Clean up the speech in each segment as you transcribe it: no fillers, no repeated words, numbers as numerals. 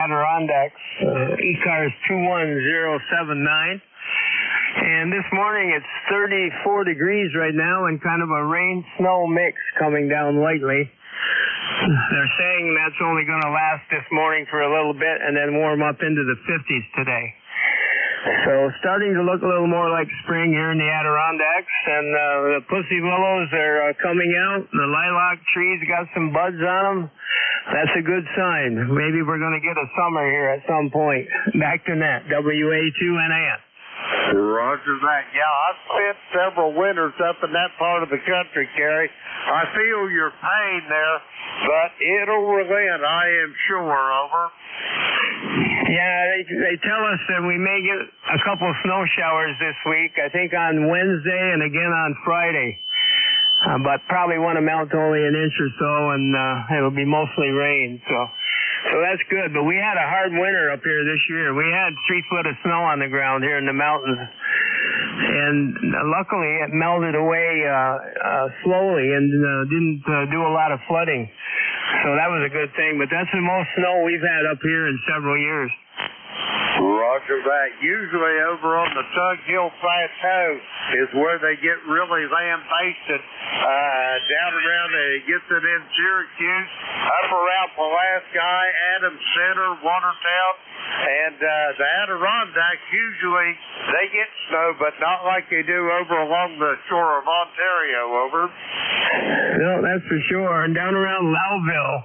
Adirondacks, ECARS 21079. And this morning it's 34 degrees right now and kind of a rain-snow mix coming down lightly. They're saying that's only going to last this morning for a little bit and then warm up into the 50s today. So starting to look a little more like spring here in the Adirondacks, and the pussy willows are coming out. The lilac trees got some buds on them. That's a good sign. Maybe we're going to get a summer here at some point. Back to net, WA2NAN. Roger that. Yeah, I've spent several winters up in that part of the country, Kerry. I feel your pain there, but it'll relent, I am sure, over. Yeah, they tell us that we may get a couple snow showers this week, I think on Wednesday and again on Friday. But probably won't amount to only an inch or so, and it'll be mostly rain. So that's good. But we had a hard winter up here this year. We had 3 foot of snow on the ground here in the mountains. And luckily it melted away slowly and didn't do a lot of flooding. So that was a good thing. But that's the most snow we've had up here in several years. Roger that. Usually over on the Tug Hill Plateau is where they get really lambasted. Down around, it gets it in Syracuse, up around Pulaski, Adams Center, Watertown, and the Adirondacks, usually they get snow, but not like they do over along the shore of Ontario, over. No, that's for sure. And down around Louville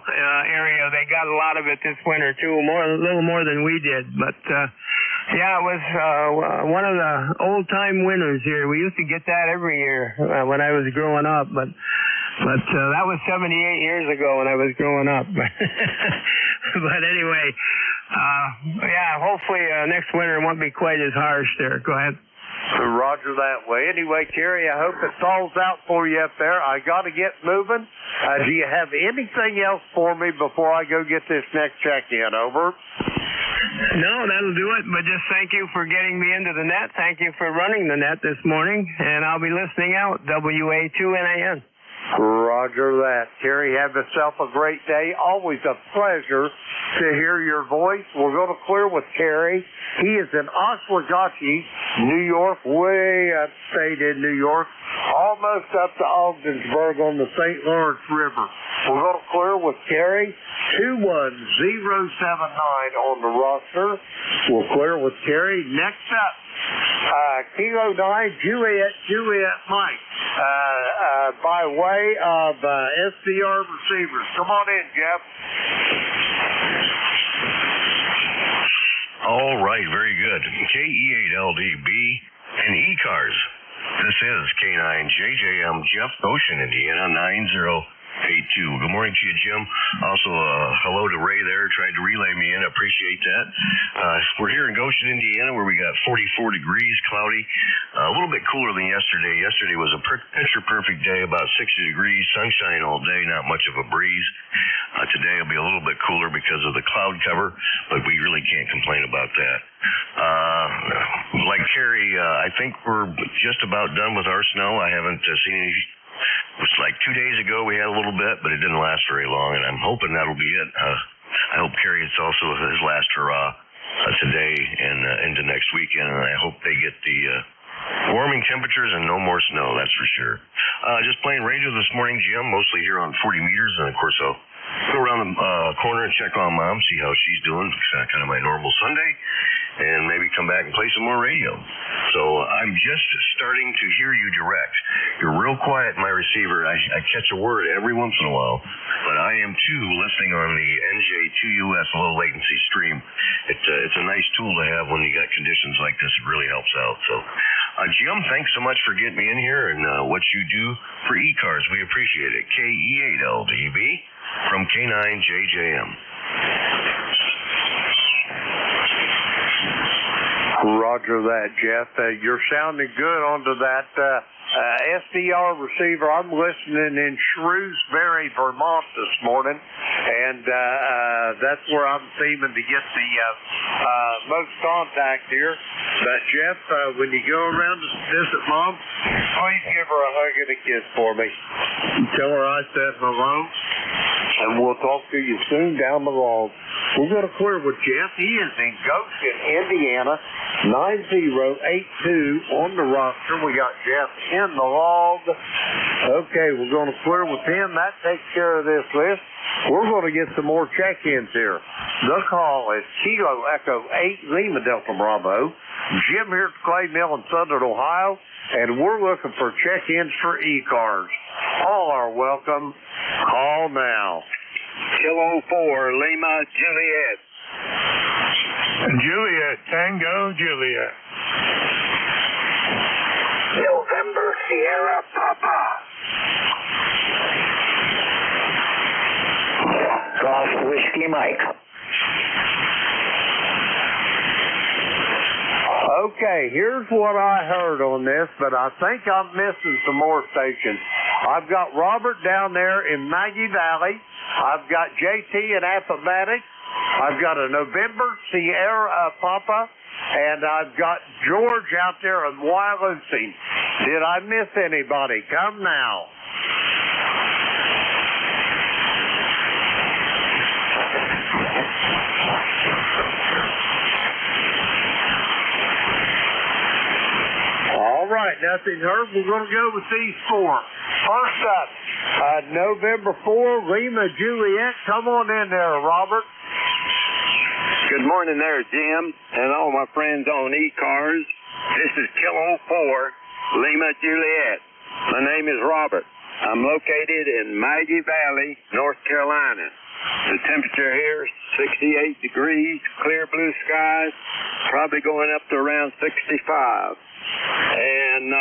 area, they got a lot of it this winter, too, a little more than we did. But, yeah, it was one of the old-time winters here. We used to get that every year when I was growing up, but that was 78 years ago when I was growing up. But anyway, yeah, hopefully next winter won't be quite as harsh there. Go ahead. Roger that way. Anyway, Kerry, I hope it thaws out for you up there. I got to get moving. Do you have anything else for me before I go get this next check-in? Over. No, that'll do it. But just thank you for getting me into the net. Thank you for running the net this morning. And I'll be listening out. WA2NAN. Roger that. Kerry, have yourself a great day. Always a pleasure to hear your voice. We're going to clear with Kerry. He is in Oswegatchie, New York, way upstate in New York, almost up to Ogdensburg on the St. Lawrence River. We're going to clear with Kerry. 21079 on the roster. We'll clear with Kerry. Next up, Kilo 9, Juliet Mike, by way of SDR receivers. Come on in, Jeff. All right, very good. KE8LDB and ECARS. This is K9JJM, Jeff, Goshen, Indiana, 9082. Good morning to you, Jim. Also, hello to Ray there. Tried to relay me in. Appreciate that. We're here in Goshen, Indiana, where we got 44 degrees, cloudy, a little bit cooler than yesterday. Yesterday was a picture-perfect day, about 60 degrees, sunshine all day, not much of a breeze. Today will be a little bit cooler because of the cloud cover, but we really can't complain about that. Like Kerry, I think we're just about done with our snow. I haven't seen any. It was like 2 days ago we had a little bit, but it didn't last very long, and I'm hoping that'll be it. I hope Kerry, it's also his last hurrah today and into next weekend, and I hope they get the warming temperatures and no more snow, that's for sure. Just playing radio this morning, Jim, mostly here on 40 meters, and of course I'll go around the corner and check on Mom, see how she's doing. It's kind of my normal Sunday, and maybe come back and play some more radio. So I'm just starting to hear you direct. You're real quiet, my receiver. I catch a word every once in a while, but I am too listening on the NJ2US low latency stream. It's a nice tool to have when you got conditions like this. It really helps out. So, Jim, thanks so much for getting me in here and what you do for ECARS. We appreciate it. KE8LDB from K9JJM. Roger that, Jeff. You're sounding good onto that SDR receiver. I'm listening in Shrewsbury, Vermont this morning, and that's where I'm seeming to get the most contact here. But, Jeff, when you go around to visit Mom, please give her a hug and a kiss for me. Tell her I said hello. and we'll talk to you soon down the road. We're going to clear with Jeff. He is in Goshen, Indiana, 9082 on the roster. We got Jeff in the log. Okay, we're going to clear with him. That takes care of this list. We're going to get some more check-ins here. The call is Kilo Echo 8 Lima Delta Bravo. Jim here at Clay Mill in Southern Ohio, and we're looking for check-ins for ECARS. All are welcome. Call now. Kilo 4 Lima Juliet. Juliet, Tango Juliet. November Sierra Papa. Golf Whiskey Mike. Okay, here's what I heard on this, but I think I'm missing some more stations. I've got Robert down there in Maggie Valley. I've got JT in Appomattox. I've got a November Sierra Papa. And I've got George out there in Wyalusing. Did I miss anybody? Come now. All right, nothing heard. We're going to go with these four. First up, November 4, Lima Juliet. Come on in there, Robert. Good morning there, Jim, and all my friends on ECARS. This is Kilo 4 Lima Juliet. My name is Robert. I'm located in Maggie Valley, North Carolina. The temperature here is 68 degrees, clear blue skies, probably going up to around 65. And,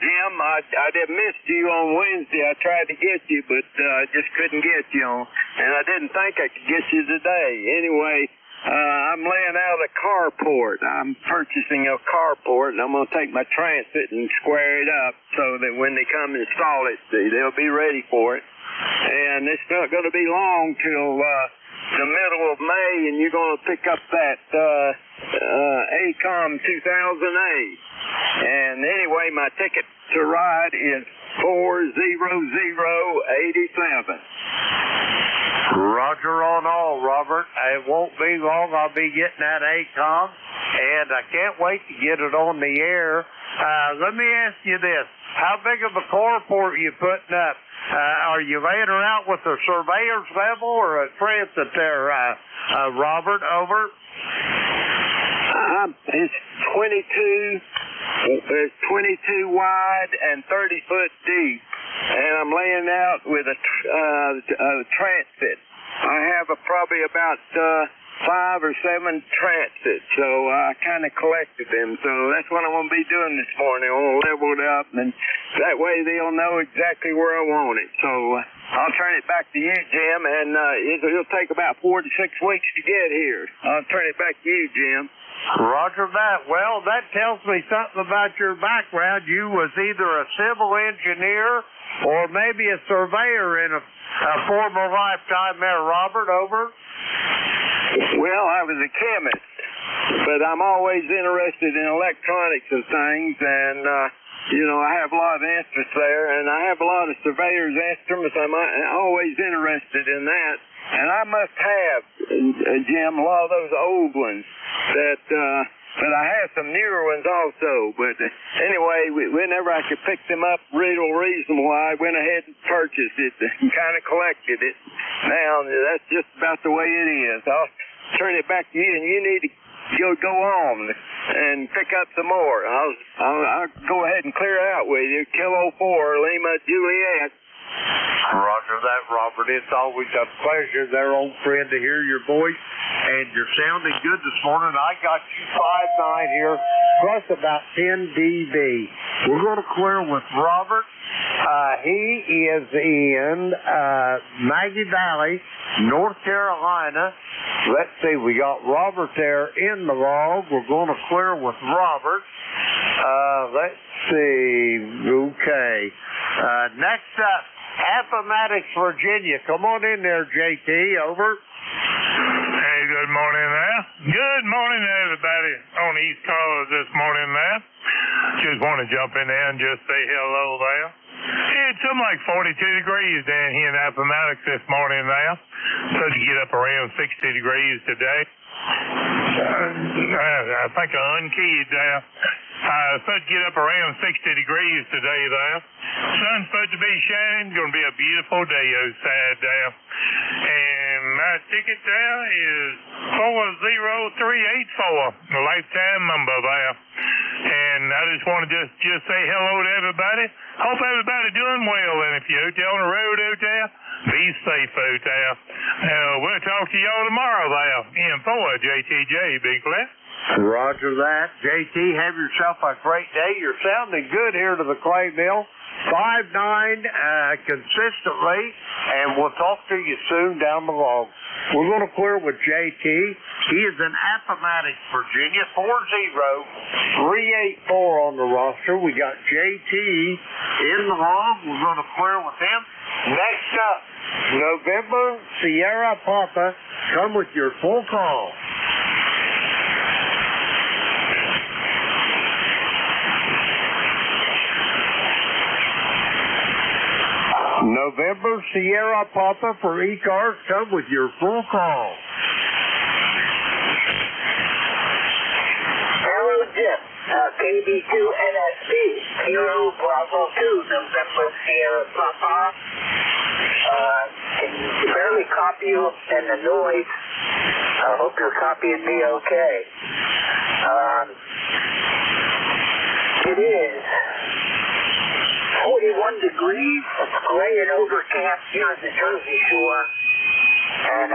Jim, I missed you on Wednesday. I tried to get you, but just couldn't get you on. And I didn't think I could get you today. Anyway, I'm laying out a carport. I'm purchasing a carport, and I'm going to take my transit and square it up so that when they come and install it, they'll be ready for it. And it's not going to be long till the middle of May, and you're going to pick up that ACOM 2008. And anyway, my ticket to ride is 40087. Roger on all, Robert. It won't be long. I'll be getting that ACOM, and I can't wait to get it on the air. Let me ask you this. How big of a carport are you putting up? Are you laying her out with a surveyor's level or a transit there, Robert? Over. It's 22 wide and 30 foot deep, and I'm laying out with a transit. I have probably about 5 or 7 transits, so I kind of collected them. So that's what I'm going to be doing this morning. I'm going to level it up, and that way they'll know exactly where I want it. So I'll turn it back to you, Jim, and it'll take about 4 to 6 weeks to get here. I'll turn it back to you, Jim. Roger that. Well, that tells me something about your background. You was either a civil engineer or maybe a surveyor in a former lifetime there, Robert. Over. Well, I was a chemist, but I'm always interested in electronics and things, and I have a lot of interest there, and I have a lot of surveyor's instruments. I'm always interested in that. And I must have, Jim, a lot of those old ones but I have some newer ones also. But anyway, whenever I could pick them up reasonable, I went ahead and purchased it and kind of collected it. Now, that's just about the way it is. I'll turn it back to you, and you need to go on and pick up some more. I'll go ahead and clear out with you. Kilo 4 Lima Juliet. Roger that, Robert. It's always a pleasure there, old friend, to hear your voice. And you're sounding good this morning. I got you 5'9" here, plus about 10 dB. We're going to clear with Robert. He is in Maggie Valley, North Carolina. Let's see, we got Robert there in the log. We're going to clear with Robert. Let's see. Okay. Next up, Appomattox, Virginia. Come on in there, JT. Over. Hey, good morning there. Good morning to everybody on East Coast this morning there. Just want to jump in there and just say hello there. It's something like 42 degrees down here in Appomattox this morning now. Supposed to get up around 60 degrees today. I think I unkeyed there. Supposed to get up around 60 degrees today there. Sun's supposed to be shining. Going to be a beautiful day outside there. And my ticket there is 40384, the lifetime number there. And I just want to just say hello to everybody. Hope everybody doing well. And if you're out there on the road out there, be safe out there. We'll talk to y'all tomorrow there. In-4, JTJ, Big Flat. Roger that. JT, have yourself a great day. You're sounding good here to the clay mill. 5-9 consistently, and we'll talk to you soon down the road. We're going to clear with JT. He is in Appomattox, Virginia, 40384 on the roster. We got JT in the log. We're going to clear with him. Next up, November Sierra Papa. Come with your full call. November Sierra Papa for ECARS. Come with your full call. Hello, Jim. KB2 NSP, Kilo Bravo 2, November Sierra Papa. Can barely copy you and the noise. I hope your copy would be okay. It is 41 degrees. It's gray and overcast here at the Jersey Shore. And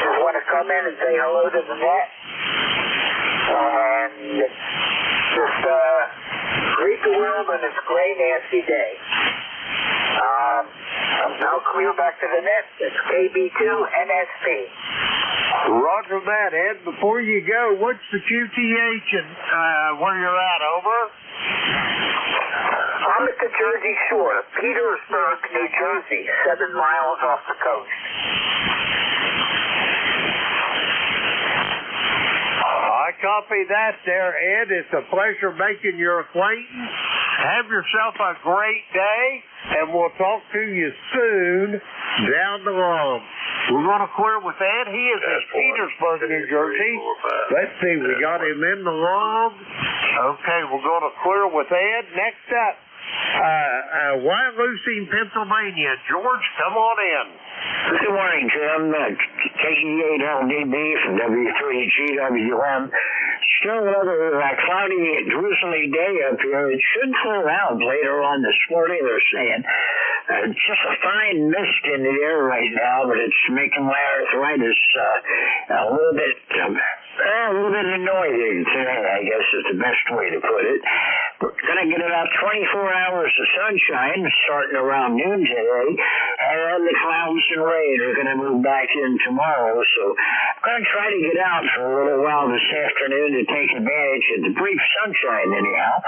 just want to come in and say hello to the net. And just greet the world on this gray, nasty day. I'm now clear back to the net. It's KB2 NSP. Roger that, Ed. Before you go, what's the QTH and where you're at? Over? I'm at the Jersey Shore, Petersburg, New Jersey, 7 miles off the coast. I copy that there, Ed. It's a pleasure making your acquaintance. Have yourself a great day, and we'll talk to you soon down the road. We're going to clear with Ed. He is in Petersburg, New Jersey. Let's see, we got him in the log. Okay, we're going to clear with Ed. Next up, Wyalusing, Pennsylvania. George, come on in. Good morning, Jim. KE8LDB from W3GWM. Still another cloudy, drizzly day up here. It should clear out later on this morning, they're saying. Just a fine mist in the air right now, but it's making my arthritis a little bit annoying today, I guess is the best way to put it. We're going to get about 24 hours of sunshine starting around noon today, and then the clouds and rain are going to move back in tomorrow. So I'm going to try to get out for a little while this afternoon to take advantage of the brief sunshine anyhow.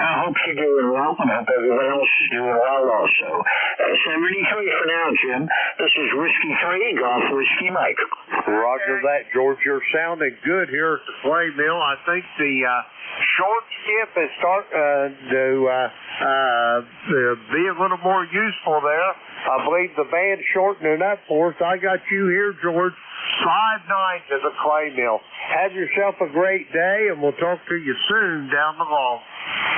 I hope you're doing well, and I hope everyone else is doing well also. 73 for now, Jim. This is Whiskey 3, Golf Whiskey Mike. Roger that, George. You're sounding good here at the clay mill. I think the short skip is starting to be a little more useful there. I believe the band's shortening up for us. I got you here, George. 5-9 to the clay mill. Have yourself a great day, and we'll talk to you soon down the road.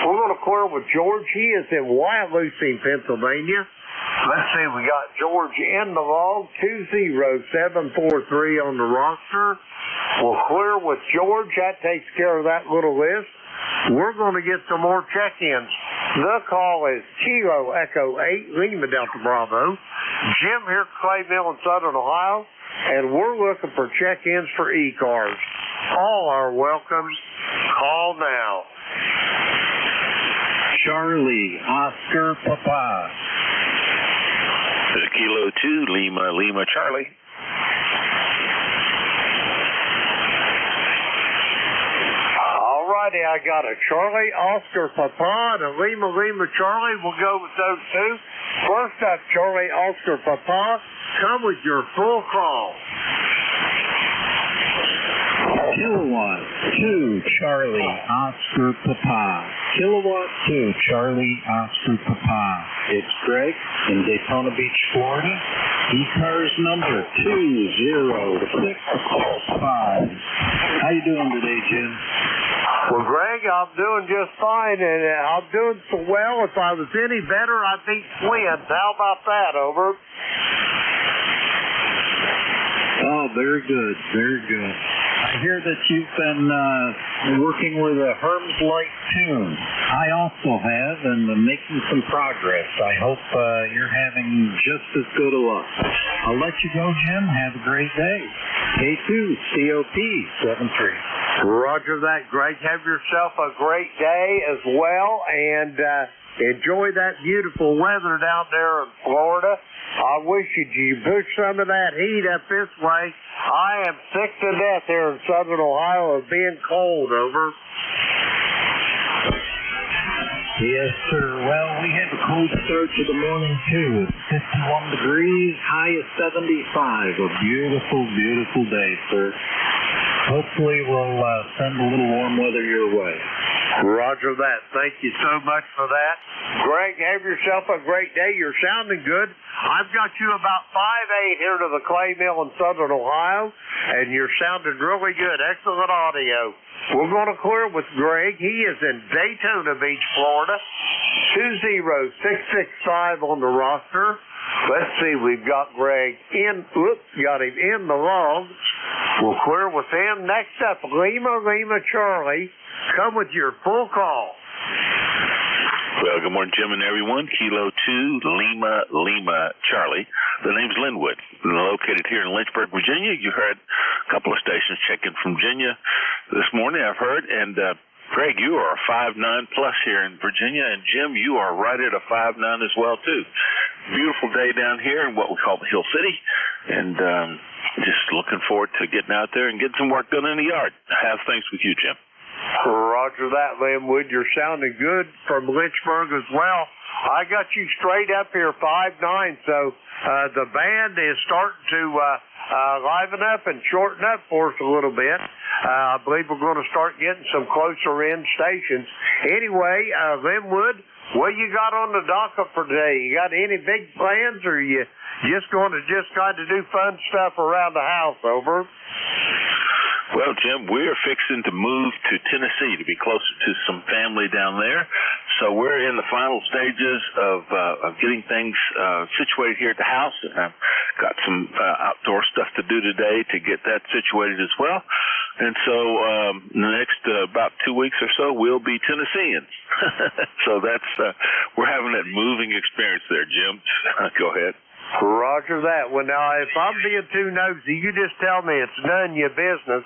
We're going to clear with George. He is in Wyalusing, Pennsylvania. Let's see, we got George in the log, 20743 on the roster. We'll clear with George. That takes care of that little list. We're going to get some more check-ins. The call is Kilo Echo 8, Lima Delta Bravo. Jim here at Clay Mill in Southern Ohio, and we're looking for check-ins for ECARS. All are welcome. Call now. Charlie, Oscar, Papa. Kilo 2, Lima, Charlie. All righty, I got a Charlie, Oscar, Papa, and a Lima, Charlie. We'll go with those two. First up, Charlie, Oscar, Papa. Come with your full call. Kilowatt 2 Charlie Oscar Papa. Kilowatt 2 Charlie Oscar Papa. It's Greg in Daytona Beach, Florida. ECARS number 20665. How you doing today, Jim? Well, Greg, I'm doing just fine, and I'm doing so well. If I was any better, I'd beat Twins. How about that? Over. Oh, very good, very good. I hear that you've been working with a Herms Light tune. I also have, and making some progress. I hope you're having just as good a luck. I'll let you go, Jim. Have a great day. K2 COP 73. Roger that, Greg. Have yourself a great day as well, and enjoy that beautiful weather down there in Florida. I wish you push some of that heat up this way. I am sick to death here in southern Ohio of being cold. Over. Yes, sir. Well, we had a cold start to the morning, too. It's 51 degrees, high of 75. A beautiful, beautiful day, sir. Hopefully we'll send a little warm weather your way. Roger that. Thank you so much for that. Greg, have yourself a great day. You're sounding good. I've got you about 5'8" here to the clay mill in southern Ohio, and you're sounding really good. Excellent audio. We're going to clear with Greg. He is in Daytona Beach, Florida. 20665 on the roster. Let's see, we've got Greg got him in the log. We'll clear with him. Next up, Lima Charlie. Come with your full call. Well, good morning, Jim and everyone. Kilo 2, Lima Charlie. The name's Linwood. Located here in Lynchburg, Virginia. You heard a couple of stations checking from Virginia this morning, I've heard. And Greg, you are a 5'9" plus here in Virginia. And Jim, you are right at a 5'9" as well, too. Beautiful day down here in what we call the Hill City. And just looking forward to getting out there and getting some work done in the yard. How's things with you, Jim? Roger that, Linwood. You're sounding good from Lynchburg as well. I got you straight up here, 5'9", so the band is starting to liven up and shorten up for us a little bit. I believe we're going to start getting some closer in stations. Anyway, Linwood, what you got on the docket for today? You got any big plans, or are you just going to kind of do fun stuff around the house? Over. Well, Jim, we're fixing to move to Tennessee to be closer to some family down there. So we're in the final stages of getting things situated here at the house. I've got some outdoor stuff to do today to get that situated as well. And so in the next about 2 weeks or so, we'll be Tennesseans. So that's we're having that moving experience there, Jim. Go ahead. Roger that. Well, now, if I'm being too nosy, you just tell me it's none of your business.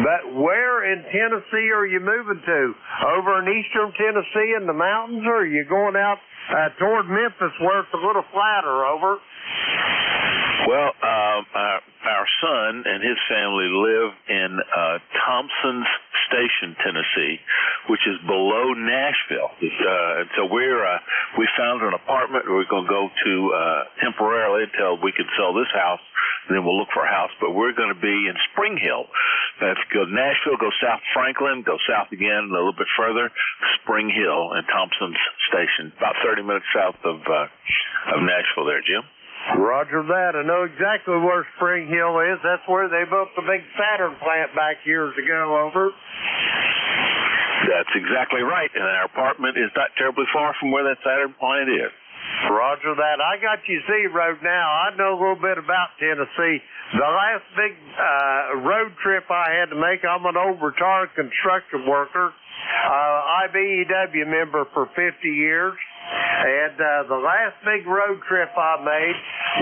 But where in Tennessee are you moving to? Over in eastern Tennessee in the mountains, or are you going out toward Memphis where it's a little flatter? Over. Well, our son and his family live in Thompson's Station, Tennessee, which is below Nashville. And so we found an apartment we're going to go to temporarily until we can sell this house, and then we'll look for a house. But we're going to be in Spring Hill. If you go to Nashville, go south Franklin, go south again a little bit further, Spring Hill and Thompson's Station, about 30 minutes south of Nashville there, Jim. Roger that. I know exactly where Spring Hill is. That's where they built the big Saturn plant back years ago. Over. That's exactly right. And our apartment is not terribly far from where that Saturn plant is. Roger that. I got you zeroed now. I know a little bit about Tennessee. The last big road trip I had to make, I'm an old retired construction worker, IBEW member for 50 years. And the last big road trip I made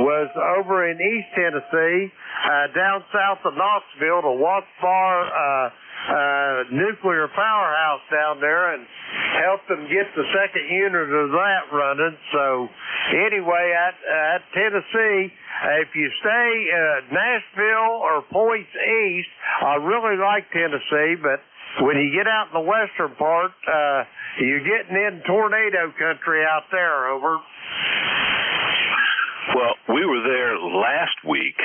was over in East Tennessee, down south of Knoxville to Watts Bar nuclear powerhouse down there, and helped them get the second unit of that running. So anyway, at Tennessee, if you stay Nashville or points east, I really like Tennessee, but when you get out in the western part, you're getting in tornado country out there. Over. Well, we were there last week.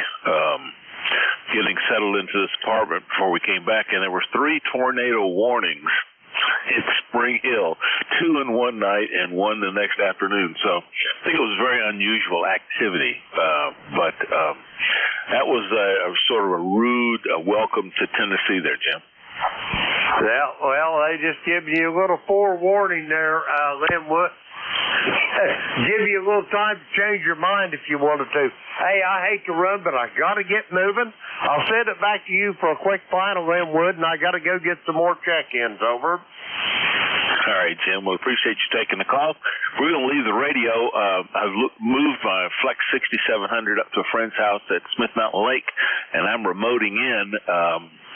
getting settled into this apartment before we came back, and there were 3 tornado warnings in Spring Hill, 2 in one night and 1 the next afternoon. So I think it was very unusual activity, but that was a sort of a rude welcome to Tennessee there, Jim. Yeah, well, they just give you a little forewarning there, Linwood. Give you a little time to change your mind if you wanted to. Hey, I hate to run, but I got to get moving. I'll send it back to you for a quick final, Linwood, and I got to go get some more check-ins. Over. All right, Jim. We appreciate you taking the call. We're going to leave the radio. I've moved my Flex 6700 up to a friend's house at Smith Mountain Lake, and I'm remoting in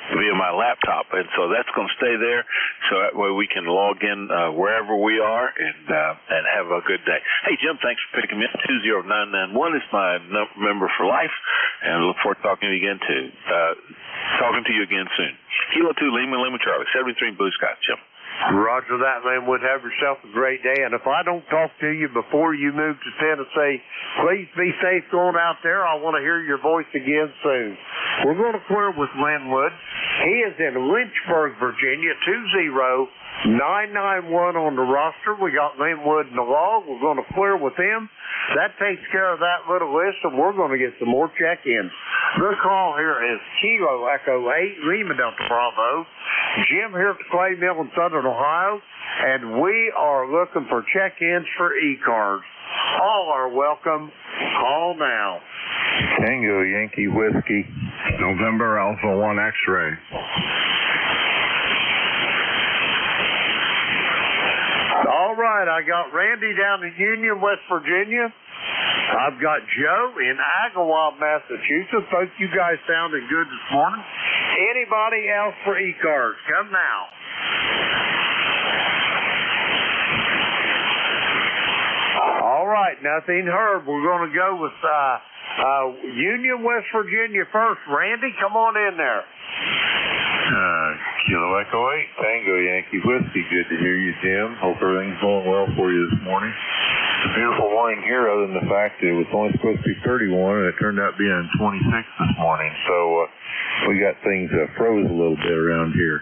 via my laptop, and so that's going to stay there, so that way we can log in wherever we are and have a good day. Hey, Jim, thanks for picking me up. 20991 is my member for life, and I look forward to talking to you again soon. Kilo 2 Lima Charlie 73 Blue Sky. Jim. Roger that, Linwood. Have yourself a great day. And if I don't talk to you before you move to Tennessee, please be safe going out there. I want to hear your voice again soon. We're going to clear with Linwood. He is in Lynchburg, Virginia, 20991 on the roster. We got Linwood in the log. We're going to clear with him. That takes care of that little list, and we're going to get some more check-ins. The call here is Kilo Echo 8, Lima Delta Bravo. Jim here at the Clay Mill in Southern Ohio, and we are looking for check-ins for ECARS. All are welcome. Call now. Tango Yankee Whiskey, November Alpha 1 X-Ray. All right, I got Randy down in Union, West Virginia. I've got Joe in Agawam, Massachusetts. Both you guys sounded good this morning. Anybody else for ECARS? Come now. All right, nothing heard. We're going to go with Union, West Virginia first. Randy, come on in there. Kilo Echo 8, Tango Yankee Whiskey. Good to hear you, Jim. Hope everything's going well for you this morning. It's a beautiful morning here, other than the fact that it was only supposed to be 31, and it turned out being 26 this morning. So we got things froze a little bit around here.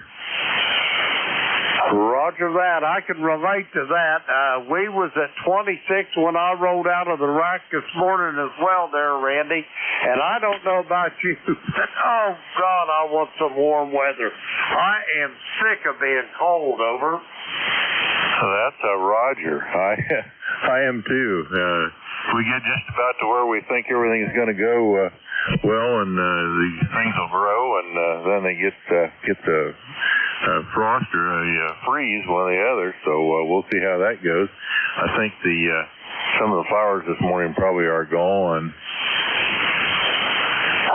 Roger that. I can relate to that. We was at 26 when I rolled out of the rack this morning as well there, Randy. And I don't know about you, but oh, God, I want some warm weather. I am sick of being cold, over. That's Roger. I am too. We get just about to where we think everything's going to go well, and the things will grow, and then they get the frost or a freeze, one or the other. So we'll see how that goes. I think some of the flowers this morning probably are gone.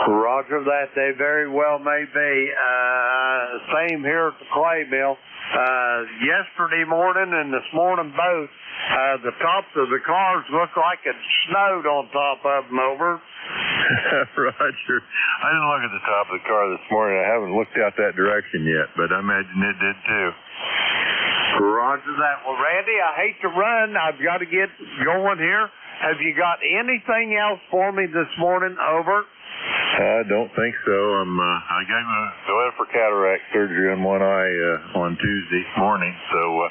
Roger that. They very well may be. Same here at the Clay Mill. Yesterday morning and this morning both, the tops of the cars look like it snowed on top of them, over. Roger. I didn't look at the top of the car this morning. I haven't looked out that direction yet, but I imagine it did too. Roger that. Well, Randy, I hate to run. I've got to get going here. Have you got anything else for me this morning, over? I don't think so. I gave go in for cataract surgery on one eye on Tuesday morning, so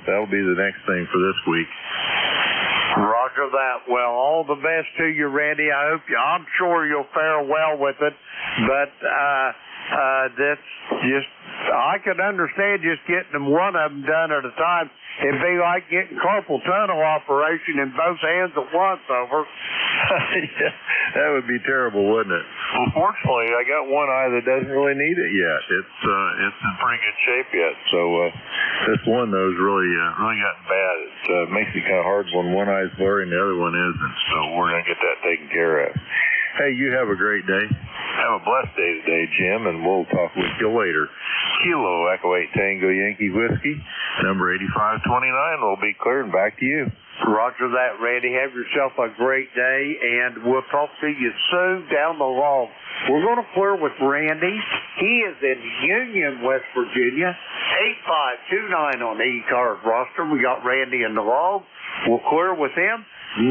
that'll be the next thing for this week. Roger that. Well, all the best to you, Randy. I'm sure you'll fare well with it, but that's just, I could understand just getting one of them done at a time. It'd be like getting carpal tunnel operation in both hands at once, over. Yeah, that would be terrible, wouldn't it? Well, fortunately, I got one eye that doesn't really need it yet. It's in pretty good shape yet. So this one, though, is really gotten bad. It makes it kind of hard when one eye's blurry and the other one isn't. So we're going to get that taken care of. Hey, you have a great day. Have a blessed day today, Jim, and we'll talk with you later. Kilo Echo 8 Tango Yankee Whiskey, number 8529 will be cleared, and back to you. Roger that, Randy. Have yourself a great day, and we'll talk to you soon down the log. We're going to clear with Randy. He is in Union, West Virginia, 8529 on the ECARS roster. We got Randy in the log. We'll clear with him.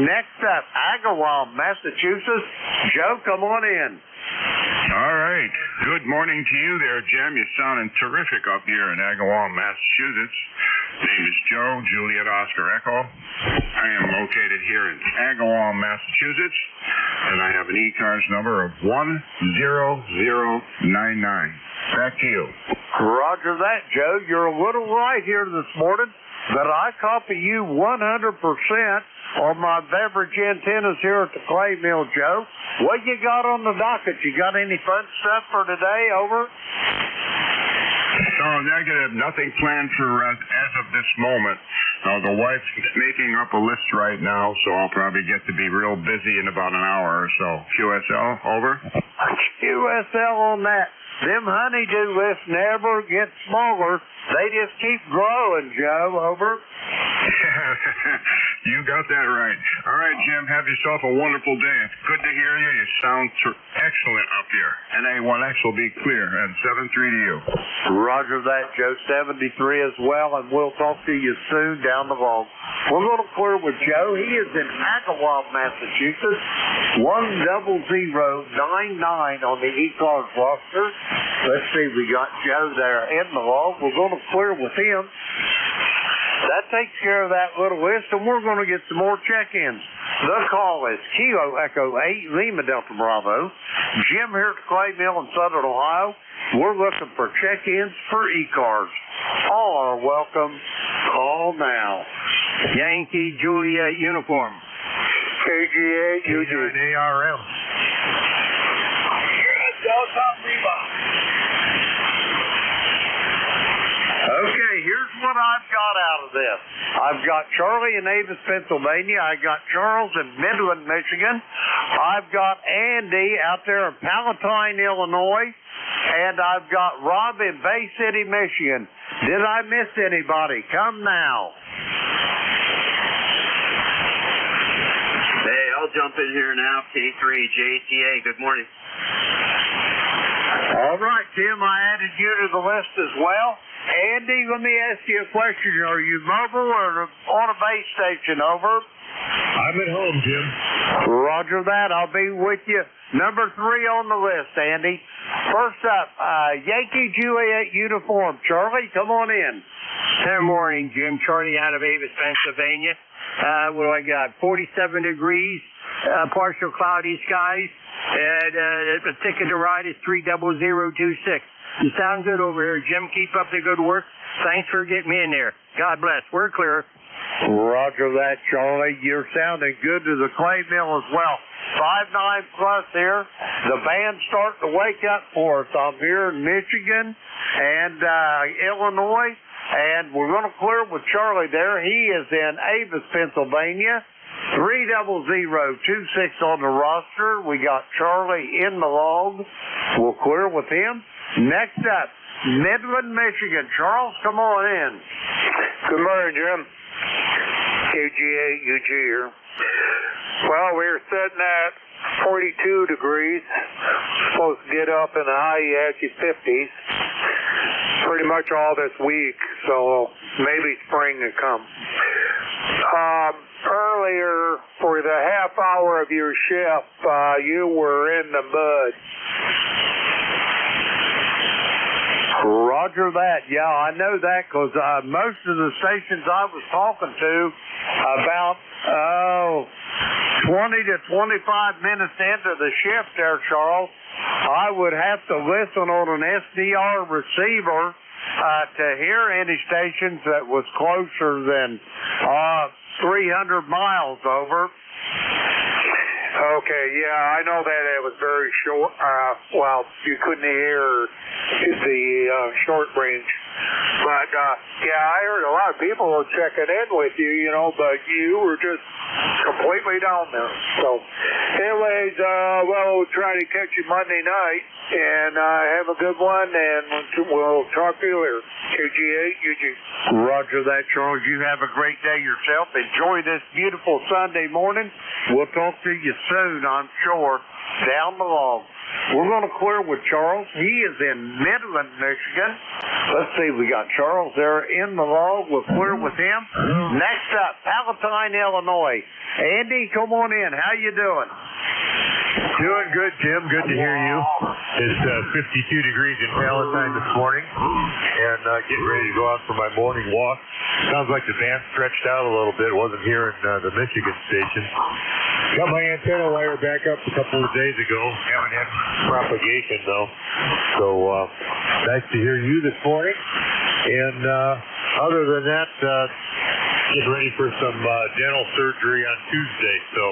Next up, Agawam, Massachusetts. Joe, come on in. All right. Good morning to you there, Jim. You're sounding terrific up here in Agawam, Massachusetts. Name is Joe, Juliet Oscar Echo. I am located here in Agawam, Massachusetts, and I have an ECARS number of 10099. Back to you. Roger that, Joe. You're a little right here this morning, but I copy you 100% on my beverage antennas here at the clay mill, Joe. What you got on the docket? You got any fun stuff for today? Over? No, negative. Nothing planned for as of this moment. The wife's making up a list right now, so I'll probably get to be real busy in about an hour or so. QSL, over? QSL on that. Them honeydew lists never get smaller. They just keep growing, Joe. Over? You got that right. All right, Jim, have yourself a wonderful day. It's good to hear you. You sound excellent up here. NA1X will be clear, and 7-3 to you. Roger that, Joe. 73 as well, and we'll talk to you soon down the road. We're going to clear with Joe. He is in Agawam, Massachusetts. 10099 on the ECARS roster. Let's see, we got Joe there in the log. We're going to clear with him. That takes care of that little list, and we're going to get some more check-ins. The call is Kilo Echo 8, Lima Delta Bravo. Jim here at the Clay Mill in Southern Ohio. We're looking for check-ins for ECARS. All are welcome. Call now. Yankee Juliet uniform. KGA, K9 ARM. Delta Lima. Okay, here's what I've got out of this. I've got Charlie in Avis, Pennsylvania. I got Charles in Midland, Michigan. I've got Andy out there in Palatine, Illinois. And I've got Rob in Bay City, Michigan. Did I miss anybody? Come now. Hey, I'll jump in here now. K3JTA, good morning. All right, Tim, I added you to the list as well. Andy, let me ask you a question. Are you mobile or on a base station? Over? I'm at home, Jim. Roger that. I'll be with you. Number 3 on the list, Andy. First up, Yankee Juliet uniform. Charlie, come on in. Good morning, Jim. Charlie out of Avis, Pennsylvania. What do I got? 47 degrees, partial cloudy skies, and the ticket to ride is 30026. You sound good over here, Jim. Keep up the good work. Thanks for getting me in there. God bless. We're clear. Roger that, Charlie. You're sounding good to the clay mill as well. 5-9 plus here. The band's starting to wake up for us. I'm here in Michigan and Illinois, and we're going to clear with Charlie there. He is in Avis, Pennsylvania. 30026 on the roster. We got Charlie in the log. We'll clear with him. Next up, Midland, Michigan. Charles, come on in. Good morning, Jim. KGA, UG here. Well, we're sitting at 42 degrees. Supposed to get up in the high 50s. Pretty much all this week, so maybe spring will come. Earlier, for the half hour of your shift, you were in the mud. Roger that. Yeah, I know that because most of the stations I was talking to about 20 to 25 minutes into the shift there, Charles, I would have to listen on an SDR receiver to hear any stations that was closer than 300 miles over. Okay, yeah, I know that it was very short. Well, you couldn't hear the short range. But, yeah, I heard a lot of people were checking in with you, you know, but you were just completely down there. So, anyways, well, we'll try to catch you Monday night, and have a good one, and we'll talk to you later. KGA, UG. Roger that, Charles. You have a great day yourself. Enjoy this beautiful Sunday morning. We'll talk to you soon, I'm sure, down the log. We're going to clear with Charles. He is in Midland, Michigan. Let's see, we got Charles there in the log. We'll clear with him. Next up, Palatine, Illinois. Andy, come on in. How you doing? Doing good, Tim. Good to hear you. It's 52 degrees in Palatine this morning, and getting ready to go out for my morning walk. Sounds like the band stretched out a little bit. It wasn't here in the Michigan station. Got my antenna wire back up a couple of days ago. Haven't had propagation though. So nice to hear you this morning. And other than that, getting ready for some dental surgery on Tuesday. So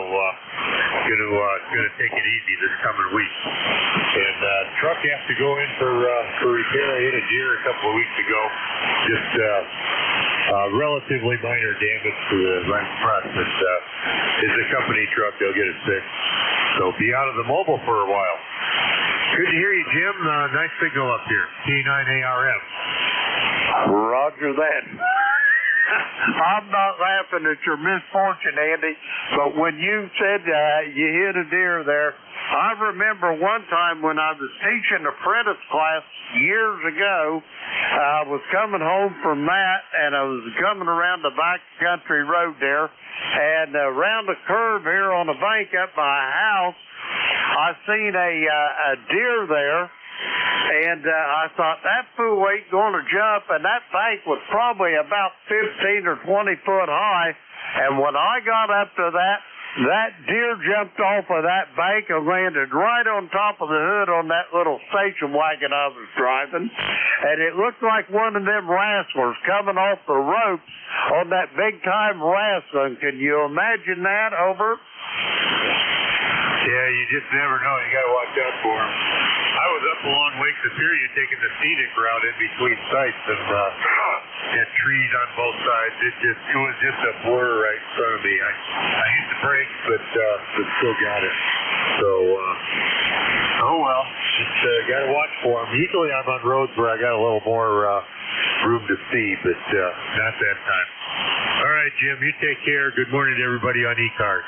gonna take it easy this coming week. And truck has to go in for repair. I hit a deer a couple of weeks ago. Just relatively minor damage to the right front, but it's a company truck. They'll get it fixed. So be out of the mobile for a while. Good to hear you, Jim. Nice signal up here. K9ARM. Roger that. I'm not laughing at your misfortune, Andy, but when you said you hit a deer there, I remember one time when I was teaching apprentice class years ago, I was coming home from that, and I was coming around the back country road there, and around the curve here on the bank up by a house, I seen a deer there. And I thought, that fool ain't going to jump, and that bank was probably about 15 or 20 foot high. And when I got up to that deer jumped off of that bank and landed right on top of the hood on that little station wagon I was driving. And it looked like one of them wrestlers coming off the ropes on that big-time wrestling. Can you imagine that, over? Yeah, you just never know. You got to watch out for them. I was up along Lake Superior taking the scenic route in between sites, and had trees on both sides. It was just a blur right in front of me. I hit the brakes, but still got it. So, oh well, just got to watch for them. Usually I'm on roads where I got a little more room to see, but not that time. All right, Jim, you take care. Good morning to everybody on ECARS.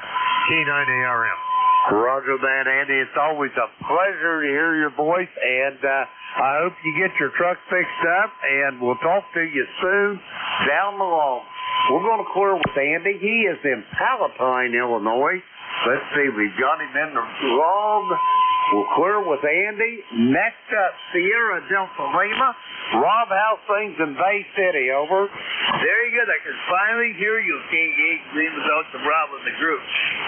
K9ARM. Roger that, Andy. It's always a pleasure to hear your voice, and I hope you get your truck fixed up, and we'll talk to you soon down the line. We're going to clear with Andy. He is in Palatine, Illinois. Let's see, we've got him in the log. We'll clear with Andy. Next up, Sierra Delta Lima. Rob, how's things in Bay City, over? Very good. I can finally hear you, K8 Lima Delta Bravo in the group.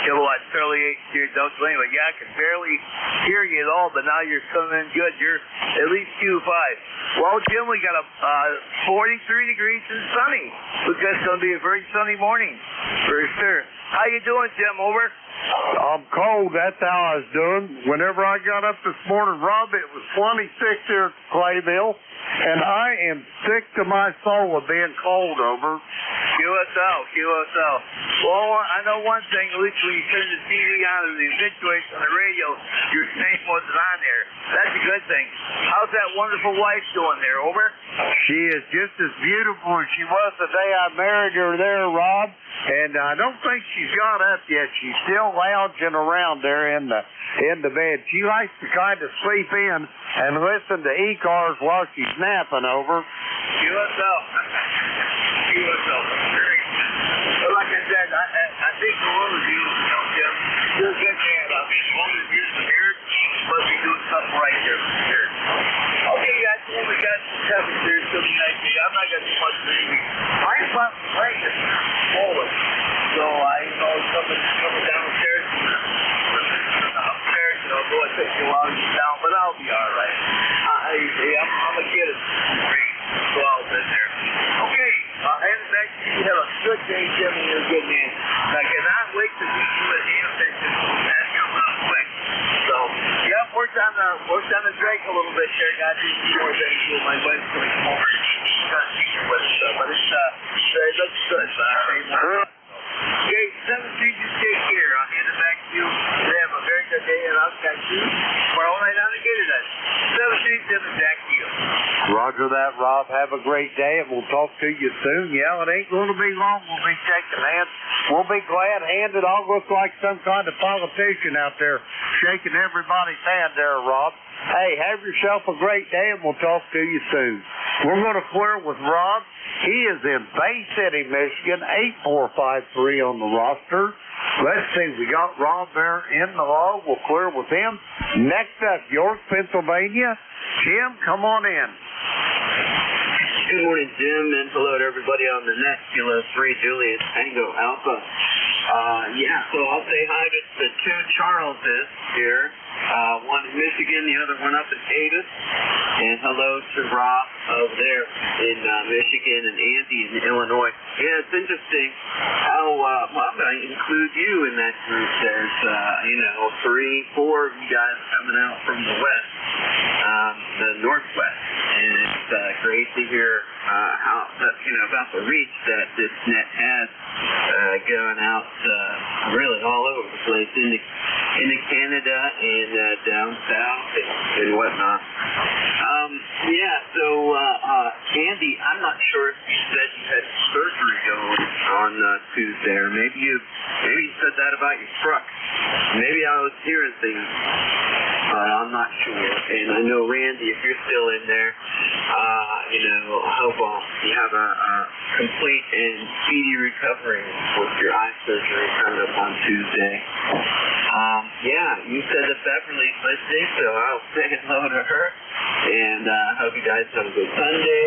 Kilowatt Charlie 8 here, Delta Lima. Yeah, I can barely hear you at all, but now you're coming in good. You're at least Q5. Well, Jim, we got a 43 degrees and sunny. Looks like it's going to be a very sunny morning, for sure. How you doing, Jim, over? I'm cold. That's how I was doing. Whenever I got up this morning, Rob, it was 26 here at Clayville, and I am sick to my soul of being cold, over. QSL. Well, I know one thing, at least when you turn the TV on and the situation on the radio, your name wasn't on there. That's a good thing. How's that wonderful wife doing there, over? She is just as beautiful as she was the day I married her there, Rob. And I don't think she's got up yet. She's still lounging around there in the bed. She likes to kind of sleep in and listen to ECARS while she's napping, over. QSL. Well, like I said, I think the one of you, Jim, you're a good man. I mean, all the years of years, must be doing something right there. Sure. Okay, guys, well, we got some here. It's going to be nice. I'm not going to do much maybe. I am about to break it forward. So I know coming downstairs. Upstairs, you know, go and take you while you're down, but I'll be all right. I'm a kid at 12 in there. Okay, I'll hand it back to you. Have a good day, Jim, and you're a good man. I cannot wait to meet you at Hampton. That's coming up quick. So, yeah, worked on the Drake a little bit there. Got to do some more things with my wife's going to come over and teach her with stuff. But it looks good. Okay, 17, just take care. I'll hand it back to you. Have a very good day, and I'll catch you tomorrow night on the Gator Night. 17, Jim, and back to you. Roger that, Rob. Have a great day, and we'll talk to you soon. Yeah, it ain't going to be long. We'll be shaking hands. We'll be glad-handed. I'll look like some kind of politician out there shaking everybody's hand there, Rob. Hey, have yourself a great day, and we'll talk to you soon. We're going to clear with Rob. He is in Bay City, Michigan, 8453 on the roster. Let's see, we got Rob there in the log. We'll clear with him. Next up, York, Pennsylvania. Jim, come on in. Good morning, Jim, and hello to everybody on the net. Kilo 3, Juliet Tango Alpha. So I'll say hi to the two Charleses here. One in Michigan, the other one up in Davis. And hello to Rob over there in Michigan and Andy in Illinois. Yeah, it's interesting how, I'm going to include you in that group. There's, 3, 4 of you guys coming out from the west, the northwest. And it's great to hear about the reach that this net has going out really all over the place into Canada and down south and whatnot. Andy, I'm not sure if you said you had surgery going on Tuesday, or maybe you said that about your truck. Maybe I was hearing things, but I'm not sure. And I know, Randy, if you're still in there, I hope you have a complete and speedy recovery with your eye surgery coming up on Tuesday. You said that Beverly's listening, so I'll say hello to her. And I hope you guys have a good Sunday.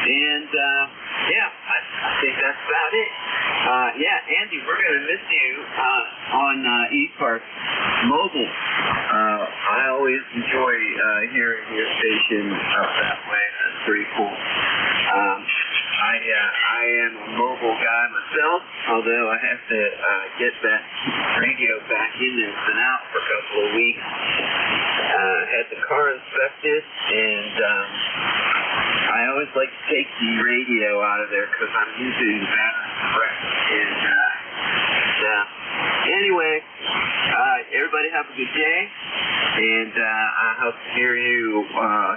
And, I think that's about it. Andy, we're going to miss you on ECARS Mobile. I always enjoy hearing your station up that way. That's pretty cool. I am a mobile guy myself, although I have to get that radio back in there. It's been out for a couple of weeks. Had the car inspected, and I always like to take the radio out of there because I'm using the battery correct. Anyway, everybody have a good day, and I hope to hear you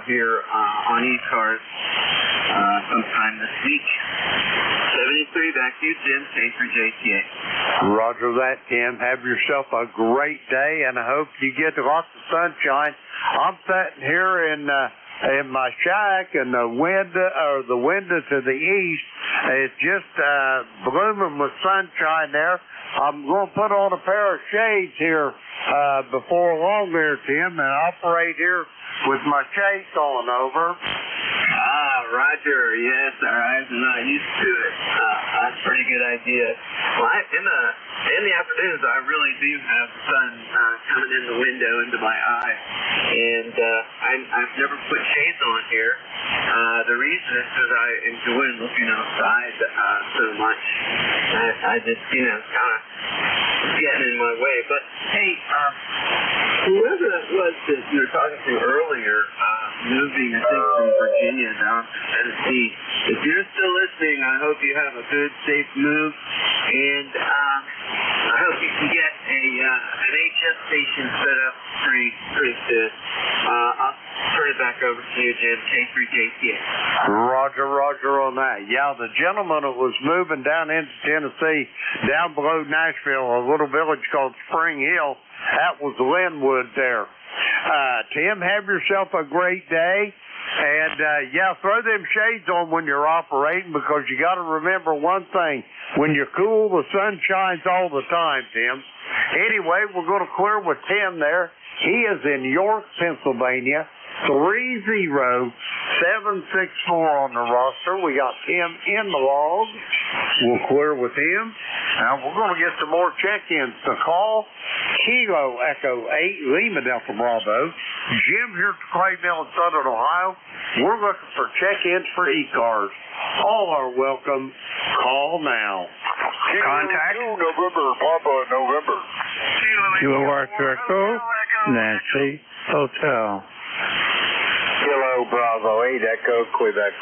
here on ECARS sometime this week. 73, back to you, Jim, K3JTA. Roger that, Tim. Have yourself a great day, and I hope you get lots of sunshine. I'm sitting here in my shack, and the window to the east is just blooming with sunshine there. I'm going to put on a pair of shades here before long there, Tim, and operate here with my shades on over. Roger, yes, our eyes are not used to it. That's a pretty good idea. Well, in the afternoons, I really do have sun coming in the window into my eye, and I've never put shades on here. The reason is because I enjoy looking outside so much. I just, kind of getting in my way. But, hey, whoever it was that you were talking to earlier, moving, I think, from Virginia down to Tennessee, if you're still listening, I hope you have a good, safe move, and I hope you can get an HS station set up pretty soon. I'll turn it back over to you, Jim, K3JTA. Roger on that. Yeah, the gentleman that was moving down into Tennessee, down below Nashville, a little village called Spring Hill, that was Linwood there. Tim, have yourself a great day. And, throw them shades on when you're operating, because you got to remember one thing. When you're cool, the sun shines all the time, Tim. Anyway, we're going to clear with Tim there. He is in York, Pennsylvania. 30764 on the roster. We got Tim in the log. We'll clear with him. Now we're going to get some more check-ins to call. Kilo Echo 8, Lima Delta Bravo. Jim here at Clay Mill in Southern Ohio. We're looking for check-ins for ECARS. All are welcome. Call now. Contact. November, Papa, November. Kilo Echo, Nancy, Hotel. Kilo Bravo 8 Echo, Quebec.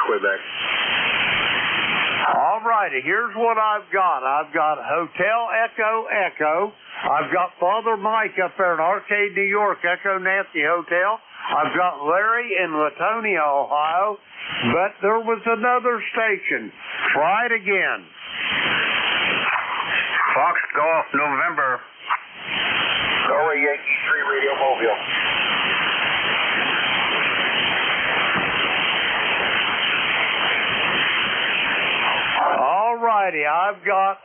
All righty, here's what I've got. I've got Hotel Echo. I've got Father Mike up there in Arcade, New York, Echo Nancy Hotel. I've got Larry in Latonia, Ohio. But there was another station. Try it again. Fox Golf, November. Sorry, Yankee 3 Radio Mobile. All righty, I've got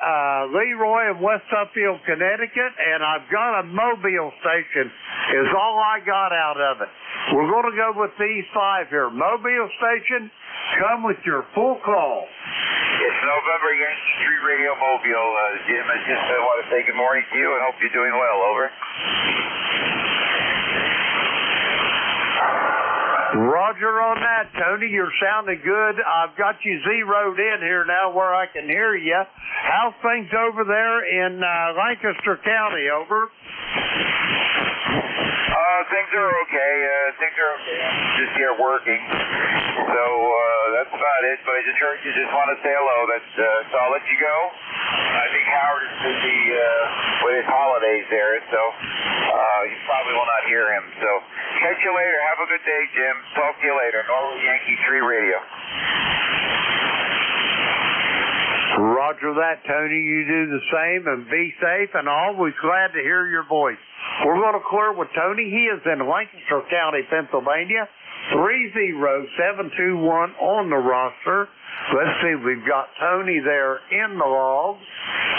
Leroy in West Upfield, Connecticut, and I've got a Mobile station is all I got out of it. We're going to go with these 5 here. Mobile station, come with your full call. It's November Yankee 3 Radio Mobile. Jim, I just want to say good morning to you and hope you're doing well. Over. Roger on that, Tony. You're sounding good. I've got you zeroed in here now where I can hear you. How's things over there in Lancaster County? Over. Things are okay. I'm just here working. So that's about it. But I just heard you just want to say hello. So I'll let you go. I think Howard is busy with his holidays there, so you probably will not hear him. So catch you later. Have a good day, Jim. Talk to you later. Norway Yankee 3 Radio. Roger that, Tony. You do the same and be safe, and always glad to hear your voice. We're going to clear with Tony. He is in Lancaster County, Pennsylvania. 30721 on the roster. Let's see, we've got Tony there in the log.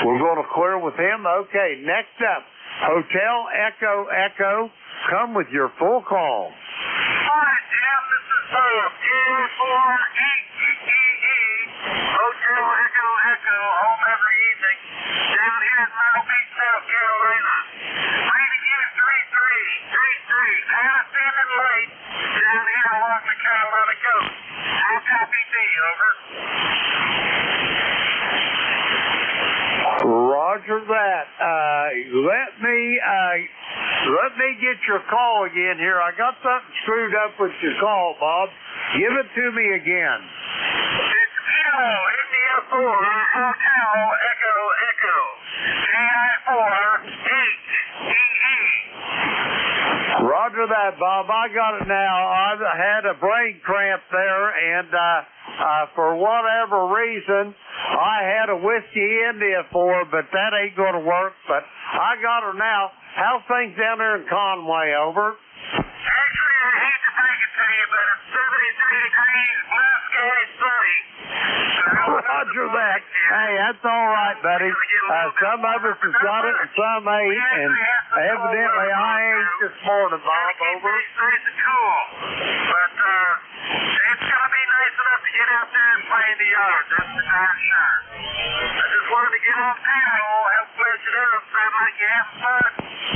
We're going to clear with him. Okay, next up, Hotel Echo Echo. Come with your full call. Hi, Jim. This is Bob. 248EEE. Hotel Echo Echo. Home every evening. Down here in Myrtle Beach, South Carolina. Rating you 3333. Kind of standing late. Down here along the Carolina coast. How copy D, over. Roger that. Let me get your call again here. I got something screwed up with your call, Bob. Give it to me again. It's Kilo India 4 Hotel Echo Echo. KI4-8EE. Roger that, Bob. I got it now. I had a brain cramp there, and for whatever reason, I had a Whiskey India 4, but that ain't going to work. But I got her now. How's things down there in Conway? Over. Actually, I hate to break it to you, but it's 73 degrees, blue sky, sunny. Roger that. Hey, that's all right, buddy. Some of us has got it and some ain't, and evidently I ain't this morning, Bob. Over. It's nice and cool, but it's going to be nice enough to get out there and play in the yard. That's for darn sure. I just wanted to get on panel, help flesh it up, sound like you have fun,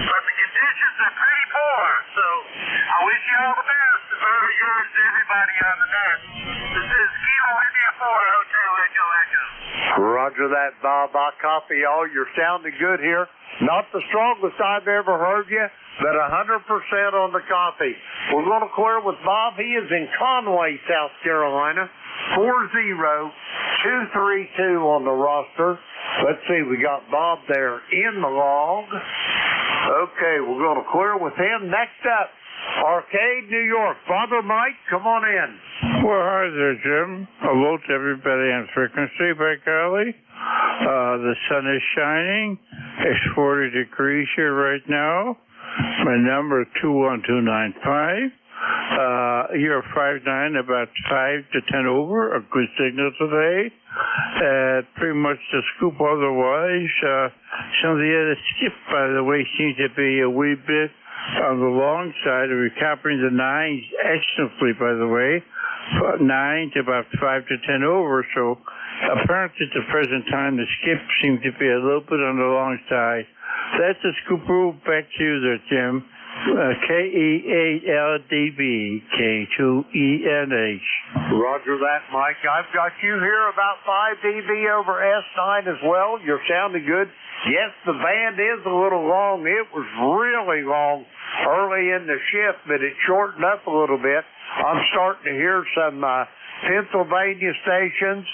but the conditions are pretty poor, so I wish you all the best. As well as yours to everybody on the net. This is Kilo India 4 Hotel Echo Echo. Roger that, Bob. I copy all. You're sounding good here. Not the strongest I've ever heard you, but 100% on the copy. We're going to clear with Bob. He is in Conway, South Carolina. 40232 on the roster. Let's see, we got Bob there in the log. Okay, we're going to clear with him. Next up, Arcade, New York. Father Mike, come on in. Well, hi there, Jim. Hello to everybody on frequency, by golly. The sun is shining. It's 40 degrees here right now. My number is 21295. You're 5'9", about 5 to 10 over. A good signal today. Pretty much the scoop otherwise. Some of the other skip, by the way, seem to be a wee bit on the long side. We're recovering the 9s excellently, by the way. 9 to about 5 to 10 over. So apparently at the present time, the skip seems to be a little bit on the long side. That's the scoop rule. Back to you there, Jim. KE8LDB, K2ENH. Roger that, Mike. I've got you here about 5 dB over S9 as well. You're sounding good. Yes, the band is a little long. It was really long early in the shift, but it shortened up a little bit. I'm starting to hear some Pennsylvania stations,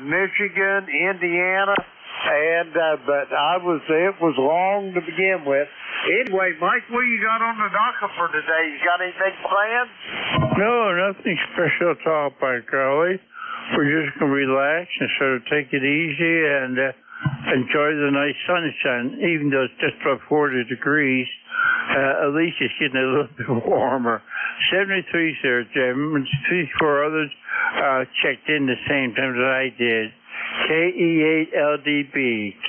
Michigan, Indiana, and but it was long to begin with. Anyway, Mike, what you got on the docket for today? You got anything planned? No, nothing special at all, by golly. We're just going to relax and sort of take it easy and enjoy the nice sunshine, even though it's just about 40 degrees. At least it's getting a little bit warmer. 73 there, Jim. 3, 4 others checked in the same time that I did. KE8LDB,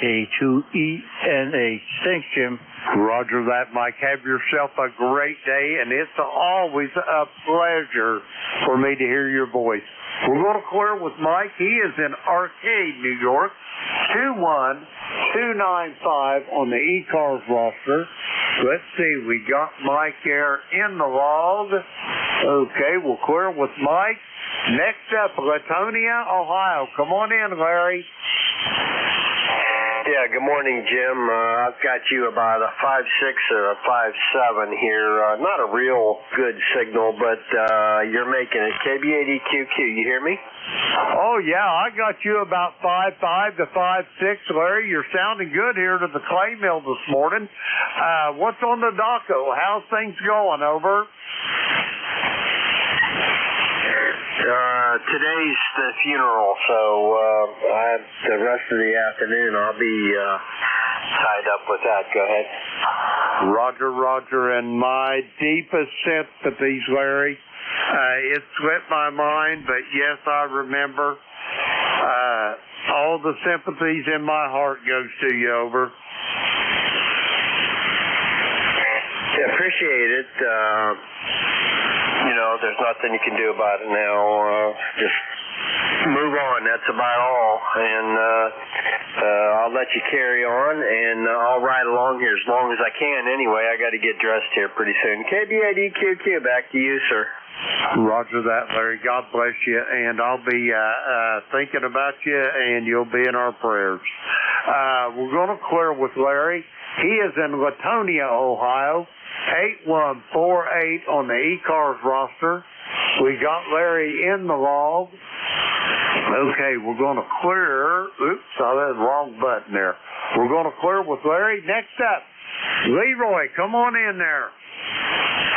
K2ENH. Thanks, Jim. Roger that, Mike. Have yourself a great day, and it's always a pleasure for me to hear your voice. We're going to clear with Mike. He is in Arcade, New York, 21295 on the ECARS roster. Let's see, we got Mike there in the log. Okay, we'll clear with Mike. Next up, Latonia, Ohio. Come on in, Larry. Yeah, good morning, Jim. I've got you about a 5.6 or a 5.7 here. Not a real good signal, but you're making it. KB80QQ, you hear me? Oh, yeah, I got you about 5.5 to 5.6, Larry. You're sounding good here to the clay mill this morning. What's on the docket? How's things going? Over. Today's the funeral, so the rest of the afternoon I'll be tied up with that. Go ahead. Roger, and my deepest sympathies, Larry. It slipped my mind, but yes, I remember. All the sympathies in my heart goes to you, over. Yeah, appreciate it. There's nothing you can do about it now. Just move on. That's about all. And I'll let you carry on, and I'll ride along here as long as I can. Anyway, I got to get dressed here pretty soon. KB80QQ, back to you, sir. Roger that, Larry. God bless you, and I'll be thinking about you, and you'll be in our prayers. We're going to clear with Larry. He is in Latonia, Ohio. 8148 on the ECARS roster. We got Larry in the log. Okay, we're going to clear. Oops, I had the wrong button there. We're going to clear with Larry. Next up, Leroy, come on in there.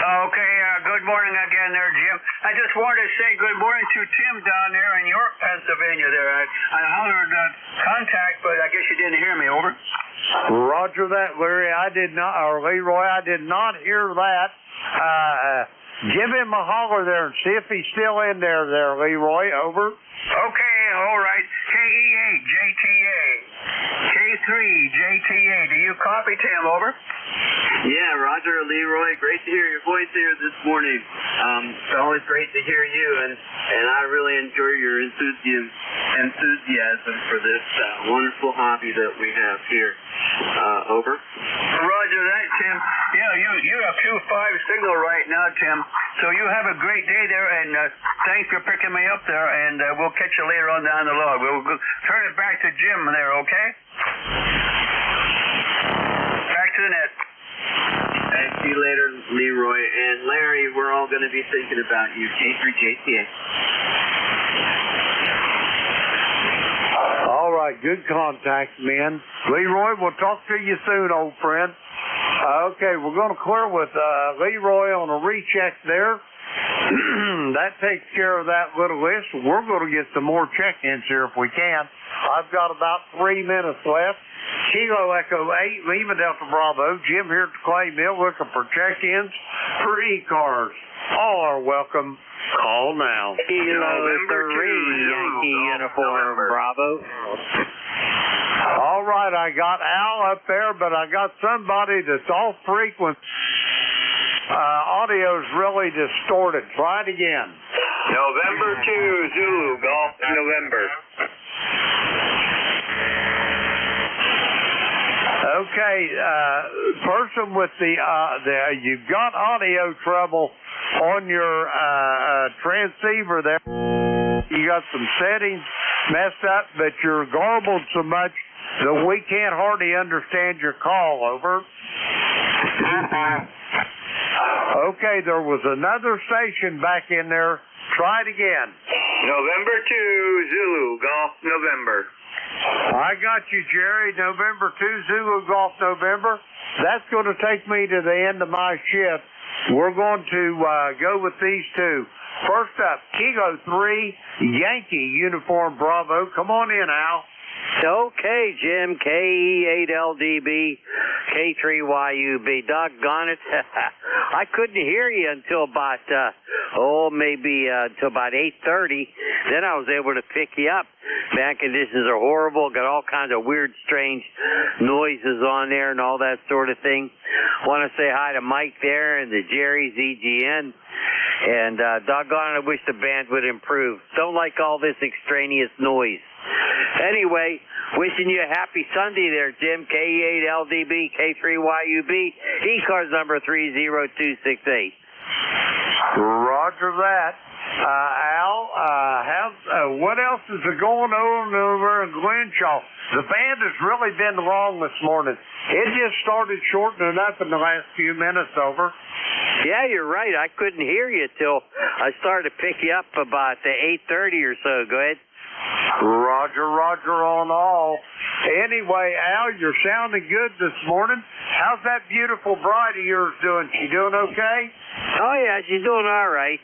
Okay, good morning again there, Jim. I just wanted to say good morning to Tim down there in York, Pennsylvania there. I hollered contact, but I guess you didn't hear me, over. Roger that, Larry. I did not, or Leroy, I did not hear that. Give him a holler there and see if he's still in there, Leroy, over. Okay, all right. KE8JTA. K3JTA. Do you copy, Tim, over? Yeah, Roger, Leroy, great to hear your voice here this morning. It's always great to hear you, and I really enjoy your enthusiasm for this wonderful hobby that we have here. Over. Roger that, Tim. Yeah, you're a Q5 signal right now, Tim. So you have a great day there, and thanks for picking me up there, and we'll catch you later on down the log. We'll turn it back to Jim there, okay? Back to the net. See you later, Leroy. And Larry, we're all going to be thinking about you. K3JTA. All right, good contact, man. Leroy, we'll talk to you soon, old friend. Okay, we're going to clear with Leroy on a recheck there. That takes care of that little list. We're going to get some more check-ins here if we can. I've got about 3 minutes left. Kilo Echo 8, Lima Delta Bravo. Jim here at the Clay Mill looking for check-ins for ECARS. All are welcome. Call now. Kilo 3, Yankee Uniform Bravo. All right, I got Al up there, but I got somebody that's off frequency. Audio's really distorted. Try it again. November 2, Zulu, Golf, November. Okay, person with you've got audio trouble on your transceiver there. You got some settings messed up, but you're garbled so much that we can't hardly understand your call, over. Okay, there was another station back in there. Try it again. November 2, Zulu, Golf, November. I got you, Jerry. November 2, Zulu, Golf, November. That's going to take me to the end of my shift. We're going to go with these two. First up, Kilo 3, Yankee Uniform Bravo. Come on in, Al. Okay, Jim, KE8LDB, K3YUB. Doggone it. I couldn't hear you until about, maybe until about 8:30. Then I was able to pick you up. Band conditions are horrible. Got all kinds of weird, strange noises on there and all that sort of thing. Want to say hi to Mike there and the Jerry's EGN. And doggone it, I wish the band would improve. Don't like all this extraneous noise. Anyway, wishing you a happy Sunday there, Jim. KE8LDB, K3YUB, ECARS number 30268. Roger that. Al, what else is going on over in Glenshaw? The band has really been long this morning. It just started shortening up in the last few minutes over. Yeah, you're right. I couldn't hear you till I started to pick you up about 8:30 or so. Go ahead. Roger on all. Anyway, Al, you're sounding good this morning. How's that beautiful bride of yours doing? She doing okay? Oh, yeah, she's doing all right.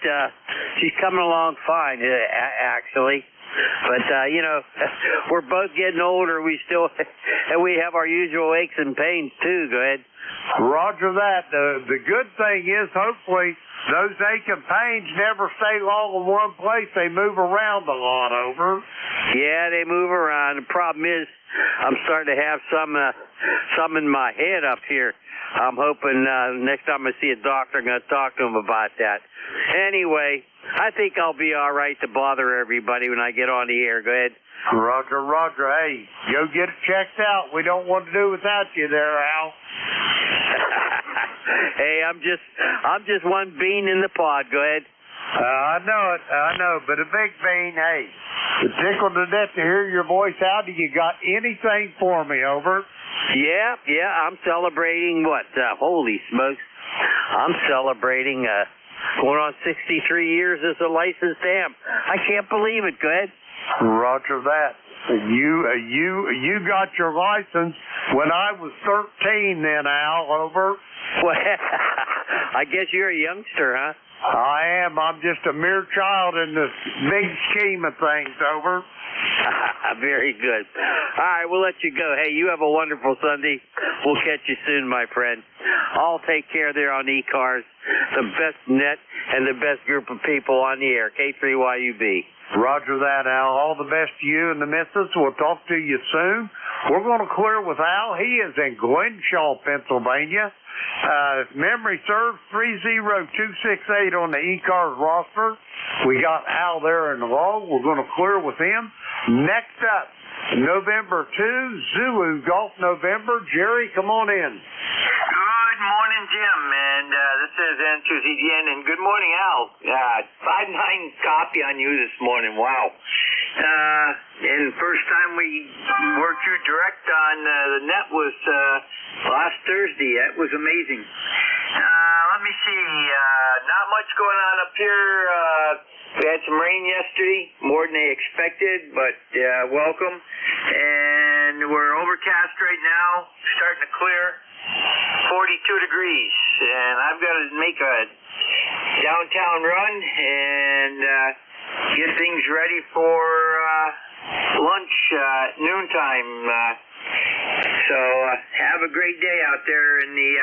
She's coming along fine, actually. But, we're both getting older. And we have our usual aches and pains, too. Go ahead. Roger that. The good thing is, hopefully, those ache and pains never stay long in one place. They move around a lot over. Yeah, they move around. The problem is, I'm starting to have some in my head up here. I'm hoping next time I see a doctor, I'm going to talk to him about that. Anyway, I think I'll be all right to bother everybody when I get on the air. Go ahead. Roger. Hey, go get it checked out. We don't want to do without you there, Al. Hey, I'm just one bean in the pod. Go ahead. I know, but a big bean, hey. It's tickled to death to hear your voice. Al, do you got anything for me, over? Yeah, I'm celebrating what? Holy smokes. I'm celebrating going on 63 years as a licensed ham. I can't believe it. Go ahead. Roger that. You got your license when I was 13 then, Al, over. Well, I guess you're a youngster, huh? I am. I'm just a mere child in this big scheme of things, over. Very good. All right, we'll let you go. Hey, you have a wonderful Sunday. We'll catch you soon, my friend. I'll take care there on ECARS, the best net and the best group of people on the air, K3YUB. Roger that, Al. All the best to you and the missus. We'll talk to you soon. We're going to clear with Al. He is in Glenshaw, Pennsylvania. If memory serves, 30268 on the ECARS roster. We got Al there in the log. We're going to clear with him. Next up, November 2, Zulu Golf November. Jerry, come on in. Good morning, Jim, and this is Andrew ZDN, and good morning, Al. 5-9 copy on you this morning, wow. And first time we worked you direct on the net was last Thursday. That was amazing. Let me see, not much going on up here. We had some rain yesterday, more than they expected, but welcome. And we're overcast right now, starting to clear. 42 degrees, and I've got to make a downtown run and get things ready for lunch noontime. So have a great day out there in the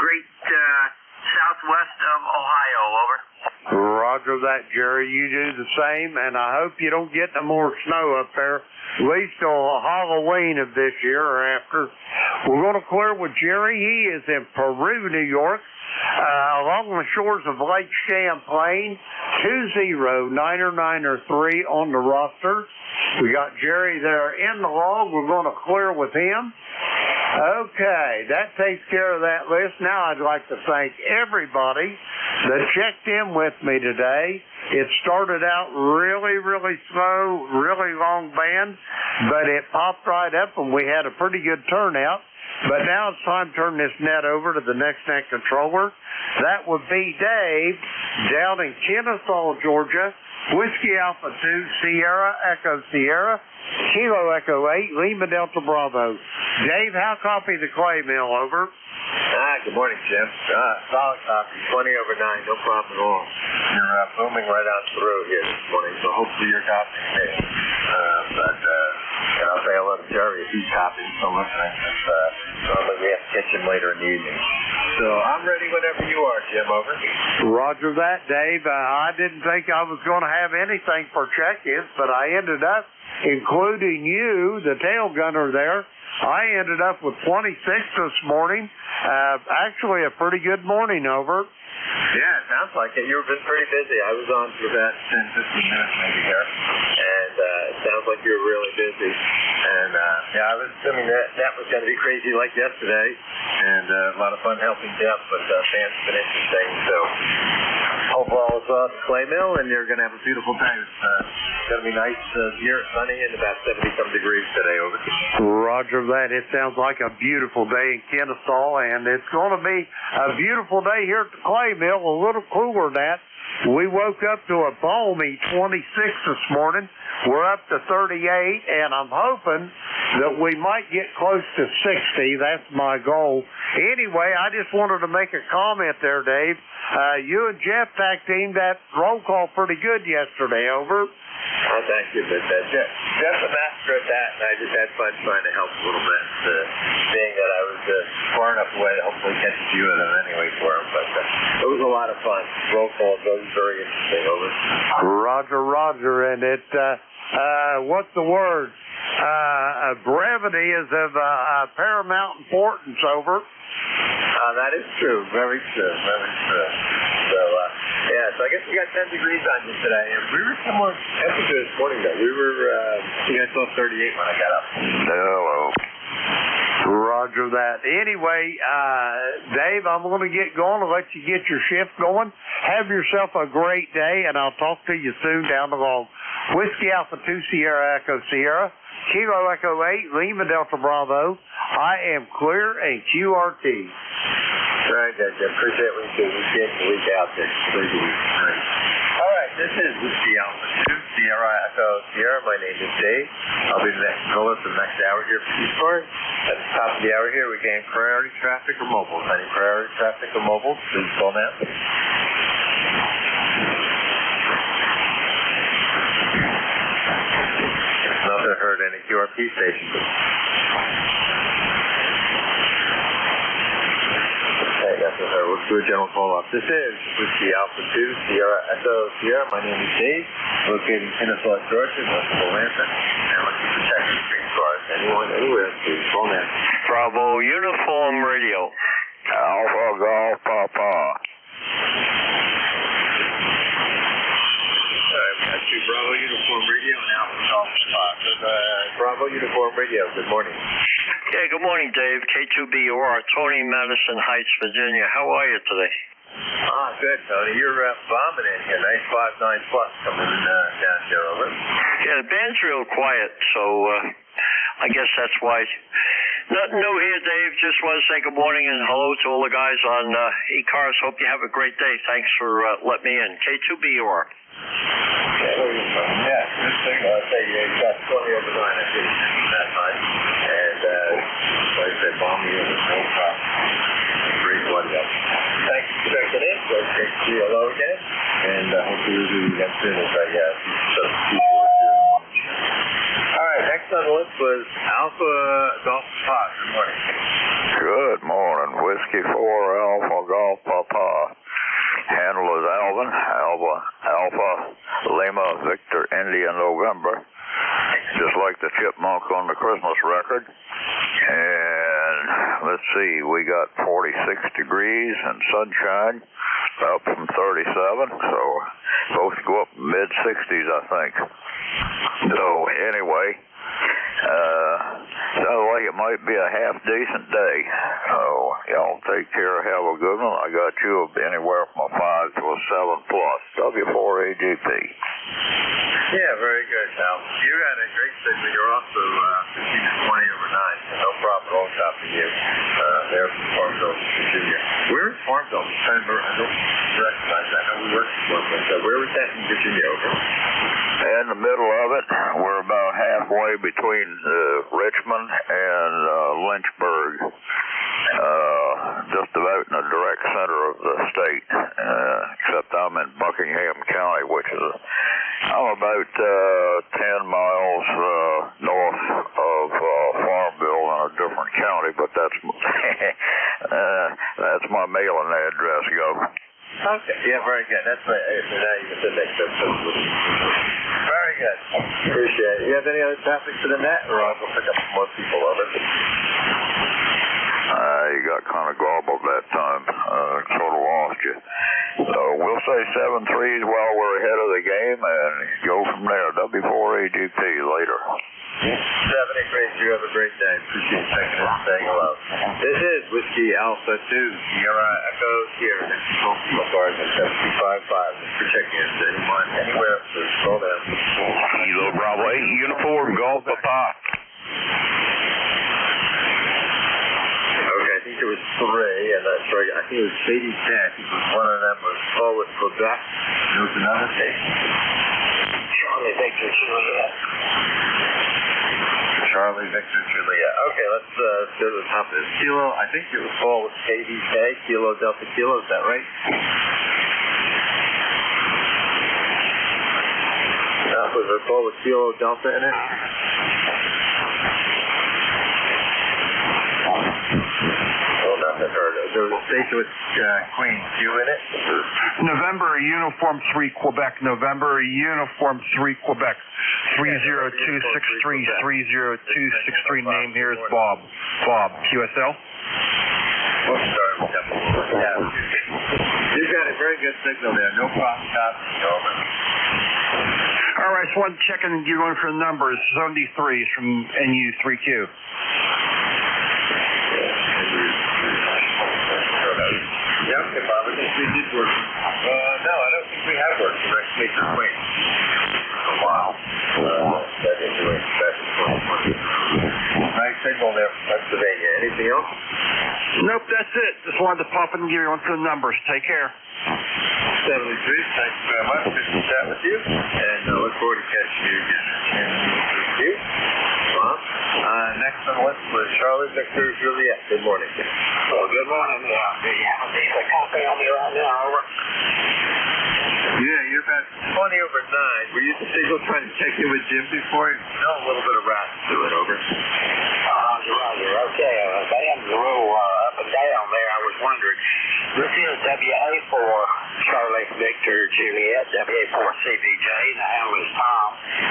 great southwest of Ohio. Over. Roger that, Jerry. You do the same, and I hope you don't get no more snow up there, at least till Halloween of this year or after. We're going to clear with Jerry. He is in Peru, New York, along the shores of Lake Champlain. 20993 on the roster. We got Jerry there in the log. We're going to clear with him. Okay, that takes care of that list. Now I'd like to thank everybody that checked in with me today. It started out really slow, really long band, but it popped right up and we had a pretty good turnout. But now it's time to turn this net over to the next net controller. That would be Dave down in Kennesaw, Georgia. Whiskey Alpha 2, Sierra Echo Sierra, Kilo Echo 8, Lima Delta Bravo. Dave, how copy the clay mill, over? Good morning, Jim. Solid copy, 20 over 9, no problem at all. You're booming right out through here this morning, so hopefully your copy stays. But And I'll say hello to Jerry if he's copying, still listening. Probably we have to catch him later in the evening. So I'm ready whenever you are, Jim. Over. Roger that, Dave. I didn't think I was going to have anything for check-ins, but I ended up, including you, the tail gunner there, I ended up with 26 this morning. Actually, a pretty good morning, over. Yeah, it sounds like it. You've been pretty busy. I was on for about 10, 15 minutes maybe here. And it sounds like you were really busy. And yeah, I was assuming that was going to be crazy like yesterday. And a lot of fun helping Jeff, but fans have been interesting. So hope all is well at the clay mill, and you're going to have a beautiful day. It's going to be nice here, sunny, and about 70-some degrees today, over. Roger that. It sounds like a beautiful day in Kennesaw, and it's going to be a beautiful day here at the clay mill, a little cooler than that. We woke up to a balmy 26 this morning. We're up to 38, and I'm hoping that we might get close to 60. That's my goal. Anyway, I just wanted to make a comment there, Dave. You and Jeff tag teamed that roll call pretty good yesterday, over. Oh, thank you. But Jeff's a master at that, and I just had fun trying to help a little bit, being that I was far enough away to hopefully catch a few of them anyway for him. But it was a lot of fun. Roll call goes very interesting, over. Roger, and it, what's the word? Brevity is of paramount importance, over. That is true. Very true. So, yeah, so I guess we got 10 degrees on you today. And we were somewhere temperature this morning, though. We were, I think I saw 38 when I got up. Hello. Roger that. Anyway, Dave, I'm going to get going and let you get your shift going. Have yourself a great day, and I'll talk to you soon down the road. Whiskey Alpha 2 Sierra Echo Sierra, Kilo Echo 8, Lima Delta Bravo. I am clear and QRT. Right, guys. I appreciate what you do. We get the week out there. Great. All right, this is Whiskey Alpha 2 Sierra Echo Sierra. My name is Dave. I'll be the next caller for the next hour here for ECARS. At the top of the hour here, we gain priority traffic or mobiles. Any priority traffic or mobiles, please call now. Nothing heard any QRP stations. Okay, nothing heard. We'll do a general call-up. This is Whiskey Alpha 2 Sierra Echo Sierra. My name is Dave, located in Kennesaw, Georgia, west of Atlanta, and looking for checking street cars. Anyone, anywhere, please call now. Bravo Uniform Radio. Alpha Golf Papa. Bravo Uniform Radio and Alpha Golf Papa. Bravo Uniform Radio, good morning. Yeah, good morning, Dave. K2BUR, Tony, Madison Heights, Virginia. How are you today? Good, Tony. You're bombing in here. Nice 5.9 plus coming down here, over. Yeah, the band's real quiet, so I guess that's why. Nothing new here, Dave. Just want to say good morning and hello to all the guys on ECARS. Hope you have a great day. Thanks for letting me in. K2BUR. Yeah, good thing. I'll say you got 20 over 9. I did that time. And like I said, bomb you with no problem. Great one, up. Thanks for checking in. So it's great to see you hello again. And hopefully we'll do it again soon as I see you. All right, next on the list was Alpha Golf Papa. Good morning. Good morning. Whiskey 4 Alpha Golf Papa. Handle is Alvin, Alpha, Lima, Victor, India, November. Just like the chipmunk on the Christmas record. And let's see, we got 46 degrees and sunshine, up from 37, so supposed to go up mid-60s, I think. So anyway, sounds like it might be a half-decent day. So y'all take care, have a good one. I got you anywhere from a 5 to a 7 plus. W4AGP. Yeah, very good, Al. You had a great signal. You're also 15 to 20 over 9. So no problem. All copying you there from Farmville, Virginia. Where is Farmville? I don't recognize that. I know we worked for Farmville. So where was that in Virginia? Over? In the middle of it. We're about halfway between Richmond and Lynchburg. Just about in the direct center of the state, except I'm in Buckingham County, which is I'm about 10 miles north County, but that's that's my mailing address, Gov. Okay, yeah, very good. That's right. Now you can next episode. Very good. Appreciate it. You have any other topics for the net, or I'll go pick up some more people over? You got kind of garbled that time. Sort of lost you. So we'll say 7-3 while we're ahead of the game and go from there. W4AGP later. 7-3, you have a great day. Appreciate you checking in and saying hello. This is Whiskey Alpha 2, Sierra Echo Sierra. Control cars at 7255. For checking in anyone, anywhere, please call them. Kilo Bravo 8 uniform, Golf Papa. Okay, I think there was 3, and that's right. I think it was Sadie Tech. One of them was forward Quebec. There was another station. Charlie Victor Juliet. Charlie Victor Juliet. Okay, let's go to the top of this. Kilo, I think it was forward KDK, Kilo Delta Kilo, is that right? Was there forward Kilo Delta in it? There was a station with Queen Q in it. November Uniform 3 Quebec. November Uniform 3 Quebec. 30263. 30263. Name here is Bob. Bob. QSL. Oops, sorry. Yeah. You got a very good signal there. No problem. Copy. Over. All right, so one checking. You're going for the numbers. 73 from NU3Q. Yeah, okay, Bob. I think we did work. No, I don't think we have worked direct major Queen. Wow. That is the way back in 2020. Nice signal there from Pennsylvania. Anything else? Nope, that's it. Just wanted to pop in and give you one for the numbers. Take care. 73, thank you very much. Good to chat with you. And look forward to catching you again. And you. Next on the list was Charlie Victor Juliet. Good morning. Well, good morning. Do you have a decent copy on me right now? Over. Yeah, you're about 20 over 9. Were you the signal trying to check in with Jim before? No, a little bit of rats to it. Over. Roger. Okay. Band a little up and down there. I was wondering. This is WA4 Charlie Victor Juliet, WA4CVJ. The handle is Tom,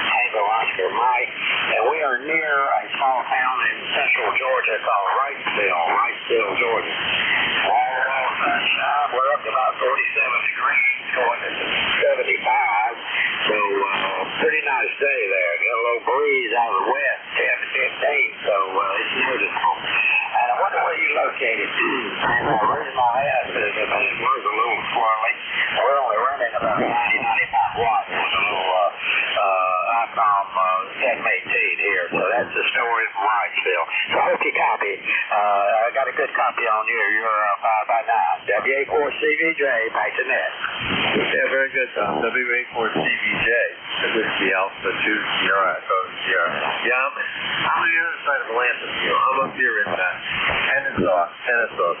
Tango Oscar Mike. And we are near a small town in central Georgia called Wrightsville, Georgia. All sunshine. We're up to about 47 degrees, going into 75. So, pretty nice day there. Got a little breeze out of the west, 10 to 15, so it's noticeable. And I wonder where you're located. And the reason I asked is that it was a little swirly. We're only running about 90-95 watts with a little ICOM 1018 here. So that's the story from Wrightsville. So I hope you copy. I got a good copy on you. You're 5x9. WA4CVJ, back to net. Yeah, very good, Tom. WA4CVJ. Whiskey Alpha 2 Sierra Echo Sierra. Yeah, I'm on the other side of Atlanta. I'm up here in Kennesaw.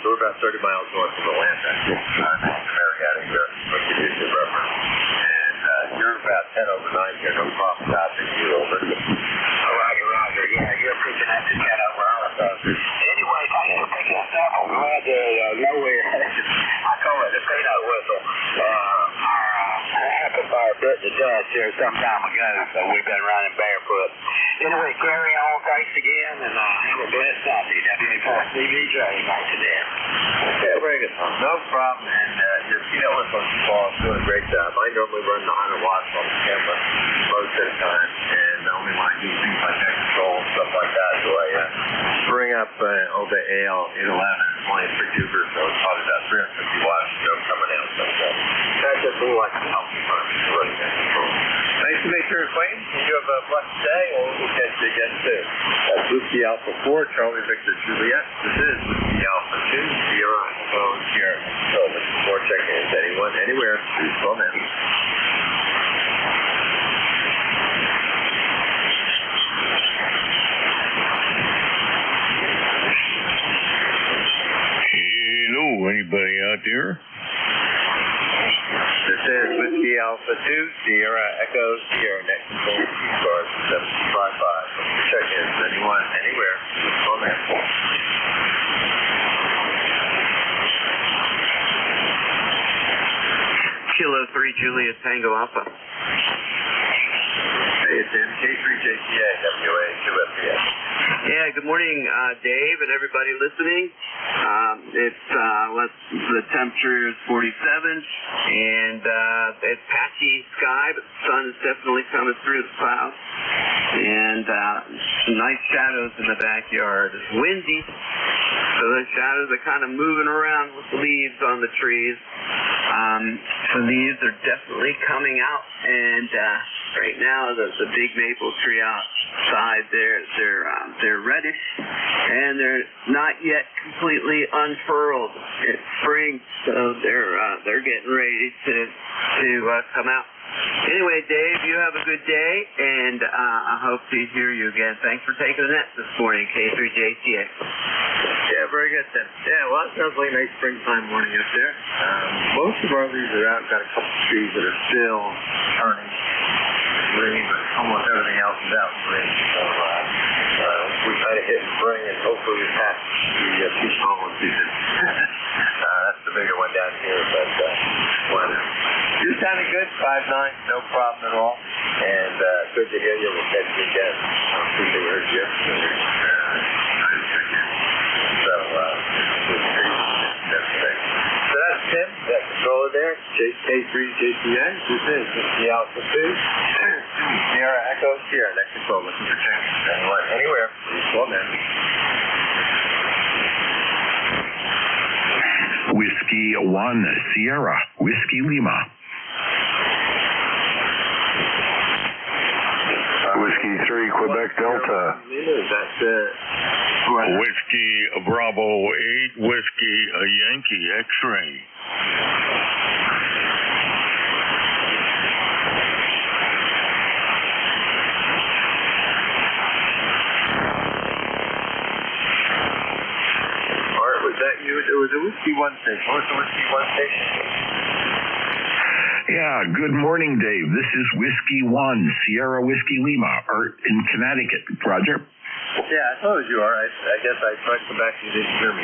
So we're about 30 miles north of Atlanta. Marietta here. I'll give you a good reference. And you're about 10 over 9 here. No problem stopping you over. Roger. Yeah, you're preaching that to 10 over also. Anyway, thanks for picking us up. I'm glad to know where. I call it the peanut whistle. Our amplifier bit the dust here some time ago, so we've been running barefoot. Anyway, carry on. Thanks again, and have a blessed Sunday. WA4CVJ, back to there. Yeah, very good, Tom. No problem. And your peanut whistle is doing a great job. I normally run the 100 watts on the camera most of the time, and only when I do things like that control and stuff like that, so I bring up the AL811 23 tuber, so it's probably about 350 watts coming out. So that's just a little like help me running that control. Nice to make your acquaintance. You have a blessed day, and we'll catch you again soon. That's Whiskey Alpha 4, Charlie Victor Juliet. This is Whiskey Alpha 2, Sierra Echo Sierra. So before checking in anyone, anywhere, please call in. Hello, anybody out there? This is Whiskey Alpha 2, Sierra Echo Sierra. Next control ECARS 755. Check in anyone, anywhere, please call in. Juliet Tango Alpha. Hey, it's Tim, K3JTA, WA2FPS. Yeah, good morning, Dave, and everybody listening. The temperature is 47, and it's patchy sky, but the sun is definitely coming through the clouds. And some nice shadows in the backyard. It's windy, so the shadows are kind of moving around with the leaves on the trees. The leaves are definitely coming out, and right now the big maple tree outside they're reddish, and they're not yet completely unfurled. It's spring, so they're getting ready to come out. Anyway, Dave, you have a good day, and I hope to hear you again. Thanks for taking the net this morning, K3JTA. Yeah, very good, Tim. Yeah, well, it sounds like a nice springtime morning up there. Most of our leaves are out. Got a couple of trees that are still turning green, but almost everything else is out in green. So we kind of hit spring, and hopefully we pass the peach pollen season. That's the bigger one down here, but you're sounding good, 5'9", no problem at all. And good to hear you. We'll catch you again. I don't think we heard you yesterday. So, so that's Tim, that controller there, K3JTA. This is the Alpha 2. Sierra Echo Sierra, that controller. Listen for change. Anywhere, please call in. Whiskey 1, Sierra, Whiskey Lima. Whiskey 3, Quebec Delta. Whiskey Bravo 8, Whiskey Yankee X-Ray. Art, was that you? It was a Whiskey 1 station. What was the Whiskey 1 station? Yeah, good morning, Dave. This is Whiskey 1, Sierra Whiskey Lima, Art in Connecticut. Roger? Yeah, I thought it was you, Art. I guess I tried to come back and you didn't hear me.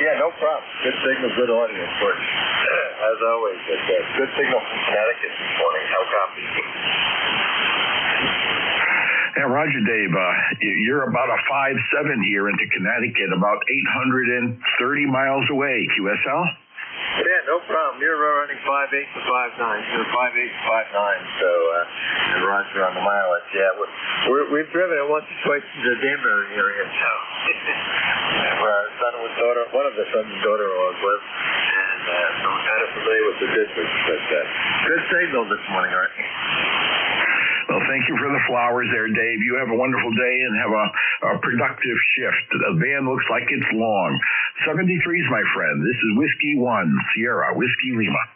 Yeah, no problem. Good signal, good audio, of course. As always, good signal from Connecticut this morning. How copy? Yeah, Roger, Dave. You're about a 5'7" here into Connecticut, about 830 miles away. QSL? Yeah, no problem. You're running 5'8" to 5'9". You're 5'8" to 5'9". So, and Roger on the mileage. Yeah, we've driven it once or twice to the Danbury area, so where our son and daughter, one of the sons and daughter-in-laws live, and so we're kind of familiar with the district. But good signal this morning, Art. Well, thank you for the flowers there, Dave. You have a wonderful day and have a productive shift. The band looks like it's long. 73s, my friend. This is Whiskey 1, Sierra, Whiskey Lima.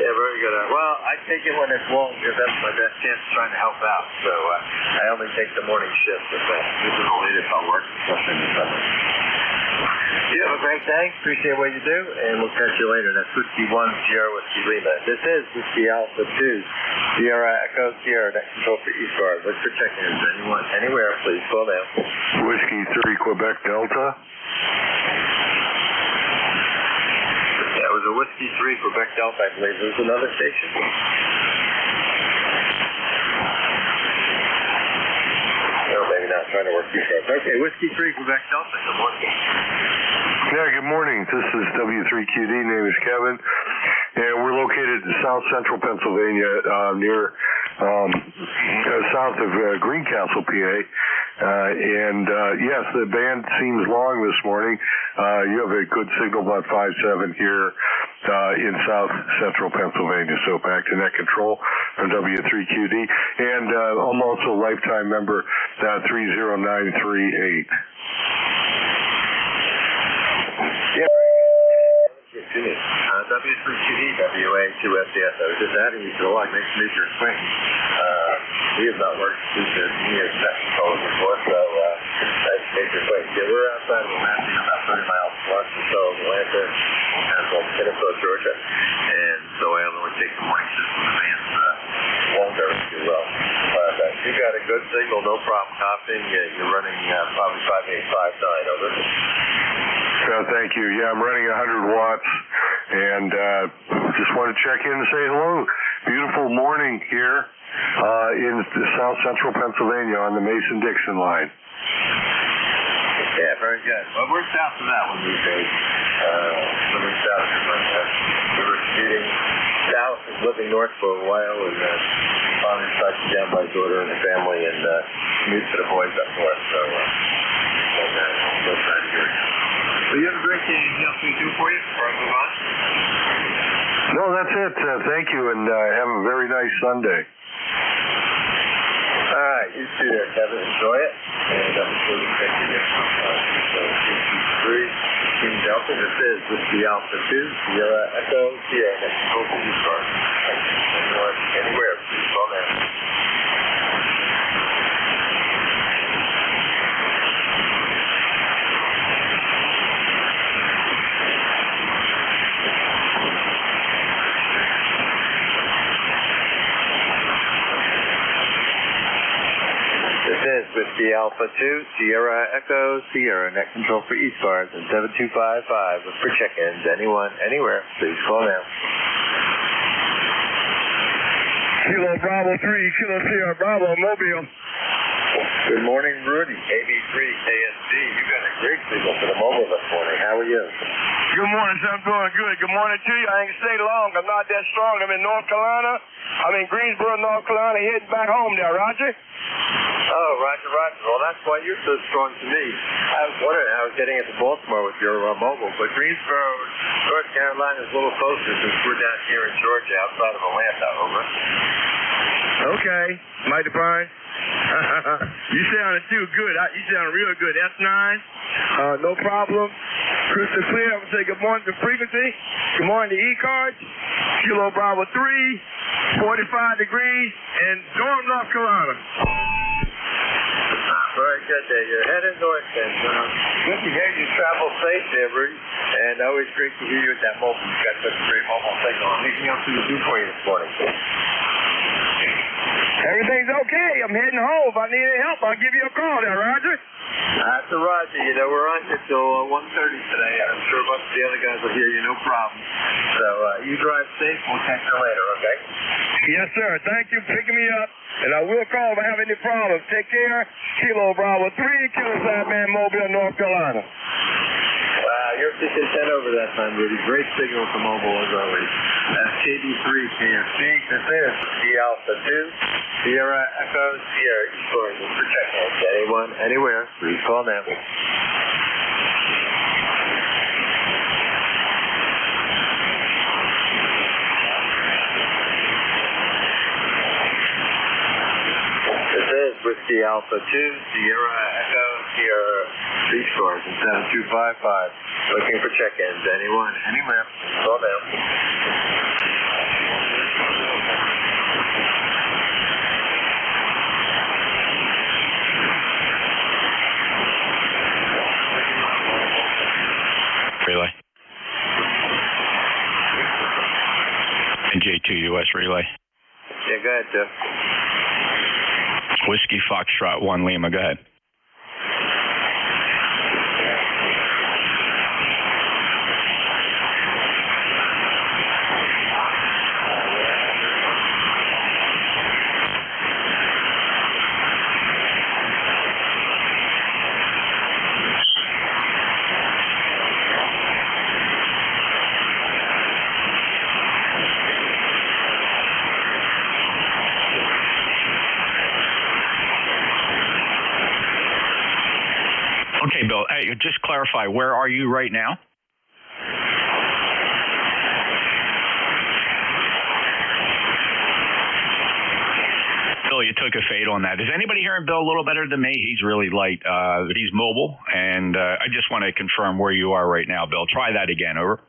Yeah, very good. Well, I take it when it's long because that's my best chance of trying to help out. So I only take the morning shift if this is the latest I'll work, especially in the summer. You have a great day. Appreciate what you do, and we'll catch you later. That's Whiskey 1, Sierra Whiskey Lima. This is Whiskey Alpha 2, Sierra Echo Sierra. That control for ECARS. Look for check-ins. Anywhere, please call now. Whiskey 3, Quebec Delta. That was a Whiskey 3, Quebec Delta, I believe. There's another station. No, maybe not. Trying to work these out. Okay, Whiskey 3, Quebec Delta. Good morning. Yeah, good morning. This is W3QD. Name is Kevin. And we're located in south central Pennsylvania, near south of Greencastle, PA. Yes, the band seems long this morning. You have a good signal, about 5'7" here in south central Pennsylvania. So back to net control from W3QD. And I'm also a lifetime member, 30938. Yeah. W3QD, WA2FDS. I was just adding you to the log. Nice to meet your acquaintance. We have not worked since near second calls before, so nice to meet your acquaintance. Yeah, we're outside of Lansing, about 30 miles west or so of Atlanta, and called Kennesaw, Georgia. And so I only take the morning shift from the band's longer, if you will. But you got a good signal, no problem copying. You're running probably 5'8", 5'9", over. Thank you. Yeah, I'm running 100 watts and Just want to check in and say hello. Beautiful morning here in South Central Pennsylvania on the Mason-Dixon line. Yeah, very good. Well, we're south of that one these days. Living south of that. We were commuting south and living north for a while, and finally decided to down my daughter and the family and commute to the boys up north. So, we'll try to hear you. So you have a great day. Anything else we can do for you before I move on? No, that's it. Thank you, and have a very nice Sunday. All right, you too there, Kevin. Enjoy it. And I'm sure we'll take you next time. So, 3, Team Delta. This is Whiskey Alpha 2, Sierra Echo, Sierra Next Control for ECARS. Anywhere, please call now. This is Whiskey Alpha 2, Sierra Echo, Sierra Net Control for ECARS and 7255 for check-ins. Anyone, anywhere, please call now. Kilo Bravo 3, Kilo Sierra Bravo, Mobile. Good morning, Rudy. AB3 KSD. You got a great signal for the mobile this morning. How are you? Good morning, sir. I'm doing good. Good morning to you. I ain't stay long. I'm not that strong. I'm in North Carolina. I'm in Greensboro, North Carolina, heading back home there, Roger. Oh, Roger. Well, that's why you're so strong to me. I was wondering how I was getting into Baltimore with your mobile, but Greensboro, North Carolina is a little closer since we're down here in Georgia, outside of Atlanta. Over. Okay. Mighty fine. You sounded too good. You sound real good. S9. No problem. Crystal clear. I'm going to say good morning to frequency. Good morning to ECARS. Kilo Bravo 3, 45 degrees, and Durham, North Carolina. Very good there. You're headed north, and good to hear you travel safe there, Rudy. And always great to hear you with that mobile. You've got such a great mobile signal. Anything else we can do for you this morning? Everything's okay. I'm heading home. If I need any help, I'll give you a call there, Roger. That's a Roger. You know, we're on until 1:30 today, and I'm sure most of the other guys will hear you, no problem. So you drive safe. We'll catch you later, okay? Yes, sir. Thank you for picking me up, and I will call if I have any problems. Take care. Kilo Bravo 3, Kilo Sideman, Mobile, North Carolina. Wow, you're 10 over that time, Rudy. Great signal for mobile as always. That's KB3 KFC. This is the Alpha 2, Sierra Echo, Sierra ECARS for check-ins. Anyone, anywhere, please call now. This is Whiskey Alpha 2, Sierra Echo, Sierra ECARS and 7255. Looking for check-ins. Anyone, anywhere, call now. Relay. And J2 US relay. Yeah, go ahead, Jeff. Whiskey Foxtrot 1 Lima, go ahead. Okay, Bill, just clarify, where are you right now? Bill, you took a fade on that. Is anybody hearing Bill a little better than me? He's really light. He's mobile, and I just want to confirm where you are right now, Bill. Try that again, over.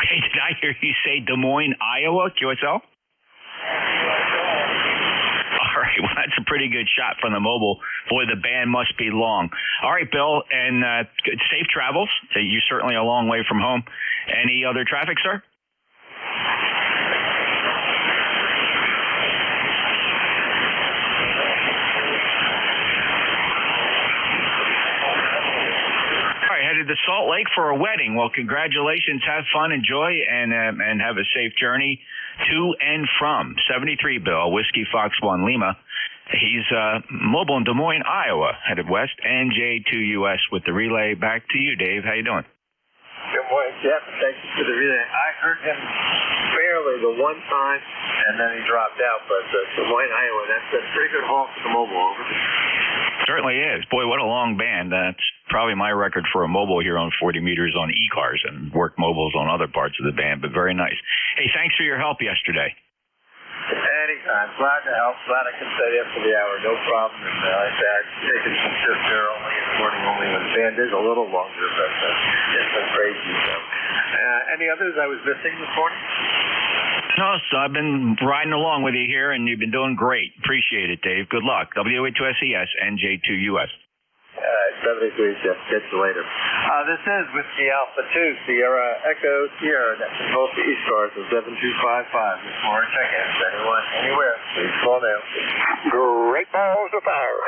Okay, did I hear you say Des Moines, Iowa, QSL? All right, well, that's a pretty good shot from the mobile. Boy, the band must be long. All right, Bill, and safe travels. You're certainly a long way from home. Any other traffic, sir? headed to Salt Lake for a wedding. Well, congratulations. Have fun, enjoy, and have a safe journey to and from. 73 Bill, Whiskey Fox 1 Lima. He's mobile in Des Moines, Iowa, headed west. NJ2US with the relay. Back to you, Dave. How you doing? Good morning, Jeff. Thank you for the relay. I heard him barely the one time, and then he dropped out. But Des Moines, Iowa, that's a pretty good haul for the mobile. Over. Certainly is. Boy, what a long band. That's probably my record for a mobile here on 40 meters on ECARS, and worked mobiles on other parts of the band, but very nice. Hey, thanks for your help yesterday. Anytime. Glad to help. Glad I can stay there for the hour. No problem. And like I said, I've taken some shifts there only in the morning only when the band is a little longer, but it's been crazy. So. Any others I was missing this morning? No, so I've been riding along with you here, and you've been doing great. Appreciate it, Dave. Good luck. WA2SES, NJ2US. 73, Jeff. Catch you later. This is Whiskey Alpha 2, Sierra Echo Sierra. That's both the ECARS of 7255. This morning, check-ins. Anyone, anywhere, please call now. Great balls of fire.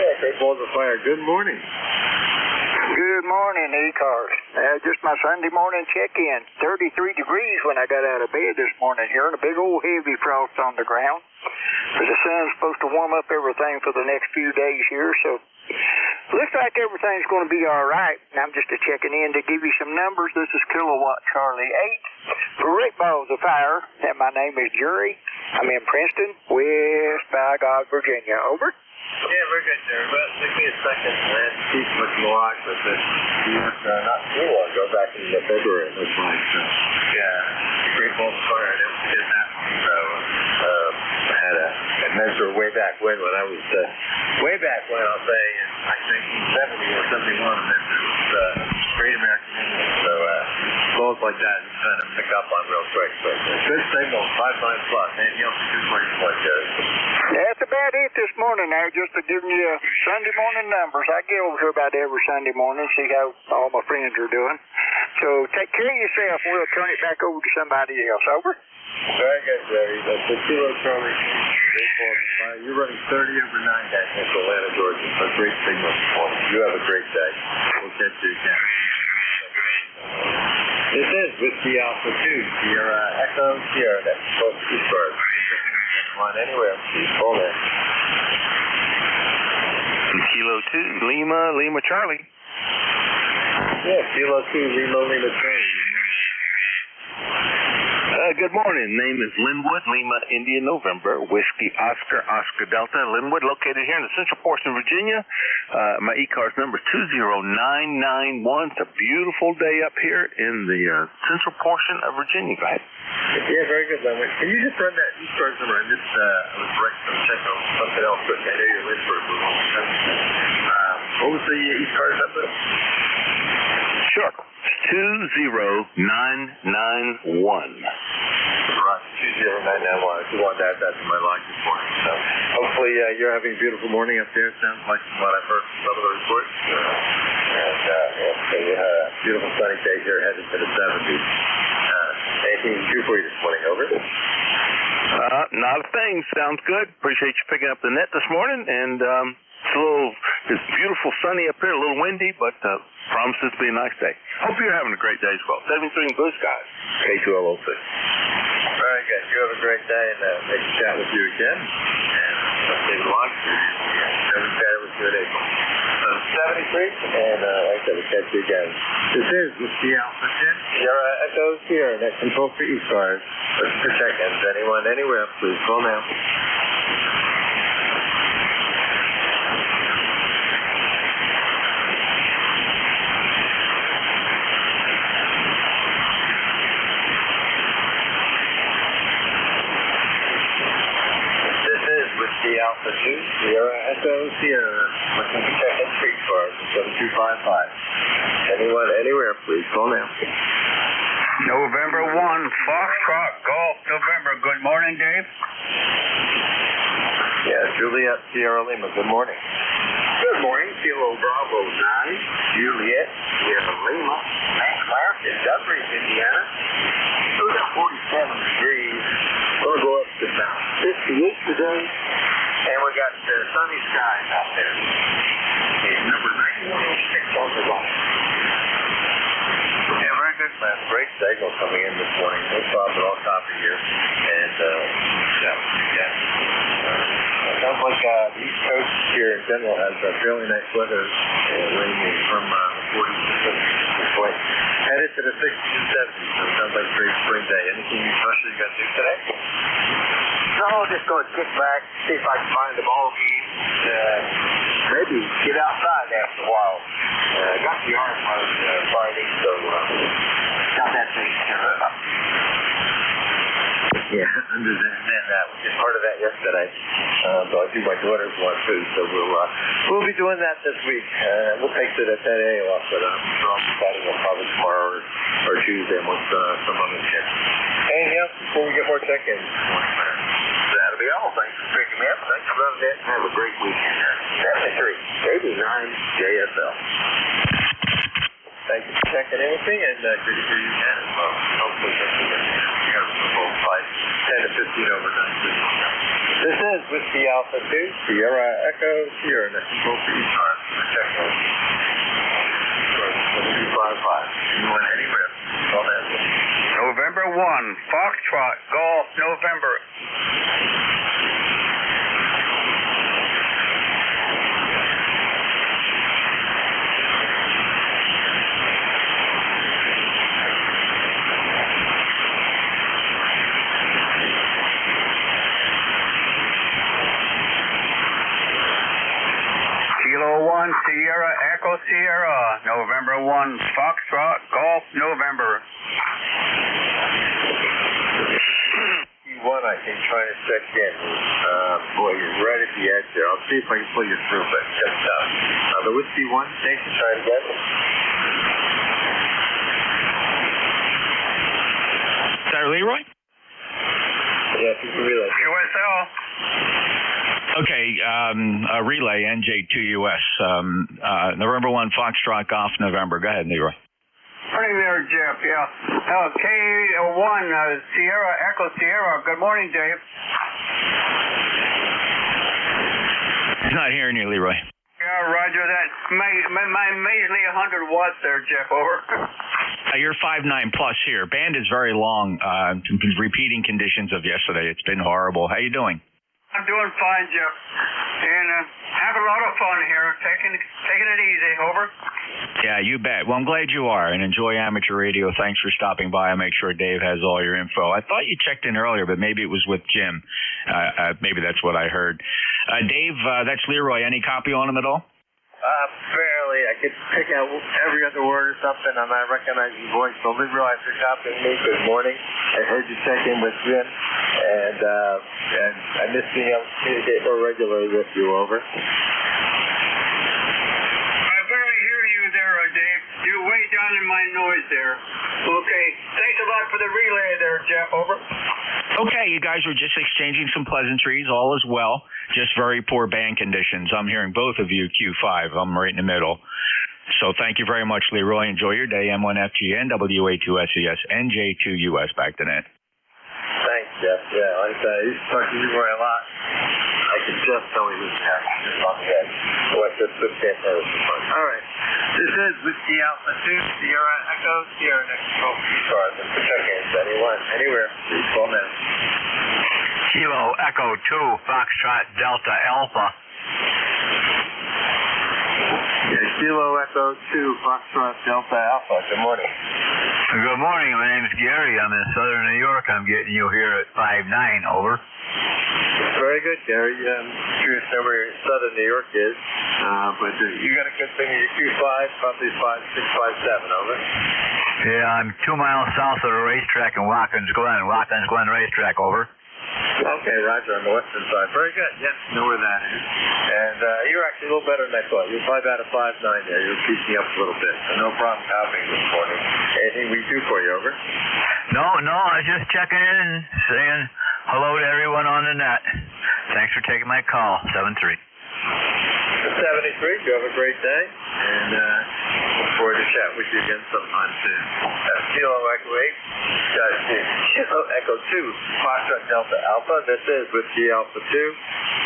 Yeah, great balls of fire. Good morning. Good morning, ECARS. Just my Sunday morning check-in. 33 degrees when I got out of bed this morning here, and a big old heavy frost on the ground. But the sun's supposed to warm up everything for the next few days here, so looks like everything's going to be all right. And I'm just checking in to give you some numbers. This is Kilowatt Charlie 8. Great balls of fire. And my name is Jerry. I'm in Princeton, West Bagog, Virginia. Over. Yeah, very good, Jerry. But give me a second. I had to keep looking along with this. Not too long ago, back in February, it looks like. So, yeah, great balls of fire. I never did that one. So, I had a measure way back when I was, way back when, I'll say, in like 1970 or 71, and then it was Great American Indian. So, balls like that you kind of pick up on real quick. But good signal, 5-9 plus. Anything else you do for your point, Jerry? That's about it this morning there, just to give you Sunday morning numbers. I get over here about every Sunday morning, see how all my friends are doing. So take care of yourself, and we'll turn it back over to somebody else. Over. Very good, Jerry. That's the Kilo Charlie. You're running 30 over 9 at Atlanta, Georgia. A great signal this morning. You have a great day. We'll catch you again. This is Whiskey Alpha 2, Sierra Echo Sierra. That's both ECARS. Anywhere, please call in. Kilo 2, Lima Charlie. Yeah, Kilo 2, Lima Charlie. Good morning. Name is Linwood, Lima, India, November, Whiskey Oscar, Oscar Delta. Linwood, located here in the central portion of Virginia. My ECARS number is 20991. It's a beautiful day up here in the central portion of Virginia, guys. Yeah, very good, Linwood. Can you just run that ECARS number? I was breaking some check on something else, but I know you're Lindbergh. What was the ECARS number? Sure. 20991. Right, 20991. I just wanted to add that to my line this morning. So hopefully you're having a beautiful morning up there. Sounds like from what I've heard from some of the reports. So we had a beautiful sunny day here headed to the 70s. Anything to do for you this morning? Over. Not a thing. Sounds good. Appreciate you picking up the net this morning. And it's beautiful sunny up here, a little windy, but promises to be a nice day. Hope you're having a great day as well. 73 blue skies. K2LOC. Very good. You have a great day, and nice to chat with you again. And let's take a long every day with you at April. 73, and like I said, we'll catch you again. This is Whiskey Alpha 10, Sierra Echo Sierra. That's control for ECARS. Looking for check-ins. Anyone, anywhere, please call now. Alpha 2, Sierra Echo Sierra. Looking for check-in street cars, 7255. Anyone, anywhere, please call now. November 1, Foxtrot Golf, November. Good morning, Dave. Yeah, Juliet Sierra Lima, good morning. Good morning, Kilo Bravo 9, Juliet Sierra Lima, St. Clair, in Dumfries, Indiana. We got 47 degrees. We'll go up to about 58 today. And we got sunny skies out there. Okay, number 91. signal coming in this morning. No problem at all, copy here. And, sounds like the East Coast here in general has fairly nice weather, ranging from 40s to 50s this way. Headed to the 60s and 70s, so it sounds like a great spring day. Anything special you got to do today? No, just going to kick back, see if I can find the ball game. Maybe get outside after a while. Got the arm on Friday, so got that taken care of. Yeah, understand that. We did part of that yesterday. So I do my daughter's one too. So we'll be doing that this week. We'll take the 10 A off, but I'm sure I'll be starting on probably tomorrow or Tuesday once some of us get. Anything else before we get more check-ins? That'll be all. Thanks for picking me up. Thanks for running it. Have a great weekend there. 73, 89 JSL. Thank you for checking anything, and good to hear you again as well. Hopefully, we got a full fight. 10 to 15 overnight. This is Whiskey Alpha 2, Sierra Echo, Sierra Next Control for ECARS. Check in. 255. Anyone anywhere? Call that. November 1, Foxtrot, Golf, November. Kilo 1, Sierra, Echo Sierra, November 1, Foxtrot, Golf, November. One, I think, trying to check in. Boy, you're right at the edge there. I'll see if I can pull you through, but just the Whiskey 1 station, try to get it. Is that Leroy? Yeah, if you can relay. QSL. Okay, relay NJ2US. November 1, Foxtrot, Golf, November. Go ahead, Leroy. Morning there, Jeff. Yeah. K1, Sierra, Echo Sierra. Good morning, Dave. He's not hearing you, Leroy. Yeah, roger that. My measly 100 watts there, Jeff. Over. You're 5.9 plus here. Band is very long. Repeating conditions of yesterday. It's been horrible. How you doing? I'm doing fine, Jeff. And have a lot of fun here. Taking it easy. Over. Yeah, you bet. Well, I'm glad you are, and enjoy amateur radio. Thanks for stopping by. I'll make sure Dave has all your info. I thought you checked in earlier, but maybe it was with Jim. Maybe that's what I heard. Dave, that's Leroy. Any copy on him at all? Barely. I could pick out every other word or something. I might recognize your voice. So Leroy, if you're copying me, good morning. I heard you check in with Jim, and I miss being able to communicate more regularly with you. Over. Dave, you're way down in my noise there. Okay, thanks a lot for the relay there, Jeff. Over. Okay, you guys were just exchanging some pleasantries. All is well. Just very poor band conditions. I'm hearing both of you Q5. I'm right in the middle. So thank you very much, Leroy. Enjoy your day. M1FGN, WA2SES, NJ2US. Back to net. Thanks, Jeff. Yeah, like I said, I used to talk to Leroy a lot. I could just tell he was happy. Just on the edge. What this good antenna was fun. All right. This is Whiskey Alpha 2, Sierra Echo, Sierra Next Control for ECARS. And for check-ins, anyone, anywhere, please call now. Kilo Echo 2, Foxtrot Delta Alpha. Yeah, Kilo Echo 2, Foxtrot Delta Alpha. Good morning. Good morning. My name's Gary. I'm in southern New York. I'm getting you here at 5'9", over. Very good, Gary. I'm curious to know where southern New York is. But you got a good thing with your Q5, probably 5657, over. Yeah, I'm 2 miles south of the racetrack in Watkins Glen racetrack, over. Okay, roger, on the western side. Very good. Yes, know where that is. And you're actually a little better than I thought. You're probably about a 5'9" there. You're peaking up a little bit. So no problem copying this morning. Anything we do for you, over? No, I was just checking in and saying hello to everyone on the net. Thanks for taking my call. 73. 73. You have a great day. And look forward to chat with you again sometime soon. Kilo Echo 8. Kilo Echo 2, Foxtrot Delta Alpha. This is Whiskey Alpha 2,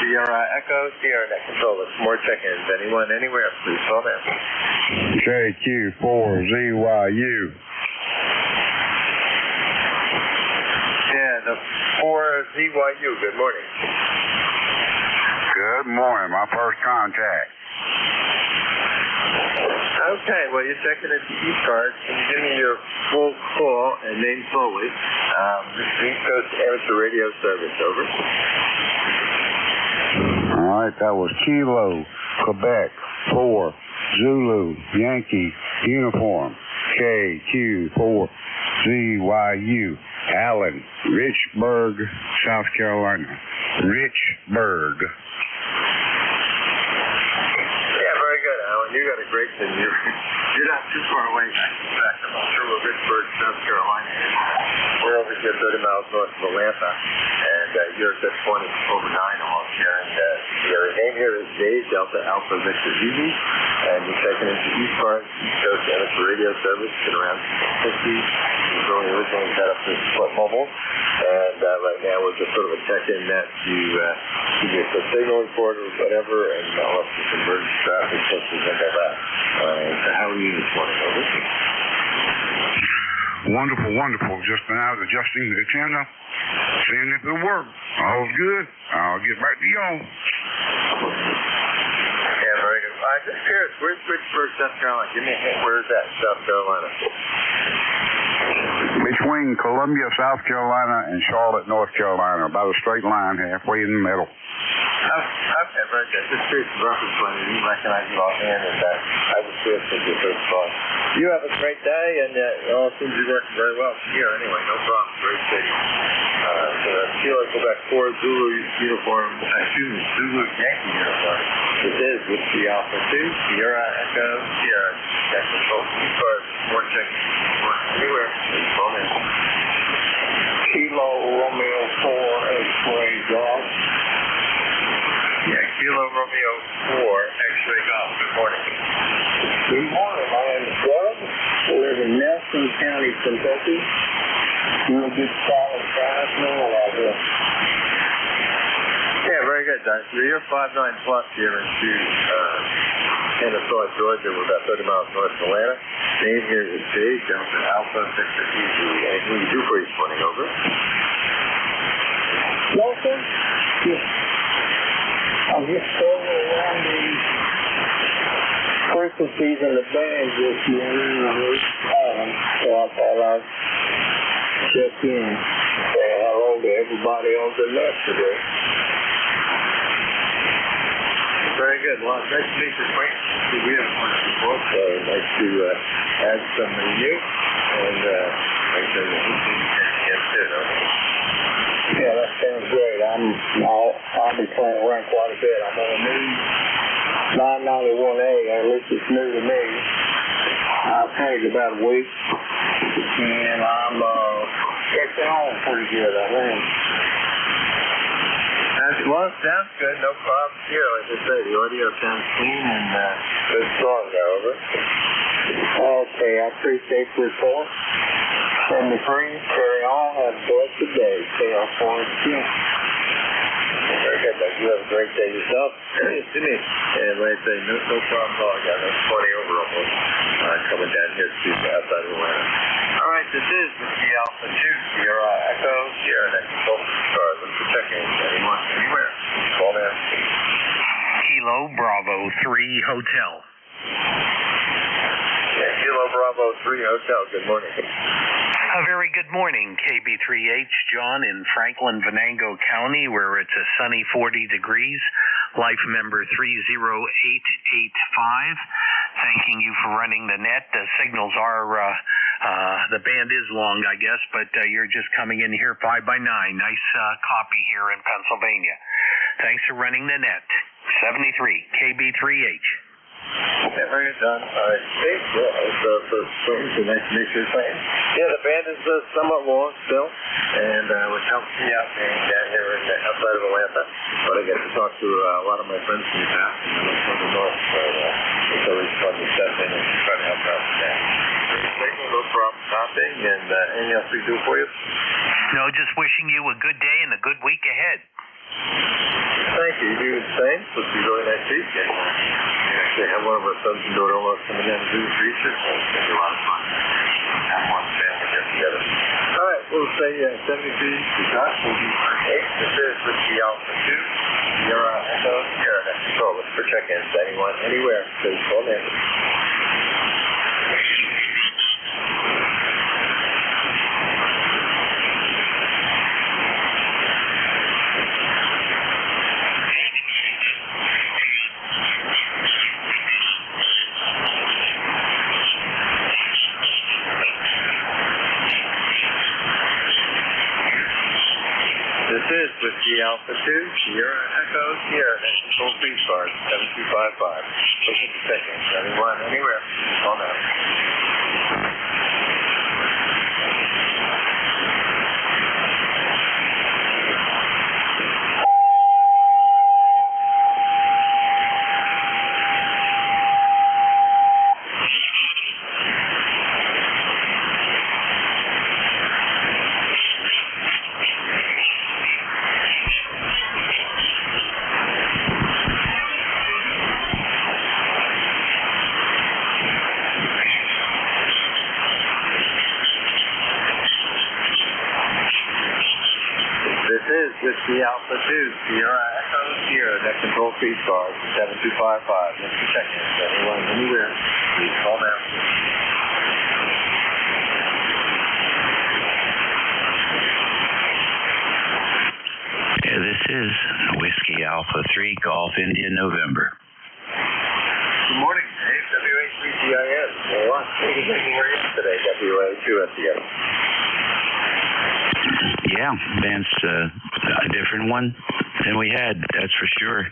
Sierra Echo, Sierra Net Controller. More check-ins. Anyone, anywhere, please call now. JQ4ZYU. 4ZYU. Good morning. Good morning. My first contact. Okay, well, you're checking into ECARS. Can you give me your full call and name slowly? This is East Coast Amateur Radio Service, over. All right, that was Kilo, Quebec, 4, Zulu, Yankee, Uniform, KQ4, ZYU, Allen, Richburg, South Carolina. Richburg. Yeah, very good, Alan. You got a great thing. You're not too far away. In fact, I'm not sure where Richburg, South Carolina is. We're over here 30 miles north of Atlanta, and you're at 20 over 9 along here. And your name here is Dave, Delta Alpha Victor Zulu, and you're checking into ECARS, East Coast Amateur Radio Service. Been around 50. We've only originally set up this Split Mobile, and right now we're just sort of a check-in net to give you a signal report or whatever, and all up to emergency traffic, such as all that. So how are you this morning, over? Wonderful, wonderful. Just been out adjusting the antenna, seeing if it'll work. All's good. I'll get back to y'all. Yeah, very good. Just curious, where's Richburg, South Carolina? Give me a hint. Where is that, South Carolina? Between Columbia, South Carolina, and Charlotte, North Carolina, about a straight line halfway in the middle. Okay, very good. Just curious, reference point. You recognize it offhand as that. I was curious with your first thought. You have a great day, and it all seems to be working very well from here anyway. No problem. Great station. Kilo Quebec 4 Zulu uniform, Zulu Yankee uniform. This is Whiskey Alpha 2, Sierra Echo, Sierra. Technical ECARS, more checking. Anywhere. Phone in. Kilo Romeo 4 X-ray golf. Yeah, Kilo Romeo 4 X-ray golf. Good morning. Good morning. My name is Doug. We live in Nelson County, Kentucky. Real good solid price. No out here. Yeah, very good, Doug. So you're 5'9" plus here into Kennesaw, Georgia. We're about 30 miles north of Atlanta. Name here is Dave, Delta Alpha Victor Easy. Anything we can do for you this morning, over? No, sir. Yes. I'm just going around the frequencies and the bands this morning. I heard calling, so I thought I'd check in. Say hello to everybody on the net today. Very good. Well, it's nice to meet your acquaintance. We haven't worked before, so I'd like to add somebody new and make sure that we can get too. Yeah, that sounds great. I'll be playing around quite a bit. I'm on a new 991A, or at least it's new to me. I've had it about a week, and I'm catching on pretty good, I think. Well, sounds good. No problem here. Like I say, the audio sounds clean and good song, over. Okay, I appreciate the report. Send me free. Carry on. Have a blessed day. Stay on forward. Very good, Doug. You have a great day yourself. To me. And like I say, no problem at all. I got 20 over almost coming down here to outside of Atlanta. All right, this is Whiskey Alpha 2, Sierra Echo, Sierra Echo, ECARS. Look for checking anyone, anywhere. Call in. Kilo Bravo 3 Hotel. Yeah, Kilo Bravo 3 Hotel. Good morning. A very good morning, KB3H, John, in Franklin, Venango County, where it's a sunny 40 degrees. Life member 30885. Thanking you for running the net. The signals are, the band is long, I guess, but you're just coming in here 5x9. Nice copy here in Pennsylvania. Thanks for running the net. 73, KB3H. Yeah, very good, John. All right, Steve, so nice to meet you. Yeah, the band is somewhat long still, and which helps me out being down here outside of Atlanta. But I get to talk to a lot of my friends from the past, and I'm from the north, so it's always fun to step in and try to help out with that. No problem stopping, and anything else we can do for you? No, just wishing you a good day and a good week ahead. Thank you. You do the same. It's supposed to be really nice week. And actually have one of our sons and daughter-in-laws coming down to do this research. So it's going to be a lot of fun. Have one family get together. All right. We'll say 72 to Josh will be 8. This is Whiskey Alpha 2. Sierra Echo Sierra. That's control. Look for check-ins. Anyone, anywhere. Please call in. This is Whiskey Alpha 2, Sierra Echo Sierra. That's control free card 7255. Looking for check-ins. Anyone, anywhere. Call now. This is Whiskey Alpha 2, Sierra Echo Sierra. That control free card 7255. That's for check-ins. Anyone, anywhere. Please call now. Yeah, this is Whiskey Alpha 3, Golf India November. Good morning, Dave. WA3GIS. Well, what are you taking where yesterday? WA2SES. Yeah, Vance, a different one than we had, that's for sure.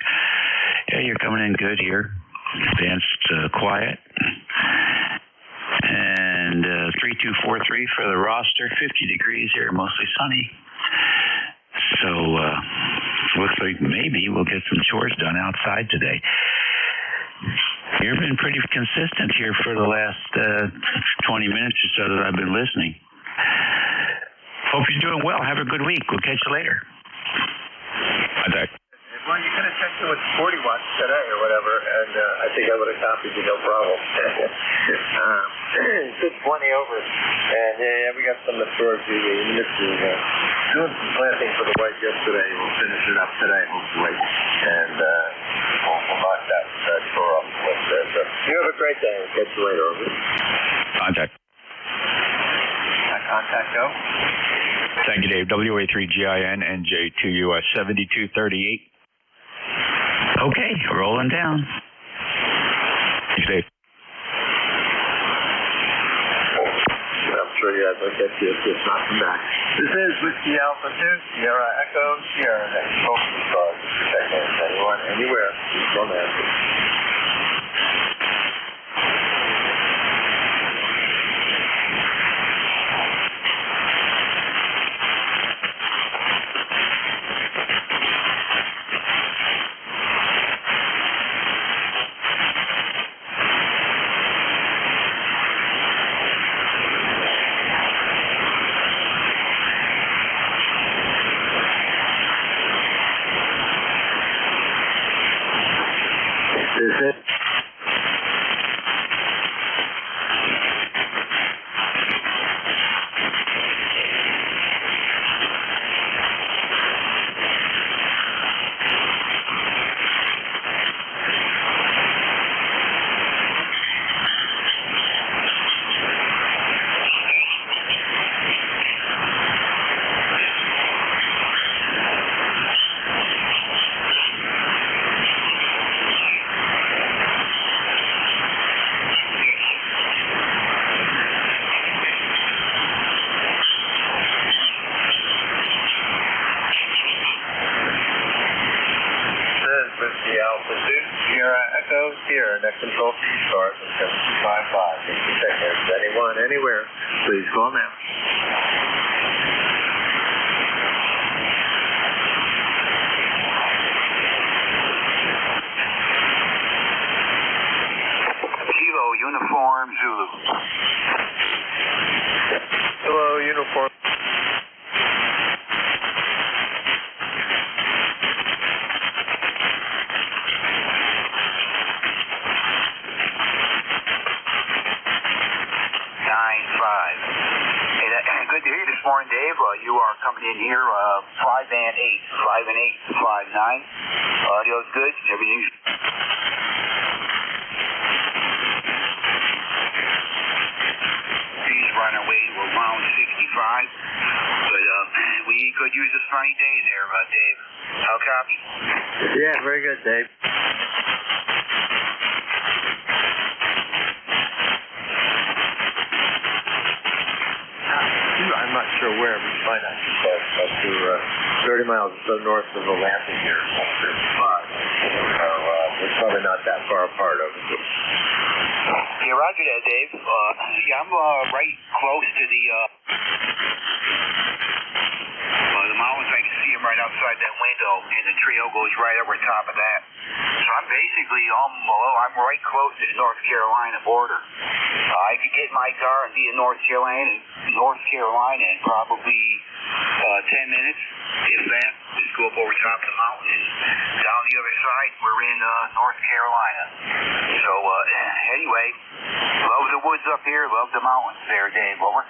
Yeah, you're coming in good here. Vance, quiet. And 3243 for the roster, 50 degrees here, mostly sunny. So, looks like maybe we'll get some chores done outside today. You've been pretty consistent here for the last 20 minutes or so that I've been listening. Hope you're doing well. Have a good week. We'll catch you later. Contact. Well, you could have checked in with 40 watts today or whatever, and I think I would have copied you, no problem. Good 20 over. And yeah, we got some mature TV. Doing some planting for the white yesterday. We'll finish it up today, hopefully. And we'll knock that chore off the list there. So you have a great day. We'll catch you later. Over. Contact. Contact go. Thank you, Dave. WA3GIN NJ2US 7238. Okay, rolling down. Thanks, Dave. I'm sure you guys will get you if it's not from back. This is Whiskey Alpha 2, Sierra Echo Sierra. That's focus card. Check-ins. Anyone, anywhere. Please call now. Is it? Whiskey Alpha 2, Sierra Echo Sierra. Next control key start from 7255. Thank you, check-ins. Anyone, anywhere. Please call now. Kilo Uniform Zulu. Hello, Uniform. Good to hear you this morning, Dave. You are coming in here 5 and 8. 5 and 8 to 5-9. Audio's good. Everything's... He's running away to around 65. But we could use a sunny day there, Dave. How copy? Yeah, very good, Dave. I'm not sure where, but you might actually close up to 30 miles or so north of the landing here, 35. So we're probably not that far apart over here. Yeah, roger that, Dave. Yeah, I'm right close to the mountains. I can see them right outside that window, and the trail goes right over top of that. So I'm basically I'm right close to the North Carolina border. I could get in my car and be in North Carolina in probably 10 minutes, if that. Just go up over top of the mountain and down the other side, we're in North Carolina. So anyway, love the woods up here, love the mountains there, Dave. Over.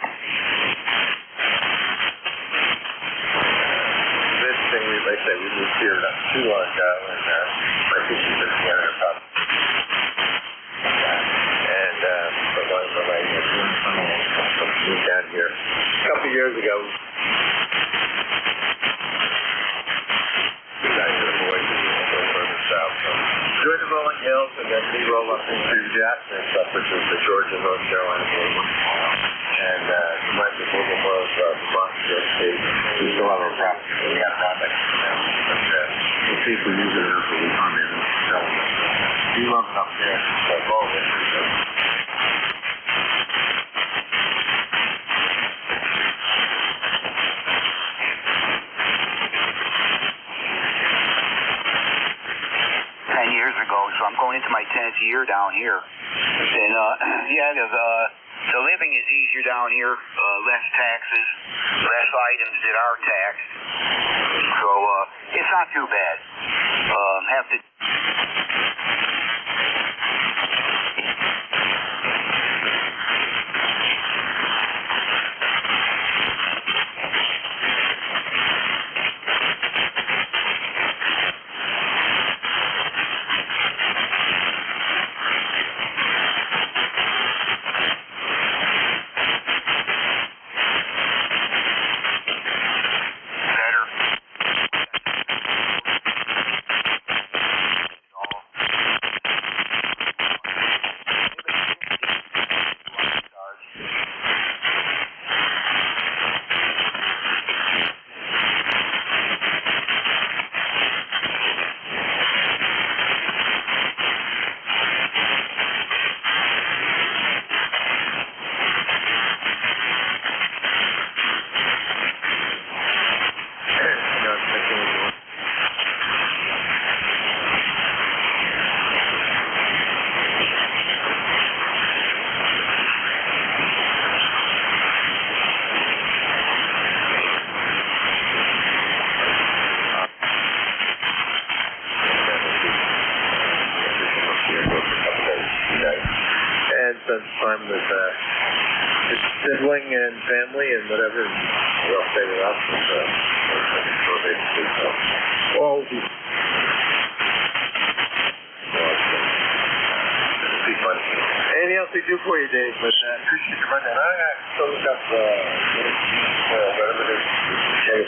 This thing, they say we moved here not too long ago, and my sister's been together about. And but one of the ladies moved down here a couple of years ago. Through the rolling hills, and then we roll up into Jackson and stuff, which is the Georgia, North Carolina border. And you might be a little more of Vermont state. We still have our property, so we got projects now. But we'll see if we use it or if we come in and sell it. We love it up there. So all this is 10 years ago, so I'm going into my 10th year down here. And the living is easier down here, less taxes, less items that are taxed. So it's not too bad. Have to. spend time with his sibling and family and whatever. They'll stay with us. All these. Anything else we do for you, Dave? But appreciate you running. I still look up whatever it is.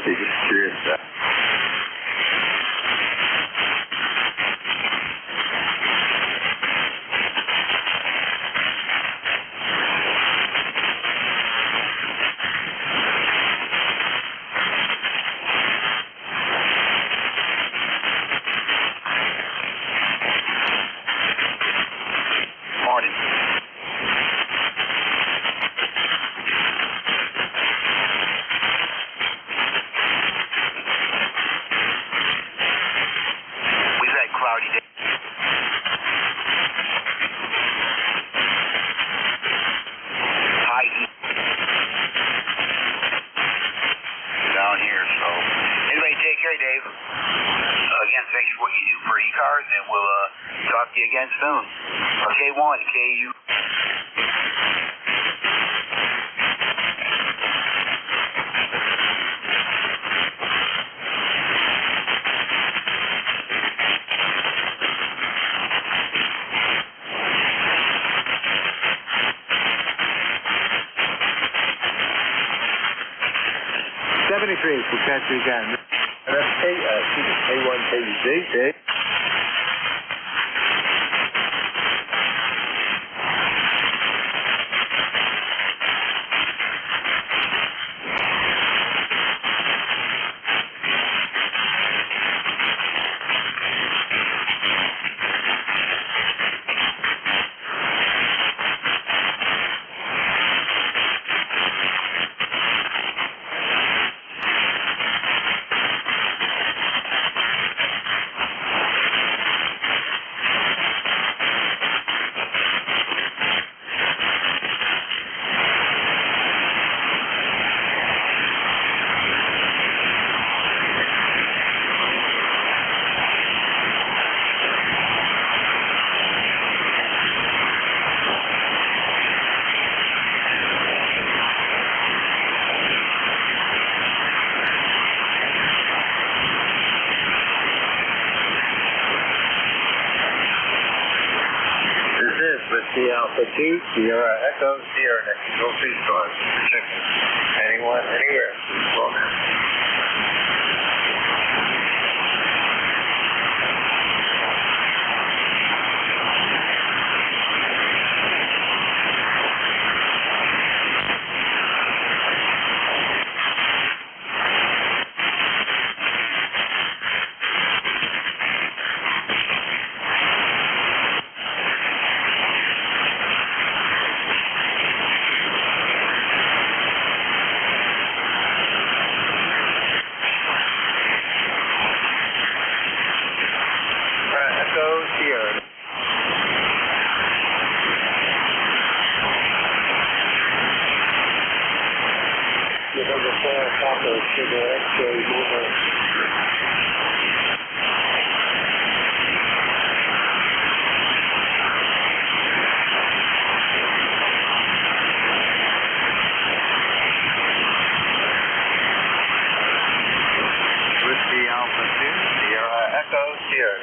Just curious. Thanks for what you do for ECARS, and we'll talk to you again soon. K1, KU. Creek. We'll catch you again. That's K1KZ, Dave. Whiskey Alpha 2, Sierra Echo, Sierra next control free stars. Checking. Anyone, anywhere. Well,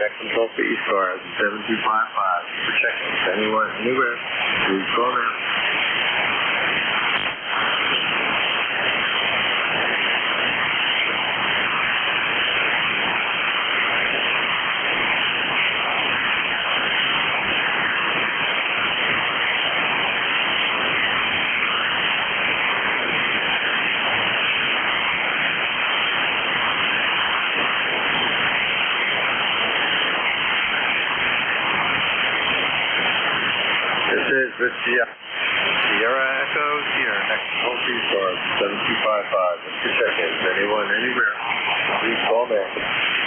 next control for ECARS 7255. For checking. Anyone, anywhere. Please call now. Sierra Echo, Sierra, next control for ECARS 7255. For check-in. Anyone, anywhere. Please call now.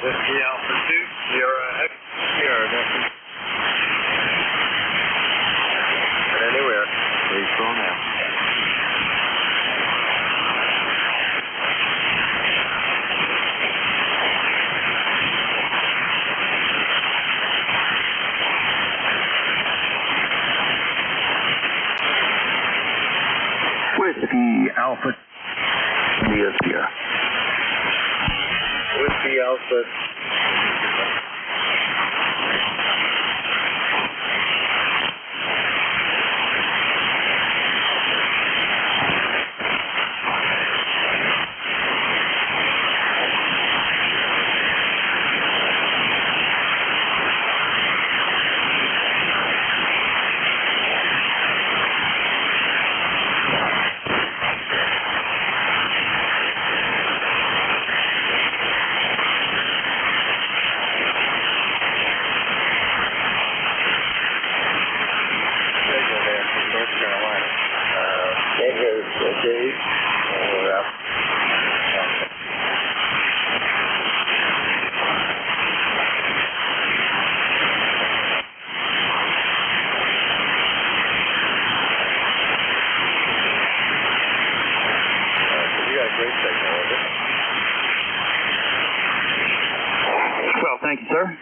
Whiskey Alpha 2, Sierra X, Sierra next. And anywhere, please call now. Whiskey Alpha, Sierra. Whiskey Alpha.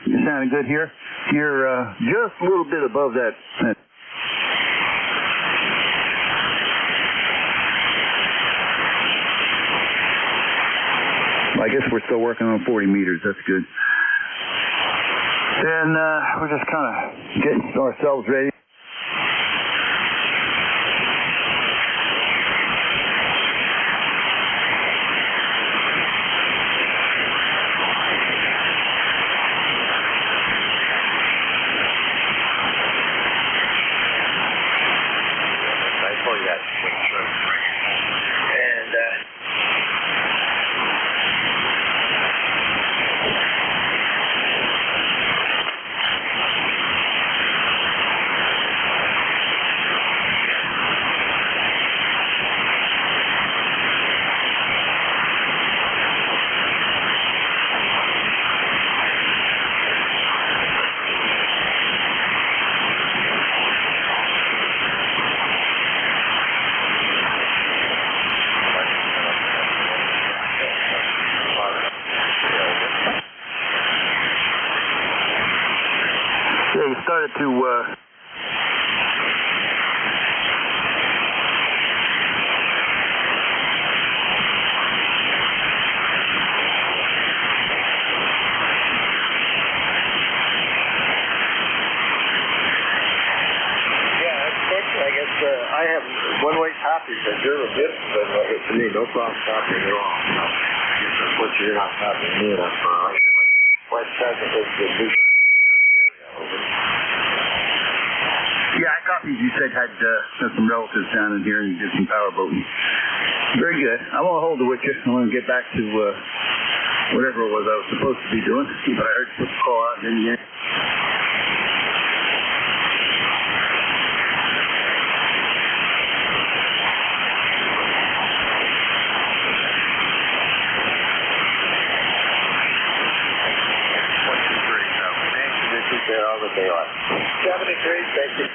You sounding good here? You're just a little bit above that. I guess we're still working on 40 meters. That's good. And we're just kind of getting ourselves ready. Started to I guess I have one-way copy, but you're a bit, but to me, no problem copying at all. I guess unfortunately you're not copying me enough. West Texas is the new. Yeah, I copied. You said had some relatives down in here and did some power boating. Very good. I won't hold it with you. I want to get back to whatever it was I was supposed to be doing. But I heard you put the call out in the end. There all the day on. 73, thank you.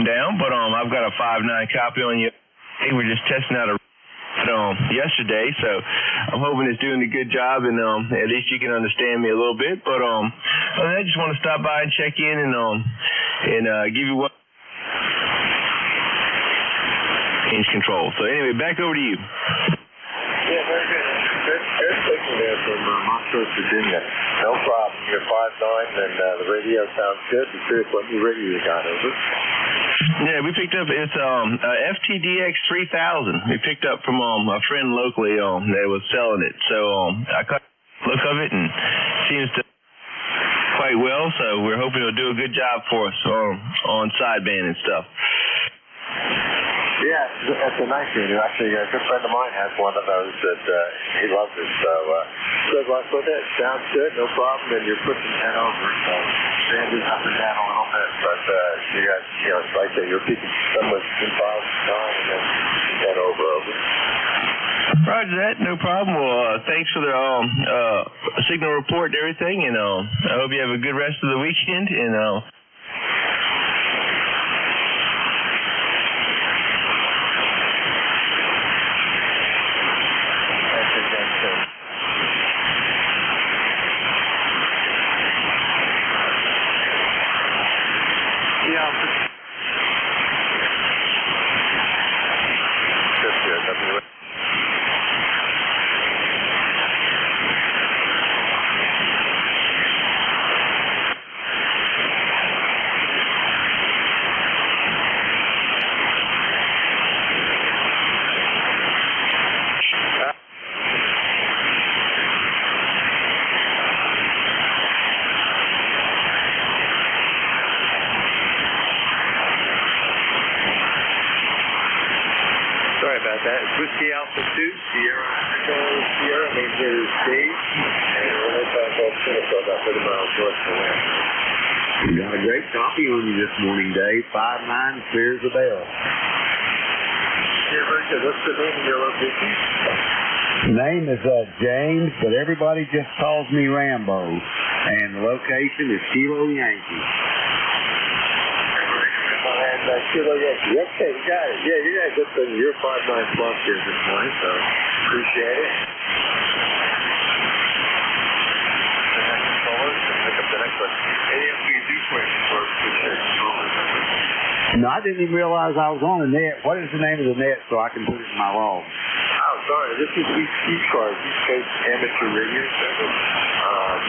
Down, but I've got a 5.9 copy on you. Hey, we're just testing out a yesterday, so I'm hoping it's doing a good job, and at least you can understand me a little bit. But I just want to stop by and check in and give you what change control. So anyway, back over to you. Yeah, very good. Good signal there from Montrose, Virginia. No problem. You're 5.9, and the radio sounds good. Be curious what new radio you got, over. Yeah, we picked up, it's FTDX 3000. We picked up from a friend locally that was selling it. So I caught a look of it and seems to quite well. So we're hoping it'll do a good job for us on sideband and stuff. Yeah, that's a nice radio. Actually, a good friend of mine has one of those that he loves it. So good luck with it. Sounds good, no problem. And you're pushing 10 over, so standing up and down a little bit. But you got, like I say, you're keeping somewhat in 5.9 and then 10 over. Roger that, no problem. Well, thanks for the signal report and everything, and I hope you have a good rest of the weekend. And that is Whiskey Alpha 2, Sierra Echo Sierra, name here is Dave, and we're going to pass off Seneca about 30 miles north of Atlanta. We got a great copy on you this morning, Dave. 5-9 clears the bell. Yeah, very good. What's the name of your location? Name is James, but everybody just calls me Rambo. And the location is Kilo Yankee. And Kilo Yankee. Okay, we got it. Yeah, you got a good thing. You're 5-9 plus here this morning, so appreciate it. Pick up the next one. AFBD question for No, I didn't even realize I was on the net. What is the name of the net so I can put it in my log? Oh, sorry. This is ECARS, East Coast Amateur Radio Service.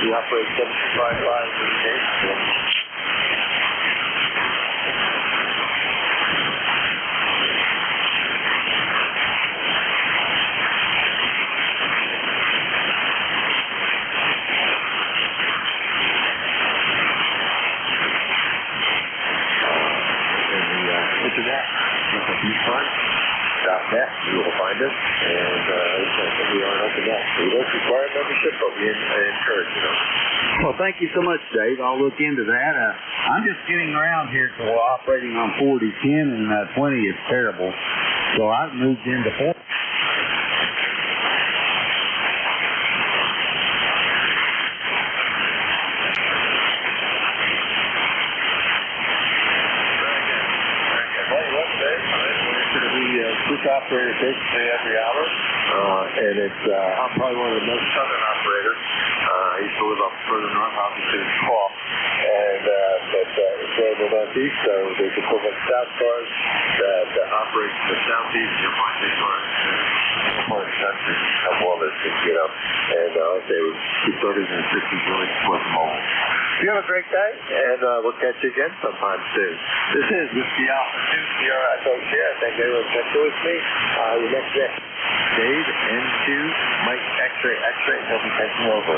We operate 7255 in the .net, you will find us, and we are an open net. We don't require membership, but we encourage, you know. Well, thank you so much, Dave. I'll look into that. I'm just getting around here to operating on 40, 10, and 20 is terrible. So I've moved into 40. Operator basically every hour, and it's I'm probably one of the most southern operators. I used to live up further north, obviously in Claw, and but it's in the northeast, so there's equivalent South cars that operate in the southeast. You'll find these cars part of the country, a couple others, you know, and I'll say we keep serving and assistance really support the mobile. You have a great day, and we'll catch you again sometime soon. This is Whiskey Alpha 2 Sierra Echo Sierra. Thank you very much with me. Your next day, Dave, N2, Mike, X-ray, X-ray, he'll be taking over.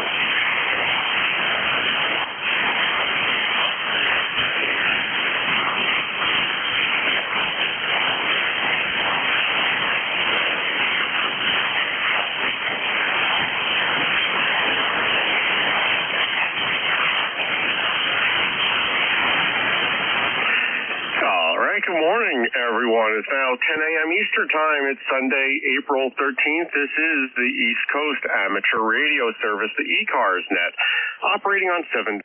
Good morning, everyone. It's now 10 a.m. Eastern Time. It's Sunday, April 13th. This is the East Coast Amateur Radio Service, the ECARS net, operating on 7.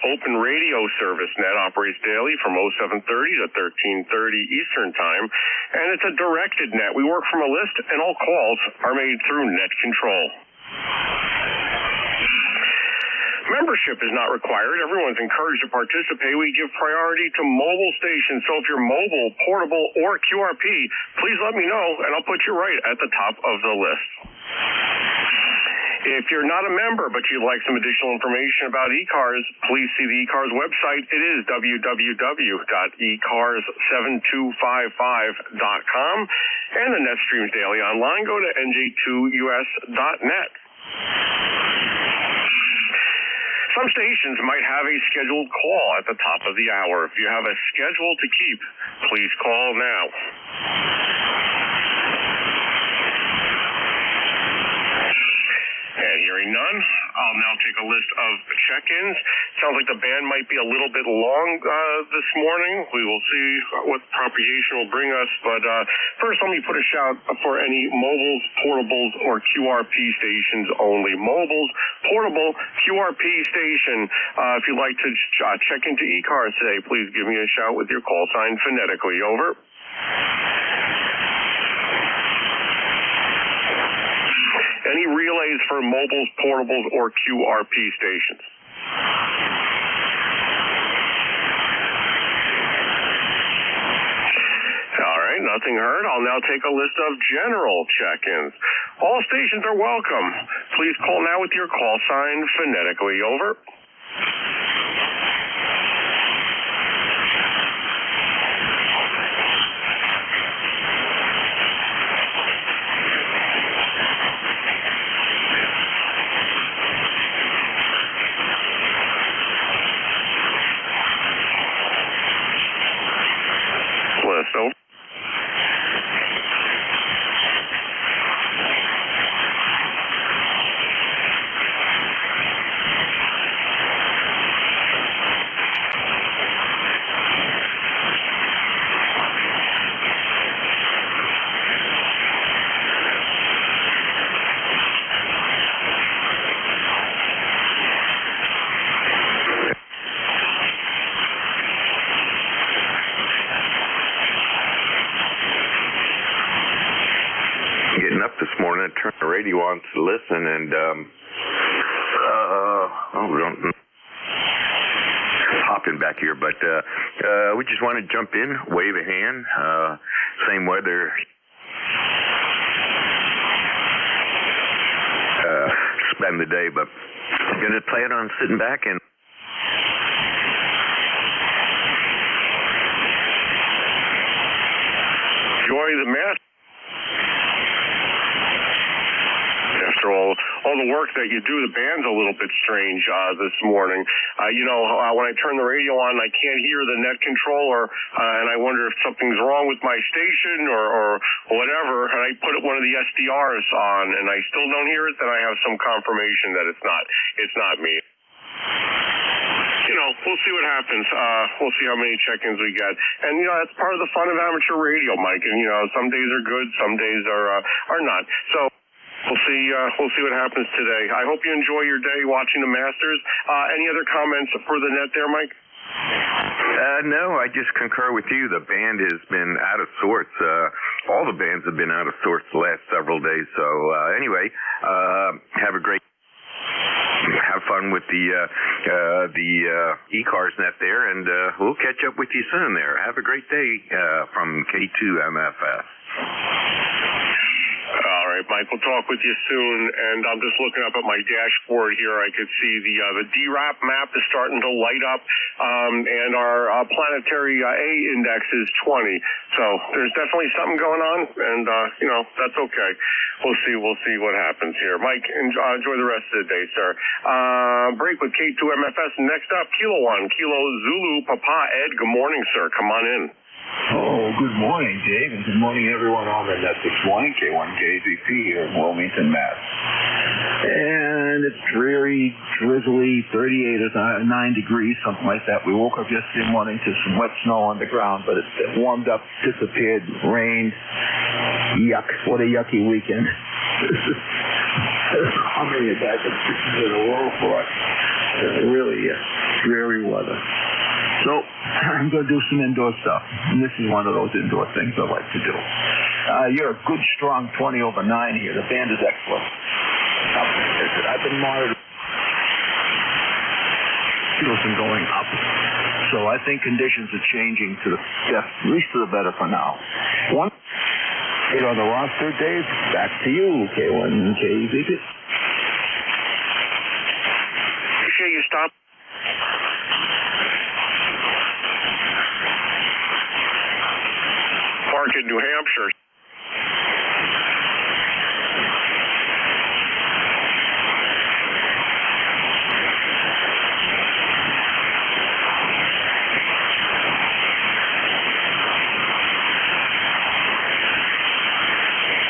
Open radio service net operates daily from 0730 to 1330 Eastern Time, and it's a directed net. We work from a list, and all calls are made through net control. Membership is not required. Everyone's encouraged to participate. We give priority to mobile stations, so if you're mobile, portable, or QRP, please let me know, and I'll put you right at the top of the list. If you're not a member, but you'd like some additional information about ECARS, please see the ECARS website. It is www.ecars7255.com, and the net streams daily online. Go to nj2us.net. Some stations might have a scheduled call at the top of the hour. If you have a schedule to keep, please call now. And hearing none, I'll now take a list of check-ins. Sounds like the band might be a little bit long this morning. We will see what propagation will bring us. But first, let me put a shout for any mobiles, portables, or QRP stations only. Mobiles, portable, QRP station. If you'd like to check into ECARS today, please give me a shout with your call sign phonetically. Over. Any relays for mobiles, portables, or QRP stations? All right, nothing heard. I'll now take a list of general check-ins. All stations are welcome. Please call now with your call sign phonetically. Over. radio on to listen, and hopping back here, but we just want to jump in, wave a hand, same weather. Spend the day, but I'm going to plan on sitting back and enjoy the match. After all the work that you do, the band's a little bit strange this morning. When I turn the radio on, I can't hear the net controller, and I wonder if something's wrong with my station or whatever. And I put one of the SDRs on, and I still don't hear it. Then I have some confirmation that it's not me. We'll see what happens. We'll see how many check-ins we get. And, that's part of the fun of amateur radio, Mike. And, some days are good, some days are not. So we'll see what happens today. I hope you enjoy your day watching the Masters. Any other comments for the net there, Mike? No, I just concur with you. The band has been out of sorts. All the bands have been out of sorts the last several days. So, anyway, have a great have fun with the ECARS net there, and we'll catch up with you soon there. Have a great day from K2MFS. All right, Mike, we'll talk with you soon. And I'm just looking up at my dashboard here. I could see the DRAP map is starting to light up, and our planetary A index is 20. So there's definitely something going on, and that's okay. We'll see what happens here. Mike, enjoy the rest of the day, sir. Break with K2MFS. Next up, Kilo 1, Kilo Zulu Papa Ed. Good morning, sir. Come on in. Oh, good morning, Dave, and good morning, everyone on the net this morning. K1KZP here in Wilmington, Mass. And it's dreary, drizzly, 38 or 9 degrees, something like that. We woke up yesterday morning to some wet snow on the ground, but it warmed up, disappeared, rained. Yuck. What a yucky weekend. How many of that in a row for us? Really dreary weather. So I'm going to do some indoor stuff, and this is one of those indoor things I like to do. You're a good, strong 20 over 9 here. The band is excellent. I've been monitoring. It's been going up. So I think conditions are changing to at least to the better for now. One on the roster, Dave. Back to you, K1KZP. Appreciate you stop. Market, New Hampshire.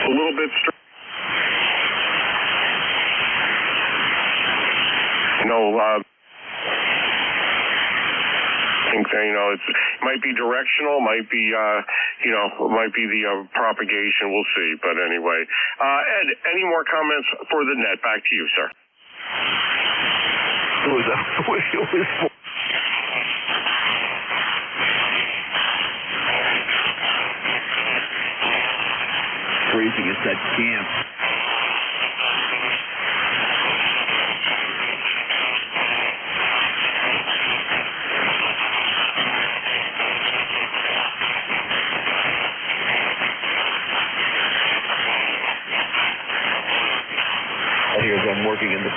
A little bit I think that, it might be directional, might be the propagation. We'll see. But anyway, Ed, any more comments for the net? Back to you, sir. It was freezing at that camp. Here's I'm working in the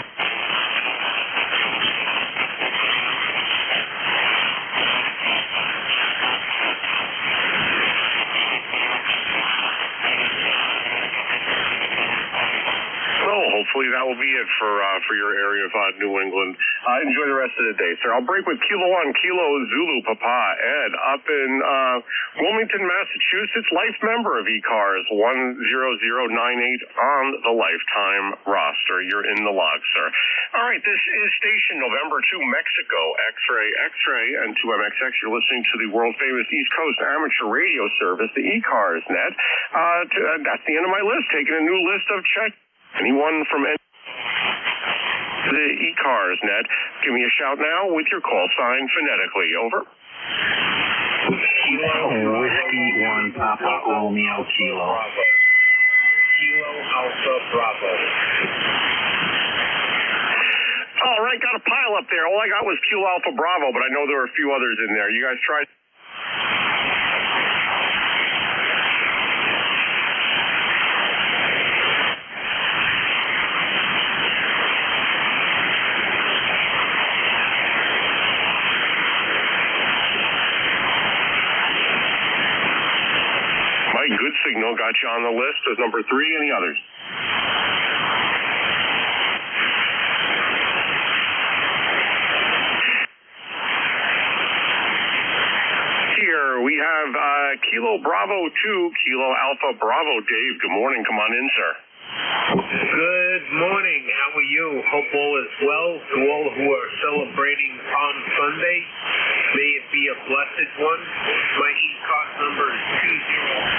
hopefully that will be it for your area of New England. Enjoy the rest of the day, sir. I'll break with Kilo 1, Kilo Zulu Papa Ed up in Wilmington, Massachusetts. Life member of ECARS 10098 on the lifetime roster. You're in the log, sir. All right, this is station November 2 Mexico X-ray and 2MXX. You're listening to the world famous East Coast amateur radio service, the ECARS net. That's the end of my list. Taking a new list of check. Anyone from the ECARS net, give me a shout now with your call sign phonetically. Over. Whiskey 1 Papa Romeo Kilo. Kilo Alpha Bravo. All right, got a pile up there. All I got was Kilo Alpha Bravo, but I know there were a few others in there. You guys tried? Mike, good signal. Got you on the list as number 3. Any others? Here we have Kilo Bravo 2, Kilo Alpha Bravo. Dave, good morning. Come on in, sir. Good morning. How are you? Hope all is well. To all who are celebrating Palm Sunday, may it be a blessed one. My ECARS number is 20452.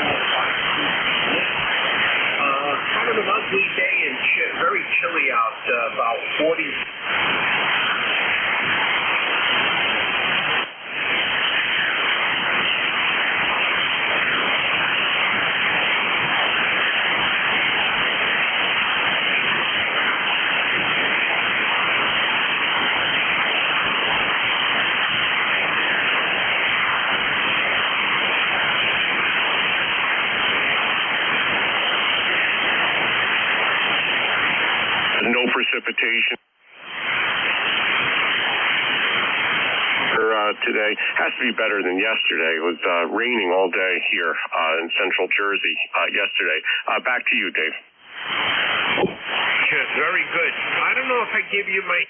Kind of an ugly day and very chilly out, about 40. No precipitation today. Has to be better than yesterday. It was raining all day here in central Jersey yesterday. Back to you, Dave. Sure, very good. I don't know if I give you my...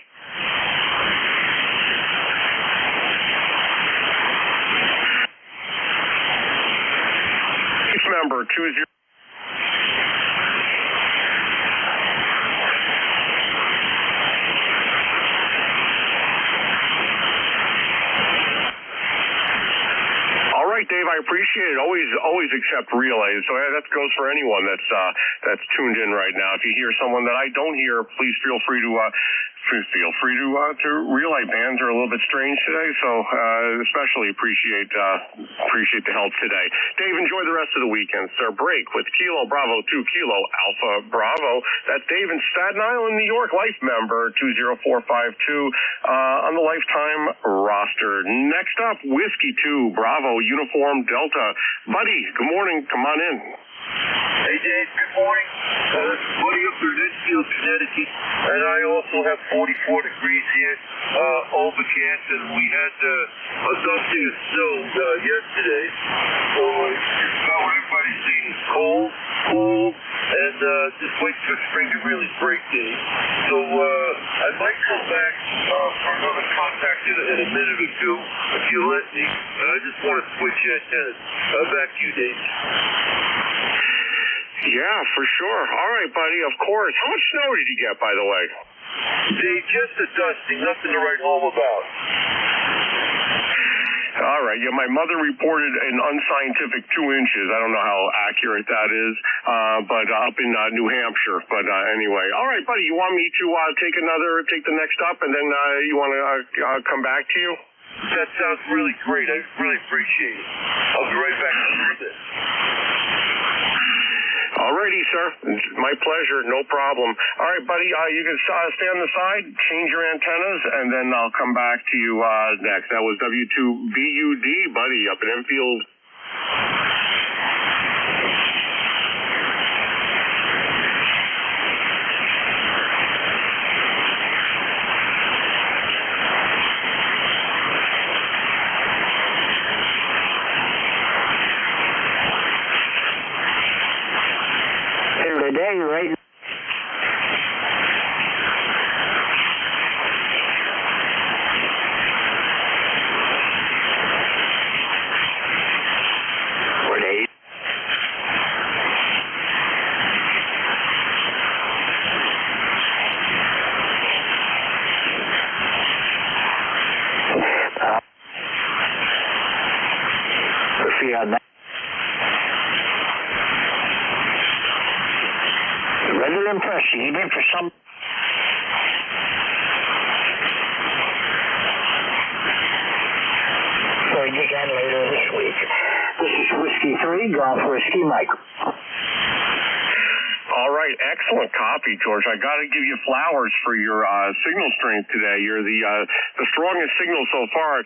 Member 20. Dave, I appreciate it. Always accept relays. So that goes for anyone that's tuned in right now. If you hear someone that I don't hear, please feel free to relay. Bands are a little bit strange today, so especially appreciate the help today. Dave, enjoy the rest of the weekend, sir. Break with Kilo Bravo 2, Kilo Alpha Bravo. That's Dave in Staten Island, New York, life member 20452 on the lifetime roster. Next up, Whiskey 2 Bravo Uniform Delta. Buddy, good morning. Come on in. Hey, Dave, good morning. This is Buddy up in Litchfield, Connecticut, and I also have 44 degrees here overcast, and we had a dusting of snow yesterday. So it's about what everybody's saying is cold, and just wait for spring to really break, Dave. So I might come back for another contact in a minute or two, if you let me. And I just want to switch antennas. Back to you, Dave. Yeah, for sure. All right, buddy, of course. How much snow did you get, by the way? Dave, just a dusting, nothing to write home about. All right. Yeah, my mother reported an unscientific 2 inches. I don't know how accurate that is, but up in New Hampshire. But anyway, all right, buddy. You want me to take the next up, and then you want to come back to you? That sounds really great. I really appreciate it. I'll be right back in a little bit. Alrighty, sir. It's my pleasure. No problem. All right, buddy. You can stay on the side, change your antennas, and then I'll come back to you next. That was W2BUD, buddy, up in Enfield. Today, right? Rather impressive. He did for some. We'll get that later this week. This is Whiskey 3, Golf Whiskey Mike. right, excellent copy, George. I got to give you flowers for your signal strength today. You're the strongest signal so far.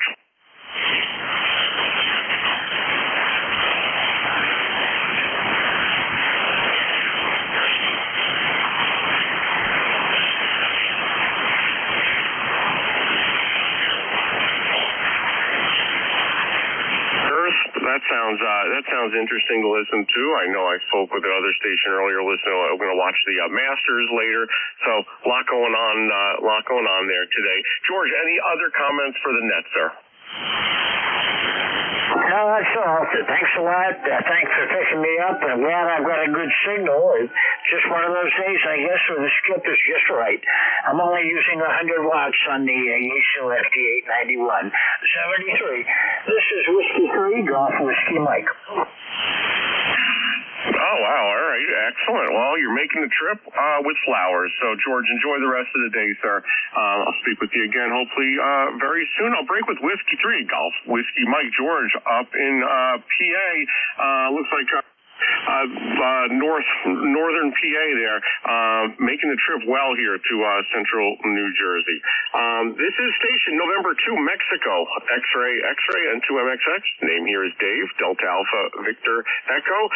That sounds interesting to listen to. I know I spoke with another station earlier. I'm going to watch the Masters later. So a lot going on there today. George, any other comments for the net, sir? No, that's all. Thanks a lot. Thanks for picking me up. I'm glad I've got a good signal. It's just one of those days, I guess, where the skip is just right. I'm only using 100 watts on the Yaesu FD891 73. This is Whiskey 3, Golf Whiskey Mike. Oh, wow. All right. Excellent. Well, you're making the trip with flowers. So, George, enjoy the rest of the day, sir. I'll speak with you again, hopefully, very soon. I'll break with Whiskey 3, Golf Whiskey Mike. George up in PA. Looks like northern PA there, making the trip well here to central New Jersey. This is station November 2, Mexico, X-ray, and 2MXX. Name here is Dave, Delta Alpha Victor Echo.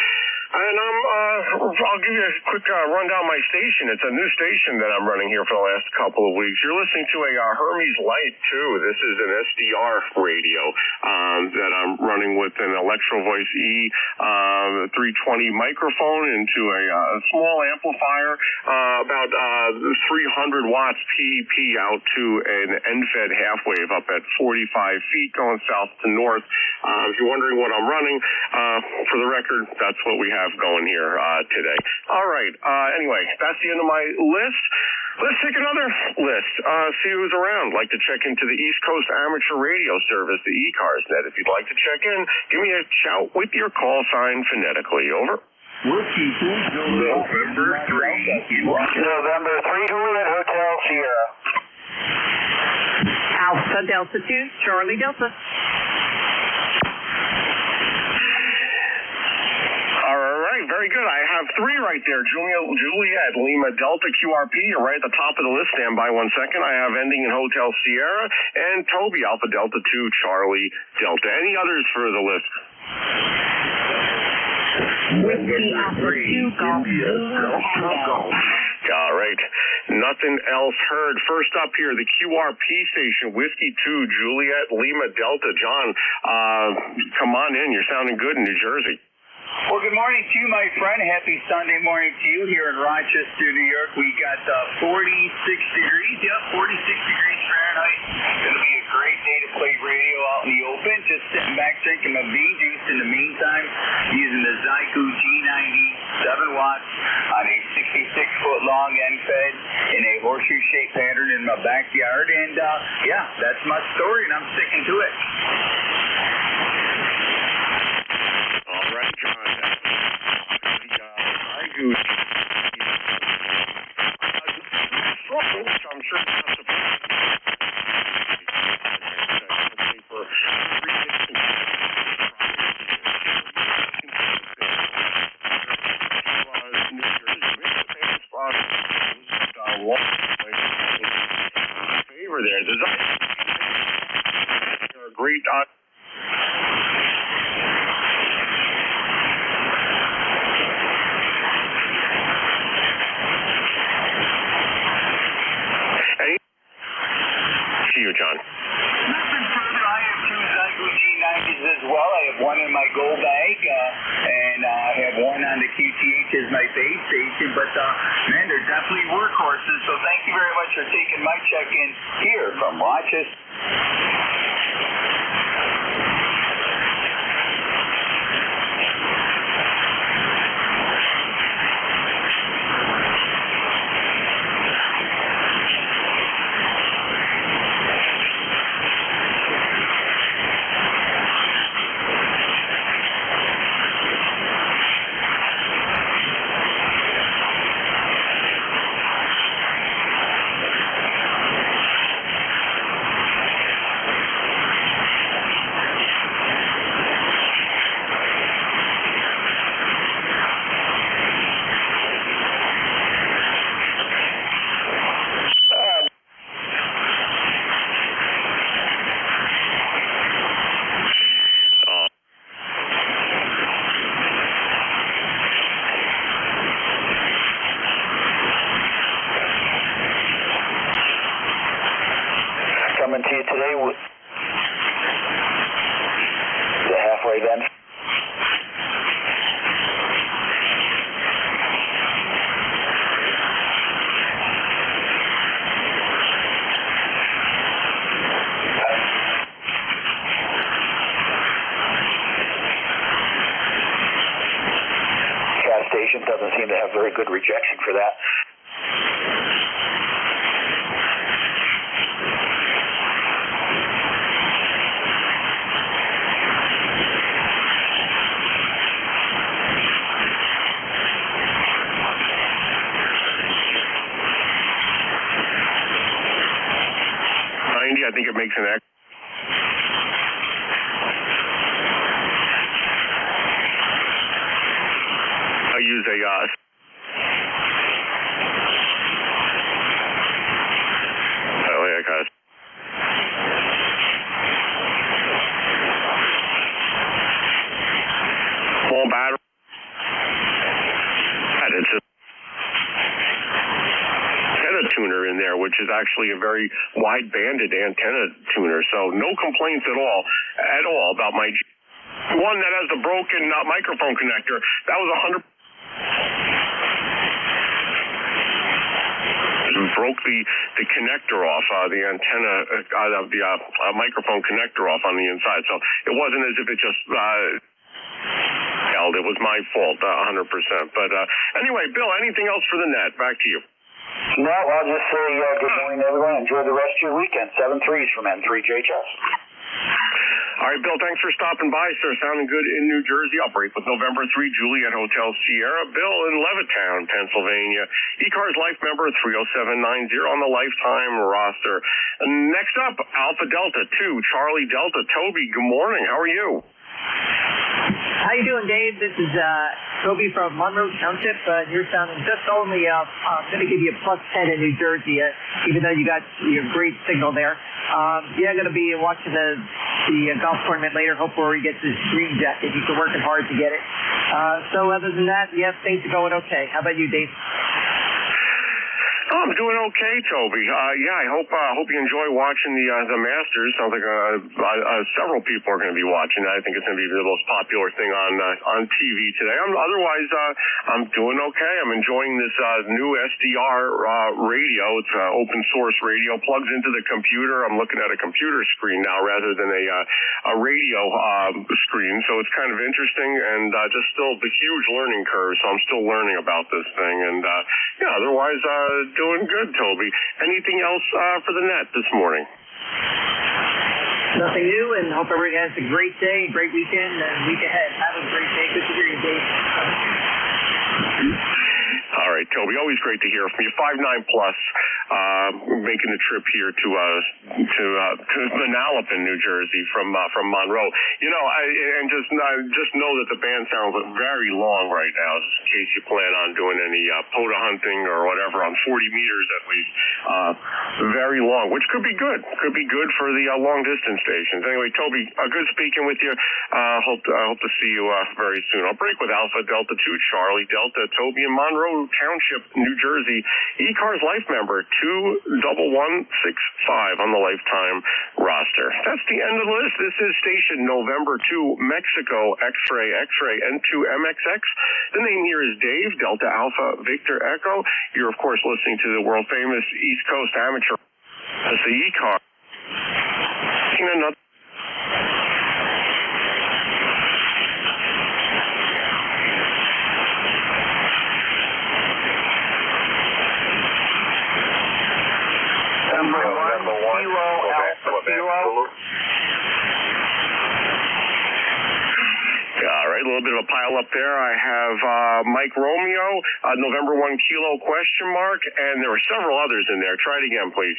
And I'll give you a quick rundown of my station. It's a new station that I'm running here for the last couple of weeks. You're listening to a Hermes Light 2. This is an SDR radio that I'm running with an Electro Voice E320 microphone into a small amplifier, about 300 watts PEP out to an end-fed half wave up at 45 feet going south to north. If you're wondering what I'm running, for the record, that's what we have going here today. All right. Anyway, that's the end of my list. Let's take another list. See who's around. Like to check into the East Coast Amateur Radio Service, the ECARS net. If you'd like to check in, give me a shout with your call sign phonetically. Over. Whiskey 2, November 3. November 3, Juliet Hotel Sierra. Alpha Delta 2, Charlie Delta. Very good. I have three right there. Juliet, Lima Delta QRP. You're right at the top of the list. Stand by 1 second. I have ending in Hotel Sierra. And Toby, Alpha Delta 2, Charlie Delta. Any others for the list? Whiskey Alpha 2, Golf. All right. Nothing else heard. First up here, the QRP station, Whiskey 2, Juliet, Lima Delta. John, come on in. You're sounding good in New Jersey. Well, good morning to you, my friend. Happy Sunday morning to you here in Rochester, New York. We got 46 degrees. Yep, 46 degrees Fahrenheit. Going to be a great day to play radio out in the open. Just sitting back drinking my bee juice in the meantime, using the Zyku G90 7 watts on a 66-foot long end fed in a horseshoe-shaped pattern in my backyard. And, yeah, that's my story, and I'm sticking to it. All right, John. Which I'm sure is not surprising. Favor there. They're a great. You, John. Nothing further. I have two Zyku G90s as well. I have one in my gold bag, and I have one on the QTH as my base station. But, man, they're definitely workhorses. So thank you very much for taking my check-in here from Rochester. have very good rejection for that. I think it makes an X. I use a small battery. It's a tuner in there, which is actually a very wide-banded antenna tuner, so no complaints at all about my one that has the broken microphone connector. That was 100. Broke the connector off, the antenna of the microphone connector off on the inside, so it wasn't as if it just held. It was my fault, 100%. But anyway, Bill, anything else for the net? Back to you. No, I'll just say good morning, everyone. Enjoy the rest of your weekend. 7 3s from N3JHS. All right, Bill, thanks for stopping by, sir. Sounding good in New Jersey. I'll break with November 3, Juliet Hotel Sierra. Bill in Levittown, Pennsylvania. ECARS Life member 30790 on the lifetime roster. Next up, Alpha Delta 2, Charlie Delta. Toby, good morning. How are you? How you doing, Dave? This is Toby from Monroe Township. You're sounding just only, I'm going to give you a +10 in New Jersey, even though you got your great signal there. Yeah, I'm going to be watching the golf tournament later. Hope Rory gets his green jacket. He's been working hard to get it. So other than that, yeah, things are going okay. How about you, Dave? I'm doing okay, Toby. Yeah, I hope you enjoy watching the Masters. Sounds like several people are going to be watching that. I think it's going to be the most popular thing on TV today. Otherwise, I'm doing okay. I'm enjoying this new SDR radio. It's open source radio. Plugs into the computer. I'm looking at a computer screen now rather than a radio screen. So it's kind of interesting and just still the huge learning curve. So I'm still learning about this thing. And yeah, otherwise, doing good, Toby. Anything else for the net this morning? Nothing new, and hope everybody has a great day, great weekend, and week ahead. Have a great day. Good to hear you, Dave. All right, Toby, always great to hear from you. 5'9+, making the trip here to Manalapan, New Jersey from Monroe. You know, and just know that the band sounds very long right now, just in case you plan on doing any POTA hunting or whatever on 40 meters at least. Very long, which could be good. Could be good for the long distance stations. Anyway, Toby, good speaking with you. Hope to see you very soon. I'll break with Alpha Delta 2, Charlie Delta, Toby in Monroe Township, New Jersey. ECARS Life member 21165 on the lifetime roster. That's the end of the list. This is station November 2, Mexico, X-Ray, N2MXX. The name here is Dave, Delta Alpha Victor Echo. You're, of course, listening to the world famous East Coast Amateur. That's the ECARS. All right, a little bit of a pile up there. I have Mike Romeo, November 1 Kilo question mark, and there were several others in there. Try it again, please.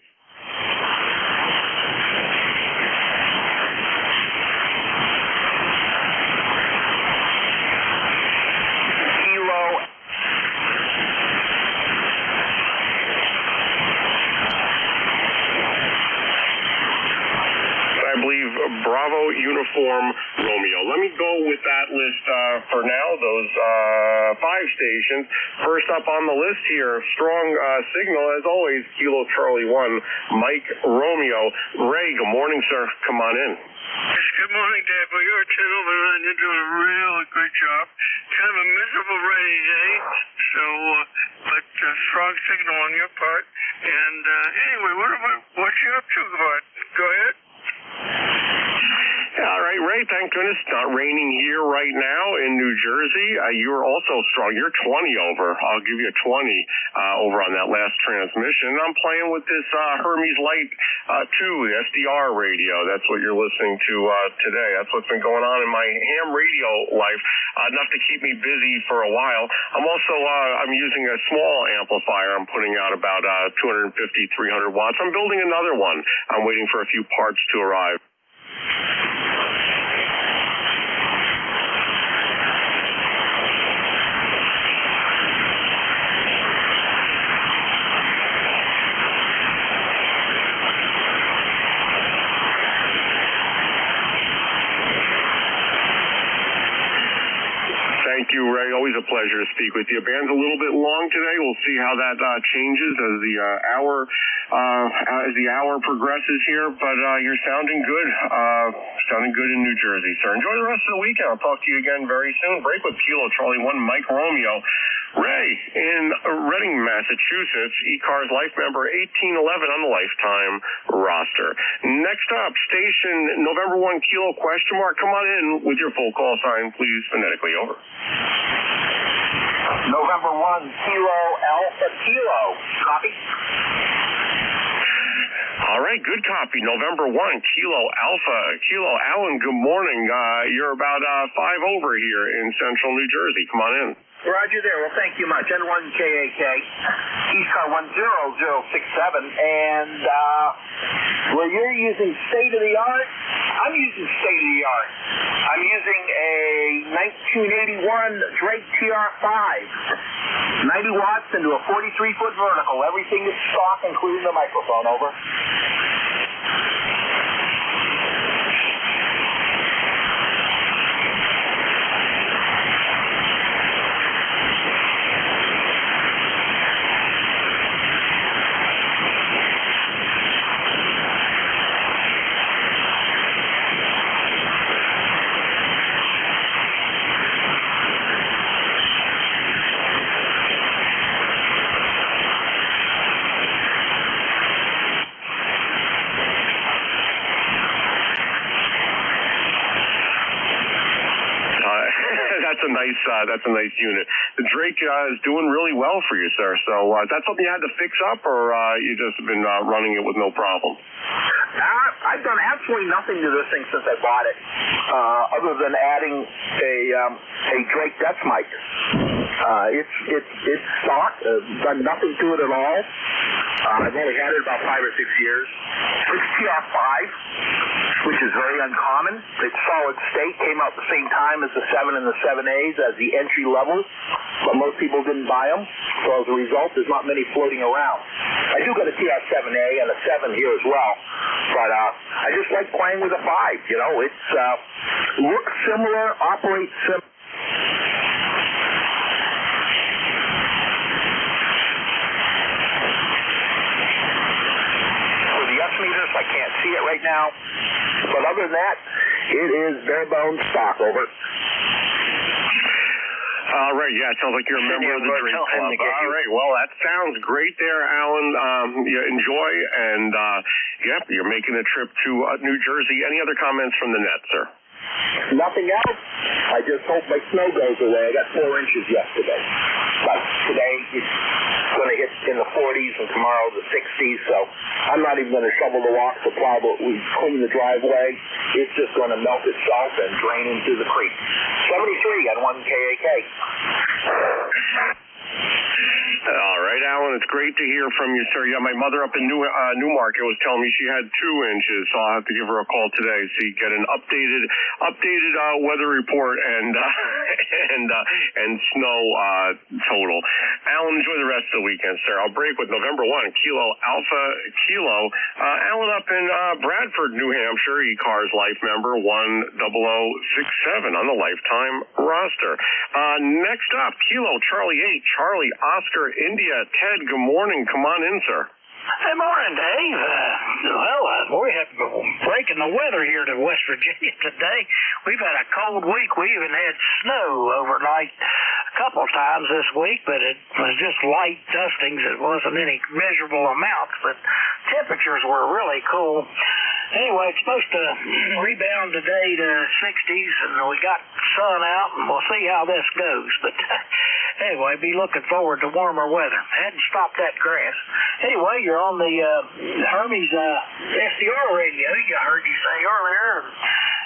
Bravo Uniform Romeo. Let me go with that list for now, those 5 stations. First up on the list here, strong signal as always, Kilo Charlie 1, Mike Romeo. Ray, good morning, sir. Come on in. Yes, good morning, Dave. Well, you're a gentleman and you're doing a really good job. Kind of a miserable rainy day, so but strong signal on your part. And anyway, what you up to, Bart? Go ahead. Yeah, all right, Ray. Ray, thank goodness it's not raining here right now in New Jersey. You're also strong. You're 20 over. I'll give you a 20 over on that last transmission. I'm playing with this Hermes Light 2, the SDR radio. That's what you're listening to today. That's what's been going on in my ham radio life, enough to keep me busy for a while. I'm also I'm using a small amplifier. I'm putting out about 250, 300 watts. I'm building another one. I'm waiting for a few parts to arrive. Thank you, Ray. Always a pleasure to speak with you. Band's a little bit long today. We'll see how that changes as the hour progresses here. But you're sounding good. Sounding good in New Jersey, sir. Enjoy the rest of the weekend. I'll talk to you again very soon. Break with Kilo Charlie 1, Mike Romeo. Ray in Reading, Massachusetts. ECARS life member 1811 on the lifetime roster. Next up, station November 1 Kilo ? Come on in with your full call sign, please. Phonetically over. November 1 Kilo Alpha Kilo. Copy. All right, good copy. November 1 Kilo Alpha Kilo. Alan, good morning. You're about 5 over here in central New Jersey. Come on in. Roger there. Well, thank you much. N1KAK, ECAR 10067, and where you're using state-of-the-art, I'm using state-of-the-art. I'm using a 1981 Drake TR5, 90 watts into a 43-foot vertical. Everything is stock, including the microphone. Over. That's a nice unit. The Drake is doing really well for you, sir. So is that something you had to fix up, or you just been running it with no problem? I've done absolutely nothing to this thing since I bought it, other than adding a Drake Dutch mic. It's stock. Done nothing to it at all. I've only had it about 5 or 6 years. It's TR5, which is very uncommon. It's solid state. Came out the same time as the 7 and the 7As as the entry level, but most people didn't buy them. So as a result, there's not many floating around. I do got a TR7A and a 7 here as well, but I just like playing with a 5. You know, it's looks similar, operates similar. Meters, I can't see it right now, but other than that, it is bare bones stock. Over. All right, yeah, it sounds like you're a member of the Drake Club. All right, well, that sounds great there, Alan. You enjoy, and yep, you're making a trip to New Jersey. Any other comments from the net, sir? Nothing else. I just hope my snow goes away. I got 4 inches yesterday, but today it's going to hit in the 40s and tomorrow the 60s, so I'm not even going to shovel the walks or plow, but we clean the driveway. It's just going to melt itself and drain into the creek. 73 on 1KAK. All right, Alan, it's great to hear from you, sir. Yeah, my mother up in Newmarket was telling me she had 2 inches, so I'll have to give her a call today so you get an updated weather report and snow total. Alan, enjoy the rest of the weekend, sir. I'll break with November 1 Kilo Alpha Kilo. Alan up in Bradford, New Hampshire, ECARS life member 10067 on the lifetime roster. Next up, Kilo Charlie 8 Charlie Oscar India. Ted, good morning. Come on in, sir. Good morning, Dave. We have breaking the weather here to West Virginia today. We've had a cold week. We even had snow overnight a couple times this week, but it was just light dustings. It wasn't any measurable amounts, but temperatures were really cool. Anyway, it's supposed to rebound today to 60s, and we got sun out, and we'll see how this goes. But anyway, be looking forward to warmer weather. Hadn't stopped that grass. Anyway, you're on the Hermes SDR radio. I heard you say earlier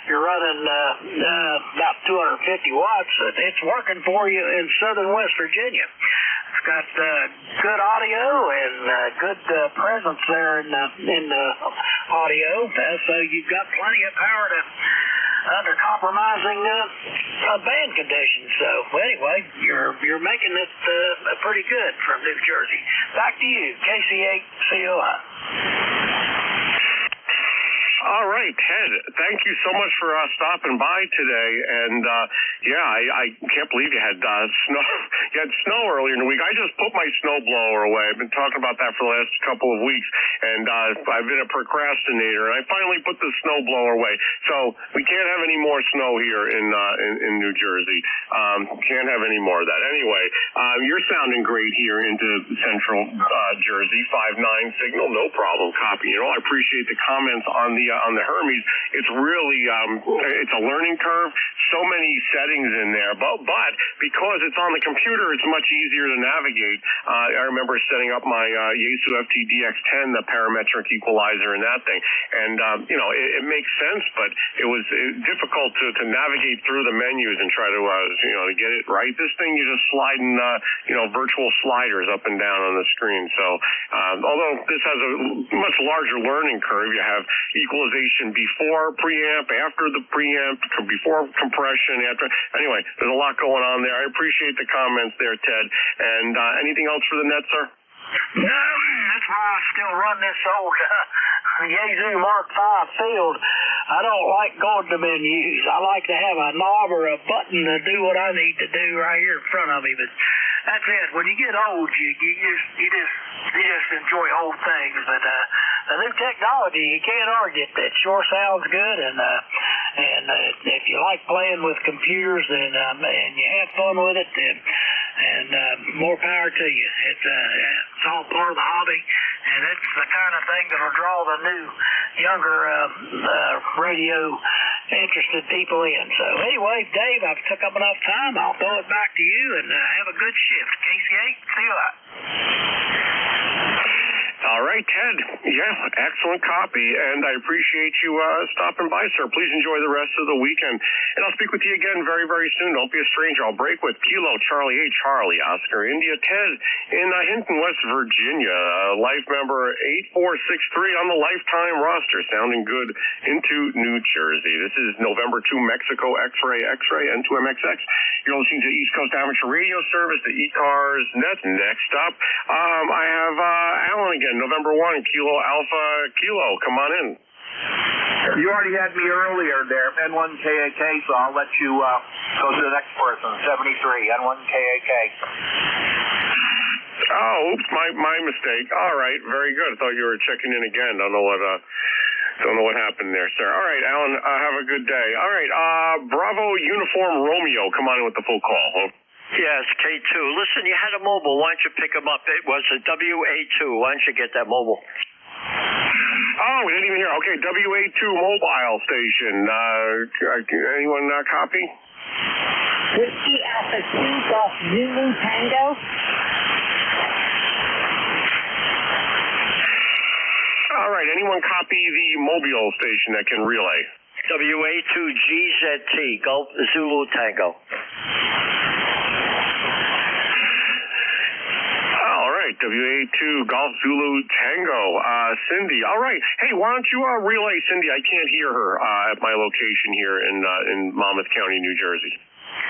you're running about 250 watts. It's working for you in southern West Virginia. It's got good audio and good presence there in the audio, so you've got plenty of power to under compromising band conditions. So anyway, you're making it pretty good from New Jersey. Back to you, KC8COI. All right, Ted, thank you so much for stopping by today. And I can't believe you had snow. You had snow earlier in the week. I just put my snowblower away. I've been talking about that for the last couple of weeks, and I've been a procrastinator. And I finally put the snowblower away. So we can't have any more snow here in New Jersey. Can't have any more of that. Anyway, you're sounding great here into central Jersey. 5.9 signal, no problem. Copy. I appreciate the comments on the Hermes. It's really it's a learning curve. So many settings in there, but because it's on the computer, it's much easier to navigate. I remember setting up my Yaesu FTDX10, the parametric equalizer in that thing, and it makes sense, but it was difficult to navigate through the menus and try to to get it right. This thing, you just slide in virtual sliders up and down on the screen. So although this has a much larger learning curve, you have equalization before preamp, after the preamp, before compression, after. Anyway, there's a lot going on there. I appreciate the comments there, Ted. And anything else for the net, sir? No, that's why I still run this old Yaesu Mark V field. I don't like going to menus. I like to have a knob or a button to do what I need to do right here in front of me. But that's it. When you get old, you just enjoy old things. But the new technology, you can't argue it. It sure sounds good, and if you like playing with computers and you have fun with it, and more power to you. It's all part of the hobby, and it's the kind of thing that'll draw the new, younger radio interested people in. So anyway, Dave, I've took up enough time. I'll throw it back to you, and have a good shift. KC8, see you later. All right, Ted. Yeah, excellent copy, and I appreciate you stopping by, sir. Please enjoy the rest of the weekend, and I'll speak with you again very, very soon. Don't be a stranger. I'll break with Kilo Charlie 8 Charlie Oscar India Ted in Hinton, West Virginia. Life member 8463 on the lifetime roster, sounding good into New Jersey. This is November 2 Mexico X-Ray and 2MXX. You're listening to East Coast Amateur Radio Service, the ECARS Net. Next up, I have Alan again. November 1, Kilo Alpha Kilo. Come on in. You already had me earlier there, N1KAK, so I'll let you go to the next person, 73, N1KAK. Oh, oops, my mistake. All right, very good. I thought you were checking in again. Don't know what happened there, sir. All right, Alan, have a good day. All right, Bravo Uniform Romeo, come on in with the full call. Yes, K2. Listen, you had a mobile. Why don't you pick them up? It was a WA2. Why don't you get that mobile? Oh, we didn't even hear. Okay, WA2 mobile station. Anyone copy? Whiskey Alpha 2 Golf Zulu Tango. All right, anyone copy the mobile station that can relay? WA2 GZT, Golf Zulu Tango. WA2 Golf Zulu Tango. Cindy. All right. Hey, why don't you relay Cindy? I can't hear her at my location here in Monmouth County, New Jersey.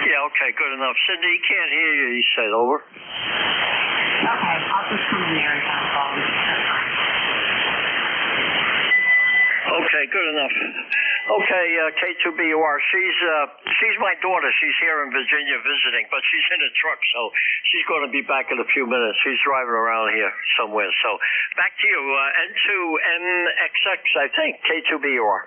Yeah, okay, good enough. Cindy, he can't hear you, he said. Over. Okay, I'll just come in there and call. Okay, good enough. Okay, K2BUR, she's my daughter. She's here in Virginia visiting, but she's in a truck, so she's going to be back in a few minutes. She's driving around here somewhere. So back to you, N2NXX, I think, K2BUR.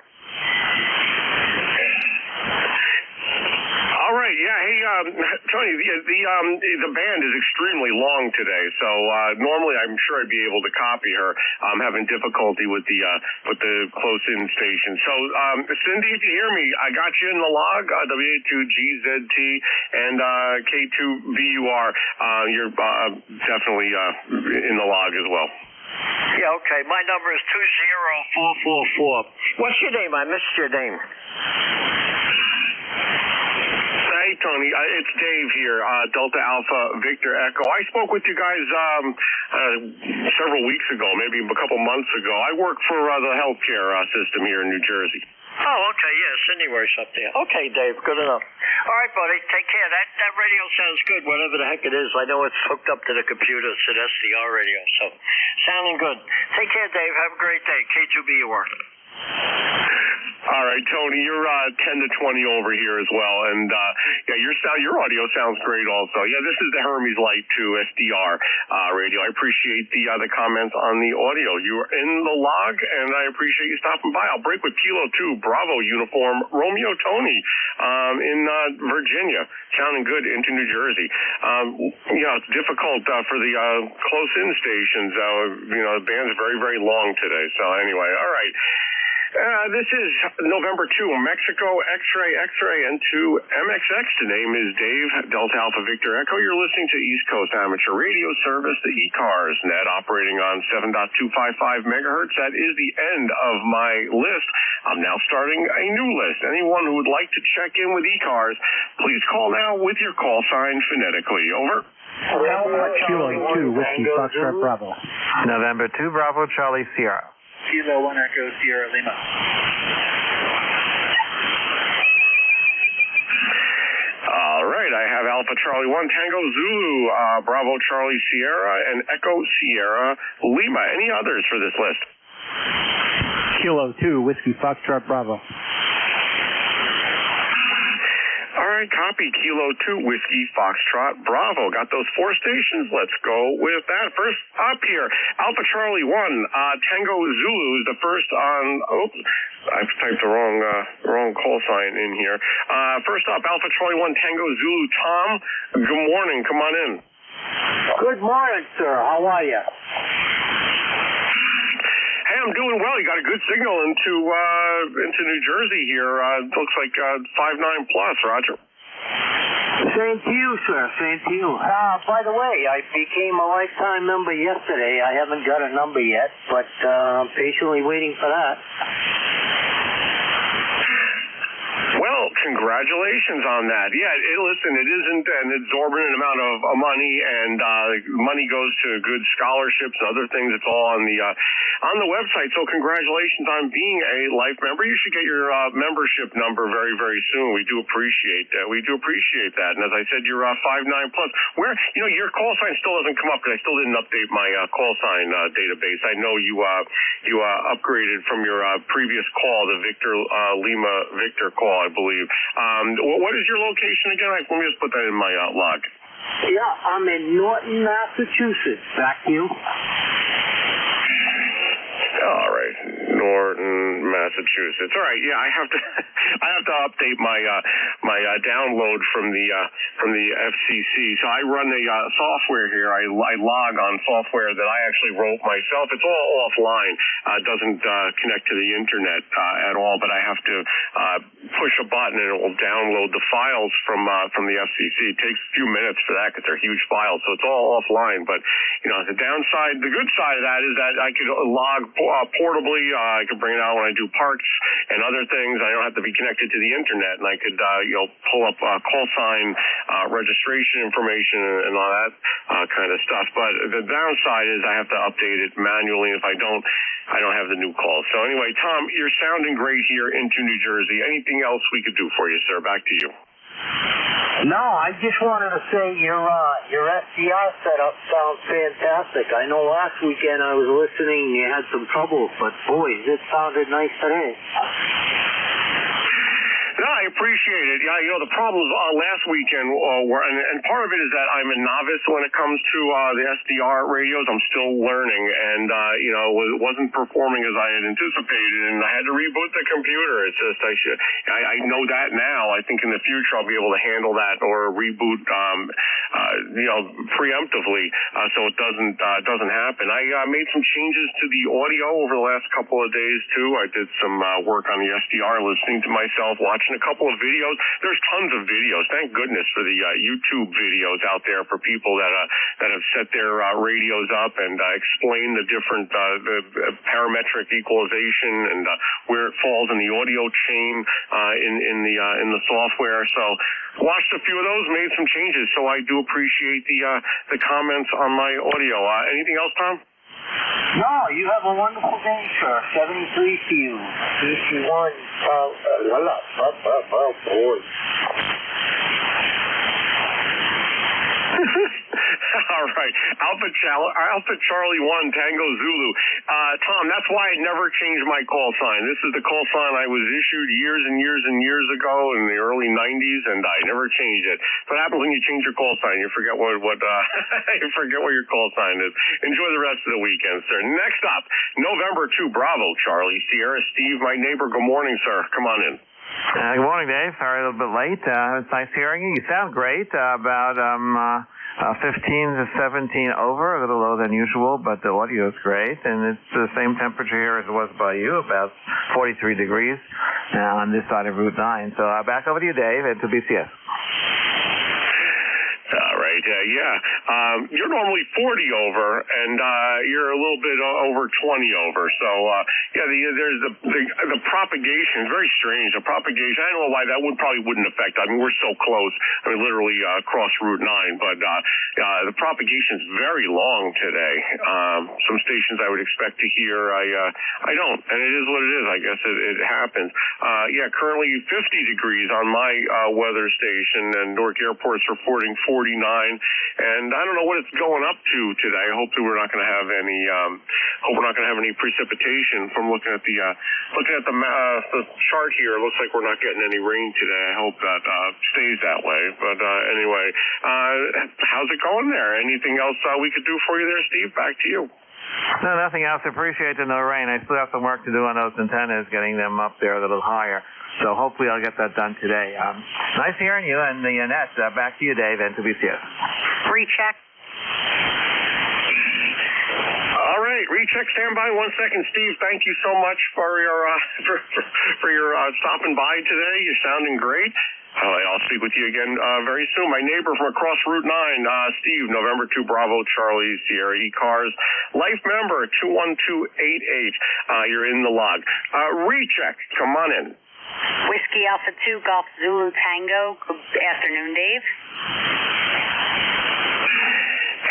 All right, yeah. Hey, Tony, the band is extremely long today, so normally I'm sure I'd be able to copy her. I'm having difficulty with the close-in station. So, Cindy, if you hear me, I got you in the log, W82GZT and K2VUR. You're definitely in the log as well. Yeah, okay. My number is 20444. What's your name? I missed your name. Hey, Tony. It's Dave here, Delta Alpha Victor Echo. I spoke with you guys several weeks ago, maybe a couple months ago. I work for the healthcare system here in New Jersey. Oh, okay, yes, anywhere's up there. Okay, Dave, good enough. All right, buddy, take care. That radio sounds good, whatever the heck it is. I know it's hooked up to the computer. It's an SDR radio, so sounding good. Take care, Dave. Have a great day. K2BUR. All right, Tony, you're 10 to 20 over here as well, and your audio sounds great also. Yeah, this is the Hermes Light 2 SDR radio. I appreciate the comments on the audio. You're in the log, and I appreciate you stopping by. I'll break with Kilo 2 Bravo uniform Romeo Tony in Virginia, sounding good into New Jersey. It's difficult for the close-in stations. The band's very, very long today. So anyway, all right. This is November 2, Mexico, X-ray, and 2 MXX. The name is Dave, Delta Alpha Victor Echo. You're listening to East Coast Amateur Radio Service, the ECARS net, operating on 7.255 megahertz. That is the end of my list. I'm now starting a new list. Anyone who would like to check in with ECARS, please call now with your call sign phonetically. Over. Kilo 2, Whiskey Foxtrot Bravo. November 2, Bravo, Charlie Sierra. Kilo 1 Echo Sierra Lima. All right, I have Alpha Charlie 1 Tango Zulu, Bravo Charlie Sierra, and Echo Sierra Lima. Any others for this list? Kilo 2, Whiskey Foxtrot Bravo. All right, copy. Kilo 2, Whiskey Foxtrot Bravo. Got those 4 stations? Let's go with that. First up here, Alpha Charlie 1, Tango Zulu is the first on... Oops, I've typed the wrong call sign in here. First up, Alpha Charlie 1, Tango Zulu. Tom, good morning. Come on in. Good morning, sir. How are you? Hey, I'm doing well. You got a good signal into New Jersey here. Looks like 5.9 plus, Roger. Same to you, sir. Same to you. By the way, I became a lifetime member yesterday. I haven't got a number yet, but I'm patiently waiting for that. Well, congratulations on that. Yeah, listen, it isn't an exorbitant amount of money, and money goes to good scholarships and other things. It's all on the website. So congratulations on being a life member. You should get your membership number very, very soon. We do appreciate that. And as I said, you're 5.9 plus. Where your call sign still doesn't come up because I still didn't update my call sign database. I know you upgraded from your previous call, the Victor Lima Victor call, I believe. What is your location again? Let me just put that in my log. Yeah, I'm in Norton, Massachusetts. Back to you. All right, Norton, Massachusetts. All right, yeah, I have to update my download from the FCC. So I run a software here. I log on software that I actually wrote myself. It's all offline. It doesn't connect to the internet at all. But I have to push a button and it will download the files from the FCC. It takes a few minutes for that because they're huge files. So it's all offline. But the good side of that is that I could log portably. I could bring it out when I do parks and other things. I don't have to be connected to the internet, and I could pull up call sign registration information and all that kind of stuff. But the downside is I have to update it manually. If I don't have the new calls. So anyway, Tom, you're sounding great here into New Jersey. Anything else we could do for you, sir? Back to you. No, I just wanted to say your SDR setup sounds fantastic. I know last weekend I was listening, you had some trouble, but boy, it sounded nice today. No, I appreciate it. Yeah, the problems last weekend were, and part of it is that I'm a novice when it comes to the SDR radios. I'm still learning, and it wasn't performing as I had anticipated, and I had to reboot the computer. It's just I know that now. I think in the future I'll be able to handle that or reboot, preemptively, so it doesn't happen. I made some changes to the audio over the last couple of days too. I did some work on the SDR, listening to myself, watching a couple of videos. There's tons of videos. Thank goodness for the YouTube videos out there for people that have set their radios up and explain the different the parametric equalization and where it falls in the audio chain in the software. So watched a few of those, made some changes. So I do appreciate the comments on my audio. Anything else, Tom? No, you have a wonderful day, sir. 73 to you. EC1, boy. All right. Alpha Charlie 1, Tango Zulu. Tom, that's why I never changed my call sign. This is the call sign I was issued years and years and years ago in the early 90s, and I never changed it. What happens when you change your call sign? You forget what you forget what your call sign is. Enjoy the rest of the weekend, sir. Next up, November 2, Bravo, Charlie, Sierra, Steve, my neighbor. Good morning, sir. Come on in. Good morning, Dave. Sorry a little bit late. It's nice hearing you. You sound great. About 15 to 17 over, a little lower than usual, but the audio is great, and it's the same temperature here as it was by you, about 43 degrees on this side of Route 9. So back over to you, Dave, and to BCS. All right, you're normally 40 over, and you're a little bit over 20 over. So, there's the propagation is very strange. The propagation, I don't know why that wouldn't affect. I mean, we're so close. I mean, literally across Route 9, but the propagation is very long today. Some stations I would expect to hear, I don't, and it is what it is. I guess it happens. Currently 50 degrees on my weather station, and Newark Airport's reporting 49, and I don't know what it's going up to today. Hopefully we're not going to have any precipitation. From looking at the chart here, it looks like we're not getting any rain today. I hope that stays that way. But anyway, how's it going there? Anything else we could do for you there, Steve? Back to you. No, nothing else. Appreciate the no rain. I still have some work to do on those antennas, getting them up there a little higher. So hopefully I'll get that done today. Nice hearing you, and the Annette. Back to you, Dave, and to BCS. Recheck. All right, recheck. Stand by 1 second, Steve. Thank you so much for your for your stopping by today. You're sounding great. I'll speak with you again very soon. My neighbor from across Route 9, Steve, November 2, Bravo, Charlie, Sierra, ECARS. Life member, 21288. You're in the log. Recheck. Come on in. Whiskey Alpha 2, Golf Zulu Tango. Good afternoon, Dave.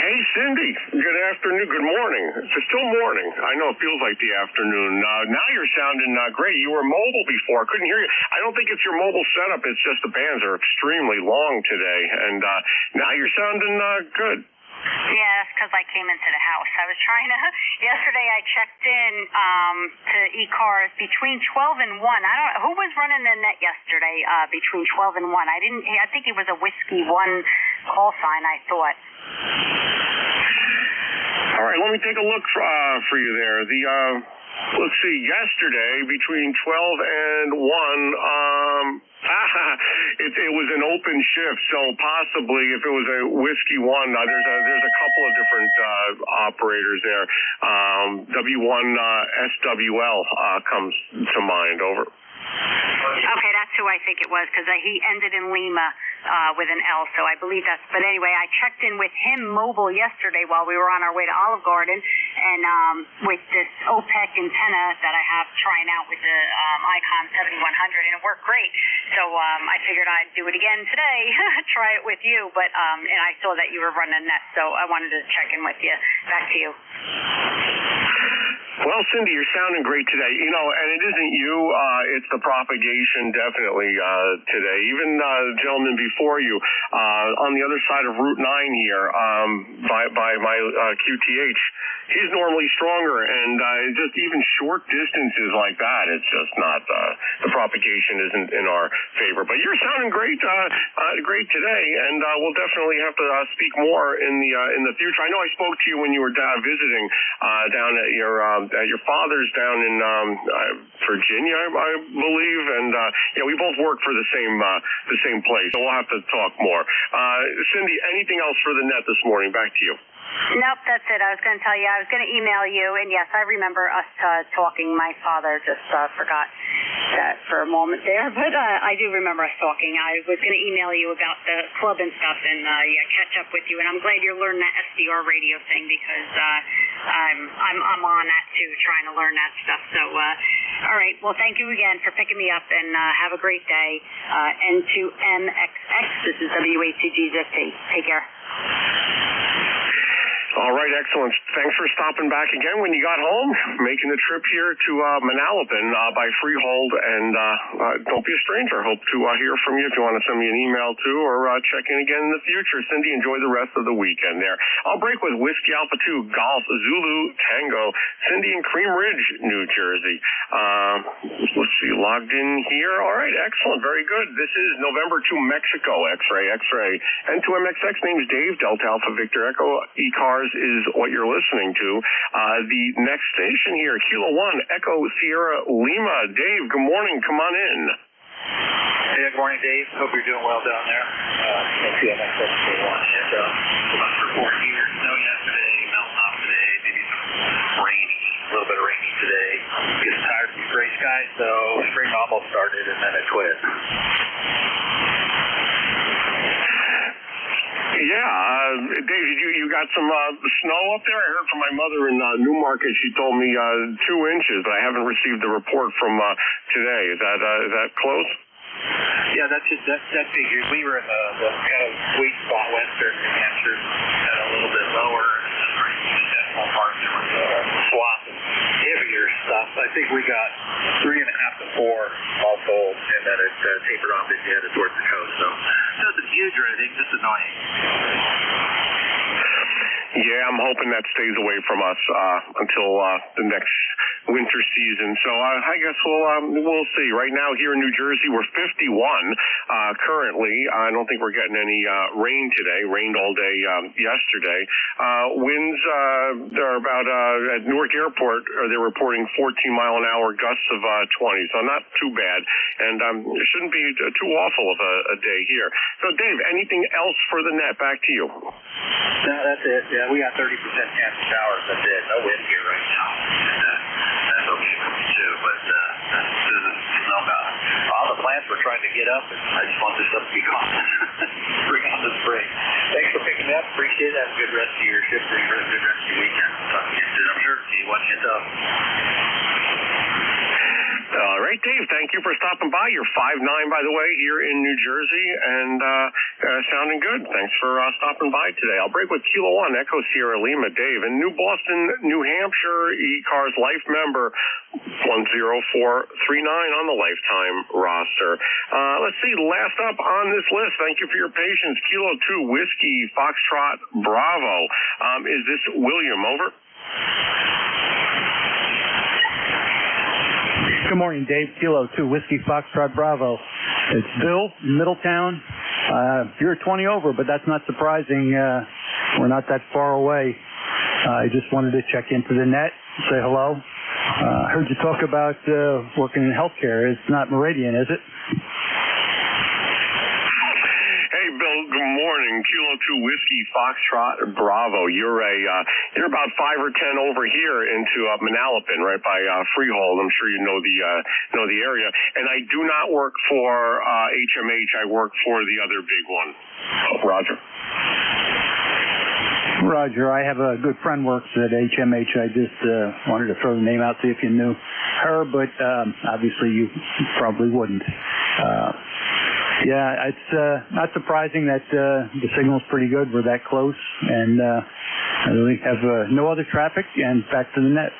Hey, Cindy. Good afternoon. Good morning. It's still morning. I know it feels like the afternoon. Now you're sounding great. You were mobile before. I couldn't hear you. I don't think it's your mobile setup. It's just the bands are extremely long today. And now you're sounding good. Yeah, that's because I came into the house. I was trying to. Yesterday I checked in to ECARS between 12 and 1. I don't. Who was running the net yesterday between 12 and 1? I think it was a Whiskey 1 call sign. I thought. All right, let me take a look for you there. Let's see. Yesterday between 12 and 1. It was an open shift, so possibly if it was a Whiskey 1, there's a couple of different operators there. W1 SWL comes to mind. Over. Okay, that's who I think it was, because he ended in Lima with an L, so I believe that's. But anyway, I checked in with him mobile yesterday while we were on our way to Olive Garden, and with this OPEC antenna that I have trying out with the Icon 7100, and it worked great. So I figured I'd do it again today, try it with you. But and I saw that you were running net, so I wanted to check in with you. Back to you. Well, Cindy, you're sounding great today. You know, and it isn't you, it's the propagation definitely today. Even the gentleman before you on the other side of Route 9 here by my QTH, he's normally stronger, and just even short distances like that, it's just not, the propagation isn't in our favor. But you're sounding great great today, and we'll definitely have to speak more in the future. I know I spoke to you when you were visiting down at your father's down in Virginia, I believe, and we both work for the same place, so we'll have to talk more. Cindy, anything else for the net this morning? Back to you. Nope, that's it. I was going to tell you. I was going to email you, and yes, I remember us talking. My father just forgot that for a moment there, but I do remember us talking. I was going to email you about the club and stuff, and catch up with you. And I'm glad you're learning that SDR radio thing because I'm on that too, trying to learn that stuff. So, all right. Well, thank you again for picking me up, and have a great day. N2MXX. This is W8CG50. Take care. All right, excellent. Thanks for stopping back again when you got home, making the trip here to Manalapan by Freehold, and don't be a stranger. Hope to hear from you if you want to send me an email too, or check in again in the future. Cindy, enjoy the rest of the weekend there. I'll break with Whiskey Alpha 2, Golf, Zulu, Tango, Cindy in Cream Ridge, New Jersey. Let's see, logged in here. All right, excellent, very good. This is November 2 Mexico, X-ray. N2MXX, name's Dave, Delta Alpha Victor Echo, ECARS is what you're listening to. The next station here, Kilo 1, Echo Sierra Lima. Dave, good morning. Come on in. Hey, good morning, Dave. Hope you're doing well down there. N2MXX about report here. Snow yesterday, melting off today, maybe some rainy, a little bit of rainy today. Getting tired of these gray skies, so spring almost started and then it quit. Yeah, Dave, you got some snow up there? I heard from my mother in Newmarket. She told me 2 inches, but I haven't received the report from today. Is that close? Yeah, that figures. We were in the kind of sweet spot, western New Hampshire, and a little bit lower, and then right in the decimal part there was a swap of heavier stuff. I think we got 3.5 to 4 all told, and then it tapered off as you headed towards the coast. So nothing huge or anything, just annoying. Yeah, I'm hoping that stays away from us until the next winter season. So I guess we'll see. Right now here in New Jersey, we're 51 currently. I don't think we're getting any rain today. Rained all day yesterday. Winds are about at Newark Airport. They're reporting 14-mile-an-hour gusts of 20, so not too bad. And it shouldn't be too awful of a day here. So Dave, anything else for the net? Back to you. No, that's it. Yeah, we got 30% chance of showers. That's it. No wind here right now. And that's okay for me too. But all the plants we're trying to get up, and I just want this stuff to be gone. Bring on the spring. Thanks for picking me up. Appreciate it. Have a good rest of your shift. Good rest of your weekend. Talk to you soon. I'm sure. See you when you get up. All right, Dave, thank you for stopping by. You're 5'9", by the way, here in New Jersey, and sounding good. Thanks for stopping by today. I'll break with Kilo 1, Echo Sierra Lima, Dave. In New Boston, New Hampshire, ECARS Life member 10439 on the lifetime roster. Let's see, last up on this list, thank you for your patience, Kilo 2, Whiskey, Foxtrot, Bravo. Is this William? Over. Good morning, Dave. Kilo 2, Whiskey, Foxtrot, Bravo. It's Bill, Middletown. You're 20 over, but that's not surprising. We're not that far away. I just wanted to check into the net, say hello. I heard you talk about working in healthcare. It's not Meridian, is it? Good morning, Kilo 2 Whiskey, Foxtrot, Bravo. You're about 5 or 10 over here into Manalapan, right by Freehold. I'm sure you know the area. And I do not work for HMH. I work for the other big one. Roger. Roger. I have a good friend works at HMH. I just wanted to throw the name out, see if you knew her, but obviously you probably wouldn't. Yeah, it's not surprising that the signal's pretty good. We're that close, and we have no other traffic, and back to the net.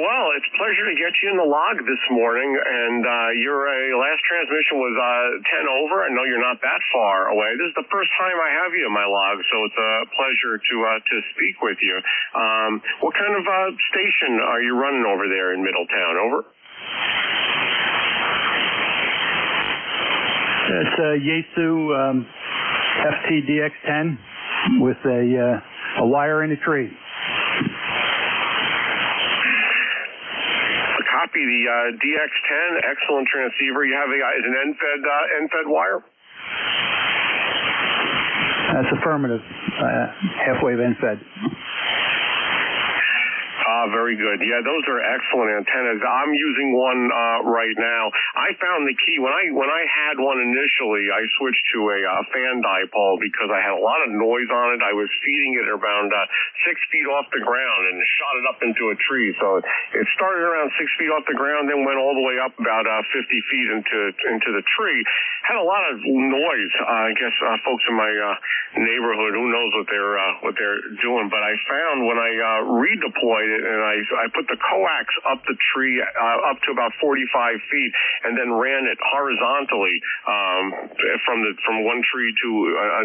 well, it's a pleasure to get you in the log this morning, and your last transmission was 10 over. I know you're not that far away. This is the first time I have you in my log, so it's a pleasure to speak with you. What kind of station are you running over there in Middletown? Over? It's a Yaesu FTDX10 with a wire in a tree. Copy the DX10, excellent transceiver. You have is an end-fed wire? That's affirmative. Half-wave end-fed. Very good. Yeah, those are excellent antennas. I'm using one right now. I found the key when I had one initially. I switched to a fan dipole because I had a lot of noise on it. I was feeding it around 6 feet off the ground and shot it up into a tree. So it started around 6 feet off the ground, then went all the way up about 50 feet into the tree. Had a lot of noise. I guess folks in my neighborhood, who knows what they're doing. But I found when I redeployed it and I put the coax up the tree up to about 45 feet and then ran it horizontally from one tree to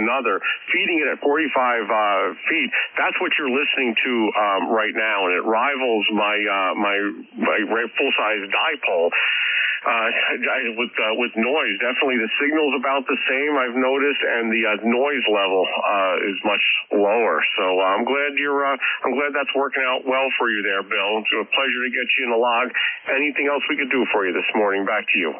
another, feeding it at 45 feet. That's what you're listening to right now, and it rivals my full-size dipole. With noise, definitely the signal's about the same, I've noticed, and the noise level is much lower. So I'm glad that's working out well for you there, Bill. It's a pleasure to get you in the log. Anything else we could do for you this morning? Back to you.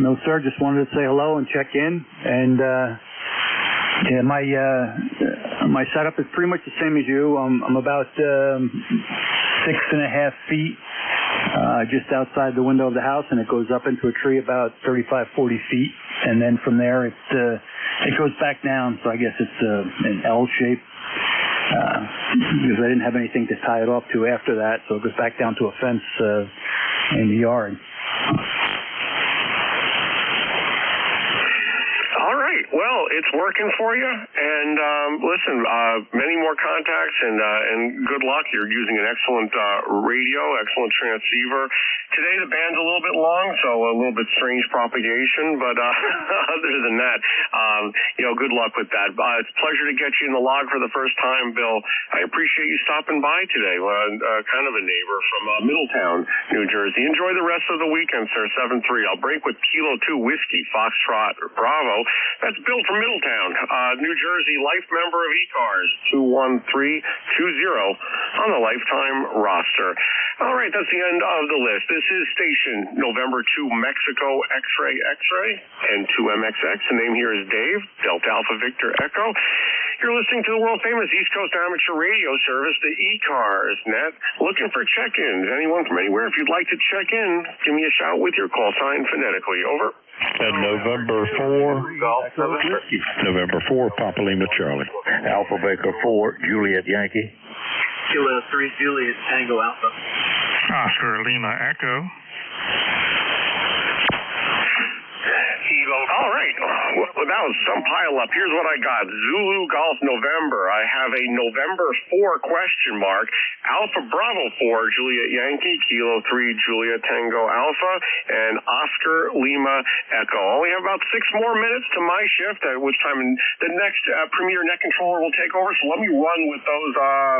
No, sir. Just wanted to say hello and check in. And yeah, my setup is pretty much the same as you. I'm about 6.5 feet. Just outside the window of the house, and it goes up into a tree about 35, 40 feet, and then from there it goes back down. So I guess it's an L shape because I didn't have anything to tie it off to after that. So it goes back down to a fence in the yard. Well, it's working for you, and listen, many more contacts, and good luck. You're using an excellent radio, excellent transceiver. Today the band's a little bit long, so a little bit strange propagation, but other than that, good luck with that. It's a pleasure to get you in the log for the first time, Bill. I appreciate you stopping by today. Kind of a neighbor from Middletown, New Jersey. Enjoy the rest of the weekend, sir. 7-3. I'll break with Kilo 2 Whiskey, Foxtrot, Bravo. That's Bill from Middletown, New Jersey, life member of ECARS, 21320 on the lifetime roster. All right, that's the end of the list. This is station November 2 Mexico X-Ray X-Ray and 2MXX. The name here is Dave, Delta Alpha Victor Echo. You're listening to the world-famous East Coast amateur radio service, the ECARS Net. Looking for check-ins. Anyone from anywhere, if you'd like to check in, give me a shout with your call sign phonetically. Over. And November 4, Papa Lima Charlie. Alpha Baker 4, Juliet Yankee. Kilo 3, Juliet Tango Alpha. Oscar Lima Echo. All right. Well, that was some pile up. Here's what I got. Zulu Golf November. I have a November 4 question mark. Alpha Bravo 4, Juliet Yankee, Kilo 3, Juliet Tango Alpha, and Oscar Lima Echo. Only have about 6 more minutes to my shift, at which time the next Premier Net Controller will take over. So let me run with those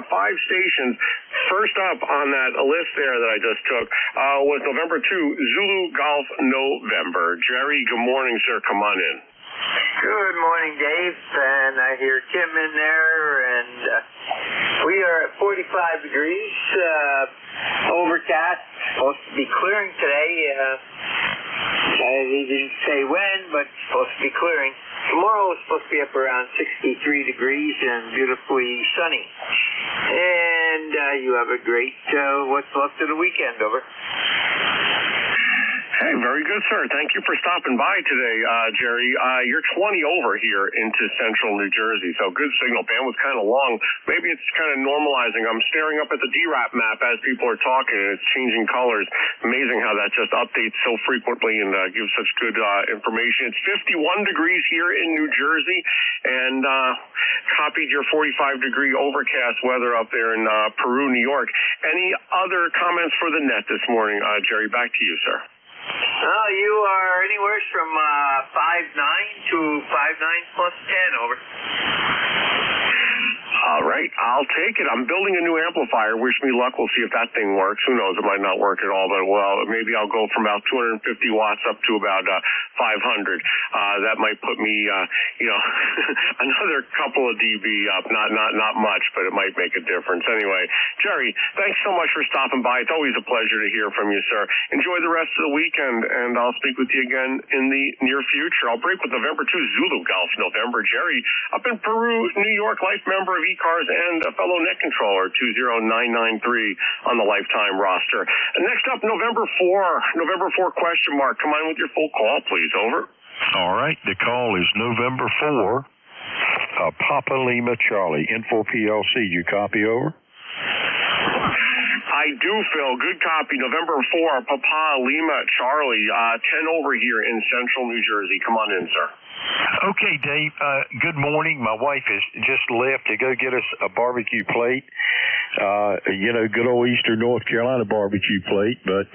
5 stations. First up on that list there that I just took was November 2, Zulu Golf November. Jerry, good morning, sir. Come on in. Good morning, Dave. And I hear Tim in there, and we are at 45 degrees, overcast, supposed to be clearing today. He didn't say when, but supposed to be clearing. Tomorrow is supposed to be up around 63 degrees and beautifully sunny. And you have a great what's left of the weekend. Over. Hey, Very good, sir. Thank you for stopping by today, Jerry. You're 20 over here into central New Jersey, so good signal. Band was kind of long. Maybe it's kind of normalizing. I'm staring up at the DRAP map as people are talking, and it's changing colors. Amazing how that just updates so frequently and gives such good information. It's 51 degrees here in New Jersey, and copied your 45-degree overcast weather up there in Peru, New York. Any other comments for the net this morning, Jerry? Back to you, sir. You are anywhere from 5.9 to 5.9 plus 10, over. All right, I'll take it. I'm building a new amplifier. Wish me luck. We'll see if that thing works. Who knows? It might not work at all, but well, maybe I'll go from about 250 watts up to about 500. That might put me, another couple of dB up. Not much, but it might make a difference. Anyway, Jerry, thanks so much for stopping by. It's always a pleasure to hear from you, sir. Enjoy the rest of the weekend, and I'll speak with you again in the near future. I'll break with November 2 Zulu Golf November. Jerry, up in Peru, New York, life member of ECARS and a fellow net controller, 20993 on the lifetime roster. Next up, November 4 question mark. Come on with your full call, please. Over. All right, the call is November 4, Papa Lima Charlie, Info PLC. You copy, over? I do, Phil. Good copy. November 4, Papa Lima Charlie, 10 over here in central New Jersey. Come on in, sir. Okay, Dave. Good morning. My wife has just left to go get us a barbecue plate. Good old Eastern North Carolina barbecue plate. But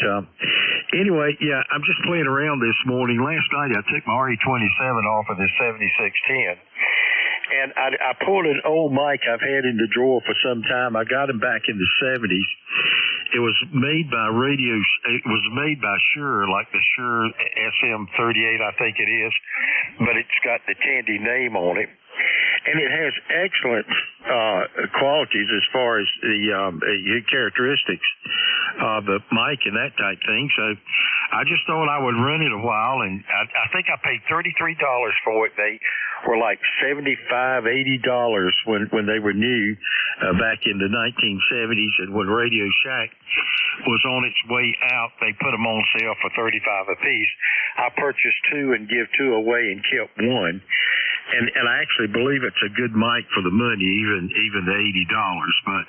anyway, yeah, I'm just playing around this morning. Last night I took my RE27 off of the 7610. And I pulled an old mic I've had in the drawer for some time. I got him back in the 70s. It was made by It was made by Shure, like the Shure SM38, I think it is. But it's got the Tandy name on it. And it has excellent qualities as far as the characteristics of the mic and that type thing. So I just thought I would run it a while, and I think I paid $33 for it. They were like $75, $80 when they were new back in the 1970s, and when Radio Shack was on its way out, they put them on sale for $35 a piece. I purchased two and give two away and kept one. And I actually believe it's a good mic for the money, even the $80. But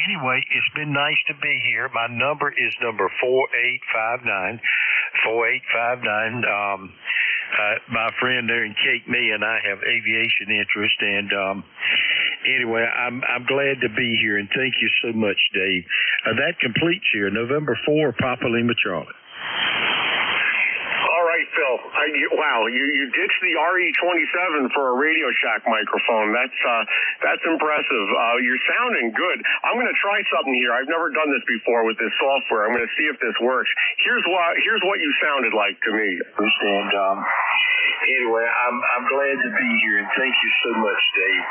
anyway, it's been nice to be here. My number is number 4859. 4859. My friend there in Cape May and I have aviation interest, and anyway, I'm glad to be here, and thank you so much, Dave. That completes here, November 4, Papa Lima Charlie. All right, Phil. Wow, you ditched the RE27 for a Radio Shack microphone. That's impressive. You're sounding good. I'm going to try something here. I've never done this before with this software. I'm going to see if this works. Here's what you sounded like to me. And anyway, I'm glad to be here, and thank you so much, Dave.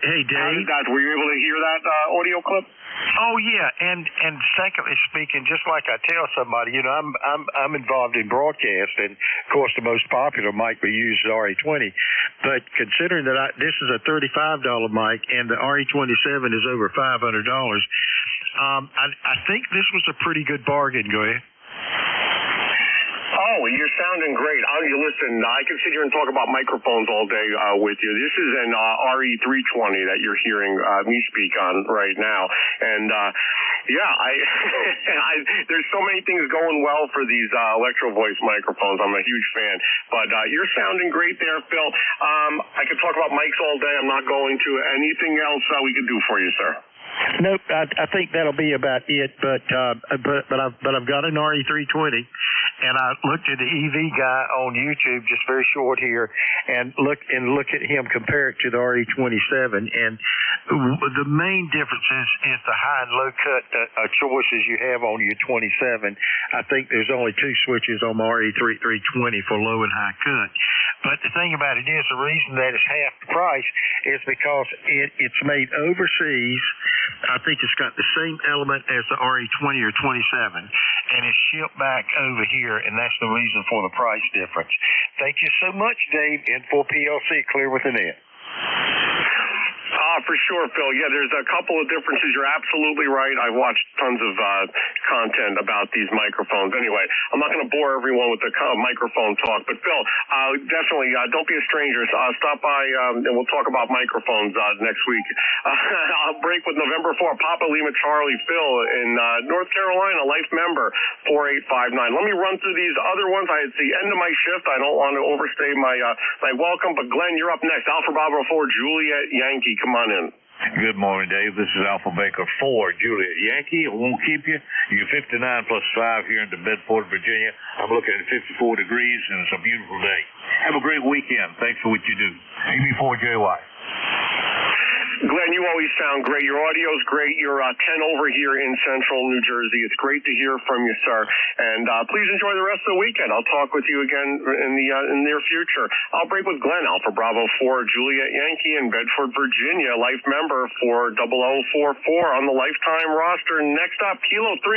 Hey, Dave. Were you able to hear that audio clip? Oh yeah, and secondly speaking, just like I tell somebody, I'm involved in broadcast, and of course the most popular mic we use is RE20. But considering that this is a $35 mic and the RE27 is over $500, I think this was a pretty good bargain. Go ahead. Oh, you're sounding great. Listen, I can sit here and talk about microphones all day with you. This is an RE320 that you're hearing me speak on right now. And, there's so many things going well for these Electro Voice microphones. I'm a huge fan. But you're sounding great there, Phil. I could talk about mics all day. I'm not going to. Anything else we could do for you, sir? Nope, I think that'll be about it. But I've got an RE320, and I looked at the EV guy on YouTube just very short here, and look at him compare it to the RE27, and the main difference is the high and low cut choices you have on your 27. I think there's only two switches on my RE320 for low and high cut. But the thing about it is, the reason that it's half the price is because it's made overseas. I think it's got the same element as the RE20 or 27, and it's shipped back over here, and that's the reason for the price difference. Thank you so much, Dave. Info PLC, clear with the net. For sure, Phil. Yeah, there's a couple of differences. You're absolutely right. I've watched tons of content about these microphones. Anyway, I'm not going to bore everyone with the microphone talk, but Phil, definitely don't be a stranger. Stop by and we'll talk about microphones next week. I'll break with November 4, Papa Lima Charlie Phil in North Carolina, life member 4859. Let me run through these other ones. It's the end of my shift. I don't want to overstay my welcome, but Glenn, you're up next. Alpha Bravo 4, Juliet Yankee, come on in. Good morning, Dave. This is Alpha Baker 4, Juliet Yankee. I won't keep you. You're 59 plus 5 here in Bedford, Virginia. I'm looking at 54 degrees, and it's a beautiful day. Have a great weekend. Thanks for what you do. AB4JY. Glenn, you always sound great. Your audio's great. You're 10 over here in central New Jersey. It's great to hear from you, sir. And please enjoy the rest of the weekend. I'll talk with you again in the near future. I'll break with Glenn, Alpha Bravo 4, Juliet Yankee in Bedford, Virginia, life member for 0044 on the lifetime roster. Next up, Kilo 3,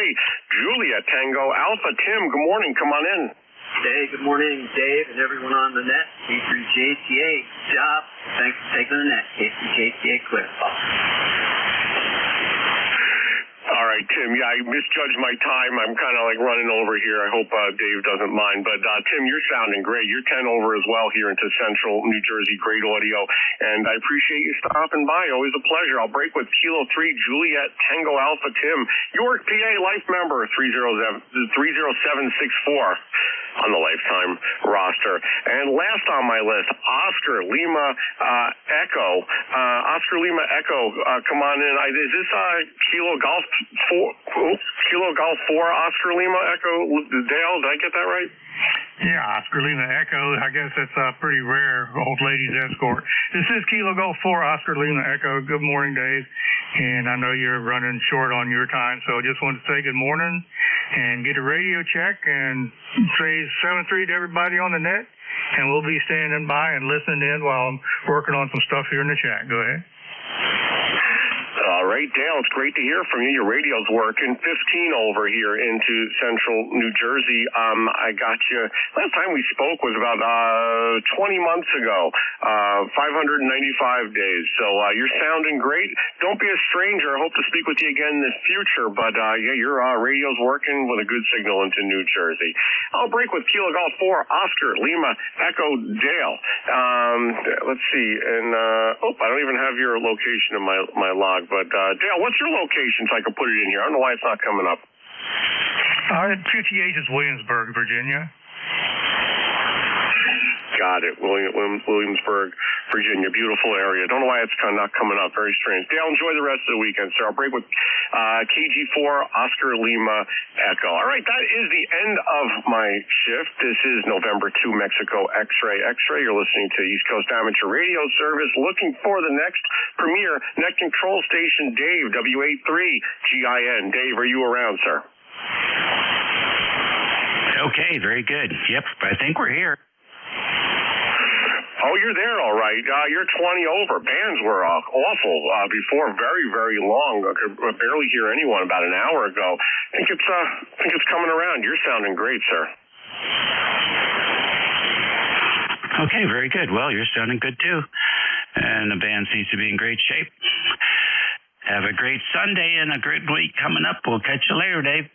Juliet Tango Alpha. Tim, good morning. Come on in. Hey, good morning, Dave, and everyone on the net. K3JTA, job. Thanks for taking the net. K3JTA, Cliff. All right, Tim. Yeah, I misjudged my time. I'm kind of like running over here. I hope Dave doesn't mind. But Tim, you're sounding great. You're 10 over as well here into central New Jersey. Great audio. And I appreciate you stopping by. Always a pleasure. I'll break with Kilo 3, Juliet Tango Alpha Tim. York, PA, life member 30764 on the lifetime roster. And last on my list, Oscar Lima Echo. Oscar Lima Echo, come on in. Is this Kilo Golf 4? Kilo Golf 4, Oscar Lima Echo. Dale, did I get that right? Yeah, Oscar Lima Echo. I guess that's a pretty rare old lady's escort. This is Kilo Golf 4, Oscar Lima Echo. Good morning, Dave. And I know you're running short on your time, so I just wanted to say good morning and get a radio check and say 7-3 to everybody on the net. And we'll be standing by and listening in while I'm working on some stuff here in the chat. Go ahead. All right, Dale, it's great to hear from you. Your radio's working. 15 over here into central New Jersey. I got you. Last time we spoke was about 20 months ago, 595 days. So you're sounding great. Don't be a stranger. I hope to speak with you again in the future. But yeah, your radio's working with a good signal into New Jersey. I'll break with Kilo Golf 4, Oscar Lima Echo Dale. Let's see. And I don't even have your location in my log. But Dale, what's your location so I can put it in here? I don't know why it's not coming up. QTH is Williamsburg, Virginia. Got it. Williamsburg, Virginia. Beautiful area. Don't know why it's not coming up. Very strange. Dale, enjoy the rest of the weekend, sir. I'll break with KG4, Oscar Lima Echo. All right, that is the end of my shift. This is November 2, Mexico X-Ray. You're listening to East Coast Amateur Radio Service. Looking for the next premier net control station, Dave, W83GIN. Dave, are you around, sir? Okay, very good. Yep, I think we're here. Oh, you're there, all right. You're 20 over. Bands were awful before, very, very long. I could barely hear anyone about an hour ago. I think it's coming around. You're sounding great, sir. Okay, very good. Well, you're sounding good too, and the band seems to be in great shape. Have a great Sunday and a great week coming up. We'll catch you later, Dave.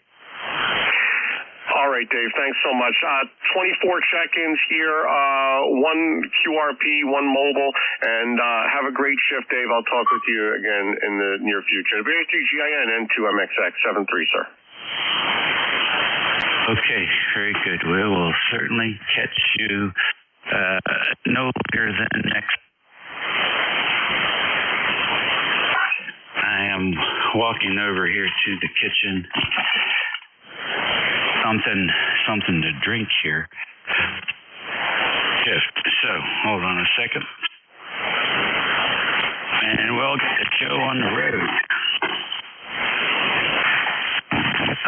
All right, Dave, thanks so much. 24 check-ins here, one QRP, one mobile, and have a great shift, Dave. I'll talk with you again in the near future. W83GIN N2MXX 73, sir. Okay, very good. We will certainly catch you no later than next. I am walking over here to the kitchen. Something to drink here. So, hold on a second. And we'll get the show on the road.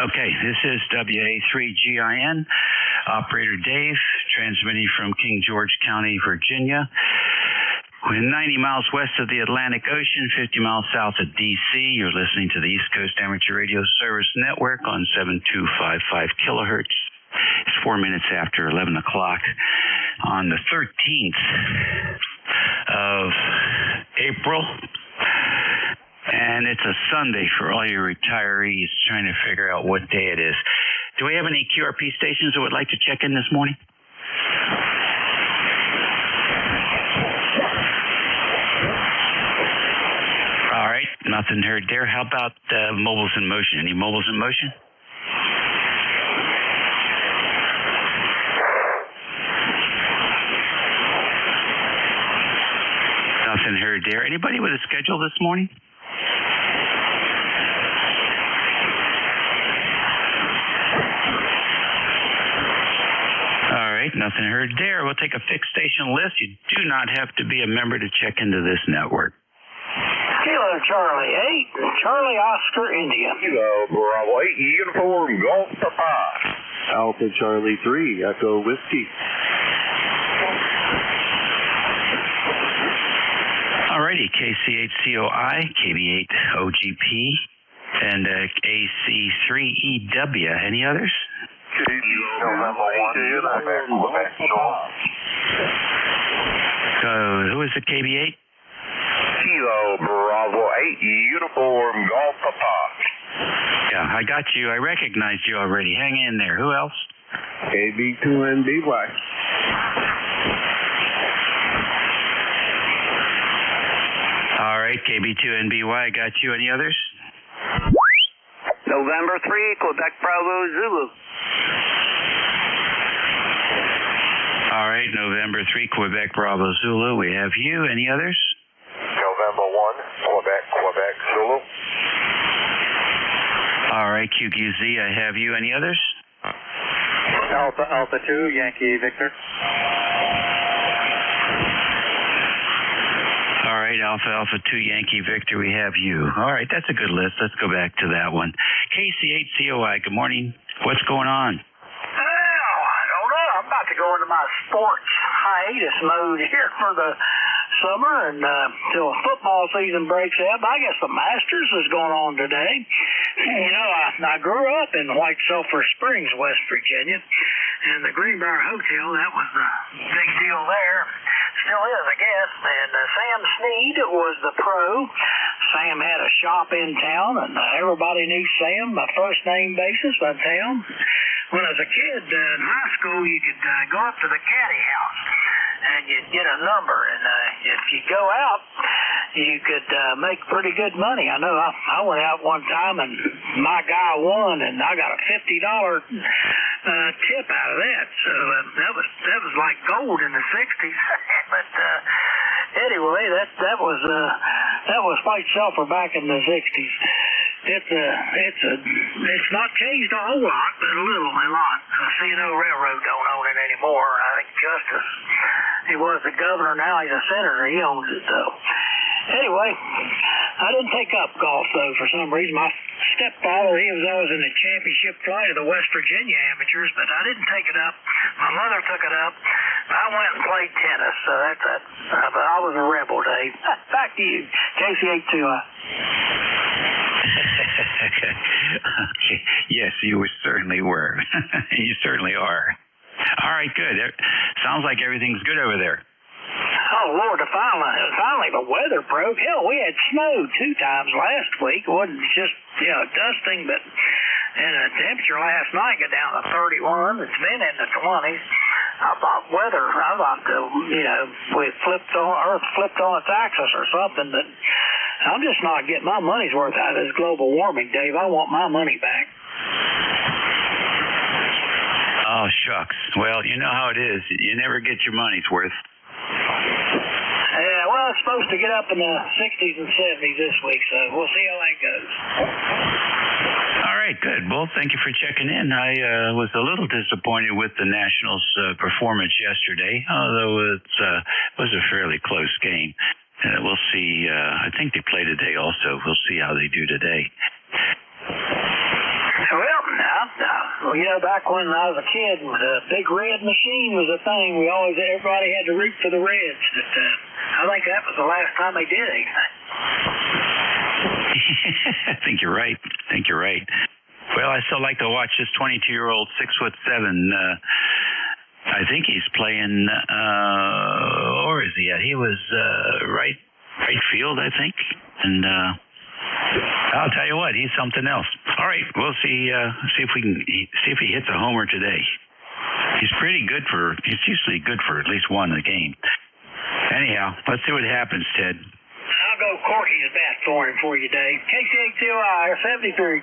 Okay, this is WA3GIN, Operator Dave, transmitting from King George County, Virginia. We're 90 miles west of the Atlantic Ocean, 50 miles south of D.C. You're listening to the East Coast Amateur Radio Service Network on 7255 kilohertz. It's 4 minutes after 11 o'clock on the 13th of April. And it's a Sunday for all your retirees trying to figure out what day it is. Do we have any QRP stations that would like to check in this morning? All right, nothing heard there. How about mobiles in motion? Any mobiles in motion? Nothing heard there. Anybody with a schedule this morning? All right, nothing heard there. We'll take a fixed station list. You do not have to be a member to check into this network. Kilo Charlie 8, Charlie Oscar India. Kilo Bravo 8, Uniform Golf Papa. Alpha Charlie 3, Echo Whiskey. Alrighty, KC8COI, KB8OGP, and AC3EW. Any others? Who is the KB8? Kilo Bravo 8, Uniform Golf Papa. Yeah, I got you. I recognized you already. Hang in there. Who else? KB2NBY. All right, KB2NBY, I got you. Any others? November 3, Quebec Bravo Zulu. All right, November 3, Quebec Bravo Zulu. We have you. Any others? November 1, Quebec Zulu. All right, QQZ, I have you. Any others? Alpha 2, Yankee Victor. All right, Alpha 2, Yankee Victor, we have you. All right, that's a good list. Let's go back to that one. KC8COI, good morning. What's going on? Well, I don't know. I'm about to go into my sports hiatus mode here for the summer and till football season breaks up. I guess the Masters is going on today. You know, I grew up in White Sulphur Springs, West Virginia, and the Greenbrier Hotel, that was the big deal there. Still is, I guess. And Sam Snead was the pro. Sam had a shop in town, and everybody knew Sam by first name basis by town. When I was a kid in high school, you could go up to the caddy house, and you'd get a number, and if you go out, you could make pretty good money. I know I went out one time, and my guy won, and I got a $50 tip out of that. So that was like gold in the '60s. But anyway, that was White Sulphur back in the '60s. It's not changed a whole lot, but a lot. C&O Railroad don't own it anymore. I think Justice, he was the governor, now he's a senator. He owns it though. Anyway, I didn't take up golf though for some reason. My stepfather, he was always in the championship flight of the West Virginia amateurs, but I didn't take it up. My mother took it up. I went and played tennis, so that's but I was a rebel, Dave. Back to you, KC82. Okay. Yes, you certainly were. You certainly are. All right, good. Sounds like everything's good over there. Oh, Lord, finally the weather broke. Hell, we had snow 2 times last week. It wasn't just, dusting, but the temperature last night got down to 31. It's been in the 20s. I thought Earth flipped on its axis or something, but I'm just not getting my money's worth out of this global warming, Dave. I want my money back. Oh, shucks. Well, you know how it is. You never get your money's worth. Yeah, well, it's supposed to get up in the 60s and 70s this week, so we'll see how that goes. All right, good. Well, thank you for checking in. I was a little disappointed with the Nationals' performance yesterday, although it was a fairly close game. We'll see. I think they play today also. We'll see how they do today. Well, back when I was a kid, the big red machine was a thing. Everybody had to root for the Reds. But I think that was the last time they did anything. I think you're right. Well, I still like to watch this 22-year-old, 6'7". I think he's playing. Or is he at? He was right field, I think, and I'll tell you what, he's something else. All right, we'll see if he hits a homer today. He's he's usually good for at least one a game. Anyhow, let's see what happens, Ted. I'll go Corky's bat for you, Dave. KCHTOI 73.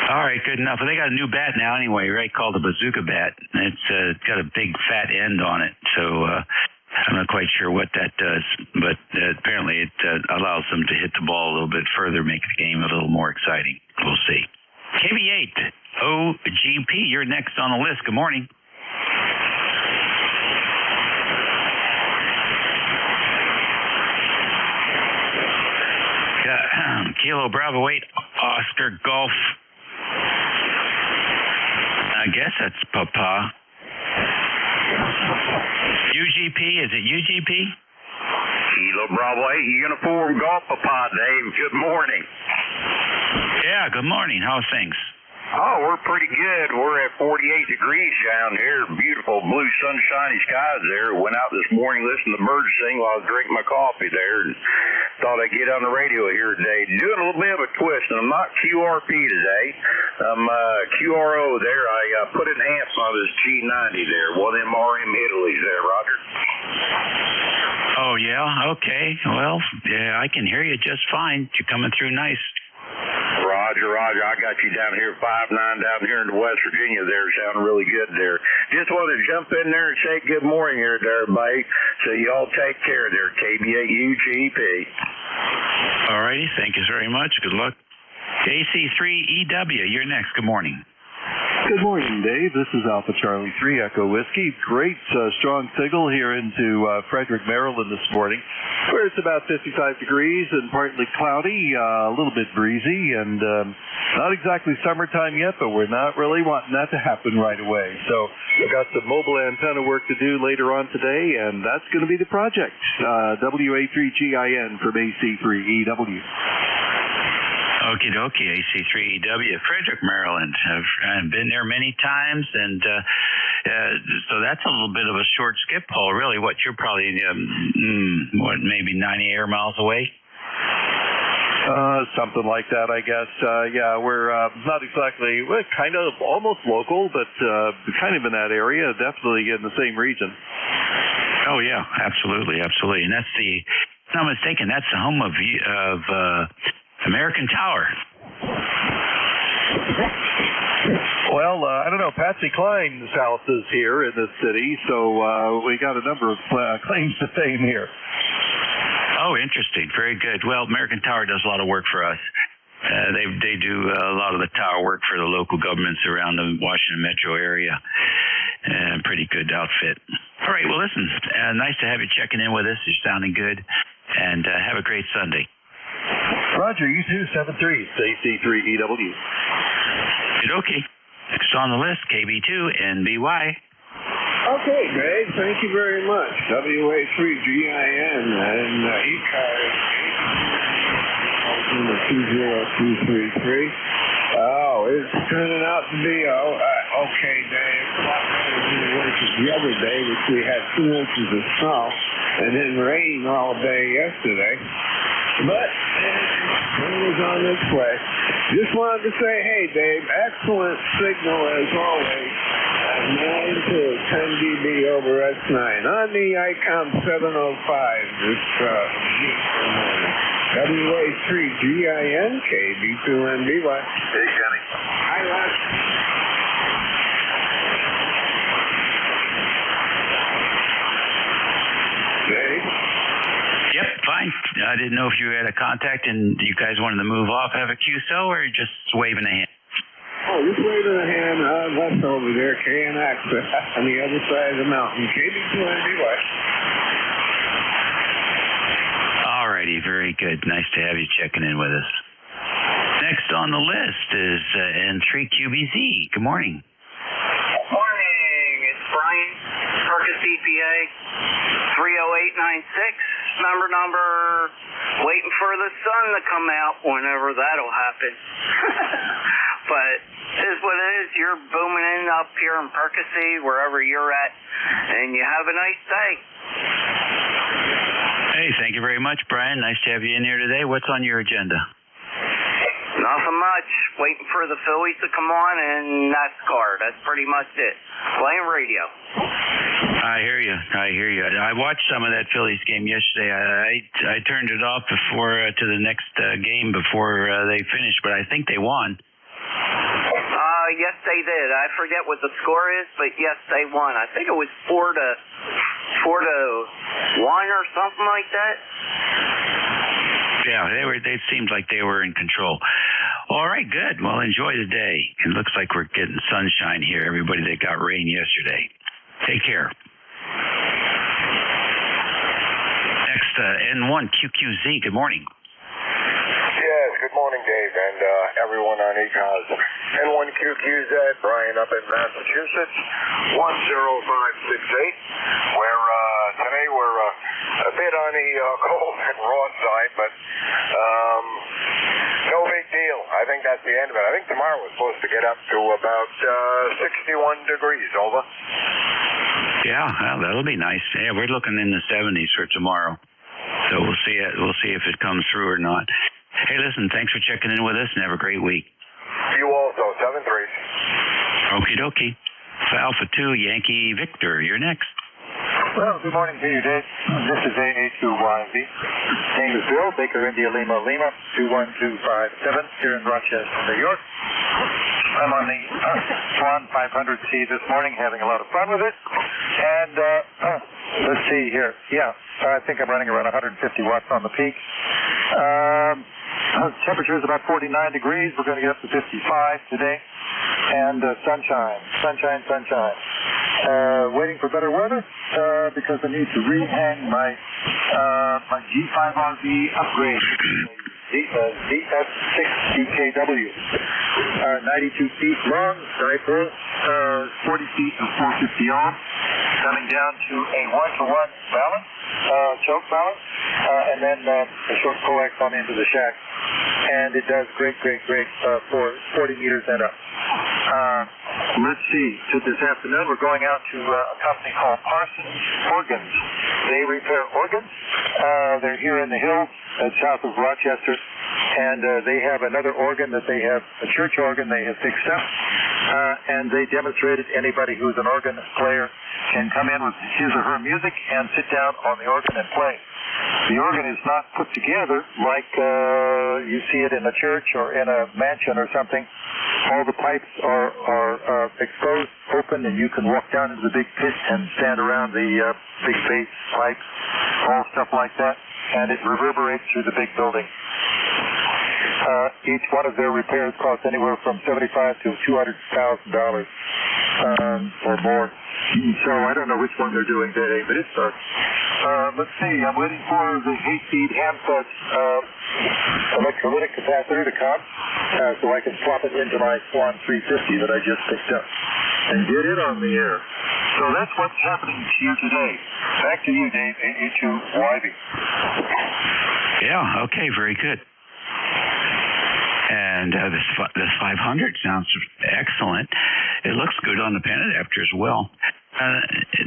All right, good enough. Well, they got a new bat now anyway, right, called the bazooka bat. It's got a big fat end on it, so I'm not quite sure what that does, but apparently it allows them to hit the ball a little bit further, make the game a little more exciting. We'll see. KB8, OGP, you're next on the list. Good morning. Kilo Bravo 8, Oscar Golf. I guess that's Papa. UGP, is it UGP? Kilo Bravo 8, Uniform Golf, Papa Dave. Good morning. Yeah, good morning. How's things? Oh, we're pretty good. We're at 48 degrees down here. Beautiful blue sunshiny skies there. Went out this morning, listened to the birds sing while I was drinking my coffee there, and thought I'd get on the radio here today. Doing a little bit of a twist, and I'm not QRP today. I'm QRO there. I put an amp on this G90 there. One of them RM Italy's there, Roger. Oh, yeah? Okay. Well, yeah, I can hear you just fine. You're coming through nice. Roger. I got you down here, 5'9", down here in West Virginia there, sounding really good there. Just wanted to jump in there and say good morning here to everybody. So you all take care there, KB8UGP. All righty, thank you very much. Good luck. AC3EW, you're next. Good morning. Good morning, Dave. This is Alpha Charlie 3 Echo Whiskey. Great strong signal here into Frederick, Maryland this morning, where it's about 55 degrees and partly cloudy, a little bit breezy, and not exactly summertime yet, but we're not really wanting that to happen right away. So we've got some mobile antenna work to do later on today, and that's going to be the project. WA3GIN from AC3EW. Okie dokie, AC3EW, Frederick, Maryland. I've been there many times, and so that's a little bit of a short skip haul, really. What, you're probably, maybe 90 air miles away? Something like that, I guess. Yeah, we're not exactly, we're kind of almost local, but kind of in that area, definitely in the same region. Oh, yeah, absolutely. And that's if I'm not mistaken, that's the home of American Tower. Well, I don't know. Patsy Cline's house is here in this city, so we got a number of claims to fame here. Oh, interesting. Very good. Well, American Tower does a lot of work for us. They do a lot of the tower work for the local governments around the Washington metro area. Pretty good outfit. All right. Well, listen, nice to have you checking in with us. You're sounding good. And have a great Sunday. Roger, you too, 73, AC3EW. Okay. Next on the list, KB2NBY. Okay, Greg, thank you very much. WA3GIN and ECARS 20233. Oh, it's turning out to be okay, Dave. The other day, which we had 2 inches of snow and then rain all day yesterday. But it was on its way. Just wanted to say, hey, Dave, excellent signal as always. 9 to 10 dB over S9 on the ICOM 705 this morning. WA3GIN KB2NBY. Hey, Johnny. Hi, Ross. Dave? Yep, fine. I didn't know if you had a contact and you guys wanted to move off, have a QSO, or just waving a hand? Oh, just waving a hand. Left over there, KNX on the other side of the mountain. KB2NBY. All righty, very good. Nice to have you checking in with us. Next on the list is N3QBZ. Good morning. Morning. It's Brian, Perkins EPA, 30896. Number, waiting for the sun to come out whenever that'll happen. But it is what it is. You're booming in up here in Percy, wherever you're at, and you have a nice day. Hey, thank you very much, Brian. Nice to have you in here today. What's on your agenda? Nothing much. Waiting for the Phillies to come on and NASCAR. That's pretty much it. Playing radio. I hear you. I watched some of that Phillies game yesterday. I turned it off before to the next game before they finished, but I think they won. Yes, they did. I forget what the score is, but yes, they won. I think it was 4-1 or something like that. Yeah, they seemed like they were in control. All right, good. Well, enjoy the day. It looks like we're getting sunshine here. Everybody that got rain yesterday. Take care. Next, N1QQZ. Good morning. Yes, good morning, Dave, and everyone on ECARS. N1QQZ, Brian up in Massachusetts, 10568. Today we're a bit on the cold and raw side, but no big deal. I think that's the end of it. I think tomorrow we're supposed to get up to about 61 degrees, over. Yeah, well, that'll be nice. Yeah, we're looking in the 70s for tomorrow. So we'll see it. We'll see if it comes through or not. Hey, listen, thanks for checking in with us and have a great week. You also, 7-3. Okie dokie. Alpha 2, Yankee Victor, you're next. Well, good morning to you, Dave. This is AA2YV. Name is Bill, Baker India Lima 21257 here in Rochester, New York. I'm on the Swan 500C this morning, having a lot of fun with it. And let's see here. Yeah, I think I'm running around 150 watts on the peak. Temperature is about 49 degrees. We're going to get up to 55 today. And sunshine. Waiting for better weather because I need to rehang my G5RV upgrade. DS6DKW. 92 feet long, dipole, 40 feet and 450 ohms, coming down to a 1-to-1 balance, choke balance, and then a short coax on into the shack. And it does great for 40 meters and up. Let's see. This afternoon we're going out to a company called Parsons Organs. They repair organs. They're here in the hills south of Rochester, and they have another organ that they have, a church organ they have fixed up, and they demonstrated anybody who's an organ player can come in with his or her music and sit down on the organ and play. The organ is not put together like you see it in a church or in a mansion or something. All the pipes are exposed, open, and you can walk down into the big pit and stand around the big bass pipes, all stuff like that, and it reverberates through the big building. Each one of their repairs costs anywhere from $75,000 to $200,000 or more. So I don't know which one they're doing today, but it starts. Let's see, I'm waiting for the Hayseed Hamfest electrolytic capacitor to come so I can swap it into my Swan 350 that I just picked up and get it on the air. So that's what's happening here today. Back to you, Dave, AA2YV. Yeah, okay, very good. And this 500 sounds excellent. It looks good on the pen adapter as well.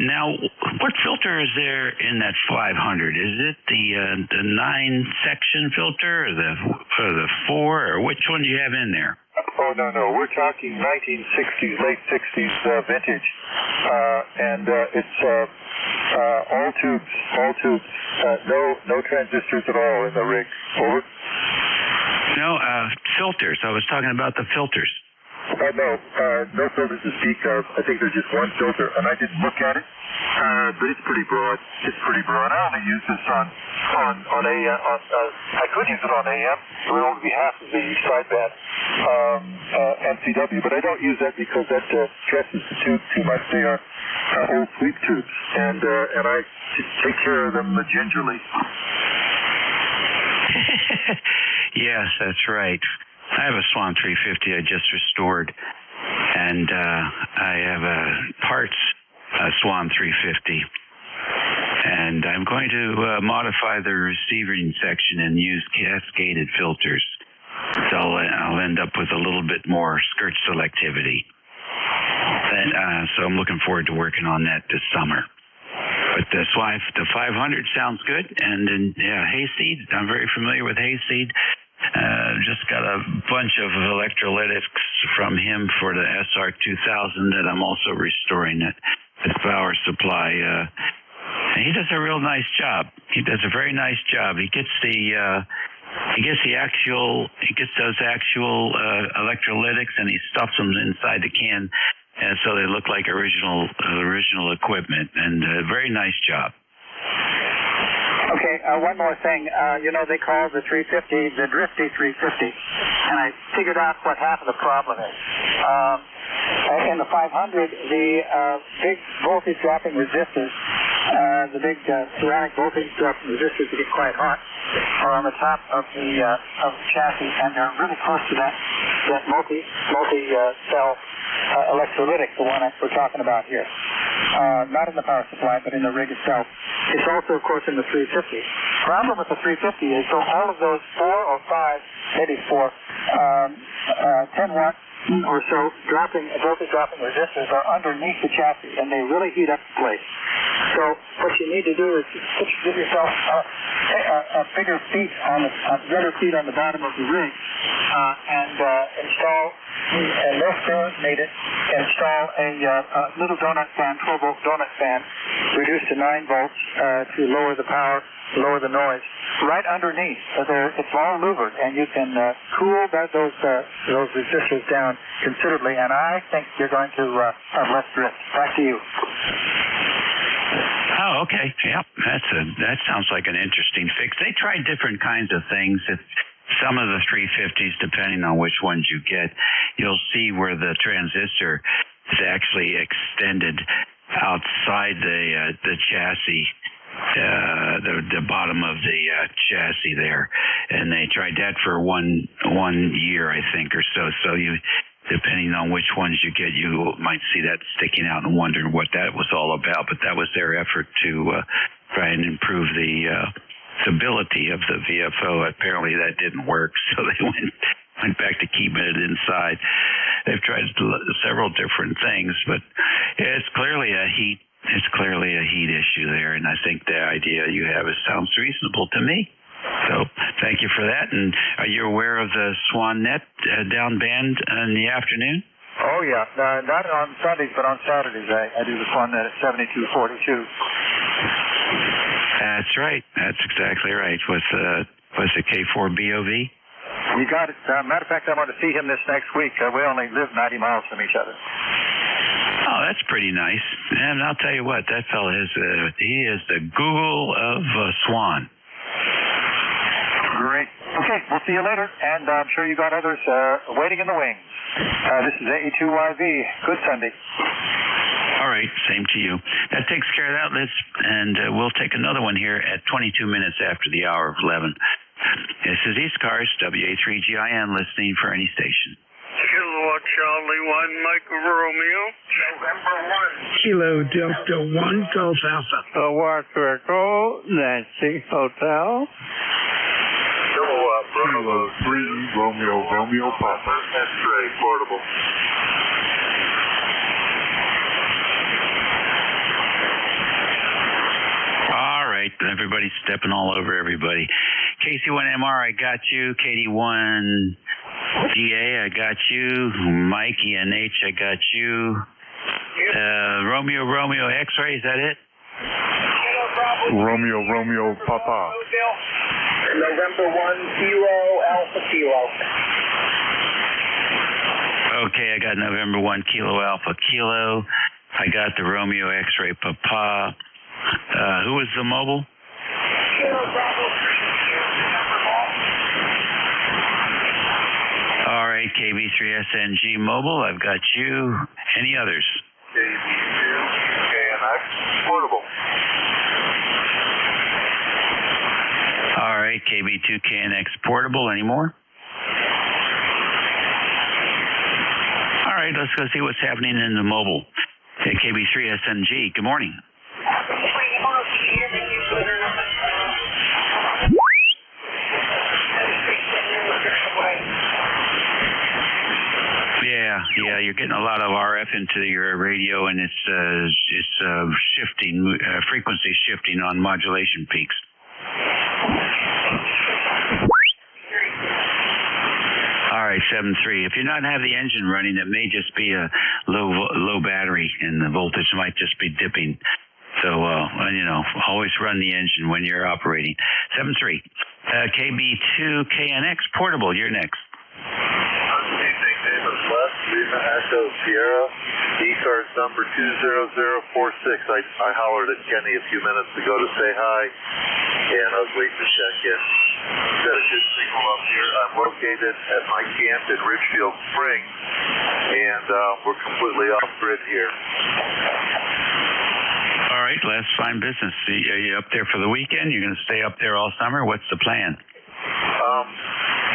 Now, what filter is there in that 500? Is it the 9-section filter or the 4, or which one do you have in there? Oh, no. We're talking 1960s, late 60s vintage. And it's all tubes. No transistors at all in the rig. Over. No, filters. I was talking about the filters. No filters to speak of. I think there's just one filter, and I didn't look at it, but it's pretty broad. I only use this on I could use it on AM. It would only be half of the sideband MCW, but I don't use that because that stresses the tube too much. They are old sweep tubes, and I take care of them gingerly. Yes, that's right. I have a Swan 350 I just restored, and I have a parts Swan 350, and I'm going to modify the receiving section and use cascaded filters. So I'll end up with a little bit more skirt selectivity. And, so I'm looking forward to working on that this summer. But the 500 sounds good, and then Hayseed, I'm very familiar with Hayseed. Just got a bunch of electrolytics from him for the SR2000 that I'm also restoring at power supply. He does a real nice job. He does a very nice job. He gets those actual electrolytics and he stuffs them inside the can, and so they look like original equipment. And very nice job. Okay, one more thing. They call the 350 the Drifty 350, and I figured out what half of the problem is. In the 500, the big voltage dropping resistors, the big ceramic voltage dropping resistors that get quite hot, are on the top of the chassis, and they're really close to that multi-cell electrolytic, the one we're talking about here. Not in the power supply, but in the rig itself. It's also, of course, in the 350. Problem with the 350 is so all of those 4 or 5, maybe 4, 10 watt or so voltage dropping resistors are underneath the chassis, and they really heat up the place. So what you need to do is give yourself a bigger seat better seat on the bottom of the rig, and install, and no screws needed, install a little donut fan, 12-volt donut fan, reduced to 9 volts to lower the power, lower the noise. Right underneath, it's all louvered, and you can cool those resistors down considerably, and I think you're going to have less drift. Back to you. Oh, okay. Yep. That sounds like an interesting fix. They tried different kinds of things. Some of the 350s, depending on which ones you get, you'll see where the transistor is actually extended outside the chassis, the bottom of the chassis there, and they tried that for one year, I think, or so. So you, depending on which ones you get, you might see that sticking out and wondering what that was all about. But that was their effort to try and improve the stability of the VFO. Apparently that didn't work, so they went back to keeping it inside. They've tried several different things, but it's clearly a heat issue there, and I think the idea you have sounds reasonable to me. So thank you for that. And are you aware of the Swan Net down band in the afternoon? Oh, yeah. Not on Sundays, but on Saturdays. I do the Swan Net at 7242. That's right. That's exactly right. With the K4BOV? You got it. Matter of fact, I'm going to see him this next week. We only live 90 miles from each other. Oh, that's pretty nice. And I'll tell you what, that fella he is the Google of Swan. Great. Okay, we'll see you later, and I'm sure you got others waiting in the wings. This is AE2YV. Good Sunday. All right, same to you. That takes care of that, Liz, and we'll take another one here at 22 minutes after the hour of 11. This is ECARS, WA3GIN, listening for any station. Kilo Charlie 1, Mike Romeo. November 1. Kilo Delta 1, Golf Alpha. Watch Echo, Nancy Hotel. Bravo 3, Romeo Papa. X-ray, portable. All right, everybody's stepping all over everybody. KC1MR, I got you. KD1 DA, I got you. Mike ENH, I got you. Romeo X-ray, is that it? Romeo Papa. November 1, Kilo Alpha Kilo. Okay, I got November 1, Kilo Alpha Kilo. I got the Romeo X-ray Papa. Who was the mobile? Kilo Bravo 3. All right, KB3SNG mobile. I've got you. Any others? KB2 KNX portable. All right, KB2KNX portable. Any more? All right, let's go see what's happening in the mobile. Okay, KB3SNG, good morning. Yeah, you're getting a lot of RF into your radio, and it's shifting, frequency shifting on modulation peaks. right, 7.3. If you're not have the engine running, it may just be a low battery, and the voltage might just be dipping. So, always run the engine when you're operating. 7.3. KB2KNX Portable, you're next. Lima Echo Sierra, ECARS number 20046. I hollered at Kenny a few minutes ago to say hi, and I was waiting to check in. We've got a good signal up here. I'm located at my camp in Ridgefield Springs, and we're completely off-grid here. All right, last fine business. Are you up there for the weekend? You're going to stay up there all summer? What's the plan?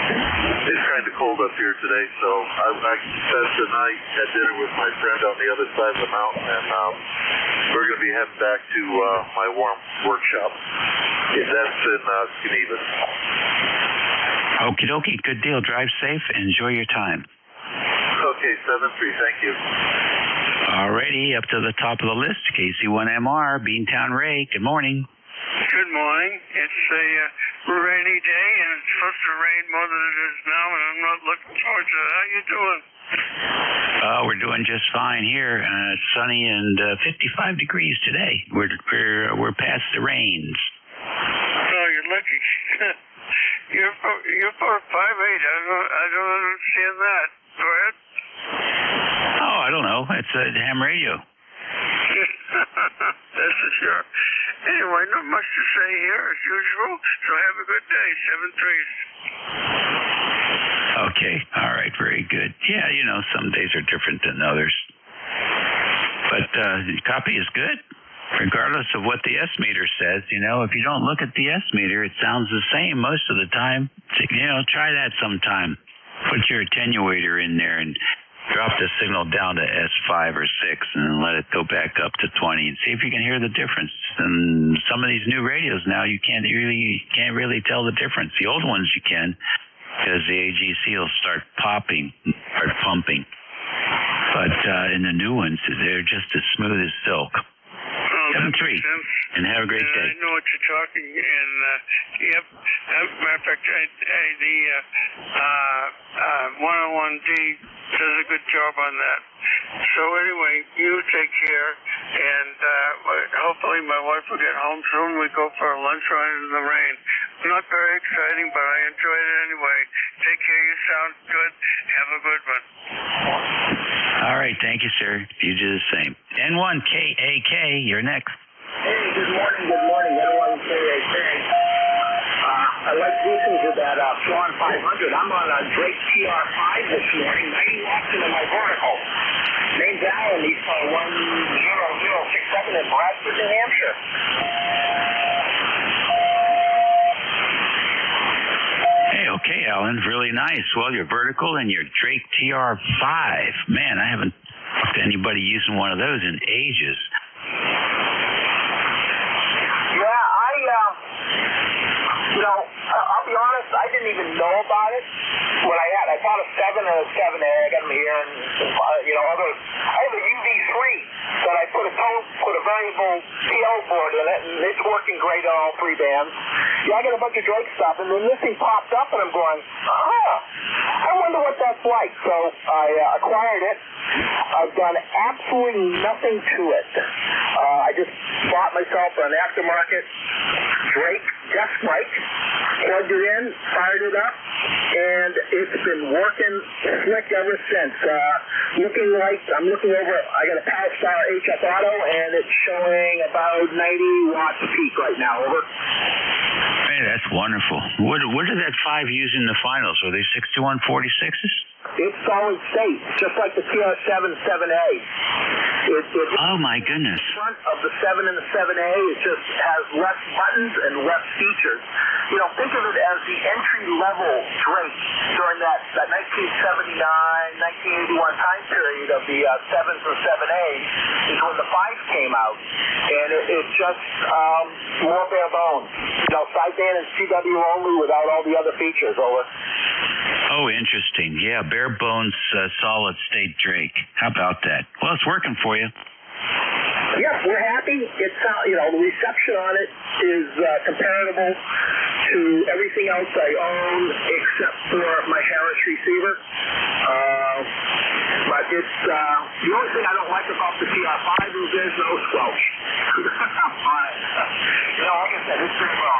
It's kind of cold up here today, so I spent the night at dinner with my friend on the other side of the mountain, and we're going to be heading back to my warm workshop. That's in Geneva. Okie dokie, good deal. Drive safe. Enjoy your time. Okay, 7-3, thank you. Alrighty, up to the top of the list, KC1MR, Beantown Ray. Good morning. Good morning. It's a rainy day, and it's supposed to rain more than it is now, and I'm not looking forward to it. How you doing? We're doing just fine here. It's sunny and 55 degrees today. We're past the rains. Oh, you're lucky. You're 5'8". I don't understand that. Go ahead. Oh, I don't know. It's a ham radio. That's for sure. Anyway, not much to say here as usual, so have a good day. 7-3. Okay. All right. Very good. Yeah, some days are different than others. But the copy is good, regardless of what the S-meter says. If you don't look at the S-meter, it sounds the same most of the time. Try that sometime. Put your attenuator in there and drop the signal down to S5 or 6 and let it go back up to 20 and see if you can hear the difference. And some of these new radios now, you can't really tell the difference. The old ones you can, because the AGC will start pumping. But in the new ones, they're just as smooth as silk. 7-3, and have a great day. I know what you're talking, and yep. As a matter of fact, the 101D does a good job on that. So anyway, you take care, and hopefully my wife will get home soon. We go for a lunch ride in the rain. Not very exciting, but I enjoyed it anyway. Take care. You sound good. Have a good one. All right. Thank you, sir. You do the same. N1KAK, you're next. Hey, good morning. N1KAK. I like listening to that Swan 500. I'm on a Drake TR5 this morning, 90 watts into my vertical. Name's Alan. He's 10067 in Bradford, New Hampshire. Okay, Alan, really nice. Well, you're vertical and you're Drake TR5. Man, I haven't talked to anybody using one of those in ages. Yeah, I'll be honest, I didn't even know about it when I bought a 7 and a 7A. I got them here, and others. I have a UV3 that I put a variable PO board in it, and it's working great on all 3 bands. Yeah, I got a bunch of Drake stuff, and then this thing popped up, and I'm going, I wonder what that's like. So I acquired it. I've done absolutely nothing to it. I just bought myself an aftermarket Drake desk mic, plugged it in, fired it up, and it's been working slick ever since. I'm looking over, I got a Palstar HF Auto, and it's showing about 90 watts peak right now, over. Hey, that's wonderful. What did that 5 use in the finals? Were they 6146s? It's solid state, just like the TR7 7A. Oh, my goodness. The front of the 7 and the 7A, it just has less buttons and less features. Think of it as the entry-level Drake during that 1979, 1981 time period of the 7s and 7As is when the 5s came out. And it's just more bare bones. Sideband and CW only without all the other features, over. Oh, interesting. Yeah, bare bones, solid state Drake. How about that? Well, it's working for you. Yes, we're happy. It's the reception on it is comparable to everything else I own except for my Harris receiver. But it's the only thing I don't like about the TR5 is there's no squelch. Like I said, it's very well.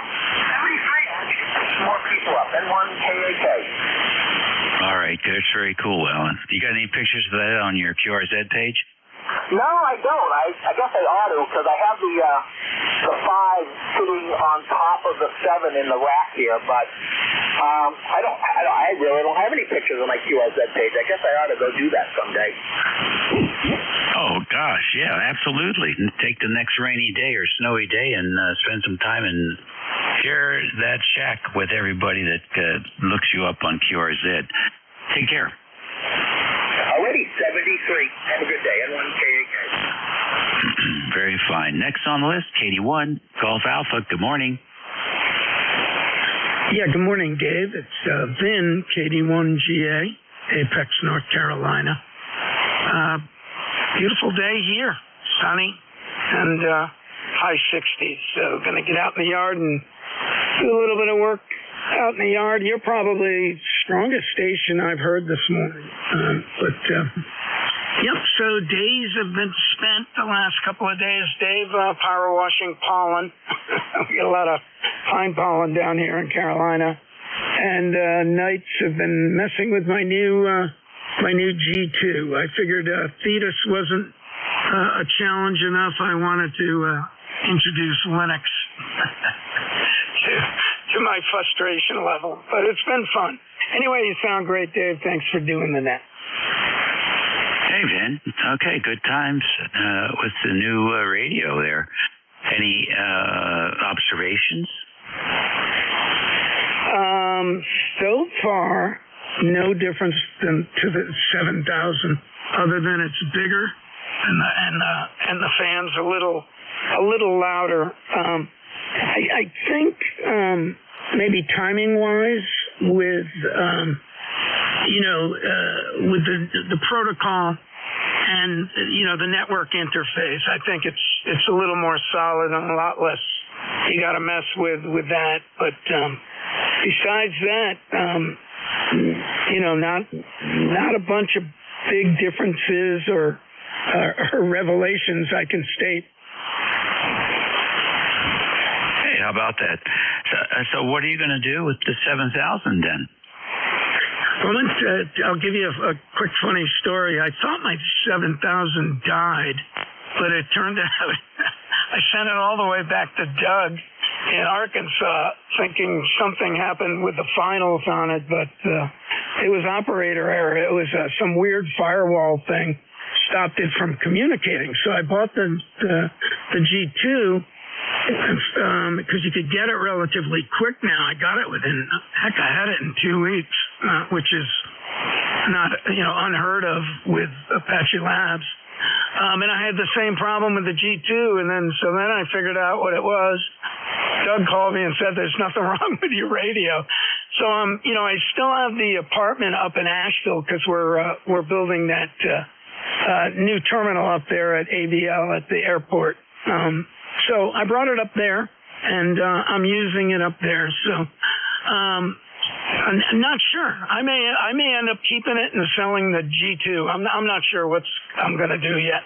73 more people up. N1 KAK. All right, that's very cool, Alan. You got any pictures of that on your QRZ page? No, I don't. I guess I ought to because I have the 5 sitting on top of the 7 in the rack here, but I really don't have any pictures on my QRZ page. I guess I ought to go do that someday. Oh gosh, yeah, absolutely. Take the next rainy day or snowy day and spend some time and share that shack with everybody that looks you up on QRZ. Take care. Already 73. Have a good day. N1KAK. Very fine. Next on the list, Katie 1, Golf Alpha. Good morning. Yeah, good morning, Dave. It's Vin, KD1GA, Apex, North Carolina. Beautiful day here, sunny, and high 60s. So going to get out in the yard and do a little bit of work out in the yard. You're probably strongest station I've heard this morning. Yep, so days have been spent the last couple of days, Dave, power washing pollen. We get a lot of pine pollen down here in Carolina. And nights have been messing with my new G2. I figured Thetis wasn't a challenge enough. I wanted to introduce Linux to my frustration level. But it's been fun. Anyway, you sound great, Dave. Thanks for doing the net. Hey, Vin. Okay, good times with the new radio there. Any observations? So far, no difference to the 7000, other than it's bigger and the fan's a little louder. I think maybe timing wise with with the protocol and the network interface, I think it's a little more solid and a lot less you got to mess with that. But besides that, not a bunch of big differences or revelations I can state. Hey, how about that? So what are you going to do with the 7000 then? Well, I'll give you a quick funny story. I thought my 7000 died, but it turned out I sent it all the way back to Doug in Arkansas, thinking something happened with the finals on it, but it was operator error. It was some weird firewall thing stopped it from communicating. So I bought the G2 because you could get it relatively quick now. I got it within, I had it in 2 weeks, which is not unheard of with Apache Labs. And I had the same problem with the G2, and then I figured out what it was. Doug called me and said, "There's nothing wrong with your radio." So I still have the apartment up in Asheville because we're building that new terminal up there at ABL at the airport. So I brought it up there, and I'm using it up there. So I'm not sure. I may end up keeping it and selling the G2. I'm not sure what I'm going to do yet.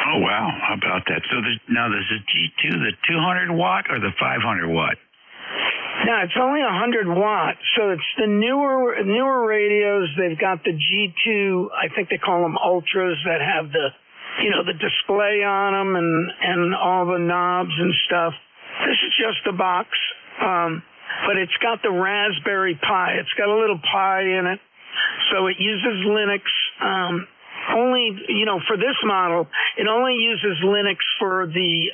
Oh, wow. How about that? So now there's a G2, the 200 watt or the 500 watt? No, it's only 100 watt. So it's the newer radios. They've got the G2, I think they call them Ultras, that have the display on them and all the knobs and stuff. This is just a box. But it's got the Raspberry Pi. It's got a little Pi in it. So it uses Linux. Only, for this model, it only uses Linux for the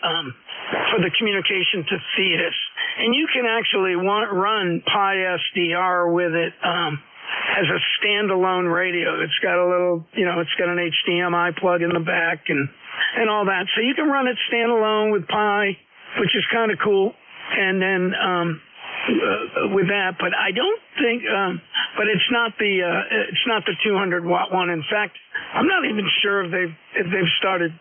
communication to Thetis. And you can actually run Pi SDR with it as a standalone radio. It's got a little, it's got an HDMI plug in the back and all that. So you can run it standalone with Pi, which is kind of cool. And then with that, but I don't think, but it's not the 200 watt one. In fact, I'm not even sure if they've started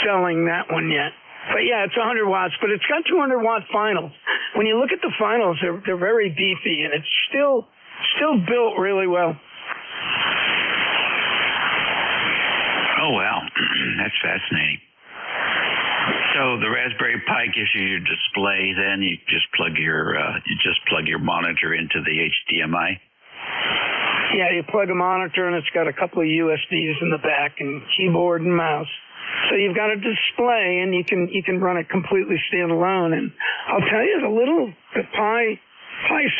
selling that one yet. But yeah, it's 100 watts, but it's got 200 watt finals. When you look at the finals, they're very beefy, and it's still built really well. Oh wow, that's fascinating. So the Raspberry Pi gives you your display. Then you just plug your monitor into the HDMI. Yeah, you plug a monitor, and it's got a couple of USBs in the back, and keyboard and mouse. So you've got a display, and you can run it completely standalone. And I'll tell you, the Pi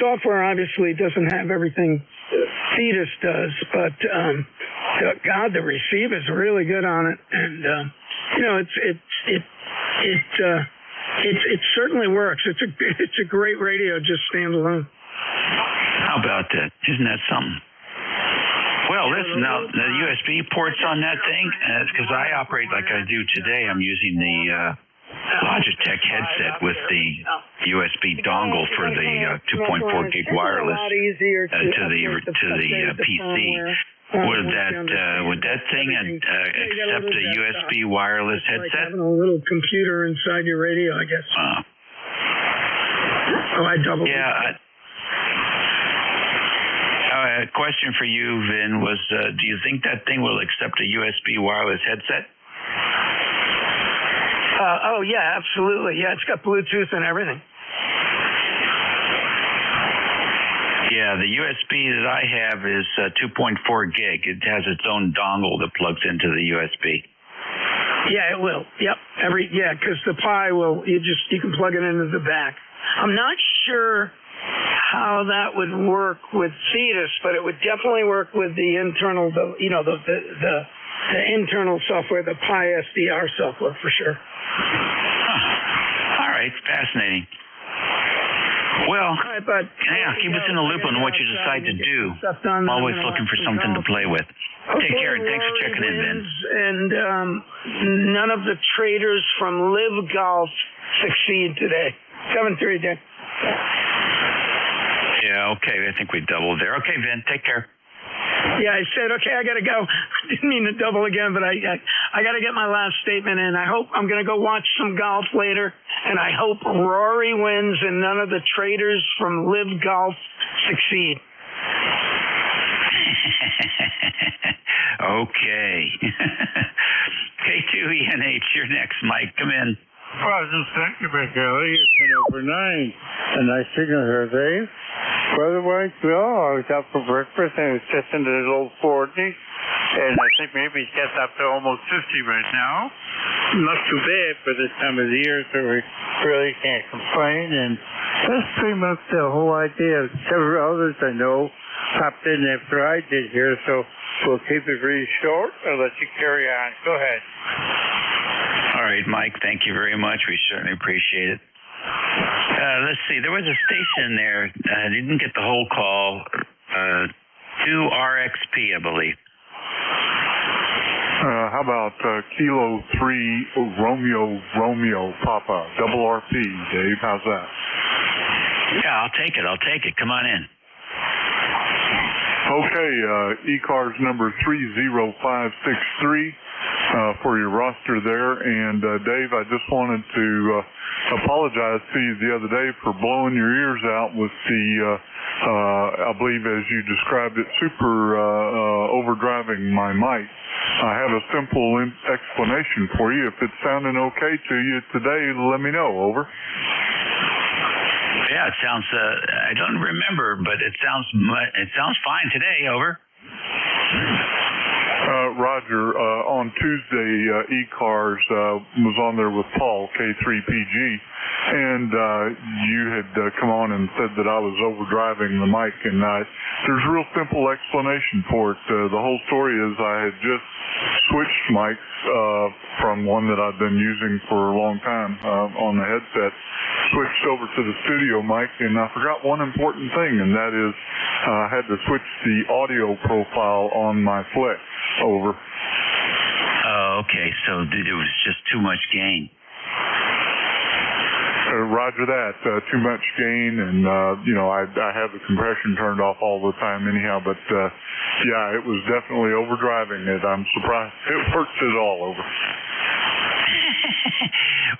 software obviously doesn't have everything Fetus does, but God, the receiver's really good on it, and it certainly works. It's a great radio just standalone. How about that? Isn't that something? Well, listen, now the USB ports on that thing, because I operate like I do today. I'm using the Logitech headset with the USB dongle for the 2.4 gig wireless to the PC. Would that thing accept a USB wireless headset? Having a little computer inside your radio, I guess. I doubled. Yeah. A question for you, Vin, was do you think that thing will accept a USB wireless headset? Oh, yeah, absolutely. Yeah, it's got Bluetooth and everything. Yeah, the USB that I have is 2.4 gig. It has its own dongle that plugs into the USB. Yeah, it will. Yep. Because the Pi will, you can plug it into the back. I'm not sure how that would work with Fetus, but it would definitely work with the internal, the internal software, the Pi SDR software for sure. All right, fascinating. Well, keep us in the loop on what you decide to do. Always looking for something to play with. Take care, and thanks for checking in, Vin. And none of the traders from Live Golf succeed today. 7-3, Dan. Yeah, okay. I think we doubled there. Okay, Vin, take care. Yeah, I said, okay, I got to go. Didn't mean to double again, but I got to get my last statement in. I'm going to go watch some golf later, and I hope Rory wins and none of the traders from Live Golf succeed. Okay. K2ENH, you're next, Mike. Come in. Well, just thank you, Big Ellie. It's been over 9. A nice signal here, Dave. Weather-wise, well, I was out for breakfast and it was just into the low 40s. And I think maybe it gets up to almost 50 right now. Not too bad for this time of the year, so we really can't complain. And that's pretty much the whole idea. Several others I know popped in after I did here, so we'll keep it really short. I'll let you carry on. Go ahead. All right, Mike, thank you very much. We certainly appreciate it. Let's see. There was a station there. I didn't get the whole call. 2RXP, I believe. How about Kilo 3 Romeo Papa, double RP, Dave? How's that? Yeah, I'll take it. Come on in. Okay, ECARS number 30563 for your roster there. And Dave, I just wanted to apologize to you the other day for blowing your ears out with the, I believe as you described it, super overdriving my mic. I have a simple explanation for you. If it's sounding okay to you today, let me know. Over. Yeah, it sounds. I don't remember, but it sounds fine today. Over. Roger. On Tuesday, ECARS was on there with Paul, K3PG, and you had come on and said that I was overdriving the mic, and there's a real simple explanation for it. The whole story is I had just switched mics from one that I've been using for a long time on the headset, switched over to the studio mic, and I forgot one important thing, and that is I had to switch the audio profile on my Flex. Over. Oh, okay. So it was just too much gain. Roger that. Too much gain, and I have the compression turned off all the time anyhow. But yeah, it was definitely overdriving it. I'm surprised it worked at all. Over.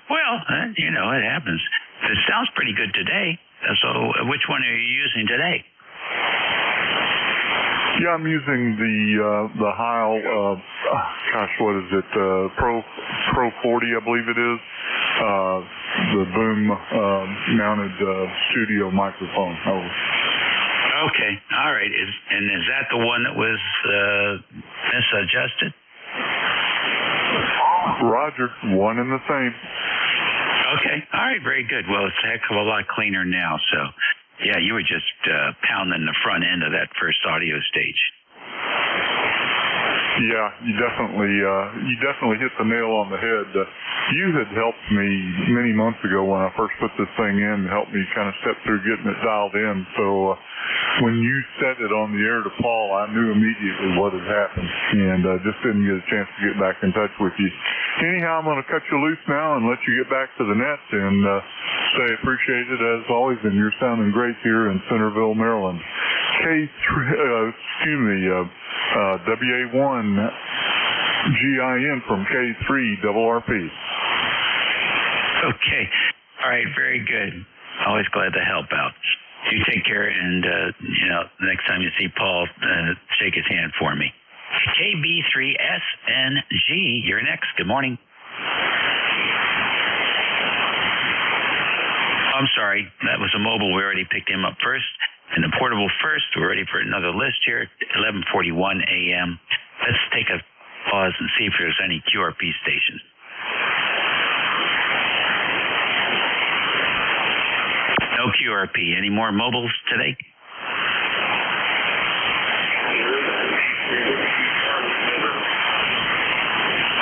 Well, it happens. It sounds pretty good today. So which one are you using today? Yeah, I'm using the Heil, what is it, Pro 40, I believe it is, the boom mounted studio microphone. Okay, all right. And is that the one that was misadjusted? Roger, one and the same. Okay, all right, very good. Well, it's a heck of a lot cleaner now, so... Yeah, you were just pounding the front end of that first audio stage. Yeah, you definitely hit the nail on the head. You had helped me many months ago when I first put this thing in, helped me kind of step through getting it dialed in. So when you set it on the air to Paul, I knew immediately what had happened, and just didn't get a chance to get back in touch with you. Anyhow, I'm going to cut you loose now and let you get back to the net, and say appreciate it as always, and you're sounding great here in Centerville, Maryland. WA1 GIN from K3 RRP. Okay. All right, very good. Always glad to help out. You take care, and next time you see Paul, shake his hand for me. KB3SNG, you're next. Good morning. I'm sorry, that was a mobile. We already picked him up first. And the portable first. We're ready for another list here, 11:41 a.m. Let's take a pause and see if there's any QRP stations. No QRP. Any more mobiles today?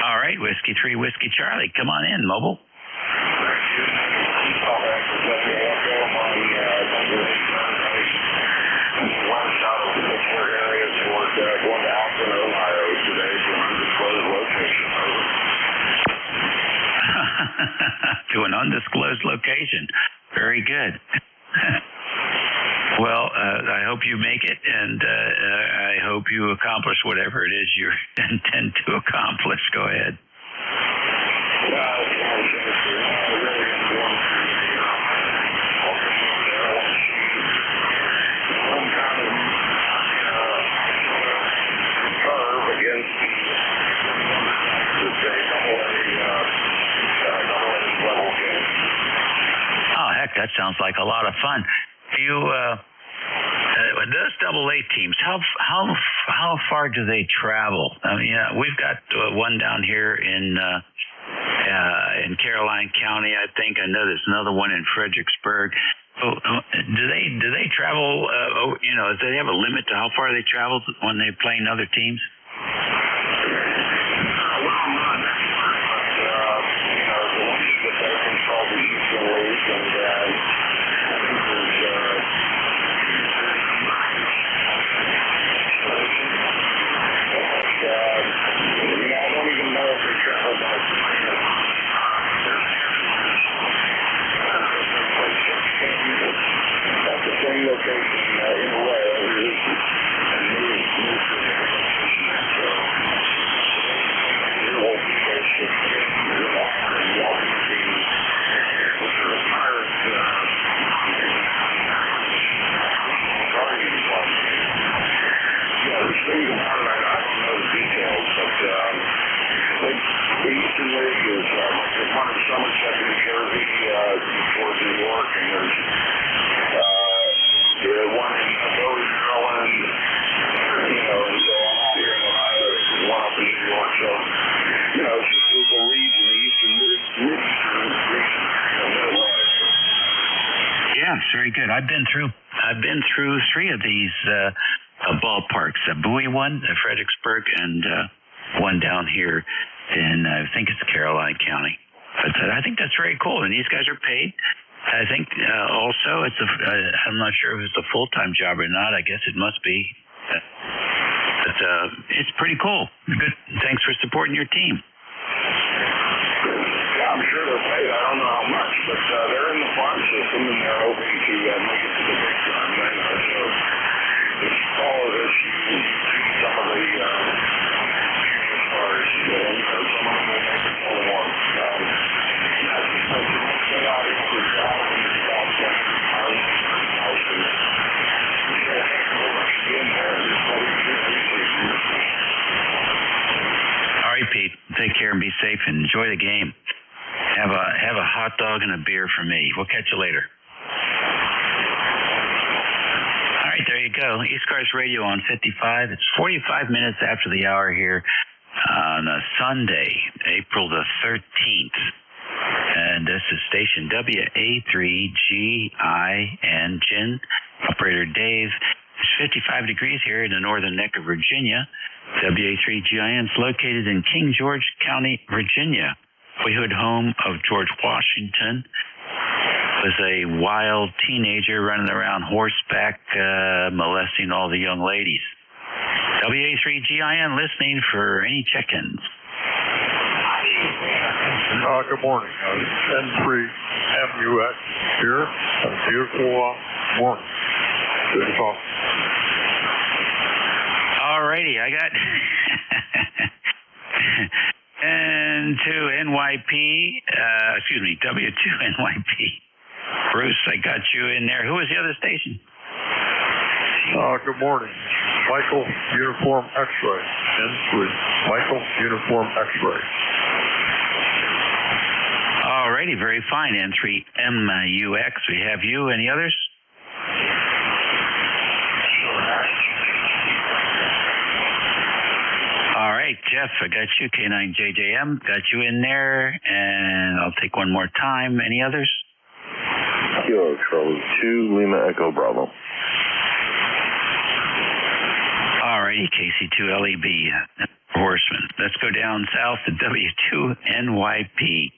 All right, Whiskey 3, Whiskey Charlie. Come on in, mobile. Going to Alton, Ohio today to an undisclosed location. To an undisclosed location. Very good. Well, I hope you make it, and I hope you accomplish whatever it is you intend to accomplish. Go ahead. That sounds like a lot of fun. Those AA teams, how far do they travel? I mean, we've got one down here in Caroline County, I think. I know there's another one in Fredericksburg. Do they travel? Do they have a limit to how far they travel when they're playing other teams? Very good. I've been through three of these ballparks: a Bowie one, a Fredericksburg, and one down here in I think it's Caroline County. But I think that's very cool, and these guys are paid. I think also it's I'm not sure if it's a full-time job or not. I guess it must be. But it's pretty cool. Good. Thanks for supporting your team. I'm sure they're paid. I don't know how much, but they're in the farm system and they're hoping to make it to the big time. So if you follow this, you see some of the stars. Some of them will make it 4-1. Pete. Take care and be safe and enjoy the game. Have a hot dog and a beer for me. We'll catch you later. All right, there you go. ECARS Radio on 55. It's 45 minutes after the hour here on a Sunday, April the 13th. And this is station WA3GIN, Gin. Operator Dave. It's 55 degrees here in the northern neck of Virginia. WA3GIN is located in King George County, Virginia. Boyhood home of George Washington. Was a wild teenager running around horseback, molesting all the young ladies. WA3GIN listening for any check-ins. Good morning. N3MUX here. A beautiful morning. Good to talk. All righty, I got N2NYP, W2NYP. Bruce, I got you in there. Who was the other station? Good morning. Michael Uniform X-Ray. N3. Michael Uniform X-Ray. All righty, very fine. N3MUX. We have you. Any others? All right, Jeff, I got you. K9JJM, got you in there. And I'll take one more time. Any others? Kilo Charlie 2, Lima Echo Bravo. All righty, KC2LEB, Horseman. Let's go down south to W2NYP.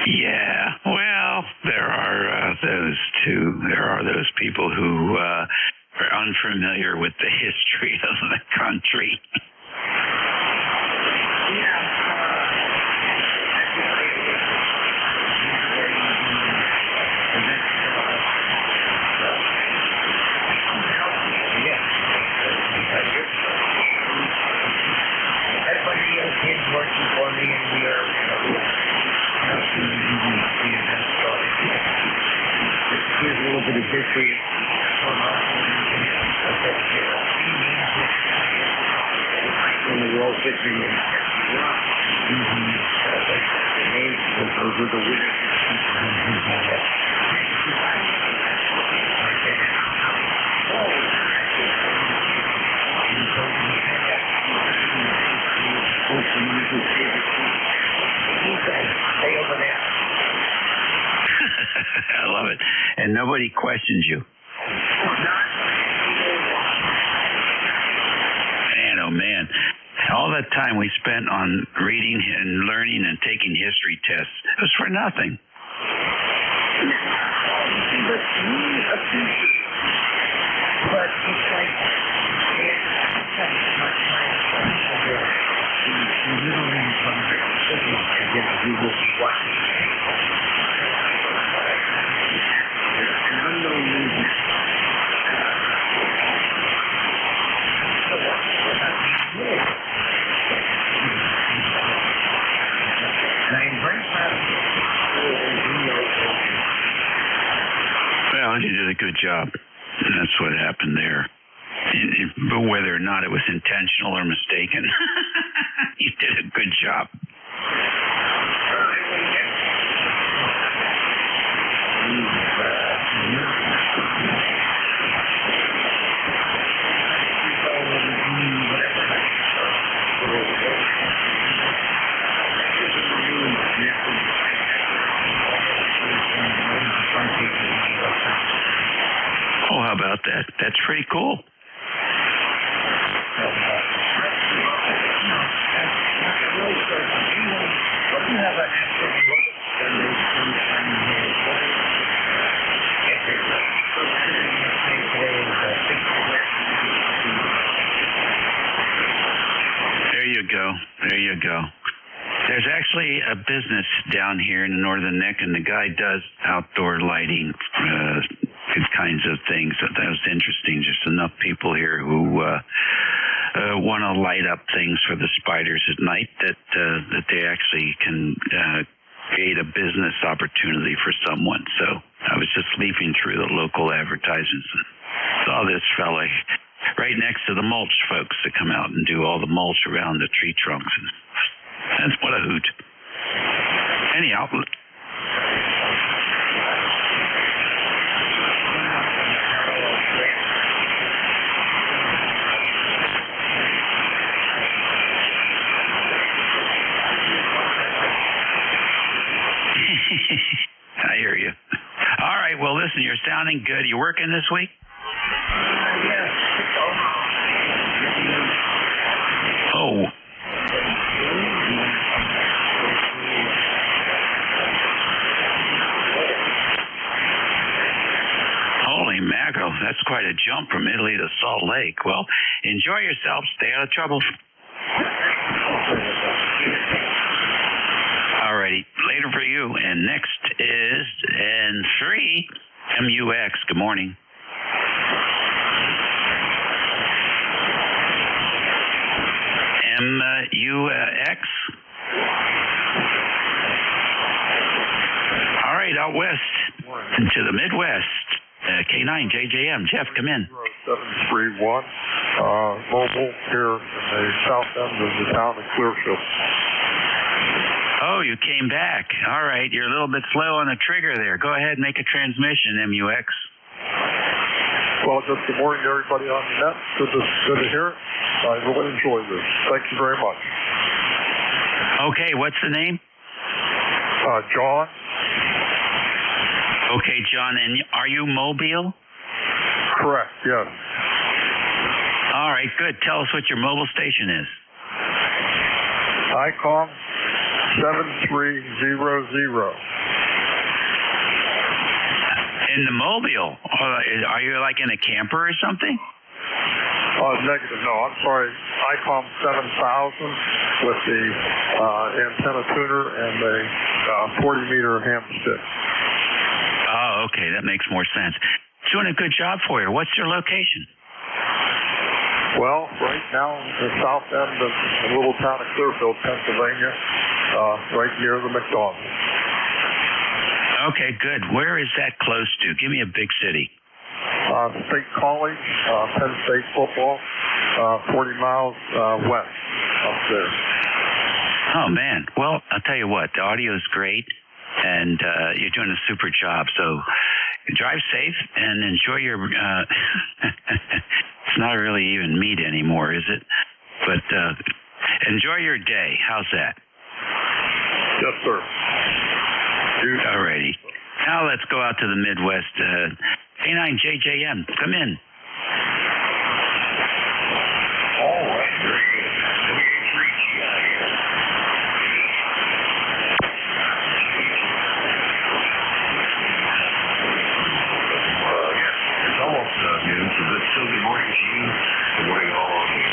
Yeah, well, there are those people who are unfamiliar with the history of the country. Working for me, and we are here's a little bit of history. The world history. Those were the winners. Stay over there. I love it. And nobody questions you. Man, oh man. All that time we spent on reading and learning and taking history tests, it was for nothing. But it's like, we will be watching an unknown movement. And I am very proud of Well, you did a good job. And that's what happened there. But whether or not it was intentional or mistaken, you did a good job. Oh, how about that? That's pretty cool. you go. There's actually a business down here in the Northern Neck, and the guy does outdoor lighting, kinds of things. That was interesting. Just enough people here who want to light up things for the spiders at night that they actually can create a business opportunity for someone. So I was just leafing through the local advertisements and saw this fella right next to the mulch folks that come out and do all the mulch around the tree trunks. And that's what a hoot. Anyhow. I hear you. All right, well, listen, you're sounding good. You working this week? Oh. Holy mackerel, that's quite a jump from Italy to Salt Lake. Well, enjoy yourself. Stay out of trouble. Alrighty, later for you. And next is N3 MUX. Good morning. MUX. All right, out west to the Midwest. K9 JJM. Jeff, come in. 731. Mobile here in the south end of the town of Clearfield. Oh, you came back. All right, you're a little bit slow on the trigger there. Go ahead and make a transmission, MUX. Well, just good morning to everybody on the net. Good to hear it. I really enjoyed this. Thank you very much. Okay, what's the name? John. Okay, John, and are you mobile? Correct, yes. All right, good. Tell us what your mobile station is. ICOM 7300. In the mobile? Are you like in a camper or something? Negative. No, I'm sorry. ICOM 7000 with the antenna tuner and the 40-meter ham stick. Oh, okay. That makes more sense. It's doing a good job for you. What's your location? Well, right now, the south end of the little town of Clearfield, Pennsylvania, right near the McDonald's. Okay, good. Where is that close to? Give me a big city. State College, Penn State football, 40 miles west up there. Oh, man. Well, I'll tell you what. The audio is great, and you're doing a super job. So drive safe and enjoy your... It's not really even meat anymore, is it? But enjoy your day. How's that? Yes, sir. All righty. Now let's go out to the Midwest. K9 JJM, come in. All right, very good. WA3GI here. Yes, it's almost noon, so that's still good morning to you. Good morning all of you.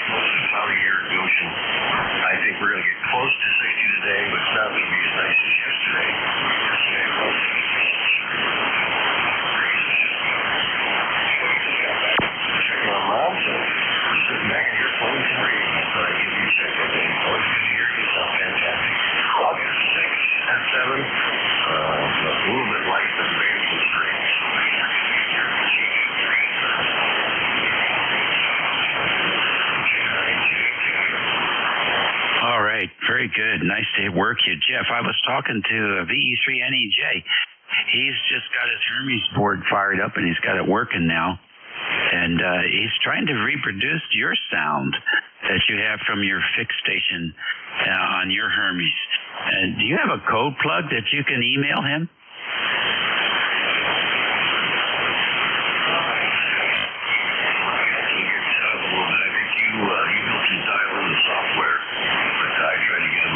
Mostly cloudy here in Goshen. I think we're going to get close to 60 today, but it's not going to be as nice as yesterday. Checking on Mom, so we're sitting back in your phone free. I thought I'd give you a check every day. Always good to hear you. Sound fantastic. August 6th at 7. A little bit light than Vansville Street. All right, very good. Nice to work you. Jeff, I was talking to VE3NEJ. He's just got his Hermes board fired up, and he's got it working now. And he's trying to reproduce your sound that you have from your fixed station on your Hermes. Do you have a code plug that you can email him?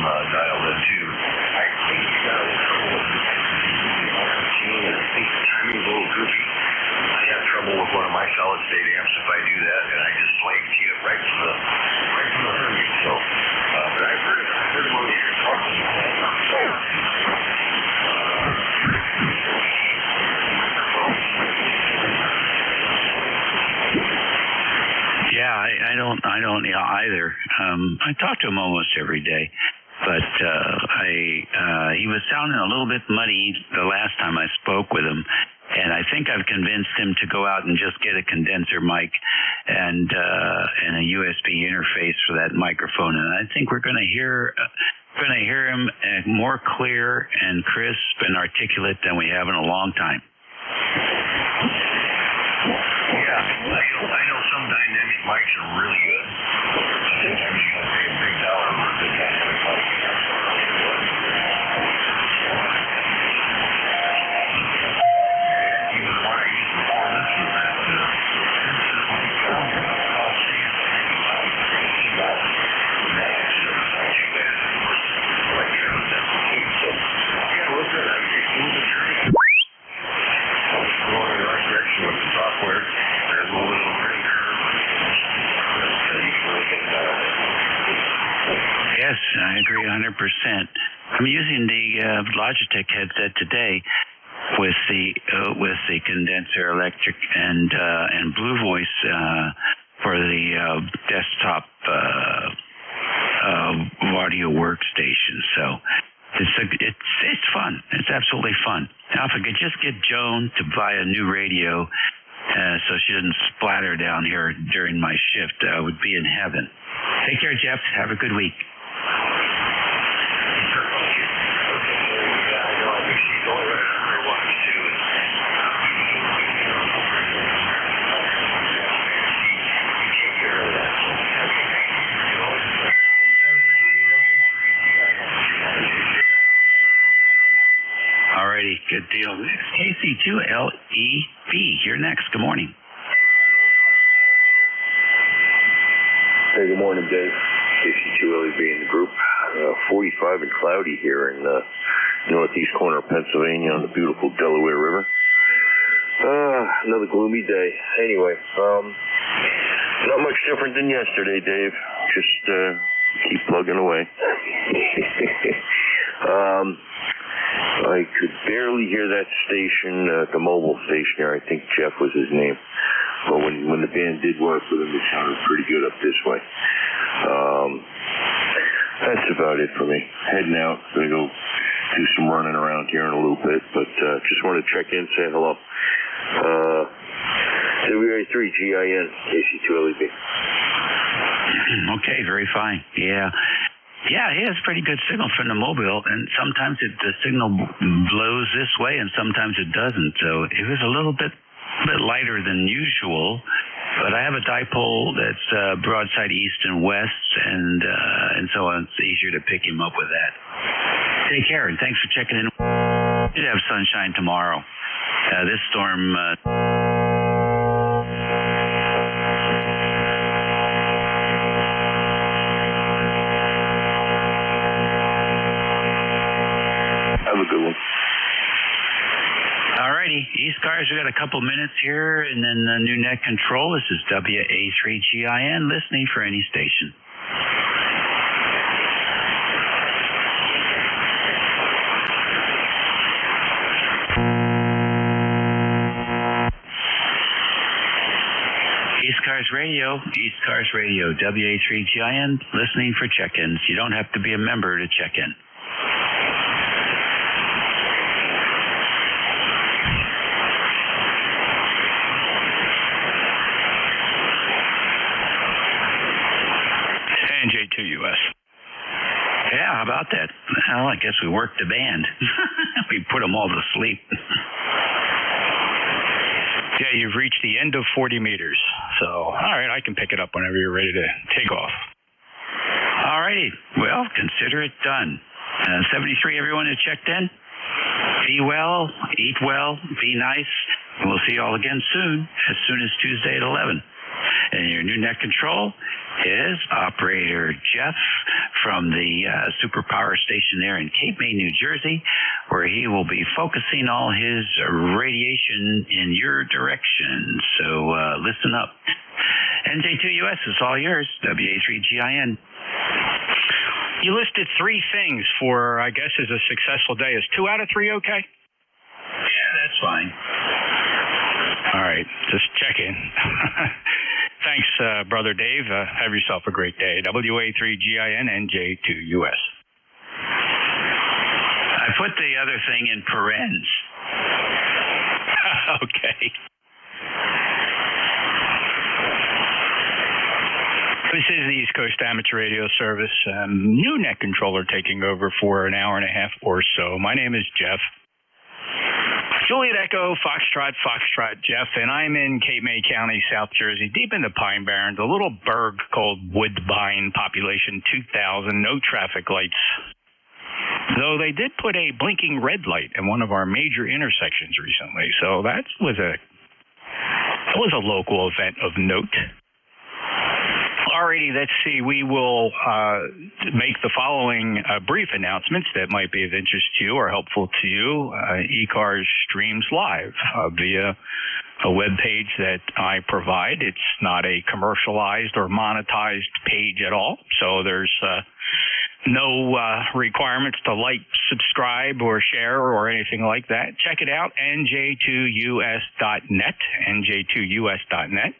Dialed in too. I think he's got a little trouble with the machine, and I think the timing's a little goofy. I have trouble with one of my solid state amps if I do that, and I just blank tee up right from the hurricane. So, but I heard him over here talking. Yeah, I don't either. I talk to him almost every day, but he was sounding a little bit muddy the last time I spoke with him, and I think I've convinced him to go out and just get a condenser mic and a USB interface for that microphone, and I think we're going to hear him more clear and crisp and articulate than we have in a long time. Yeah, I know some dynamic mics are really good. Sometimes you gotta pay a big dollar for a good dynamic mic. Even the one I used before this was that with the software, there's a little learning curve. Yes, I agree 100%. I'm using the Logitech headset today with the condenser electric and Blue Voice for the desktop audio workstation. So it's fun. It's absolutely fun. Now, if I could just get Joan to buy a new radio so she doesn't splatter down here during my shift, I would be in heaven. Take care, Jeff. Have a good week. Alrighty, good deal. KC2LEB, you're next. Good morning. Hey, good morning, Dave. KC2LEB in the group. 45 and cloudy here in the northeast corner of Pennsylvania on the beautiful Delaware River. Another gloomy day. Anyway, not much different than yesterday, Dave. Just keep plugging away. I could barely hear that station, the mobile station there. I think Jeff was his name. But when the band did work with him, it sounded pretty good up this way. That's about it for me. Heading out. Gonna go do some running around here in a little bit. But just wanted to check in, say hello. WA3GIN, KC2LEB. Okay, very fine. Yeah. Yeah, he has pretty good signal from the mobile, and sometimes the signal blows this way, and sometimes it doesn't. So it was a little bit lighter than usual, but I have a dipole that's broadside east and west, and so on. It's easier to pick him up with that. Take care, and thanks for checking in. We should have sunshine tomorrow. This storm... Have a good one. Alrighty, ECARS, we got a couple minutes here, and then the new net control. This is WA3GIN, listening for any station. ECARS Radio, WA3GIN, listening for check-ins. You don't have to be a member to check in. J2US. Yeah, how about that? Well, I guess we worked the band. We put them all to sleep. Yeah, you've reached the end of 40 meters. So, all right, I can pick it up whenever you're ready to take off. All righty. Well, consider it done. 73, everyone who checked in. Be well, eat well, be nice. We'll see you all again soon as Tuesday at 11. And your new net control is Operator Jeff from the superpower station there in Cape May, New Jersey, where he will be focusing all his radiation in your direction. So listen up. NJ2US is all yours. WA3GIN. You listed 3 things for, I guess, is a successful day. Is 2 out of 3 okay? Yeah, that's fine. All right, just checking. Thanks, Brother Dave. Have yourself a great day. WA3GIN, NJ2US. I put the other thing in parens. Okay. This is the East Coast Amateur Radio Service. New net controller taking over for an hour and a half or so. My name is Jeff. Juliet Echo, Foxtrot, Jeff, and I'm in Cape May County, South Jersey, deep in the Pine Barrens, a little burg called Woodbine, population 2,000, no traffic lights. Though they did put a blinking red light in one of our major intersections recently, so that was a local event of note. Alrighty, let's see. We will make the following brief announcements that might be of interest to you or helpful to you. ECARS streams live via a web page that I provide. It's not a commercialized or monetized page at all, so there's no requirements to like, subscribe, or share, or anything like that. Check it out, nj2us.net, nj2us.net.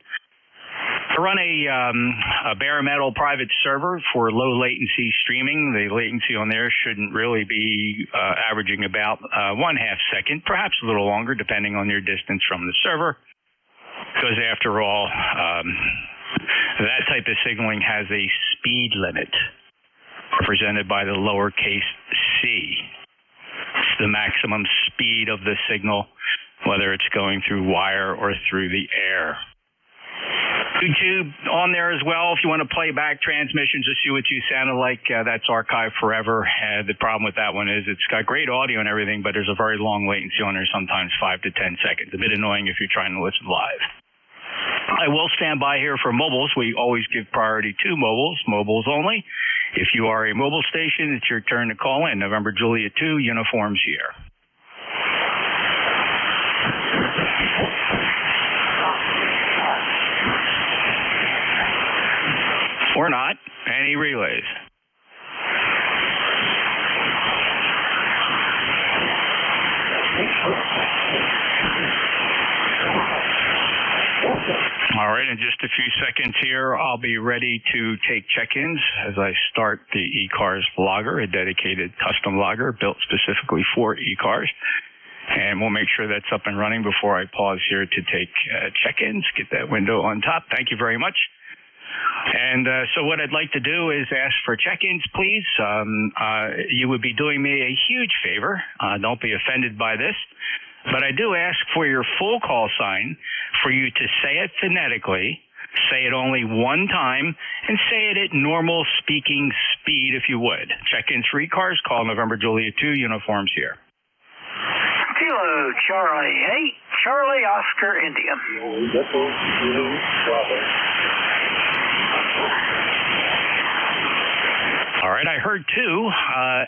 I run a bare metal private server for low latency streaming. The latency on there shouldn't really be averaging about 1/2 second, perhaps a little longer, depending on your distance from the server. Because after all, that type of signaling has a speed limit, represented by the lowercase c. It's the maximum speed of the signal, whether it's going through wire or through the air. YouTube on there as well. If you want to play back transmissions to see what you sounded like, that's archived forever. The problem with that one is it's got great audio and everything, but there's a very long latency on there, sometimes 5 to 10 seconds. A bit annoying if you're trying to listen live. I will stand by here for mobiles. We always give priority to mobiles only. If you are a mobile station, it's your turn to call in. November Juliet 2, uniforms here. Or not. Any relays? All right, in just a few seconds here, I'll be ready to take check-ins as I start the ECARS logger, a dedicated custom logger built specifically for ECARS. And we'll make sure that's up and running before I pause here to take check-ins, get that window on top. Thank you very much. And so what I'd like to do is ask for check-ins, please. You would be doing me a huge favor. Don't be offended by this. But I do ask for your full call sign, for you to say it phonetically, say it only one time, and say it at normal speaking speed if you would. Check-ins for ECARS, call November Juliet 2, uniforms here. Kilo Charlie 8, Charlie Oscar India. All right, I heard 2,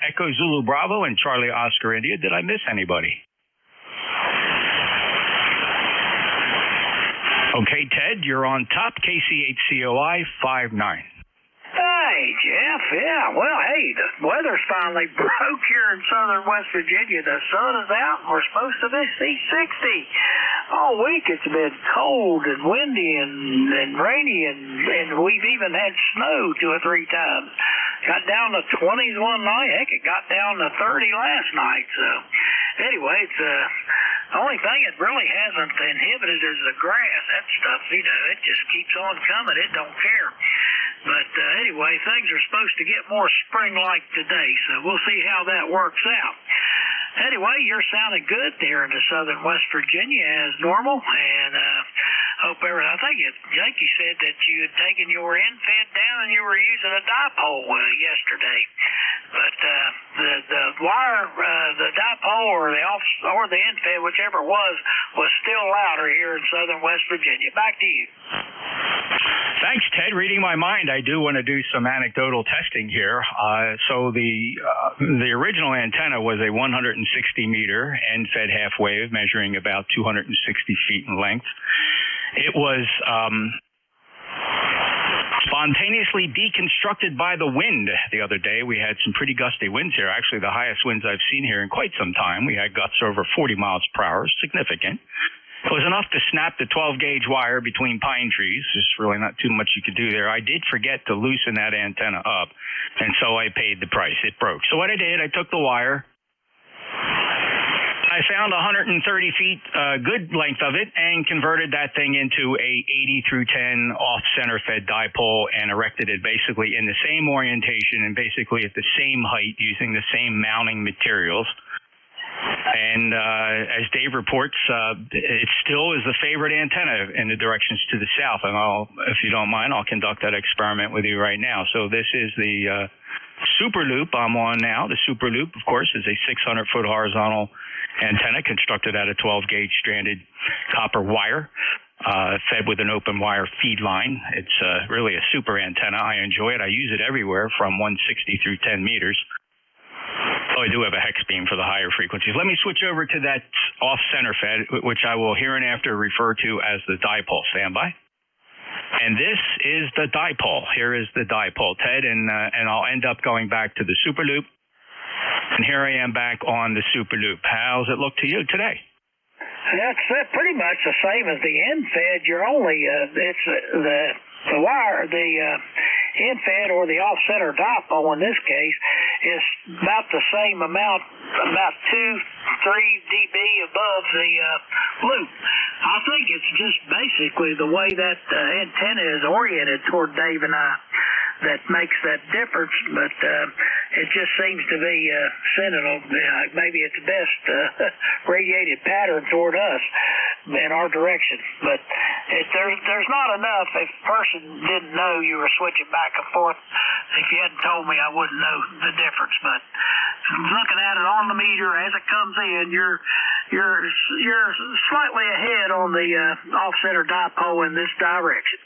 Echo Zulu Bravo and Charlie Oscar India. Did I miss anybody? Okay, Ted, you're on top, KC8COI 59. Hey, Jeff. Yeah, well, hey, the weather's finally broke here in southern West Virginia. The sun is out, and we're supposed to see 60. All week it's been cold and windy and rainy, and we've even had snow 2 or 3 times. Got down to 20s one night. Heck, it got down to 30 last night. So, anyway, it's the only thing it really hasn't inhibited is the grass. That stuff, it just keeps on coming. It don't care. But anyway, things are supposed to get more spring-like today, so we'll see how that works out. Anyway, you're sounding good there in the southern West Virginia as normal, and hope everything. I think you said that you had taken your end-fed down and you were using a dipole yesterday. But the wire, the dipole or the end-fed, whichever it was still louder here in southern West Virginia. Back to you. Thanks, Ted. Reading my mind, I do want to do some anecdotal testing here. So the original antenna was a 160-meter end-fed half wave, measuring about 260 feet in length. It was spontaneously deconstructed by the wind the other day. We had some pretty gusty winds here, actually the highest winds I've seen here in quite some time. We had gusts over 40 miles per hour, significant. It was enough to snap the 12-gauge wire between pine trees. There's really not too much you could do there. I did forget to loosen that antenna up, and so I paid the price. It broke. So what I did, I took the wire. I found 130 feet, good length of it, and converted that thing into a 80 through 10 off-center fed dipole and erected it basically in the same orientation and basically at the same height using the same mounting materials. And as Dave reports, it still is the favorite antenna in the directions to the south. And if you don't mind, I'll conduct that experiment with you right now. So this is the Super Loop I'm on now. The Super Loop, of course, is a 600-foot horizontal antenna constructed out of 12-gauge stranded copper wire, fed with an open wire feed line. It's really a super antenna. I enjoy it. I use it everywhere from 160 through 10 meters. Oh, I do have a hex beam for the higher frequencies. Let me switch over to that off-center fed, which I will hereinafter refer to as the dipole. Stand by. And this is the dipole. Here is the dipole, Ted, and I'll end up going back to the Super Loop. And here I am back on the Super Loop. How's it look to you today? That's pretty much the same as the end fed. You're only it's the wire, the end fed or the off center dipole in this case is about the same amount, about 2-3 dB above the loop. I think it's just basically the way that antenna is oriented toward Dave and I that makes that difference, but it just seems to be sending maybe it's the best radiated pattern toward us in our direction. But there's not enough. If a person didn't know you were switching back and forth, if you hadn't told me, I wouldn't know the difference. But looking at it on the meter as it comes in, you're slightly ahead on the off-center dipole in this direction.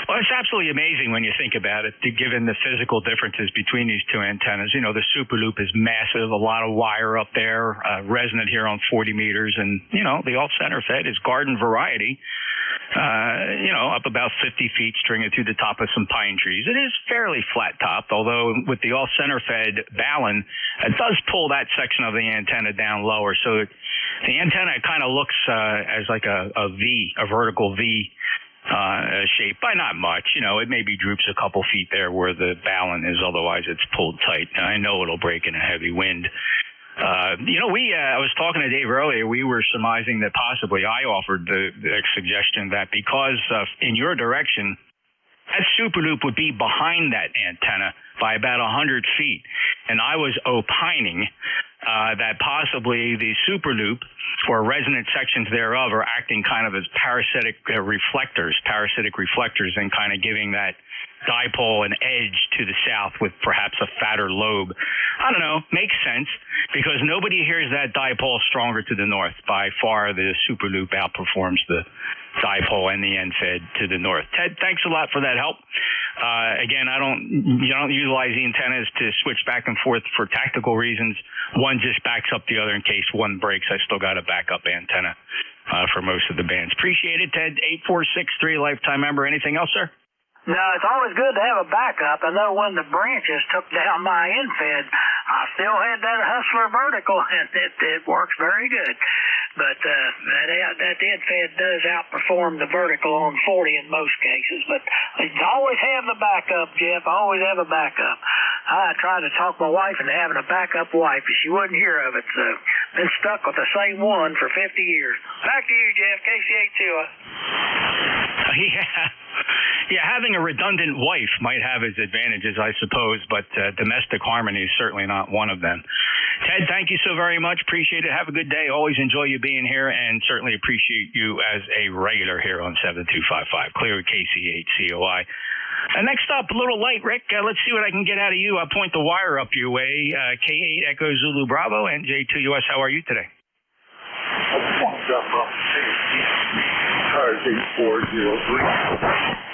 Well, it's absolutely amazing when you think about it, given the physical differences between these two antennas. You know, the Super Loop is massive, a lot of wire up there, resonant here on 40 meters, and, you know, the off-center fed is garden variety, up about 50 feet, stringing through the top of some pine trees. It is fairly flat-topped, although with the off-center fed balun, it does pull that section of the antenna down lower. So the antenna kind of looks as like a V, a vertical V, shape by not much. It maybe droops a couple feet there where the balun is, otherwise it's pulled tight. I know it'll break in a heavy wind. I was talking to Dave earlier. We were surmising that possibly I offered the suggestion that because in your direction, that Super Loop would be behind that antenna by about 100 feet. And I was opining that possibly the Super Loop or resonant sections thereof are acting kind of as parasitic reflectors and kind of giving that dipole an edge to the south with perhaps a fatter lobe. I don't know, makes sense because nobody hears that dipole stronger to the north. By far, the Super Loop outperforms the dipole and the end fed to the north. Ted, thanks a lot for that help. Again, you don't utilize the antennas to switch back and forth for tactical reasons. One just backs up the other in case one breaks. I still got a backup antenna for most of the bands. Appreciate it, Ted. 8463, lifetime member. Anything else, sir? No, it's always good to have a backup. I know when the branches took down my end fed, I still had that Hustler vertical, and it works very good. But that end fed does outperform the vertical on 40 in most cases. But you always have the backup, Jeff. Always have a backup. I tried to talk my wife into having a backup wife, but she wouldn't hear of it. So been stuck with the same one for 50 years. Back to you, Jeff. KC82. Yeah, having a redundant wife might have its advantages, I suppose, but domestic harmony is certainly not one of them. Ted, thank you so very much. Appreciate it. Have a good day. Always enjoy you being here, and certainly appreciate you as a regular here on 7255. Clear with KC8COI. Next up, a little light, Rick. Let's see what I can get out of you. I'll point the wire up your way. K8 Echo Zulu Bravo, NJ2US. How are you today? ECARS 8403.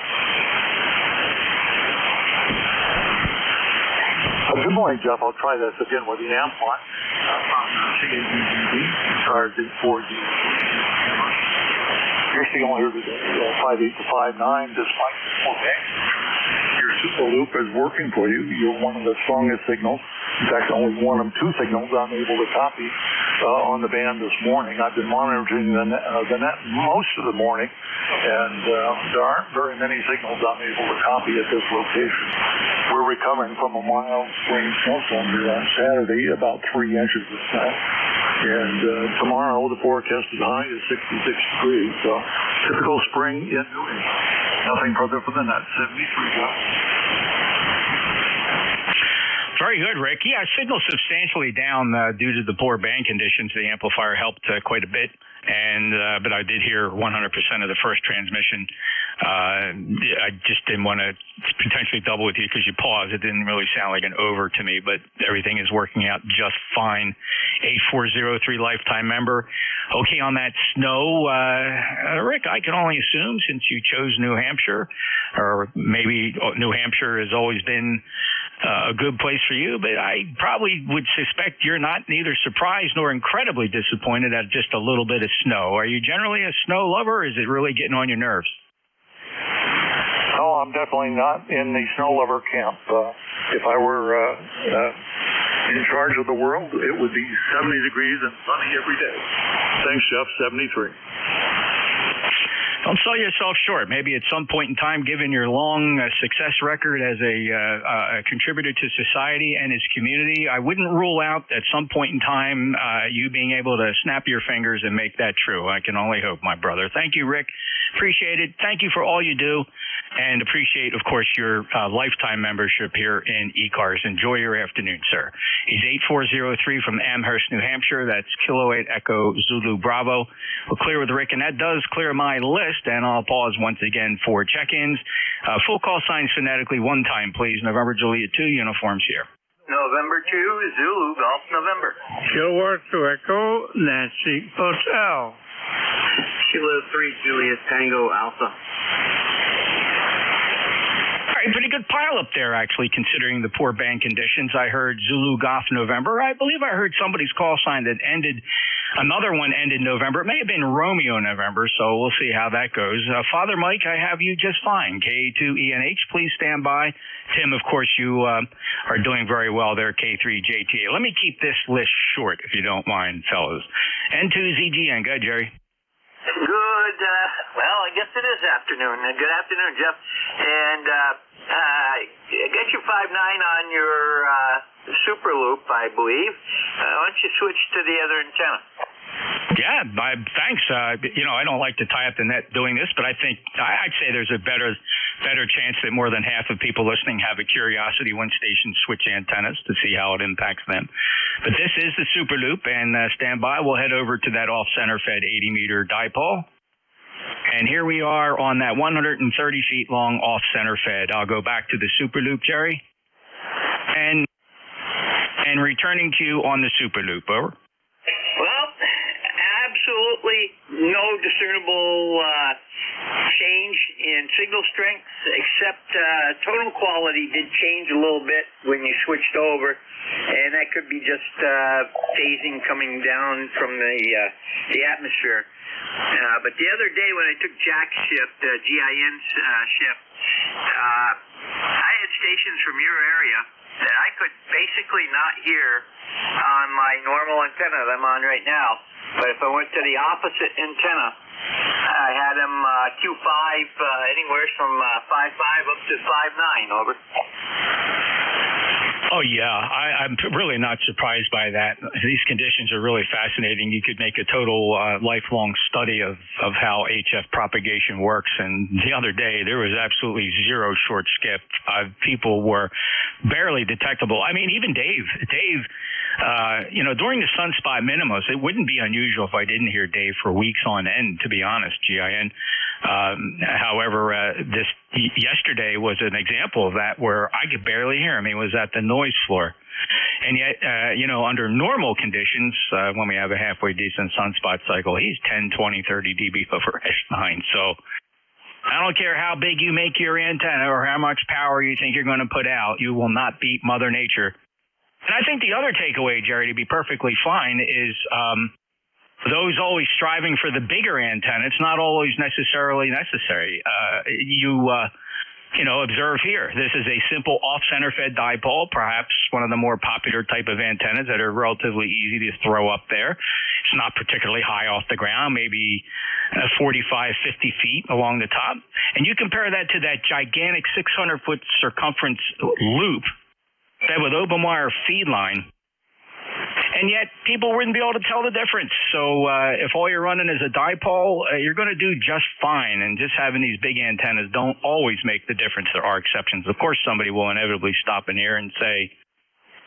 Good morning, Jeff. I'll try this again with the amp on. ECARS 8403. Your signal here today, 58 to 59, despite your super loop is working for you. You're one of the strongest signals. In fact, only one of two signals I'm able to copy on the band this morning. I've been monitoring the net most of the morning, and there aren't very many signals I'm able to copy at this location. We're recovering from a mild spring snowstorm here on Saturday, about 3 inches of snow. And tomorrow the forecast is high is 66 degrees. So typical spring in New England. Nothing further from the net. 73 Jeff. Very good, Rick. Yeah, signal substantially down due to the poor band conditions. The amplifier helped quite a bit, but I did hear 100% of the first transmission. I just didn't want to potentially double with you because you paused. It didn't really sound like an over to me, but everything is working out just fine. 8403 lifetime member. Okay, on that snow, Rick, I can only assume since you chose New Hampshire, or maybe New Hampshire has always been a good place for you, but I probably would suspect you're not neither surprised nor incredibly disappointed at just a little bit of snow. Are you generally a snow lover, or is it really getting on your nerves? No, I'm definitely not in the snow lover camp. If I were in charge of the world, it would be 70 degrees and sunny every day. Thanks, Jeff. 73. Don't sell yourself short. Maybe at some point in time, given your long success record as a contributor to society and its community, I wouldn't rule out at some point in time you being able to snap your fingers and make that true. I can only hope, my brother. Thank you, Rick. Appreciate it. Thank you for all you do, and appreciate, of course, your lifetime membership here in ECARS. Enjoy your afternoon, sir. He's 8403 from Amherst, New Hampshire. That's Kilo 8 Echo Zulu Bravo. We'll clear with Rick, and that does clear my list. And I'll pause once again for check-ins. Full call signs phonetically one time, please. November Juliet 2 uniforms here. November 2, Zulu, Golf November. Kilo 2 Echo, Nancy Hotel. Kilo 3, Juliet Tango Alpha. All right, pretty good pile up there, actually, considering the poor band conditions. I heard Zulu Golf November. I believe I heard somebody's call sign that ended, another one ended November. It may have been Romeo November, so we'll see how that goes. Father Mike, I have you just fine. K2ENH, please stand by. Tim, of course, you are doing very well there, K3JTA. Let me keep this list short, if you don't mind, fellas. N2ZGN, go ahead, Jerry. Good, well, I guess it is afternoon. Good afternoon, Jeff. And get you 5.9 on your super loop, I believe. Why don't you switch to the other antenna? Yeah, thanks. I don't like to tie up the net doing this, but I think I'd say there's a better chance that more than half of people listening have a curiosity when stations switch antennas to see how it impacts them. But this is the super loop, and stand by. We'll head over to that off-center fed 80-meter dipole. And here we are on that 130 feet long off-center fed. I'll go back to the super loop, Jerry. And returning to you on the super loop, over. Well, absolutely no discernible change in signal strength, except tonal quality did change a little bit when you switched over, and that could be just phasing coming down from the atmosphere. But the other day when I took Jack's shift, GIN's shift, I had stations from your area that I could basically not hear on my normal antenna that I'm on right now. But if I went to the opposite antenna, I had them Q5 anywhere from 5.5 up to 5.9, over. Oh, yeah. I'm really not surprised by that. These conditions are really fascinating. You could make a total lifelong study of how HF propagation works. And the other day, there was absolutely zero short skip. People were barely detectable. I mean, even Dave, during the sunspot minimums, it wouldn't be unusual if I didn't hear Dave for weeks on end, to be honest, GIN. However, yesterday was an example of that where I could barely hear him. He was at the noise floor. And yet, under normal conditions, when we have a halfway decent sunspot cycle, he's 10, 20, 30 dB over S9. So I don't care how big you make your antenna or how much power you think you're going to put out, you will not beat Mother Nature. And I think the other takeaway, Jerry, to be perfectly fine, is those always striving for the bigger antenna, it's not always necessarily necessary. Observe here. This is a simple off-center fed dipole, perhaps one of the more popular type of antennas that are relatively easy to throw up there. It's not particularly high off the ground, maybe 45, 50 feet along the top. And you compare that to that gigantic 600-foot circumference loop fed with open wire feed line. And yet, people wouldn't be able to tell the difference. So if all you're running is a dipole, you're going to do just fine. And just having these big antennas don't always make the difference. There are exceptions. Of course, somebody will inevitably stop in here and say,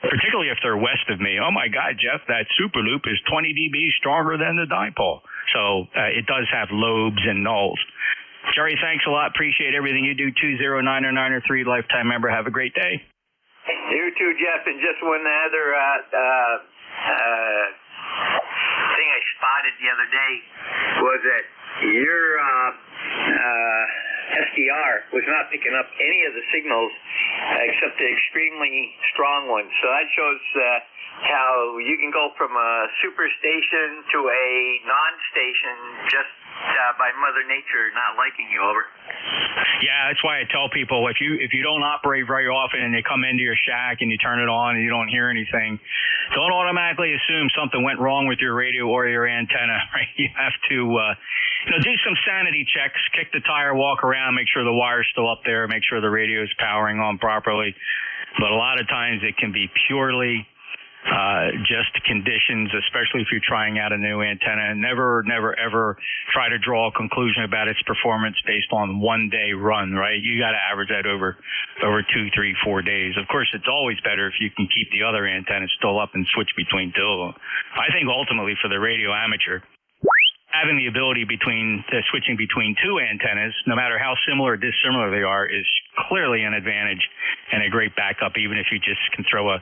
particularly if they're west of me, oh, my God, Jeff, that super loop is 20 dB stronger than the dipole. So it does have lobes and nulls. Jerry, thanks a lot. Appreciate everything you do. 20993, lifetime member. Have a great day. You too, Jeff. And just one other thing I spotted the other day was that your SDR was not picking up any of the signals except the extremely strong ones. So that shows how you can go from a superstation to a non-station just by Mother Nature not liking you. Over. Yeah, that's why I tell people if you don't operate very often and you come into your shack and you turn it on and you don't hear anything, don't automatically assume something went wrong with your radio or your antenna. Right? You have to do some sanity checks, kick the tire, walk around, make sure the wire's still up there, make sure the radio is powering on properly. But a lot of times it can be purely just conditions, especially if you're trying out a new antenna. And never, ever try to draw a conclusion about its performance based on one day run, right? You got to average that over 2, 3, 4 days. Of course, it's always better if you can keep the other antennas still up and switch between two of them. I think ultimately for the radio amateur, having the ability switching between two antennas, no matter how similar or dissimilar they are, is clearly an advantage and a great backup, even if you just can throw a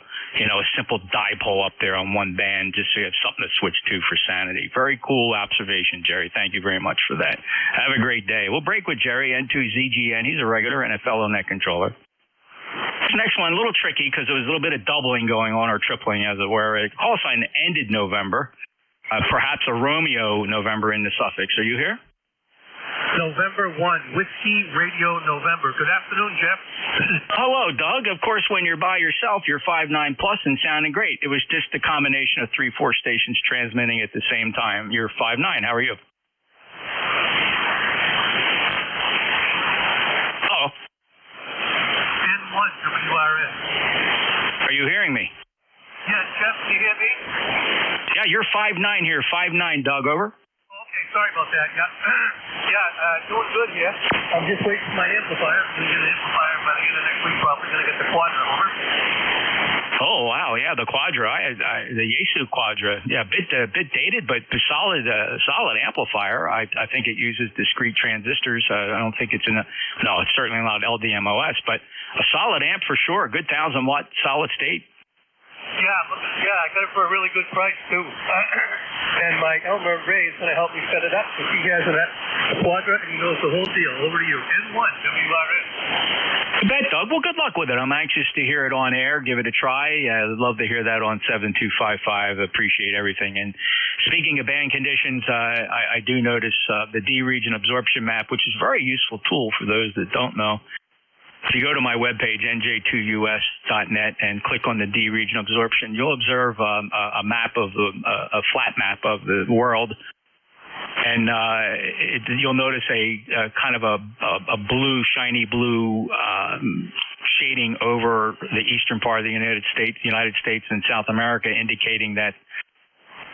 simple dipole up there on one band just so you have something to switch to for sanity. Very cool observation, Jerry. Thank you very much for that. Have a great day. We'll break with Jerry, N2ZGN. He's a regular and a fellow net controller. This next one, a little tricky because there was a little bit of doubling going on, or tripling, as it were. The call sign ended November. Perhaps a Romeo November in the suffix. Are you here? November 1, Whiskey Radio November. Good afternoon, Jeff. Hello, Doug. Of course, when you're by yourself, you're 5.9 plus and sounding great. It was just a combination of 3, 4 stations transmitting at the same time. You're 5.9. How are you? Uh-oh. N1 WRS. Are you hearing me? Yes, Jeff, can you hear me? Yeah, you're 5.9 here. 5.9, Doug, over. Okay, sorry about that. Doing good here. I'm just waiting for my amplifier. I'm going to get an amplifier by the end of next week. Probably going to get the Quadra, over. Oh, wow, yeah, the Quadra, the Yaesu Quadra. Yeah, bit dated, but solid amplifier. I think it uses discrete transistors. I don't think it's no, it's certainly not LDMOS, but a solid amp for sure. Good 1,000-watt solid state. Yeah, I got it for a really good price, too. And my Elmer Ray is going to help me set it up. If he has a Quadra, and he knows the whole deal. Over to you. N1, WRS. You bet, Doug. Well, good luck with it. I'm anxious to hear it on air. Give it a try. I'd love to hear that on 7255. Appreciate everything. And speaking of band conditions, I do notice the D region absorption map, which is a very useful tool for those that don't know. If you go to my webpage, nj2us.net, and click on the D region absorption, you'll observe a map of a flat map of the world, and you'll notice a kind of a blue, shiny blue shading over the eastern part of the United States and South America, indicating that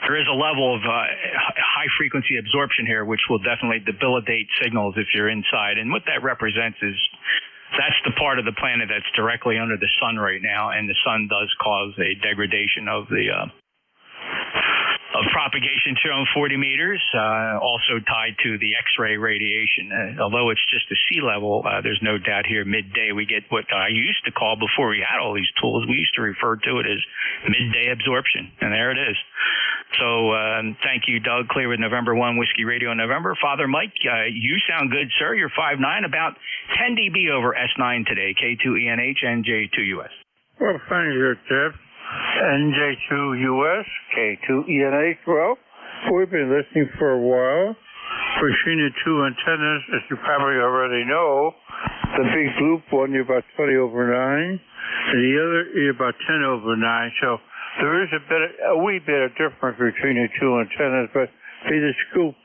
there is a level of high frequency absorption here, which will definitely debilitate signals if you're inside. And what that represents is that's the part of the planet that's directly under the sun right now, and the sun does cause a degradation of the of propagation to 40 meters, also tied to the X-ray radiation. Although it's just a sea level, there's no doubt here midday we get what I used to call, before we had all these tools, we used to refer to it as midday absorption, and there it is. So thank you, Doug. Clear with November 1, Whiskey Radio November. Father Mike, you sound good, sir. You're 5.9, about 10 dB over S9 today, K2ENH, NJ2US. Well, thank you, Jeff. NJ2US, K2ENH. Well, we've been listening for a while. Between the two antennas, as you probably already know, the big loop one, you're about 20 over 9, and the other, you're about 10 over 9. So there is a wee bit of difference between the two antennas, but be the scoop.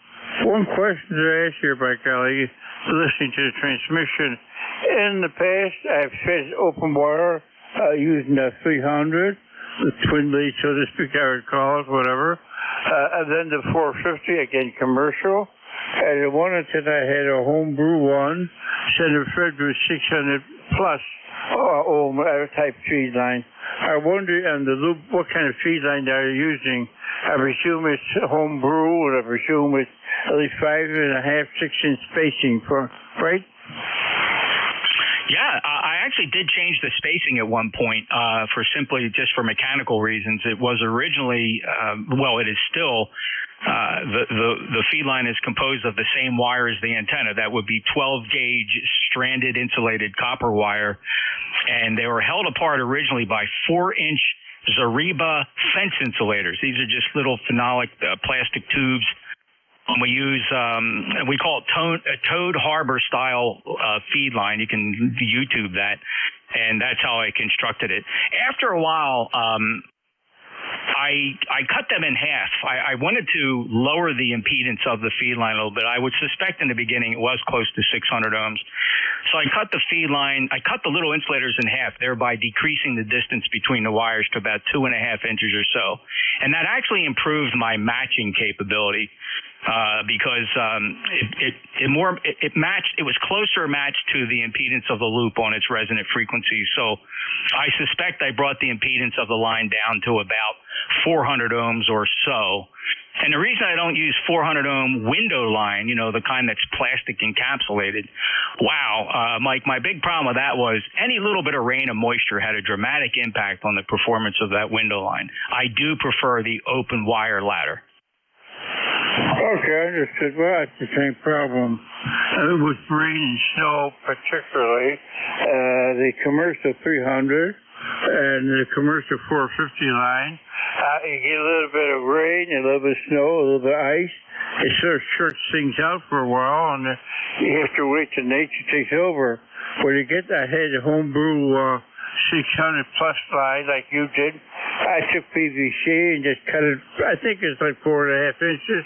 One question to ask here, by golly, listening to the transmission. In the past, I've fed open wire using the 300, the twin lead, so to speak, I would call it, whatever. And then the 450, again, commercial. And the one antenna I had a homebrew one, Senator Frederick 600 plus ohm type feed line. I wonder on the loop what kind of feed line are you using? I presume it's homebrew, and I presume it's at least 5.5, 6 inch spacing for, right? Yeah, I actually did change the spacing at one point for mechanical reasons. It was originally, it is still, the feed line is composed of the same wire as the antenna. That would be 12 gauge stranded insulated copper wire, and they were held apart originally by 4-inch Zariba fence insulators. These are just little phenolic plastic tubes. We use, we call it Toad Harbor style feed line. You can YouTube that, and that's how I constructed it. After a while, I cut them in half. I wanted to lower the impedance of the feed line a little bit. I would suspect in the beginning it was close to 600 ohms. So I cut the feed line, I cut the little insulators in half, thereby decreasing the distance between the wires to about 2.5 inches or so. And that actually improved my matching capability. Because it was closer matched to the impedance of the loop on its resonant frequency. So I suspect I brought the impedance of the line down to about 400 ohms or so. And the reason I don't use 400 ohm window line, the kind that's plastic encapsulated, Mike, my big problem with that was any little bit of rain and moisture had a dramatic impact on the performance of that window line. I do prefer the open wire ladder. Okay, I understood. Well, it's the same problem with rain and snow, particularly. The commercial 300 and the commercial 450 line. You get a little bit of rain, a little bit of snow, a little bit of ice. It sort of shorts things out for a while, and you have to wait till nature takes over. When you get ahead of homebrew 600 plus line like you did, I took PVC and just cut it, I think it's like 4.5 inches,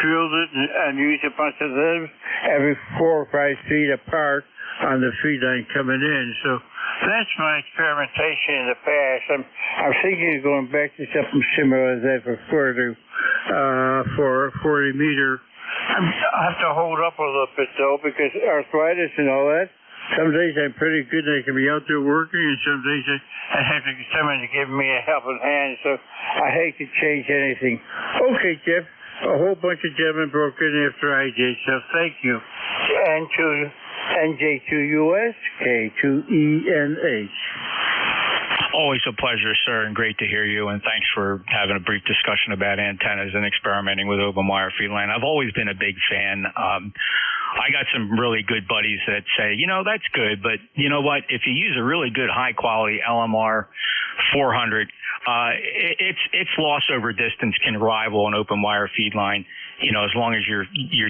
drilled it and used a bunch of them every 4 or 5 feet apart on the feed line coming in. So that's my experimentation in the past. I'm thinking of going back to something similar to that for 40 meter. I have to hold up a little bit though, because arthritis and all that. Some days I'm pretty good and I can be out there working, and some days I have to get someone to give me a helping hand, so I hate to change anything. Okay, Jeff, a whole bunch of gentlemen broke in after I did, so thank you. And to NJ2US, K2ENH. Always a pleasure, sir, and great to hear you, and thanks for having a brief discussion about antennas and experimenting with open wire feed line. I've always been a big fan. I got some really good buddies that say, that's good, but you know what? If you use a really good high-quality LMR 400, its loss over distance can rival an open wire feed line, as long as you're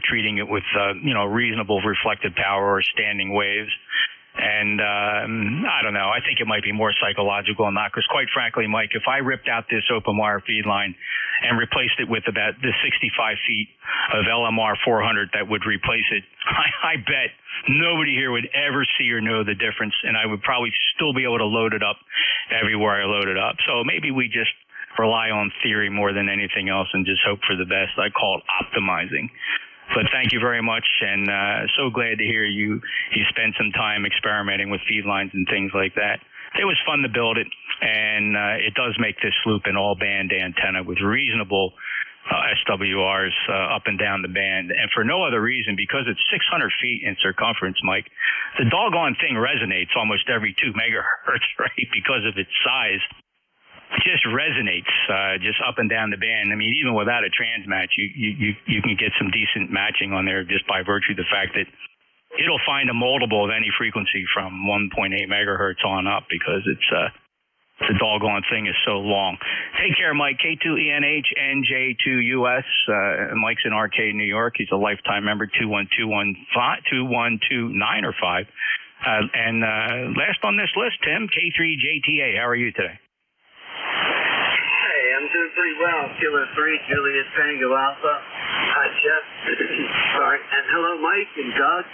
treating it with, reasonable reflected power or standing waves. And I don't know. I think it might be more psychological than not, because quite frankly, Mike, if I ripped out this open wire feed line and replaced it with about the 65 feet of LMR 400 that would replace it, I bet nobody here would ever see or know the difference, and I would probably still be able to load it up everywhere I load it up. So maybe we just rely on theory more than anything else and just hope for the best. I call it optimizing. But thank you very much, and so glad to hear you spend some time experimenting with feed lines and things like that. It was fun to build it, and it does make this loop an all-band antenna with reasonable SWRs up and down the band, and for no other reason, because it's 600 feet in circumference, Mike. The doggone thing resonates almost every 2 megahertz, right, because of its size. It just resonates just up and down the band. I mean, even without a trans match, you can get some decent matching on there just by virtue of the fact that it'll find a multiple of any frequency from 1.8 megahertz on up, because The doggone thing is so long. Take care, Mike. K2ENH NJ2US. Mike's in Arcade, New York. He's a lifetime member, 21229 or 5. And last on this list, Tim, K3JTA. How are you today? Hey, I'm doing pretty well. Killer 3, Julius Tango Alpha. Hi, Jeff. Sorry. And hello, Mike and Doug.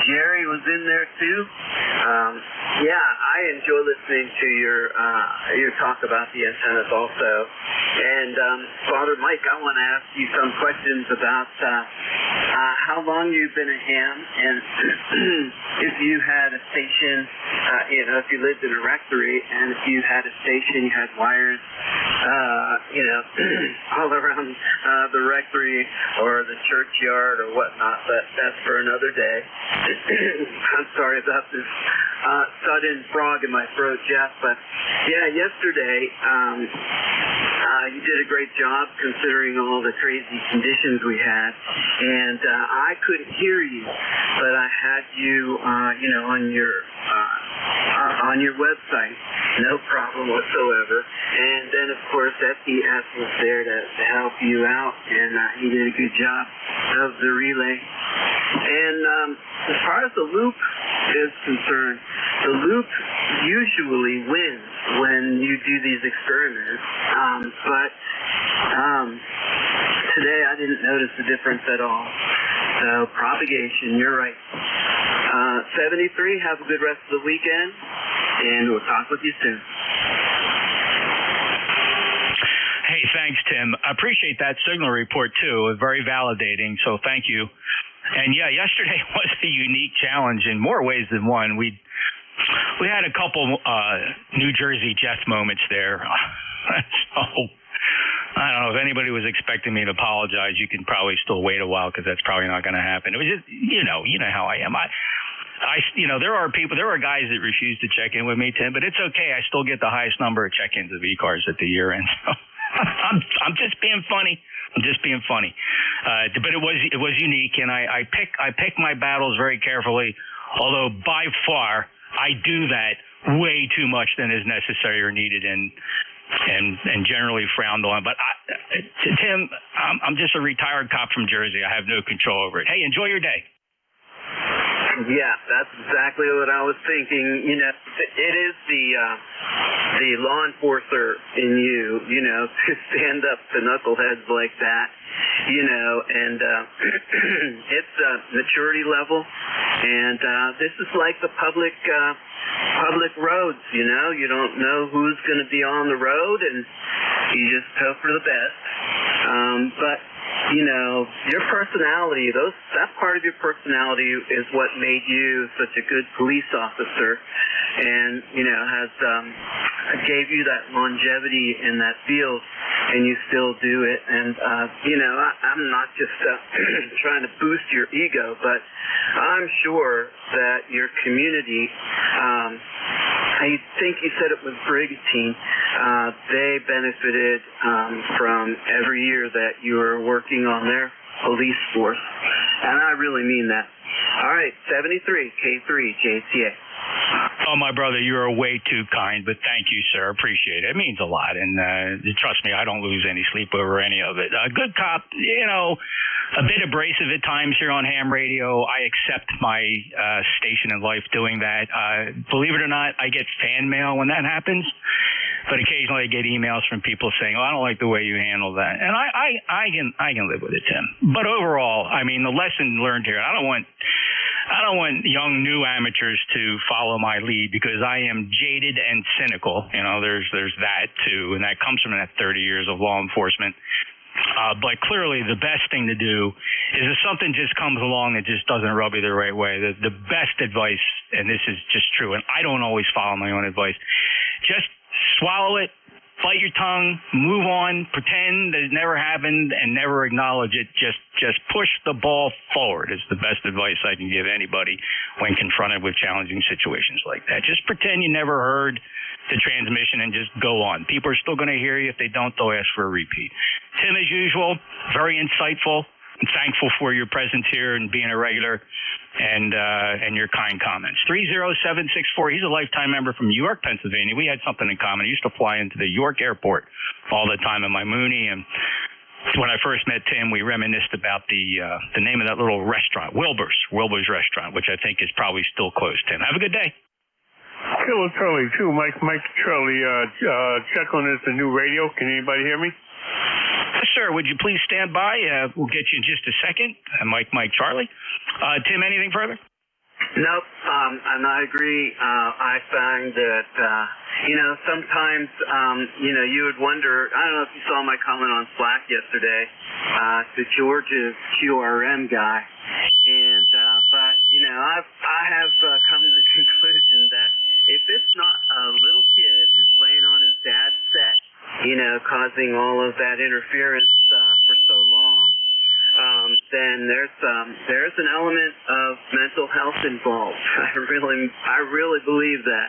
Jerry was in there, too. Yeah, I enjoy listening to your talk about the antennas also. And Father Mike, I want to ask you some questions about how long you've been a ham, and if you had a station, if you lived in a rectory, and if you had a station, you had wires, all around the rectory or the churchyard or whatnot, but that's for another day. I'm sorry about this sudden frog in my throat, Jeff, but yeah, yesterday you did a great job considering all the crazy conditions we had, and I couldn't hear you, but I had you, on your website, no problem whatsoever. And then, of course, FDS was there to help you out, and he did a good job of the relay. And as far as the loop is concerned, the loop usually wins when you do these experiments, but today I didn't notice the difference at all. So propagation, you're right. 73, have a good rest of the weekend, and we'll talk with you soon. Hey, thanks, Tim. I appreciate that signal report, too. Very validating, so thank you. And, yeah, yesterday was a unique challenge in more ways than one. We had a couple New Jersey Jets moments there. So I don't know if anybody was expecting me to apologize. You can probably still wait a while because that's probably not going to happen. It was just, you know how I am. There are guys that refuse to check in with me, Tim, but it's okay. I still get the highest number of check-ins of ECARS at the year end. So I'm just being funny. But it was unique, and I pick my battles very carefully. Although by far I do that way too much than is necessary or needed, and generally frowned on. But Tim, I'm just a retired cop from Jersey. I have no control over it. Hey, enjoy your day. Yeah, that's exactly what I was thinking. It is the law enforcer in you, to stand up to knuckleheads like that, and it's a maturity level, and this is like the public roads, you don't know who's going to be on the road, and you just hope for the best. But your personality, that part of your personality is what made you such a good police officer, and gave you that longevity in that field, and you still do it. And I'm not just trying to boost your ego, but I'm sure that your community, I think you said it was Brigantine, they benefited from every year that you were working on their police force, and I really mean that. All right, 73, K3, JTA. Oh, my brother, you are way too kind, but thank you, sir. Appreciate it. It means a lot, and trust me, I don't lose any sleep over any of it. Good cop, a bit abrasive at times here on ham radio. I accept my station in life doing that. Believe it or not, I get fan mail when that happens, but occasionally I get emails from people saying, "Oh, I don't like the way you handle that," and I can live with it, Tim. But overall, I mean, the lesson learned here. I don't want young new amateurs to follow my lead because I am jaded and cynical. There's that too, and that comes from that 30 years of law enforcement. But clearly the best thing to do is if something just comes along that just doesn't rub you the right way, the best advice, and this is just true, and I don't always follow my own advice, just swallow it, bite your tongue, move on, pretend that it never happened, and never acknowledge it. Just push the ball forward is the best advice I can give anybody when confronted with challenging situations like that. Just pretend you never heard the transmission and just go on. People are still going to hear you. If they don't, they'll ask for a repeat. Tim, as usual, very insightful. I'm thankful for your presence here and being a regular. and your kind comments. 30764. He's a lifetime member from York, Pennsylvania. We had something in common. I used to fly into the York airport all the time in my Mooney, and when I first met Tim, we reminisced about the name of that little restaurant, Wilbur's Restaurant, which I think is probably still closed. Tim, have a good day. Hello, Charlie, too. Mike, Charlie, check on this, the new radio. Can anybody hear me? Yes, sir. Would you please stand by? We'll get you in just a second. Mike, Charlie. Tim, anything further? Nope. And I agree. I find that, sometimes, you would wonder, I don't know if you saw my comment on Slack yesterday, to George's QRM guy. And, but, I have come to the conclusion that if it's not a little kid who's laying on his dad's set, causing all of that interference, for so long, then there's an element of mental health involved. I really believe that.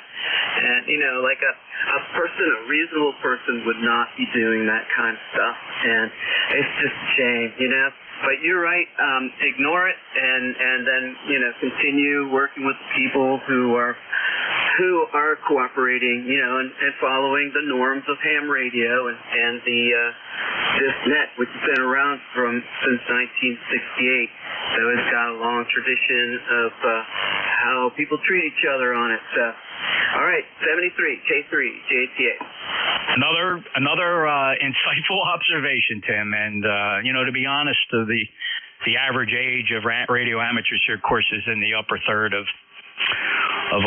And, like a reasonable person would not be doing that kind of stuff. And it's just a shame, But you're right, ignore it and then, continue working with people who are cooperating, and following the norms of ham radio and this net, which has been around since 1968. So it's got a long tradition of how people treat each other on it. So, all right, 73, K3, JTA. Another insightful observation, Tim. And, to be honest, the average age of radio amateurs here, of course, is in the upper third of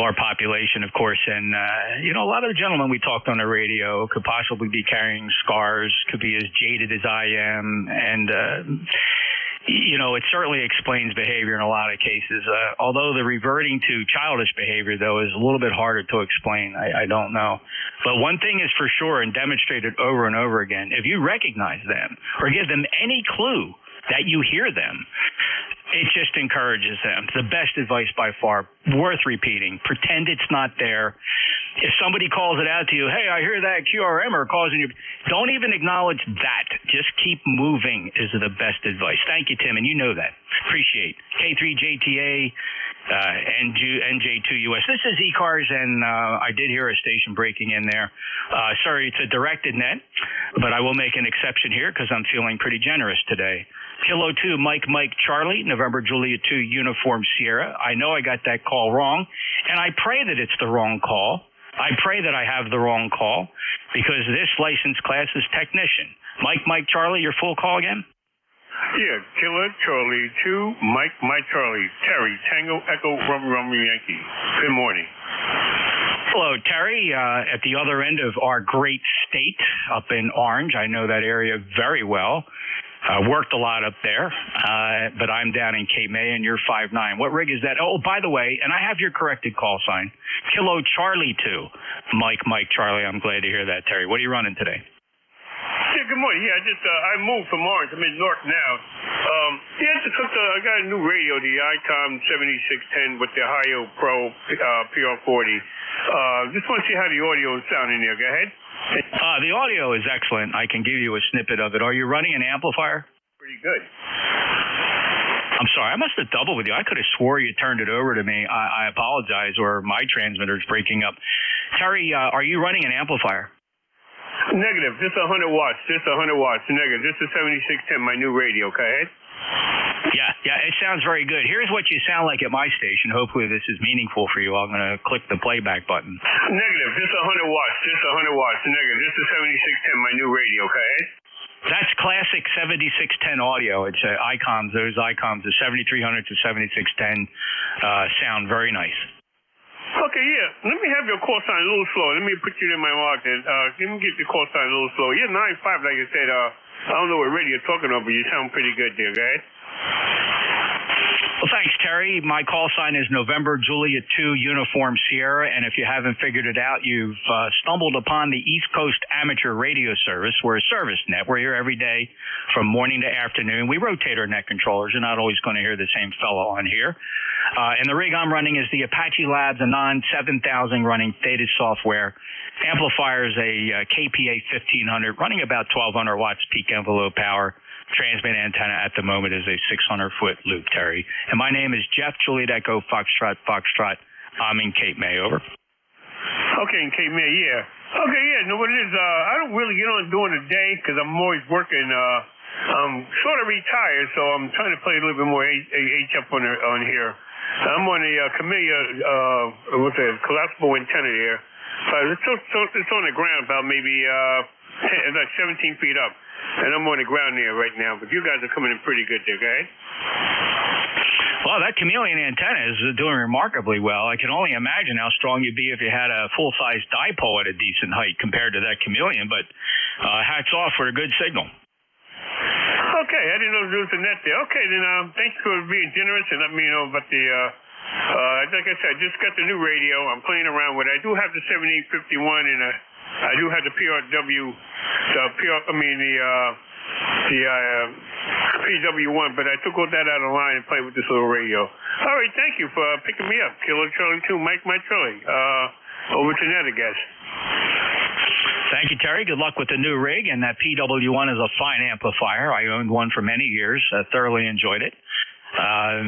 our population, of course. And, a lot of the gentlemen we talked on the radio could possibly be carrying scars, could be as jaded as I am. And, it certainly explains behavior in a lot of cases. Although the reverting to childish behavior, though, is a little bit harder to explain. I don't know. But one thing is for sure and demonstrated over and over again, if you recognize them or give them any clue that you hear them, it just encourages them. The best advice by far, worth repeating. Pretend it's not there. If somebody calls it out to you, hey, I hear that QRMer causing you, don't even acknowledge that. Just keep moving is the best advice. Thank you, Tim, and you know that. Appreciate. K3JTA, NJ2US. This is ECARS, and I did hear a station breaking in there. Sorry, it's a directed net, but I will make an exception here because I'm feeling pretty generous today. Kilo 2, Mike, Charlie, November, Juliet 2, Uniform, Sierra. I know I got that call wrong, and I pray that it's the wrong call. I pray that I have the wrong call because this license class is technician. Mike, Charlie, your full call again? Yeah, Killer, Charlie 2, Mike, Charlie, Terry, Tango, Echo, Rummy, Yankee. Good morning. Hello, Terry, at the other end of our great state up in Orange. I know that area very well. Worked a lot up there, but I'm down in Cape May, and you're 5'9". What rig is that? Oh, by the way, and I have your corrected call sign, Kilo Charlie 2. Mike, Charlie, I'm glad to hear that, Terry. What are you running today? Yeah, good morning. Yeah, I moved from Orange. I'm in North now. I got a new radio, the ICOM 7610 with the Ohio Pro PR40. Just want to see how the audio is sounding there. Go ahead. The audio is excellent. I can give you a snippet of it. Are you running an amplifier? Pretty good. I'm sorry. I must have doubled with you. I could have swore you turned it over to me. I apologize, or my transmitter's breaking up. Terry, are you running an amplifier? Negative. Just 100 watts. Negative. This is 7610, my new radio. Okay. Yeah, it sounds very good. Here's what you sound like at my station. Hopefully this is meaningful for you. I'm going to click the playback button. Negative. Just 100 watts. Negative. This is 7610, my new radio. Okay. That's classic 7610 audio. It's ICOMs. Those ICOMs, the 7300 to 7610, sound very nice. Okay, yeah. Let me have your call sign a little slow. Let me put you in my market. Let me get the call sign a little slow. You're 95, like I said. I don't know what radio you're talking about, but you sound pretty good there, okay? Well, thanks, Terry. My call sign is November, Juliet 2, Uniform, Sierra. And if you haven't figured it out, you've stumbled upon the East Coast Amateur Radio Service. We're a service net. We're here every day from morning to afternoon. We rotate our net controllers. You're not always going to hear the same fellow on here. And the rig I'm running is the Apache Labs Anon 7000 running Theta software. Amplifier is a KPA 1500 running about 1200 watts peak envelope power. transmit antenna at the moment is a 600-foot loop, Terry. And my name is Jeff, Juliet Echo, Foxtrot. I'm in Cape May, over. Okay, in Cape May, yeah. Okay, yeah, no, what it is, I don't really get on during the day because I'm always working. I'm sort of retired, so I'm trying to play a little bit more H up on here. I'm on the Camellia, what's that, collapsible antenna there. It's on the ground about maybe like 17 feet up. And I'm on the ground there right now. But you guys are coming in pretty good there, okay? Well, that chameleon antenna is doing remarkably well. I can only imagine how strong you'd be if you had a full-size dipole at a decent height compared to that chameleon. But hats off for a good signal. Okay, I didn't know there was a net there. Okay, then thanks for being generous and letting me know about the, like I said, I just got the new radio. I'm playing around with it. I do have the 7851 and I do have the PRW, PW1, but I took all that out of line and played with this little radio. All right, thank you for picking me up. Kilo Charlie 2, Mike Charlie. Over to net, I guess. Thank you, Terry. Good luck with the new rig. And that PW1 is a fine amplifier. I owned one for many years. Thoroughly enjoyed it.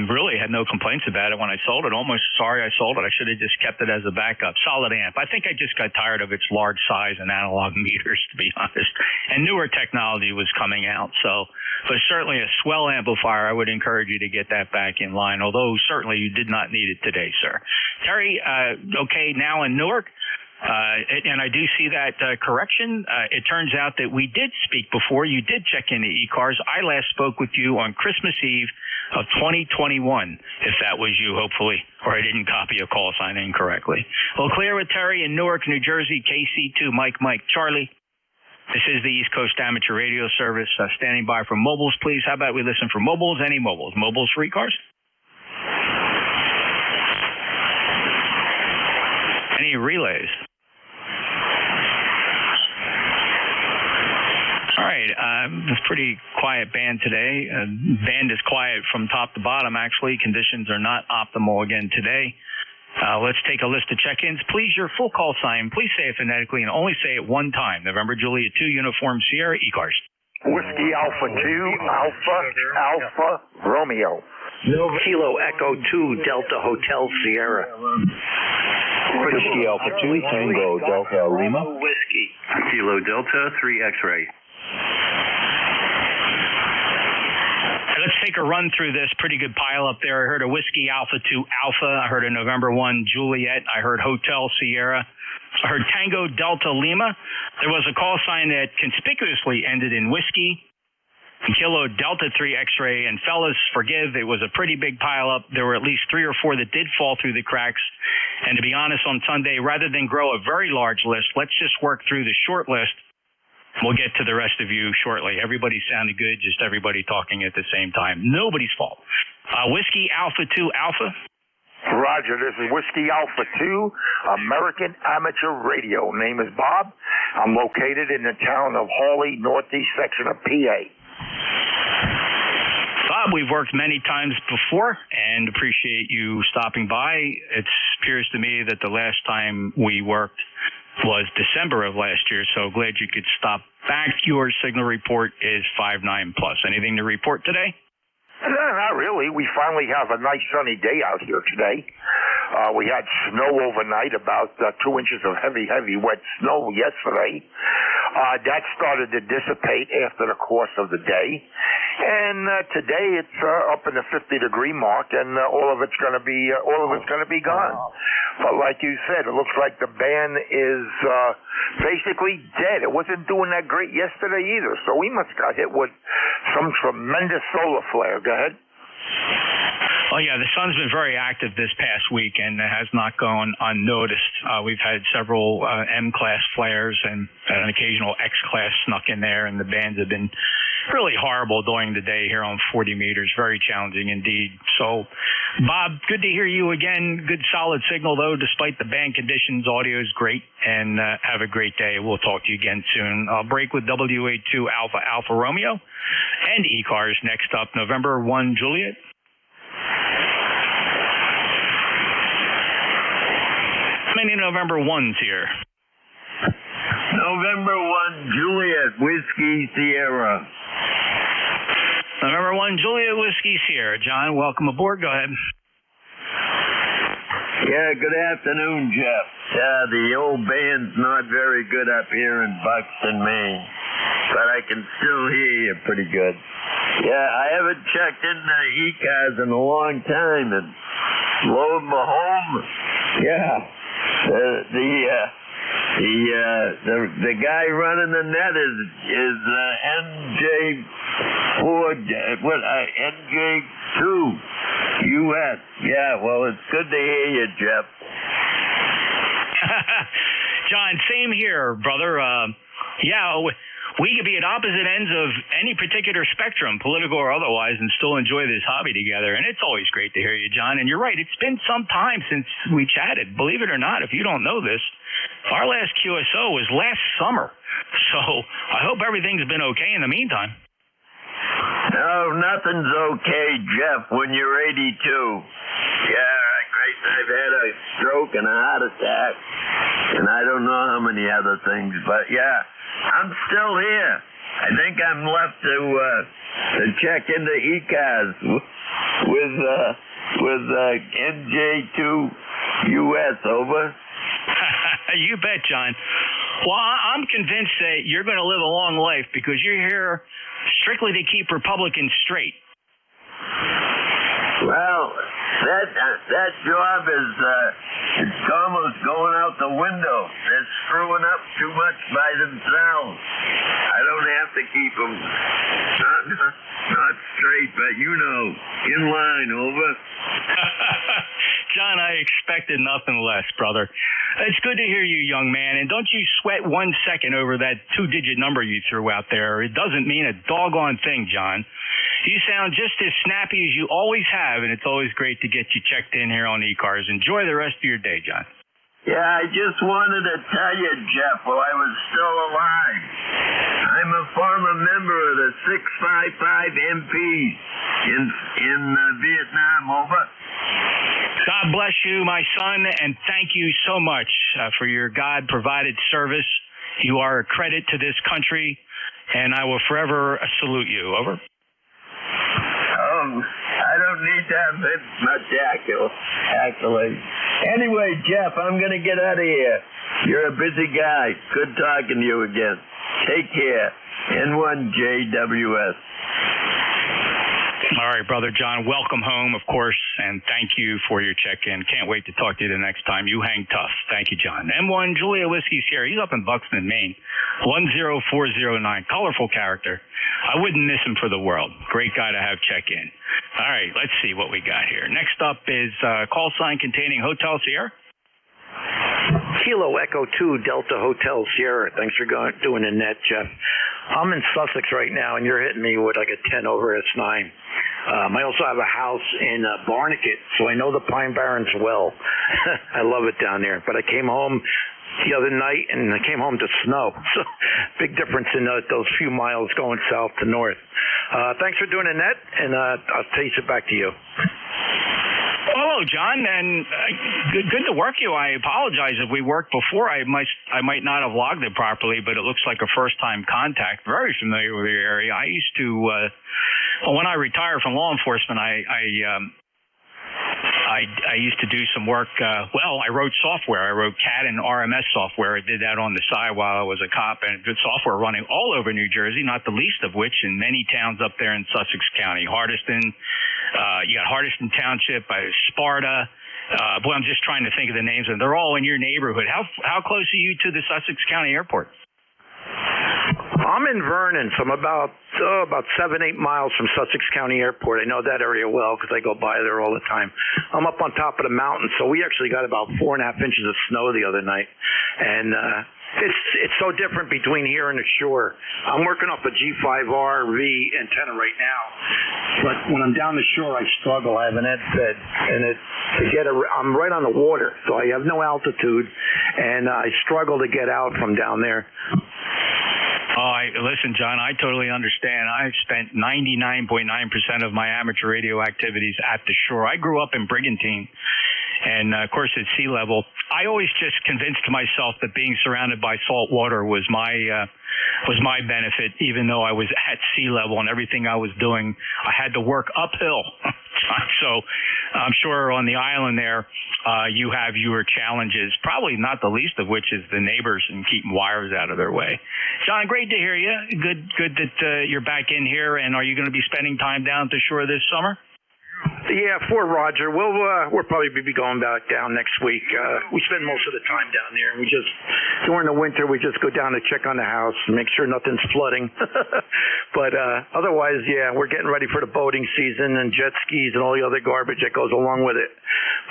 Really had no complaints about it when I sold it. Almost sorry I sold it. I should have just kept it as a backup. Solid amp. I think I just got tired of its large size and analog meters, to be honest. And newer technology was coming out. But certainly a swell amplifier, I would encourage you to get that back in line, although certainly you did not need it today, sir. Terry, okay, now in Newark. And I do see that correction. It turns out that we did speak before. You did check into ECARS. I last spoke with you on Christmas Eve of 2021, if that was you, hopefully, or I didn't copy a call sign incorrectly. Well, clear with Terry in Newark, New Jersey, KC2, Mike, Charlie. This is the East Coast Amateur Radio Service. Standing by for mobiles, please. How about we listen for mobiles? Any mobiles? Mobiles for ECARS? Any relays? All right, it's a pretty quiet band today. Band is quiet from top to bottom, actually. Conditions are not optimal again today. Let's take a list of check-ins. Please, your full call sign. Please say it phonetically and only say it one time. November Juliet 2, Uniform Sierra, ECARS. Whiskey Alpha 2, Alpha Romeo. Kilo Echo 2, Delta Hotel Sierra. Whiskey Alpha 2, Tango Delta Lima. Whiskey. Kilo Delta 3 X-Ray. Let's take a run through this. Pretty good pile up there. I heard a Whiskey Alpha 2 Alpha. I heard a November 1 Juliet. I heard Hotel Sierra. I heard Tango Delta Lima. There was a call sign that conspicuously ended in Whiskey. Kilo Delta 3 X-Ray. And fellas, forgive, it was a pretty big pile up. There were at least 3 or 4 that did fall through the cracks. And to be honest, on Sunday, rather than grow a very large list, let's just work through the short list. We'll get to the rest of you shortly. Everybody sounded good, just everybody talking at the same time. Nobody's fault. Whiskey Alpha 2 Alpha. Roger, this is Whiskey Alpha 2, American Amateur Radio. Name is Bob. I'm located in the town of Hawley, northeast section of PA. Bob, we've worked many times before and appreciate you stopping by. It appears to me that the last time we worked was December of last year, so glad you could stop back. Your signal report is 59+. Anything to report today? No, not really. We finally have a nice sunny day out here today. We had snow overnight, about 2 inches of heavy, wet snow yesterday. That started to dissipate after the course of the day. And today it's up in the 50-degree mark, and all of it's going to be gone. But like you said, it looks like the band is basically dead. It wasn't doing that great yesterday either, so we must have got hit with some tremendous solar flare. Go ahead. Oh, yeah, the sun's been very active this past week, and it has not gone unnoticed. We've had several M-class flares and an occasional X-class snuck in there, and the bands have been really horrible during the day here on 40 meters. Very challenging indeed. So, Bob, good to hear you again. Good solid signal, though, despite the band conditions. Audio is great, and have a great day. We'll talk to you again soon. I'll break with WA2 Alpha Romeo and ECARS next up, November 1 Juliet. How many November 1s here? November 1 Juliet, Whiskey Sierra. Number 1, Julia Whiskey Sierra. John, welcome aboard. Go ahead. Yeah, good afternoon, Jeff. Yeah, the old band's not very good up here in Buxton, Maine, but I can still hear you pretty good. Yeah, I haven't checked in the ECARS in a long time, and lo and behold, yeah, the guy running the net is NJ2 US. Yeah, well, it's good to hear you, Jeff. John, same here, brother. Yeah, we could be at opposite ends of any particular spectrum, political or otherwise, and still enjoy this hobby together. And it's always great to hear you, John. And you're right, it's been some time since we chatted. Believe it or not, if you don't know this, our last QSO was last summer. So I hope everything's been okay in the meantime. No, nothing's okay, Jeff, when you're 82. Yeah, I've had a stroke and a heart attack, and I don't know how many other things, but yeah, I'm still here. I think I'm left to check into ECARS with NJ2 US, over. You bet, John. Well, I'm convinced that you're going to live a long life because you're here strictly to keep Republicans straight. Well, that job is it's almost going out the window. They're screwing up too much by themselves. I don't have to keep them not straight, but in line, over. John, I expected nothing less, brother. It's good to hear you, young man, and don't you sweat 1 second over that 2-digit number you threw out there. It doesn't mean a doggone thing, John. You sound just as snappy as you always have, and it's always great to get you checked in here on ECARS. Enjoy the rest of your day, John. Yeah, I just wanted to tell you, Jeff, while I was still alive, I'm a former member of the 655 MPs in Vietnam, over. God bless you, my son, and thank you so much for your God-provided service. You are a credit to this country, and I will forever salute you. Over. I don't need to have much accolades. Anyway, Jeff, I'm going to get out of here. You're a busy guy. Good talking to you again. Take care. N1JWS. All right, Brother John, welcome home, of course, and thank you for your check-in. Can't wait to talk to you the next time. You hang tough. Thank you, John. M1 Julia Whiskey Sierra. He's up in Buxton, Maine. 10409. Colorful character. I wouldn't miss him for the world. Great guy to have check-in. All right, let's see what we got here. Next up is call sign containing Hotel Sierra. Kilo Echo 2 Delta Hotel Sierra. Thanks for doing the net, Jeff. I'm in Sussex right now, and you're hitting me with like a 10 over S9. I also have a house in Barnegat, so I know the Pine Barrens well. I love it down there. But I came home the other night, and I came home to snow. So big difference in those few miles going south to north. Thanks for doing the net, and I'll taste it back to you. Hello, John, and good to work you. I apologize if we worked before. I might not have logged it properly, but it looks like a first-time contact. Very familiar with your area. I used to, when I retired from law enforcement, I used to do some work. I wrote software. I wrote CAD and RMS software. I did that on the side while I was a cop, and good software running all over New Jersey, not the least of which in many towns up there in Sussex County. Hardiston, you got Hardiston Township, Sparta. I'm just trying to think of the names, and they're all in your neighborhood. How close are you to the Sussex County Airport? I'm in Vernon, so I'm about 7-8 miles from Sussex County Airport. I know that area well because I go by there all the time. I'm up on top of the mountain, so we actually got about 4.5 inches of snow the other night, and it's so different between here and the shore. I'm working off a G5RV antenna right now, but when I'm down the shore, I struggle. I have an head bed, and I'm right on the water, so I have no altitude, and I struggle to get out from down there. Listen, John, I totally understand. I've spent 99.9% of my amateur radio activities at the shore. I grew up in Brigantine, and, of course, at sea level. I always just convinced myself that being surrounded by salt water was my was my benefit, even though I was at sea level and everything I was doing, I had to work uphill. So I'm sure on the island there, you have your challenges, probably not the least of which is the neighbors and keeping wires out of their way. John, great to hear you. Good that you're back in here. And are you going to be spending time down at the shore this summer? Yeah, Fort Roger. We'll probably be going back down next week. We spend most of the time down there. We just during the winter we just go down to check on the house and make sure nothing's flooding. But otherwise, yeah, we're getting ready for the boating season and jet skis and all the other garbage that goes along with it.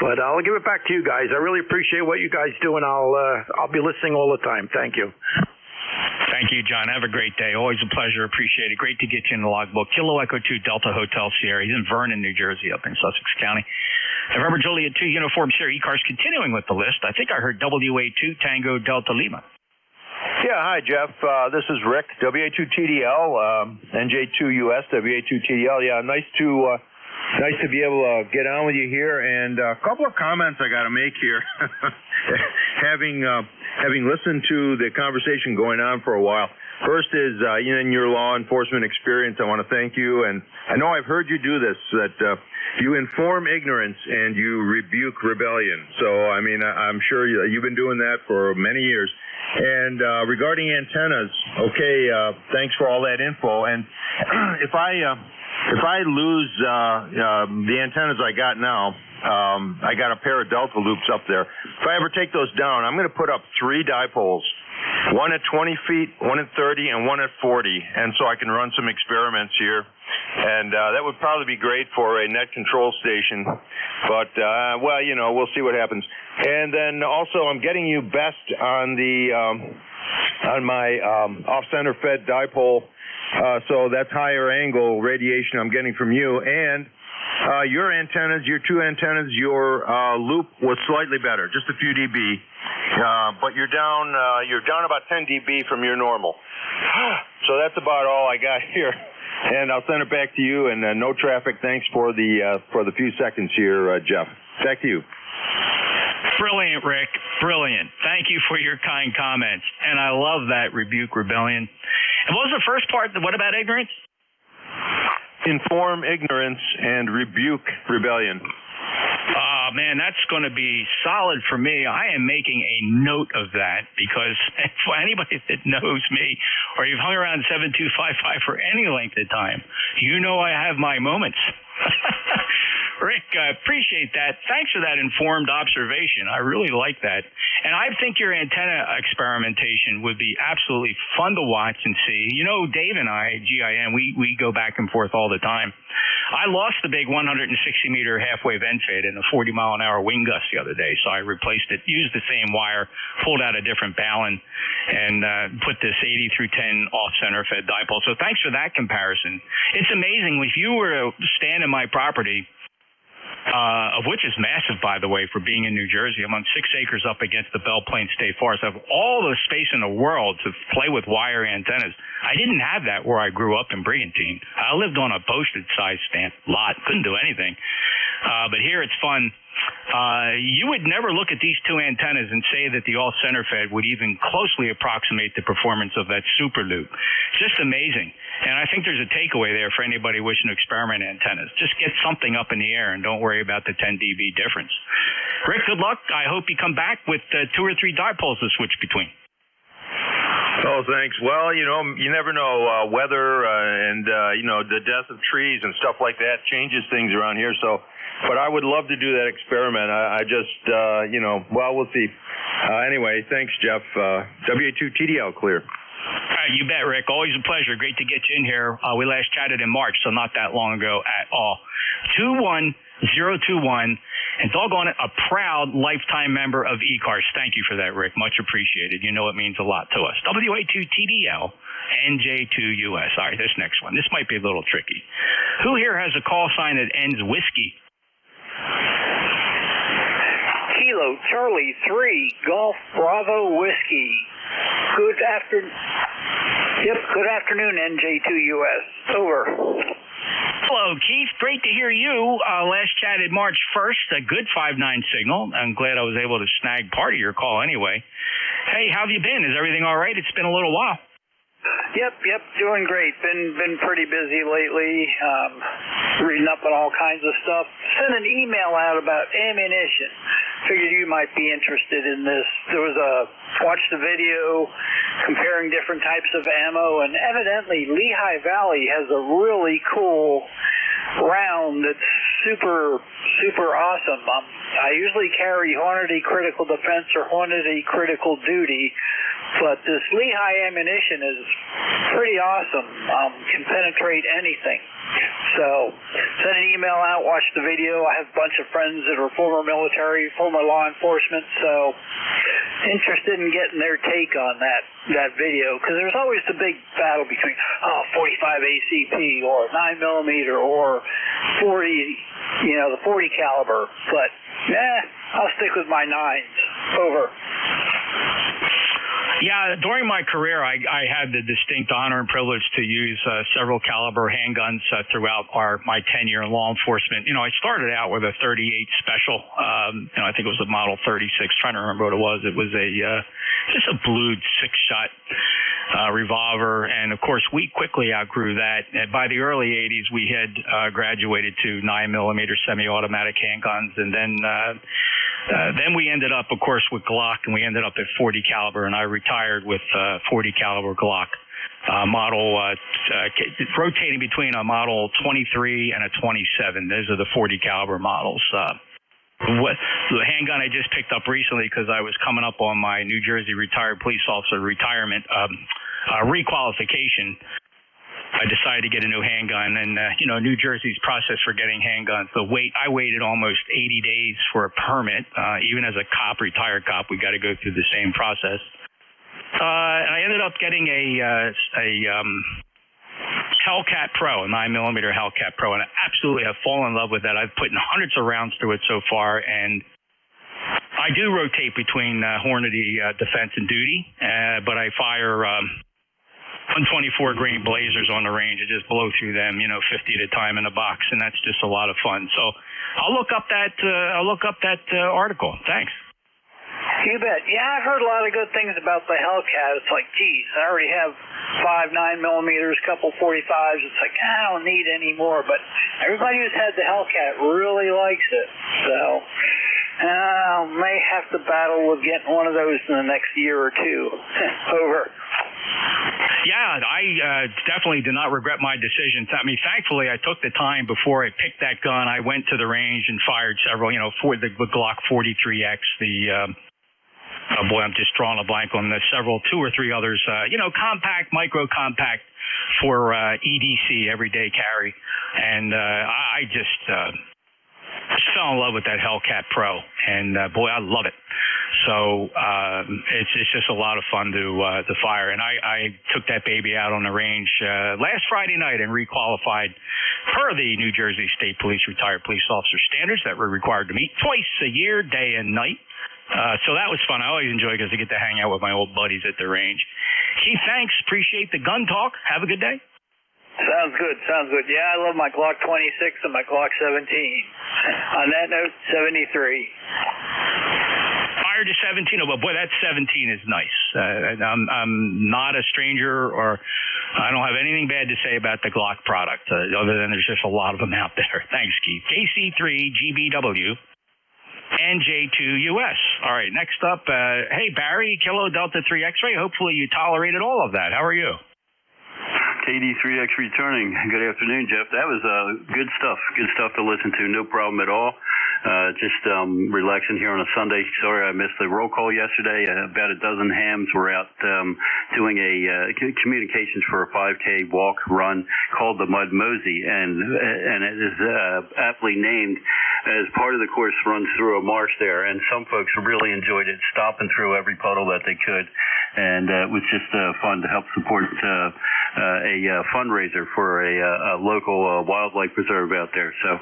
But I'll give it back to you guys. I really appreciate what you guys do, and I'll be listening all the time. Thank you. Thank you, John. Have a great day. Always a pleasure. Appreciate it. Great to get you in the logbook. Kilo Echo 2 Delta Hotel Sierra. He's in Vernon, New Jersey, up in Sussex County. November Juliet 2 Uniform Sierra ECARS. Continuing with the list, I think I heard WA2 Tango Delta Lima. Yeah, hi, Jeff. This is Rick, WA2TDL, NJ2US, WA2TDL. Yeah, nice to be able to get on with you here. And a couple of comments I got to make here. Having listened to the conversation going on for a while, first is in your law enforcement experience, I want to thank you. And I know I've heard you do this, that you inform ignorance and you rebuke rebellion. So, I mean, I'm sure you've been doing that for many years. And regarding antennas, okay, thanks for all that info. And if I lose the antennas I got now, I got a pair of Delta loops up there. If I ever take those down, I'm going to put up 3 dipoles, one at 20 feet, one at 30, and one at 40. And so I can run some experiments here. And that would probably be great for a net control station. But, well, we'll see what happens. And then also I'm getting you best on on my off-center fed dipole. So that's higher angle radiation I'm getting from you. And your antennas, your 2 antennas, your loop was slightly better, just a few dB. But you're down about 10 dB from your normal. So that's about all I got here. And I'll send it back to you. And no traffic. Thanks for the few seconds here, Jeff. Back to you. Brilliant, Rick. Brilliant. Thank you for your kind comments. And I love that rebuke rebellion. And what was the first part? What about ignorance? Inform ignorance and rebuke rebellion. Oh, man, that's going to be solid for me. I am making a note of that because for anybody that knows me or you've hung around 7255 for any length of time, you know I have my moments. Rick, I appreciate that. Thanks for that informed observation. I really like that. And I think your antenna experimentation would be absolutely fun to watch and see. You know, Dave and I, GIN, we go back and forth all the time. I lost the big 160-meter half-wave end fade in a 40-mile-an-hour wind gust the other day, so I replaced it, used the same wire, pulled out a different ballon, and put this 80 through 10 off-center fed dipole. So thanks for that comparison. It's amazing. If you were to stand in my property, of which is massive, by the way, for being in New Jersey. I'm on 6 acres up against the Belle Plaine State Forest. I have all the space in the world to play with wire antennas. I didn't have that where I grew up in Brigantine. I lived on a postage-sized stamp lot. Couldn't do anything. But here it's fun. You would never look at these 2 antennas and say that the all-center fed would even closely approximate the performance of that super loop. Just amazing. And I think there's a takeaway there for anybody wishing to experiment antennas. Just get something up in the air and don't worry about the 10 dB difference. Rick, good luck. I hope you come back with 2 or 3 dipoles to switch between. Oh, thanks. Well, you never know. Weather and, the death of trees and stuff like that changes things around here. So, but I would love to do that experiment. I just, well, we'll see. Anyway, thanks, Jeff. WA2TDL clear. You bet, Rick. Always a pleasure. Great to get you in here. We last chatted in March, so not that long ago at all. 21021, and doggone it, a proud lifetime member of ECARS. Thank you for that, Rick. Much appreciated. You know it means a lot to us. WA2TDL, NJ2US. All right, this next one. This might be a little tricky. Who here has a call sign that ends whiskey? Kilo Charlie 3 Golf Bravo Whiskey. Good afternoon, NJ2US. Over. Hello, Keith. Great to hear you. Last chatted March 1st, a good 5.9 signal. I'm glad I was able to snag part of your call anyway. Hey, how have you been? Is everything all right? It's been a little while. Yep, doing great. Been pretty busy lately, reading up on all kinds of stuff. Sent an email out about ammunition. Figured you might be interested in this. Watched the video comparing different types of ammo, and evidently Lehigh Valley has a really cool round that's super awesome. I usually carry Hornady Critical Defense or Hornady Critical Duty, but this Lehigh ammunition is pretty awesome. Can penetrate anything. So, sent an email out, watched the video. I have a bunch of friends that are former military, former law enforcement, so interested in getting their take on that video, because there's always the big battle between 45 ACP or 9mm or 40, the 40 caliber. But I'll stick with my 9s. Over. Yeah, during my career, I had the distinct honor and privilege to use several caliber handguns throughout my tenure in law enforcement. I started out with a 38 Special. I think it was a Model 36. Trying to remember what it was. It was just a blued 6-shot revolver, and of course we quickly outgrew that. And by the early 80s, we had graduated to 9mm semi-automatic handguns, and then we ended up, of course, with Glock, and we ended up at 40 caliber, and I retired with 40 caliber Glock model, rotating between a Model 23 and a 27. Those are the 40 caliber models. The handgun I just picked up recently, because I was coming up on my New Jersey retired police officer retirement requalification, I decided to get a new handgun, and New Jersey's process for getting handguns. I waited almost 80 days for a permit. Even as a cop, retired cop, we got to go through the same process. And I ended up getting a Hellcat Pro, a 9mm Hellcat Pro, and I absolutely have fallen in love with that. I've put in hundreds of rounds through it so far, and I do rotate between Hornady Defense and Duty, but I fire 124 grain blazers on the range. I just blow through them, 50 at a time in a box, and that's just a lot of fun. So I'll look up that article. Thanks. You bet. Yeah, I've heard a lot of good things about the Hellcat. It's like, geez, I already have 5 9mm, couple 45s. It's like, I don't need any more. But everybody who's had the Hellcat really likes it. So I may have to battle with getting one of those in the next year or two. Over. Yeah, I definitely did not regret my decision. I mean, thankfully, I took the time before I picked that gun. I went to the range and fired several, for the Glock 43X, I'm just drawing a blank on the several, 2 or 3 others, compact, micro compact for EDC, everyday carry. And I just fell in love with that Hellcat Pro, and boy, I love it. So it's just a lot of fun to fire. And I took that baby out on the range last Friday night and requalified per the New Jersey State Police retired police officer standards that we're required to meet twice a year, day and night. So that was fun. I always enjoy it because I get to hang out with my old buddies at the range. Keith, thanks. Appreciate the gun talk. Have a good day. Sounds good. Yeah, I love my Glock 26 and my Glock 17. On that note, 73. Fire to 17. Oh, boy, that 17 is nice. I'm not a stranger, or I don't have anything bad to say about the Glock product, other than there's just a lot of them out there. Thanks, Keith. KC3 GBW. And J2US. All right, next up, hey, Barry, Kilo Delta 3 X-Ray. Hopefully you tolerated all of that. How are you? KD3X returning. Good afternoon, Jeff. That was good stuff. Good stuff to listen to. No problem at all. Just relaxing here on a Sunday. Sorry I missed the roll call yesterday. About a dozen hams were out doing a communications for a 5K walk run called the Mud Mosey, and it is aptly named as part of the course runs through a marsh there. And some folks really enjoyed it, stomping through every puddle that they could. And it was just fun to help support a fundraiser for a local wildlife preserve out there. So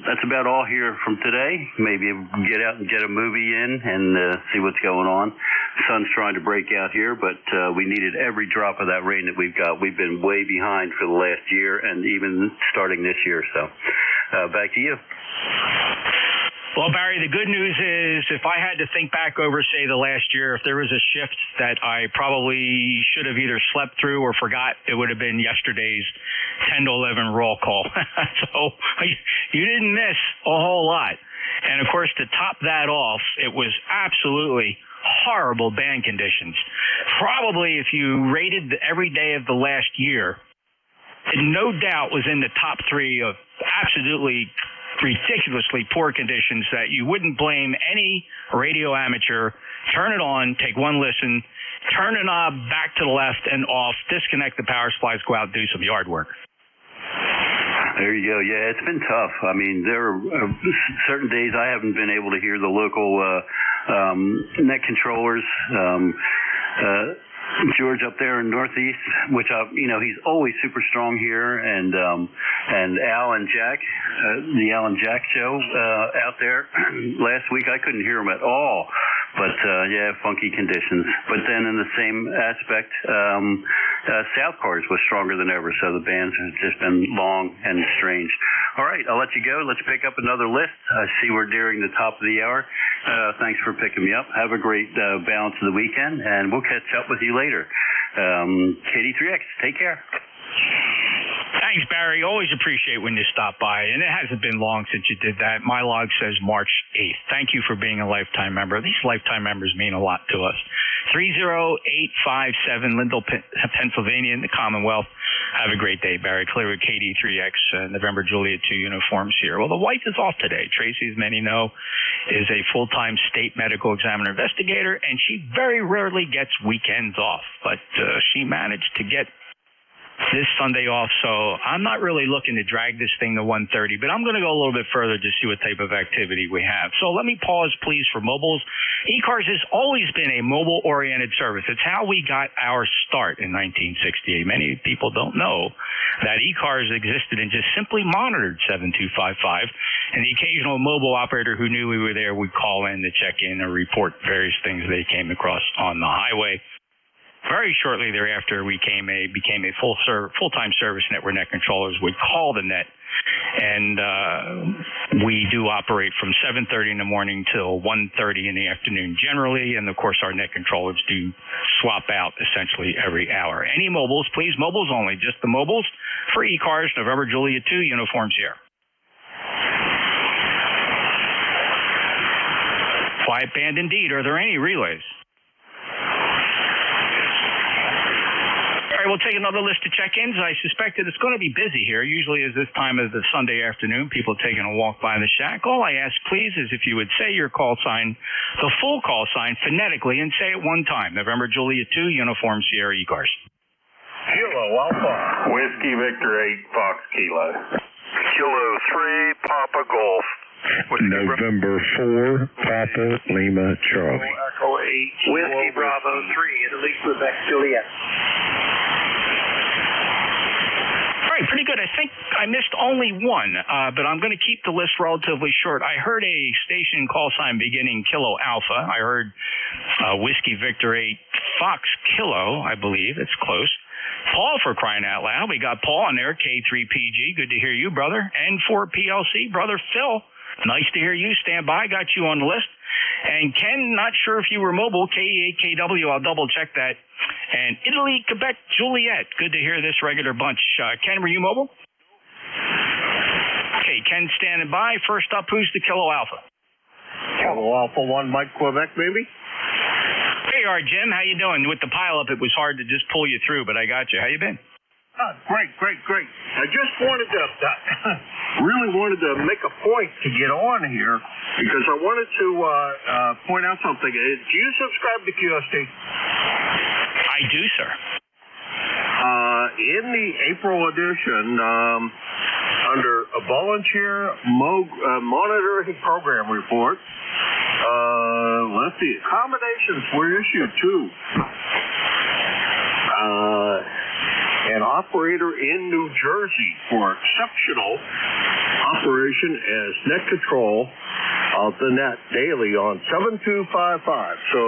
that's about all here from today. Maybe get out and get a movie in and see what's going on. Sun's trying to break out here, but we needed every drop of that rain that we've got. We've been way behind for the last year and even starting this year. So back to you. Well, Barry, the good news is if I had to think back over, say, the last year, if there was a shift that I probably should have either slept through or forgot, it would have been yesterday's 10 to 11 roll call. So you didn't miss a whole lot. And, of course, to top that off, it was absolutely horrible band conditions. Probably if you rated every day of the last year, it no doubt was in the top three of absolutely ridiculously poor conditions that you wouldn't blame any radio amateur. Turn it on, take one listen, turn the knob back to the left and off, disconnect the power supplies, go out and do some yard work. There you go. Yeah, it's been tough. I mean, there are certain days I haven't been able to hear the local net controllers. George up there in Northeast, which he's always super strong here, and Al and Jack, the Al and Jack show out there last week, I couldn't hear them at all. But funky conditions. But then in the same aspect, South Cars was stronger than ever, so the bands have just been long and strange. All right, I'll let you go. Let's pick up another list. I see we're nearing the top of the hour. Thanks for picking me up. Have a great balance of the weekend, and we'll catch up with you later. KD3X, take care. Thanks, Barry. Always appreciate when you stop by. And it hasn't been long since you did that. My log says March 8th. Thank you for being a lifetime member. These lifetime members mean a lot to us. 30857 Lindell, Pennsylvania in the Commonwealth. Have a great day, Barry. Clear with KD3X, November Juliet 2 uniforms here. Well, the wife is off today. Tracy, as many know, is a full-time state medical examiner investigator, and she very rarely gets weekends off. But she managed to get this Sunday off, so I'm not really looking to drag this thing to 1:30, but I'm going to go a little bit further to see what type of activity we have. So let me pause, please, for mobiles. ECARS has always been a mobile-oriented service. It's how we got our start in 1968. Many people don't know that ECARS existed and just simply monitored 7255, and the occasional mobile operator who knew we were there would call in to check in or report various things they came across on the highway. Very shortly thereafter, we became a full-time service net where net controllers would call the net, and we do operate from 7:30 in the morning till 1:30 in the afternoon generally, and of course our net controllers do swap out essentially every hour. Any mobiles, please, mobiles only, just the mobiles for ECARS, November Juliet 2 uniforms here. Quiet band indeed. Are there any relays? All right, we'll take another list of check-ins. I suspect that it's going to be busy here. Usually is this time of the Sunday afternoon, people taking a walk by the shack. All I ask, please, is if you would say your call sign, the full call sign, phonetically, and say it one time. November Juliet 2, uniform Sierra ECARS. Kilo Alpha. Whiskey Victor 8, Fox Kilo. Kilo 3, Papa Golf. November 4, Papa Lima Charlie. Echo 8, Whiskey Bravo 3, Italy, Quebec, Juliet. All right, pretty good. I think I missed only one, but I'm going to keep the list relatively short. I heard a station call sign beginning Kilo Alpha. I heard Whiskey Victor 8, Fox Kilo, I believe. It's close. Paul, for crying out loud. We got Paul on there, K3PG. Good to hear you, brother. N4PLC, brother Phil. Nice to hear you. Stand by. Got you on the list. And Ken, not sure if you were mobile. K8KW. I'll double check that. And Italy, Quebec, Juliet. Good to hear this regular bunch. Ken, were you mobile? Okay, Ken standing by. First up, who's the Kilo Alpha? Kilo Alpha 1, Mike, Quebec, baby. There you are, Jim. How you doing? With the pileup, it was hard to just pull you through, but I got you. How you been? Great. I just wanted to, really wanted to make a point to get on here because I wanted to point out something. Do you subscribe to QST? I do, sir. In the April edition, under a volunteer monitoring program report, let's see, accommodations were issued to an operator in New Jersey for exceptional operation as net control of the net daily on 7255. So,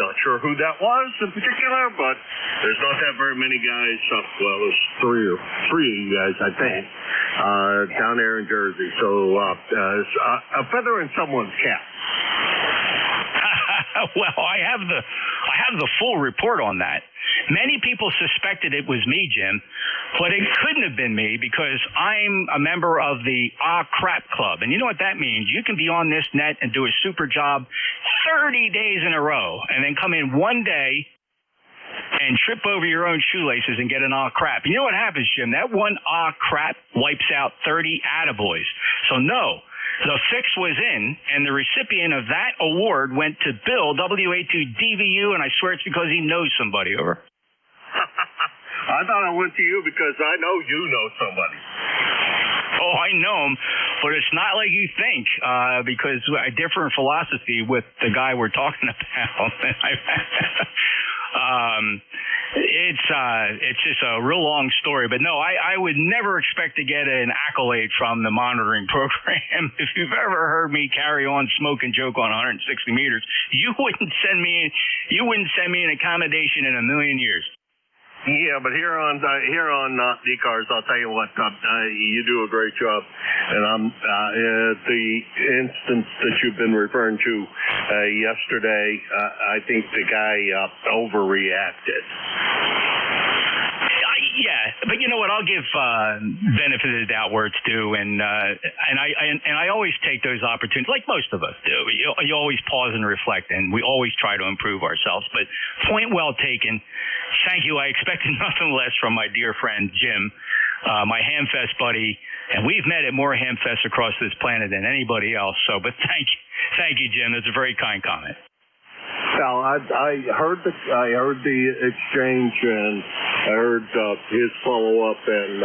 not sure who that was in particular, but there's not that very many guys. Well, there's three of you guys, I think, down there in Jersey. So, a feather in someone's cap. Well, I have the full report on that. Many people suspected it was me, Jim, but it couldn't have been me because I'm a member of the Crap Club. And you know what that means? You can be on this net and do a super job 30 days in a row and then come in one day and trip over your own shoelaces and get an crap. And you know what happens, Jim? That one crap wipes out 30 attaboys. So no. The fix was in, and the recipient of that award went to Bill, WA2DVU, and I swear it's because he knows somebody, over. I thought I went to you because I know you know somebody. Oh, I know him, but it's not like you think, because I differ in philosophy with the guy we're talking about. It's just a real long story, but no, I would never expect to get an accolade from the monitoring program. If you've ever heard me carry on, smoke, and joke on 160 meters, you wouldn't send me an accommodation in a million years. Yeah, but here on ECARS, I'll tell you what, you do a great job. And the instance that you've been referring to yesterday, I think the guy overreacted. Yeah, but you know what? I'll give benefit of the doubt where it's due, and I always take those opportunities, like most of us do. You always pause and reflect, and we always try to improve ourselves. But point well taken. Thank you. I expected nothing less from my dear friend Jim, my Hamfest buddy, and we've met at more Hamfests across this planet than anybody else. So, but thank you, Jim. That's a very kind comment. Well, I heard the exchange, and I heard his follow up, and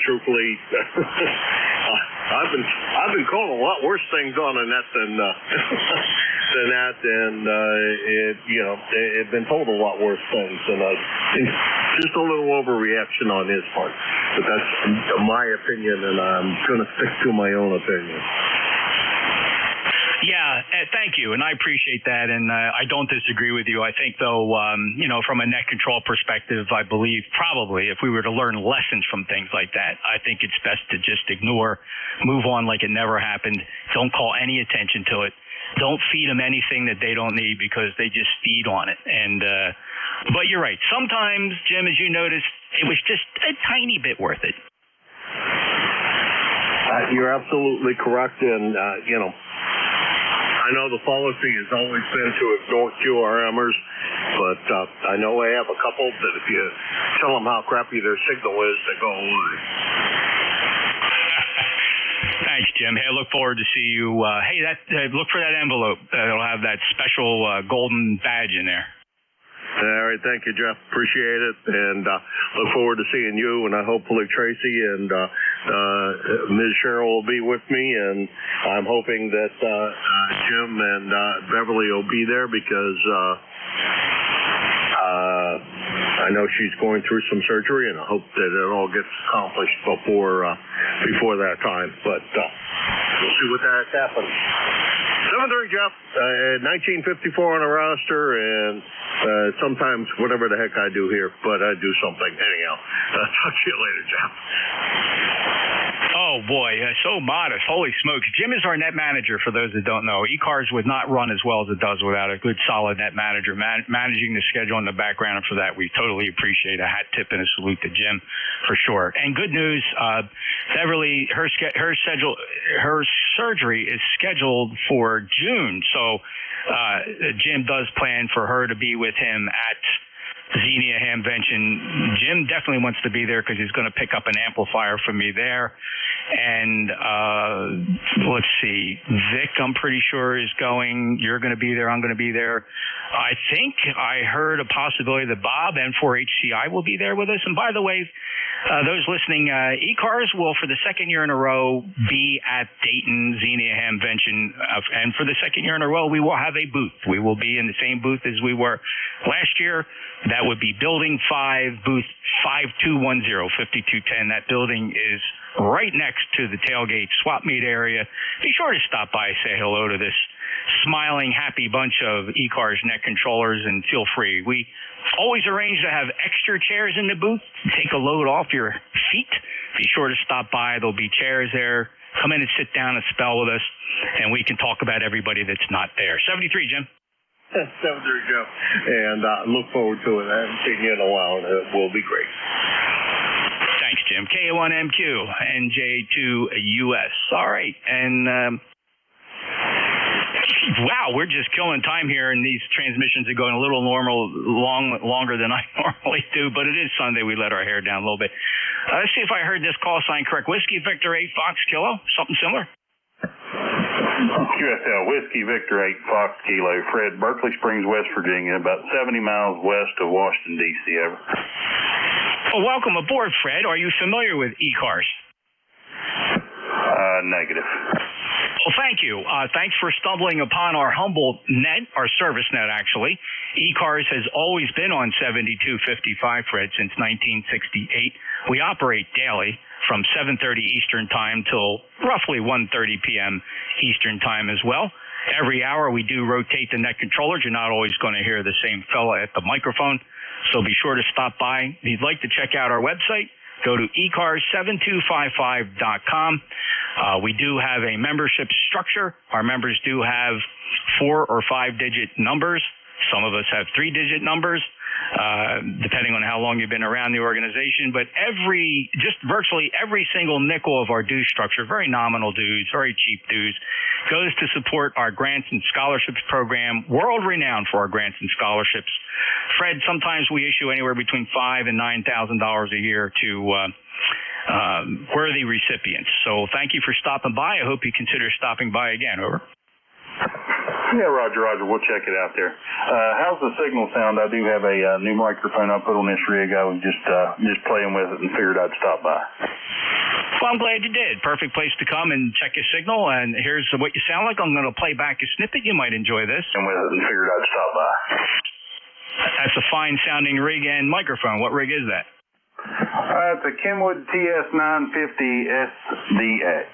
truthfully, I've been called a lot worse things on the net than that, and it's been told a lot worse things, and I think just a little overreaction on his part. But that's my opinion, and I'm going to stick to my own opinion. Yeah, thank you, and I appreciate that, and I don't disagree with you. I think, though, from a net control perspective, I believe probably if we were to learn lessons from things like that, I think it's best to just ignore, move on like it never happened. Don't call any attention to it. Don't feed them anything that they don't need because they just feed on it. And but you're right. Sometimes, Jim, as you noticed, it was just a tiny bit worth it. You're absolutely correct, and I know the policy has always been to ignore QRMers, but I know I have a couple that if you tell them how crappy their signal is, they go away. Thanks, Jim. Hey, I look forward to see you. Look for that envelope. It'll have that special golden badge in there. All right, thank you, Jeff. Appreciate it, and look forward to seeing you, and hopefully Tracy and Ms. Cheryl will be with me, and I'm hoping that Jim and Beverly will be there because I know she's going through some surgery, and I hope that it all gets accomplished before that time. But we'll see what that happens. 7-3, Jeff. 1954 on the roster, and sometimes whatever the heck I do here, but I do something. Anyhow, talk to you later, Jeff. Oh, boy, so modest. Holy smokes. Jim is our net manager, for those that don't know. ECARS would not run as well as it does without a good, solid net manager managing the schedule in the background. And for that, we totally appreciate a hat tip and a salute to Jim, for sure. And good news, Beverly, her surgery is scheduled for June. So Jim does plan for her to be with him at Xenia Hamvention. Jim definitely wants to be there because he's going to pick up an amplifier from me there. And let's see, Vic, I'm pretty sure is going. You're going to be there. I'm going to be there. I think I heard a possibility that Bob, N4HCI, will be there with us. And by the way, Those listening, ECARS will, for the second year in a row, be at Dayton Xenia Hamvention. And for the second year in a row, we will have a booth. We will be in the same booth as we were last year. That would be Building 5, booth 5210, 5210. That building is right next to the tailgate swap meet area. Be sure to stop by, say hello to this smiling, happy bunch of ECARS net controllers, and feel free. We always arrange to have extra chairs in the booth. Take a load off your feet. Be sure to stop by. There'll be chairs there. Come in and sit down and spell with us, and we can talk about everybody that's not there. 73, Jim. 73, Joe. And look forward to it. I haven't seen you in a while, and it will be great. Thanks, Jim. K1MQ, NJ2US. All right, and wow, we're just killing time here, and these transmissions are going a little longer than I normally do, but it is Sunday. We let our hair down a little bit. Let's see if I heard this call sign correct. Whiskey Victor 8 Fox Kilo, something similar? QSL, Whiskey Victor 8 Fox Kilo, Fred, Berkeley Springs, West Virginia, about 70 miles west of Washington, D.C. Over. Well, welcome aboard, Fred. Are you familiar with ECARS? Negative. Well, thank you. Thanks for stumbling upon our humble net, our service net, actually. ECARS has always been on 7255, Fred, since 1968. We operate daily from 7:30 Eastern Time till roughly 1:30 p.m. Eastern Time as well. Every hour we do rotate the net controllers. You're not always going to hear the same fella at the microphone, so be sure to stop by. If you'd like to check out our website, go to ECARS7255.com. We do have a membership structure. Our members do have 4 or 5-digit numbers. Some of us have 3-digit numbers, depending on how long you've been around the organization. But virtually every single nickel of our due structure, very nominal dues, very cheap dues, goes to support our grants and scholarships program, world-renowned for our grants and scholarships. Fred, sometimes we issue anywhere between $5,000 and $9,000 a year to worthy recipients. So thank you for stopping by. I hope you consider stopping by again. Over. Yeah, Roger. We'll check it out there. How's the signal sound? I do have a new microphone I put on this rig. I was just playing with it and figured I'd stop by. Well, I'm glad you did. Perfect place to come and check your signal. And here's what you sound like. I'm going to play back a snippet. You might enjoy this. And with it and figured I'd stop by. That's a fine-sounding rig and microphone. What rig is that? It's a Kenwood TS950SDX.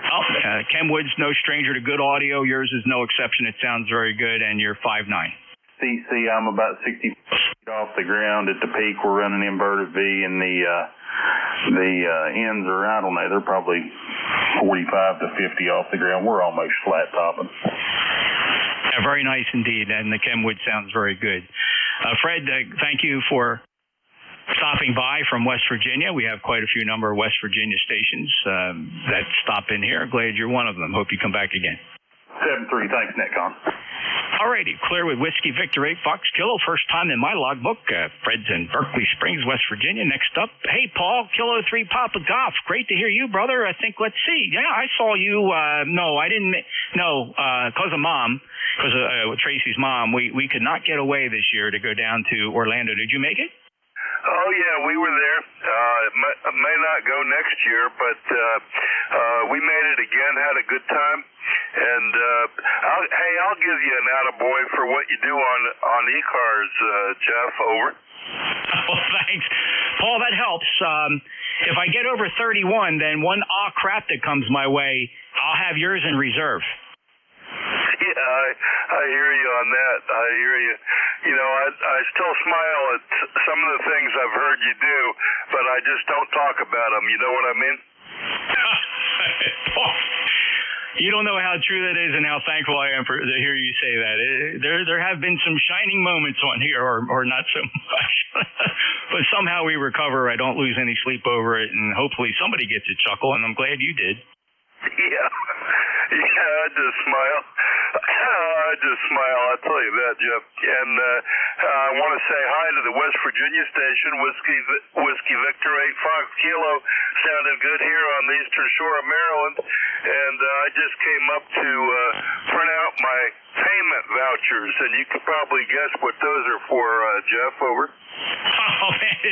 Oh, Kenwood's no stranger to good audio. Yours is no exception. It sounds very good, and you're 5'9". CC, I'm about 60 feet off the ground. At the peak, we're running inverted V, and the ends are, I don't know, they're probably 45 to 50 off the ground. We're almost flat topping. Yeah, very nice indeed, and the Kenwood sounds very good. Fred, thank you for stopping by from West Virginia. We have quite a few number of West Virginia stations that stop in here. Glad you're one of them. Hope you come back again. 7-3, thanks, Netcon. All righty, clear with Whiskey Victor 8 Fox Kilo. First time in my logbook. Fred's in Berkeley Springs, West Virginia. Next up, hey, Paul, Kilo 3 Papa Golf. Great to hear you, brother. I think, let's see. Yeah, I saw you. No, I didn't. No, because of Mom, because of Tracy's mom, we could not get away this year to go down to Orlando. Did you make it? Oh, yeah, we were there. It may not go next year, but we made it again, had a good time. And, I'll give you an attaboy for what you do on ECARS, Jeff. Over. Well, thanks. Paul, that helps. If I get over 31, then one crap that comes my way, I'll have yours in reserve. Yeah, I hear you on that. I hear you. You know, I still smile at some of the things I've heard you do, but I just don't talk about them. You know what I mean? You don't know how true that is and how thankful I am to hear you say that. There have been some shining moments on here, or not so much. But somehow we recover. I don't lose any sleep over it, and hopefully somebody gets a chuckle, and I'm glad you did. Yeah, I just smile. I'll tell you that, Jeff. And I want to say hi to the West Virginia station, Whiskey Victor 8 Fox Kilo. Sounded good here on the Eastern Shore of Maryland. And I just came up to print out my payment vouchers, and you could probably guess what those are for, Jeff. Over. Oh, man,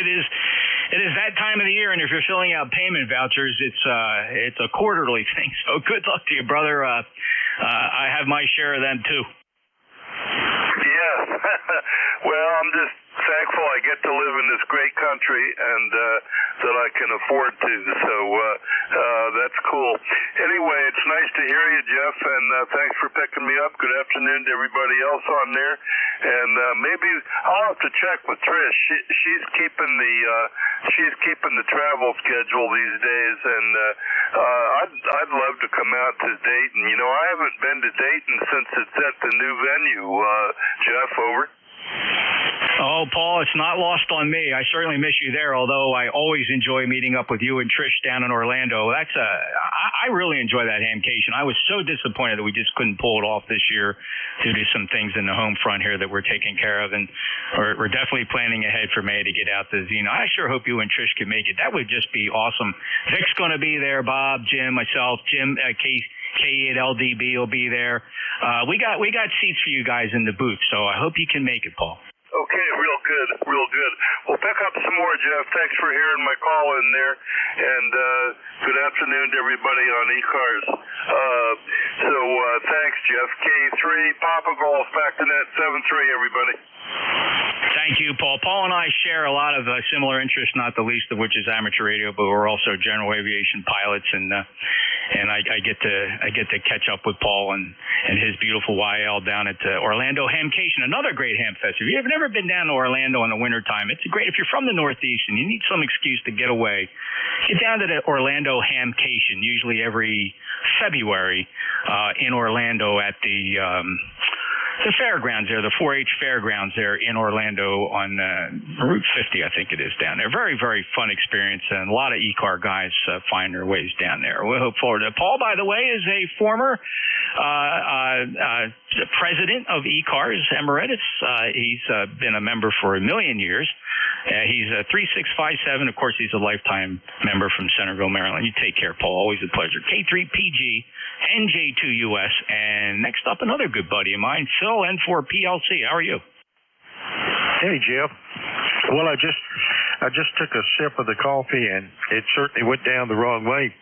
It is that time of the year, and if you're filling out payment vouchers, it's a quarterly thing. So good luck to you, brother. I have my share of them too. Yeah. Well, I'm just thankful I get to live in this great country and that I can afford to. So that's cool. Anyway, it's nice to hear you, Jeff, and thanks for picking me up. Good afternoon to everybody else on there. And maybe I'll have to check with Trish. She's keeping the travel schedule these days, and I'd love to come out to Dayton. You know, I haven't been to Dayton since it's at the new venue. Jeff, over. Oh, Paul, it's not lost on me. I certainly miss you there, although I always enjoy meeting up with you and Trish down in Orlando. I really enjoy that hamcation. I was so disappointed that we just couldn't pull it off this year due to some things in the home front here that we're taking care of, and we're definitely planning ahead for May to get out to Zeno. I sure hope you and Trish can make it. That would just be awesome. Vic's going to be there, Bob, Jim, myself, Jim, K at LDB will be there. We got seats for you guys in the booth, so I hope you can make it, Paul. Okay, real good. Well, pick up some more, Jeff. Thanks for hearing my call in there, and good afternoon to everybody on ECARS. Thanks, Jeff. K3, Papa Golf, back to net 7-3, everybody. Thank you, Paul. Paul and I share a lot of similar interests, not the least of which is amateur radio, but we're also general aviation pilots, and I get to catch up with Paul and his beautiful YL down at Orlando Hamcation, another great ham festival. If you've never been down to Orlando in the wintertime, it's great. If you're from the Northeast and you need some excuse to get away, get down to the Orlando Hamcation, usually every February in Orlando at the fairgrounds there, the 4-H fairgrounds there in Orlando on Route 50, I think it is down there. Very, very fun experience, and a lot of ECAR guys find their ways down there. We hope forward to it. Paul, by the way, is a former president of ECARS Emeritus. He's been a member for a million years. He's 3657. Of course, he's a lifetime member from Centerville, Maryland. You take care, Paul. Always a pleasure. K3PG, NJ2US, and next up, another good buddy of mine, Phil, N4PLC. How are you? Hey, Jeff. Well, I just took a sip of the coffee, and it certainly went down the wrong way.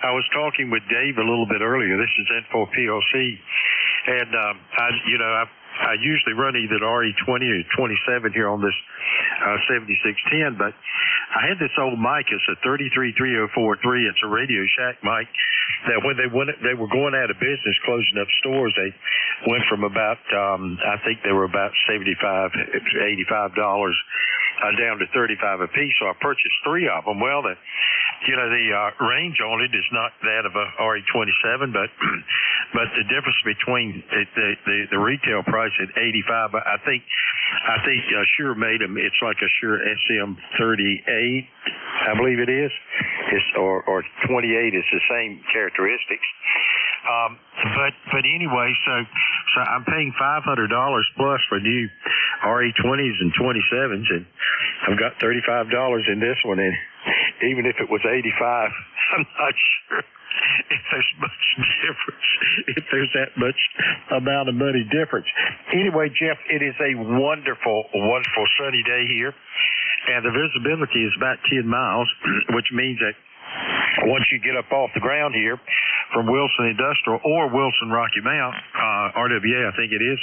I was talking with Dave a little bit earlier. This is N4PLC, and I usually run either the RE20 or 27 here on this 7610, but I had this old mic. It's a 333043. It's a Radio Shack mic that when they were going out of business, closing up stores, they went from about, I think they were about $75, $85 down to $35 a piece. So I purchased 3 of them. Well, the range on it is not that of a RE27, but the difference between the retail price at $85, I think Shure made them. It's like a Shure SM38, I believe it is. Or 28 is the same characteristics. But anyway, so I'm paying $500 plus for new RE20s and 27s, and I've got $35 in this one, and even if it was 85, I'm not sure if there's much difference, if there's that much amount of money difference. Anyway, Jeff, it is a wonderful, wonderful sunny day here, and the visibility is about 10 miles, which means that once you get up off the ground here from Wilson Industrial or Wilson Rocky Mount, RWA, I think it is,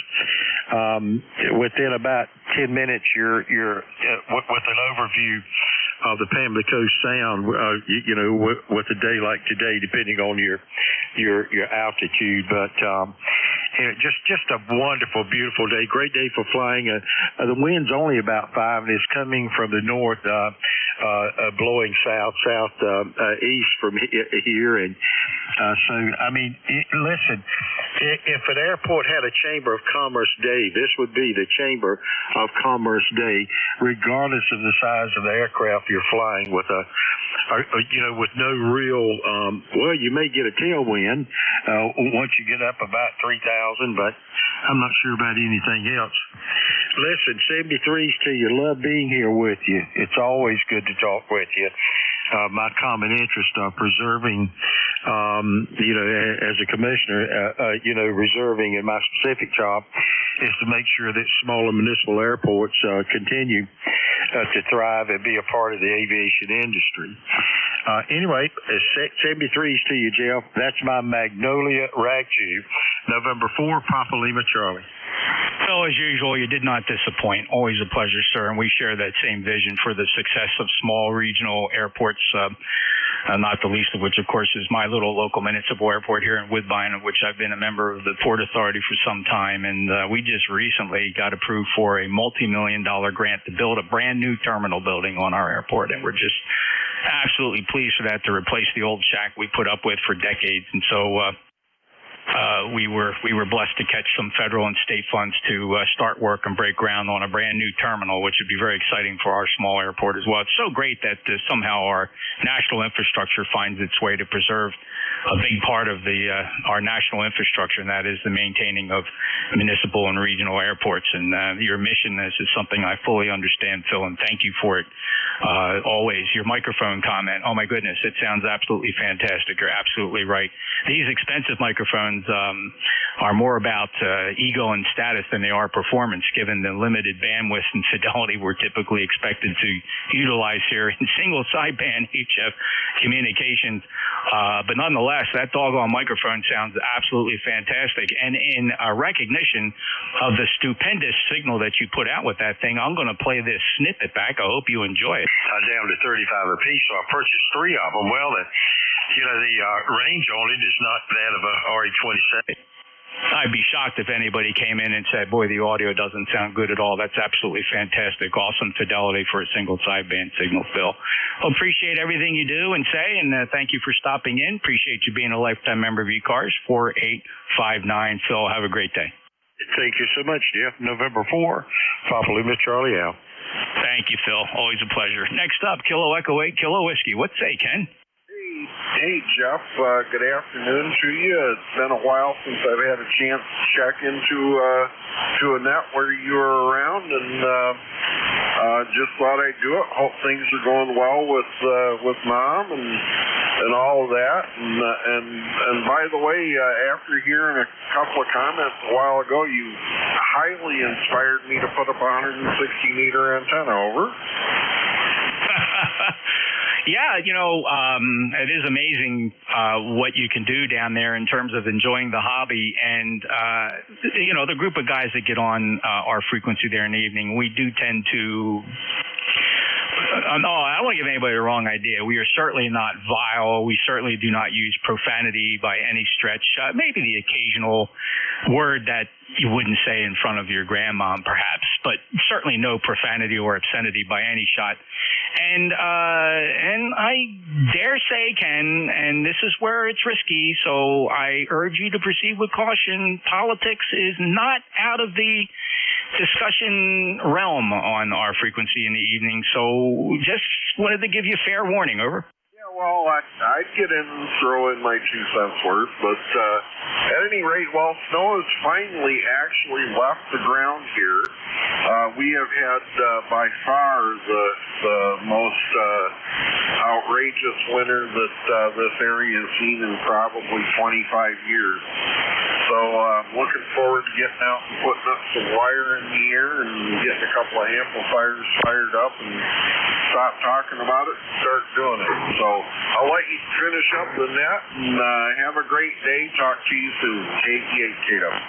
within about 10 minutes, you're with an overview of the Pamlico Sound, with a day like today, depending on your altitude. But just a wonderful, beautiful day. Great day for flying. The wind's only about 5, and it's coming from the north, blowing southeast from here. And so, I mean, listen, if an airport had a Chamber of Commerce day, this would be the Chamber of Commerce day, regardless of the size of the aircraft you're flying with with no real, well, you may get a tailwind once you get up about 3,000, but I'm not sure about anything else. Listen, 73s to you. Love being here with you. It's always good to talk with you. My common interest of preserving, as a commissioner, reserving, and my specific job is to make sure that smaller municipal airports continue to thrive and be a part of the aviation industry. Anyway, 73s to you, Jeff. That's my Magnolia rag tube. November 4, Papa Lima Charlie. Phil, as usual, you did not disappoint. Always a pleasure, sir, and we share that same vision for the success of small regional airports, not the least of which, of course, is my little local municipal airport here in Woodbine, of which I've been a member of the Port Authority for some time. And we just recently got approved for a multi-million-dollar grant to build a brand-new terminal building on our airport, and we're just absolutely pleased for that to replace the old shack we put up with for decades. And so we were blessed to catch some federal and state funds to start work and break ground on a brand new terminal, which would be very exciting for our small airport as well. It's so great that somehow our national infrastructure finds its way to preserve a big part of our national infrastructure, and that is the maintaining of municipal and regional airports. And your mission is something I fully understand, Phil, and thank you for it always. Your microphone comment, oh my goodness, it sounds absolutely fantastic. You're absolutely right. These expensive microphones are more about ego and status than they are performance, given the limited bandwidth and fidelity we're typically expected to utilize here in single sideband HF communications. But nonetheless, that doggone microphone sounds absolutely fantastic. And in recognition of the stupendous signal that you put out with that thing, I'm going to play this snippet back. I hope you enjoy it. Down to 35 apiece, so I purchased 3 of them. Well, the range on it is not that of a RE-27. I'd be shocked if anybody came in and said, boy, the audio doesn't sound good at all. That's absolutely fantastic. Awesome fidelity for a single sideband signal, Phil. Well, appreciate everything you do and say, and thank you for stopping in. Appreciate you being a lifetime member of ECARS, 4859. Phil, have a great day. Thank you so much, Jeff. November 4, Papa Lima Charlie out. Thank you, Phil. Always a pleasure. Next up, Kilo Echo 8, Kilo Whiskey. What say, Ken? Hey, Jeff. Good afternoon to you. It's been a while since I've had a chance to check into a net where you were around, and just thought I'd do it. Hope things are going well with Mom and all of that. And by the way, after hearing a couple of comments a while ago, you highly inspired me to put up a 160-meter antenna. Over. Yeah, it is amazing what you can do down there in terms of enjoying the hobby. And, the group of guys that get on our frequency there in the evening, we do tend to... No, I don't want to give anybody the wrong idea. We are certainly not vile. We certainly do not use profanity by any stretch. Maybe the occasional word that you wouldn't say in front of your grandmom, perhaps, but certainly no profanity or obscenity by any shot. And I dare say, Ken, and this is where it's risky, so I urge you to proceed with caution. Politics is not out of the discussion realm on our frequency in the evening, so just wanted to give you fair warning. Over. Well, I'd get in and throw in my 2 cents worth, but at any rate, while snow has finally actually left the ground here, we have had by far the most outrageous winter that this area has seen in probably 25 years. So I'm looking forward to getting out and putting up some wire in the air and getting a couple of amplifiers fired up and stop talking about it and start doing it. So I'll let you finish up the net and have a great day. Talk to you soon. KT8KW.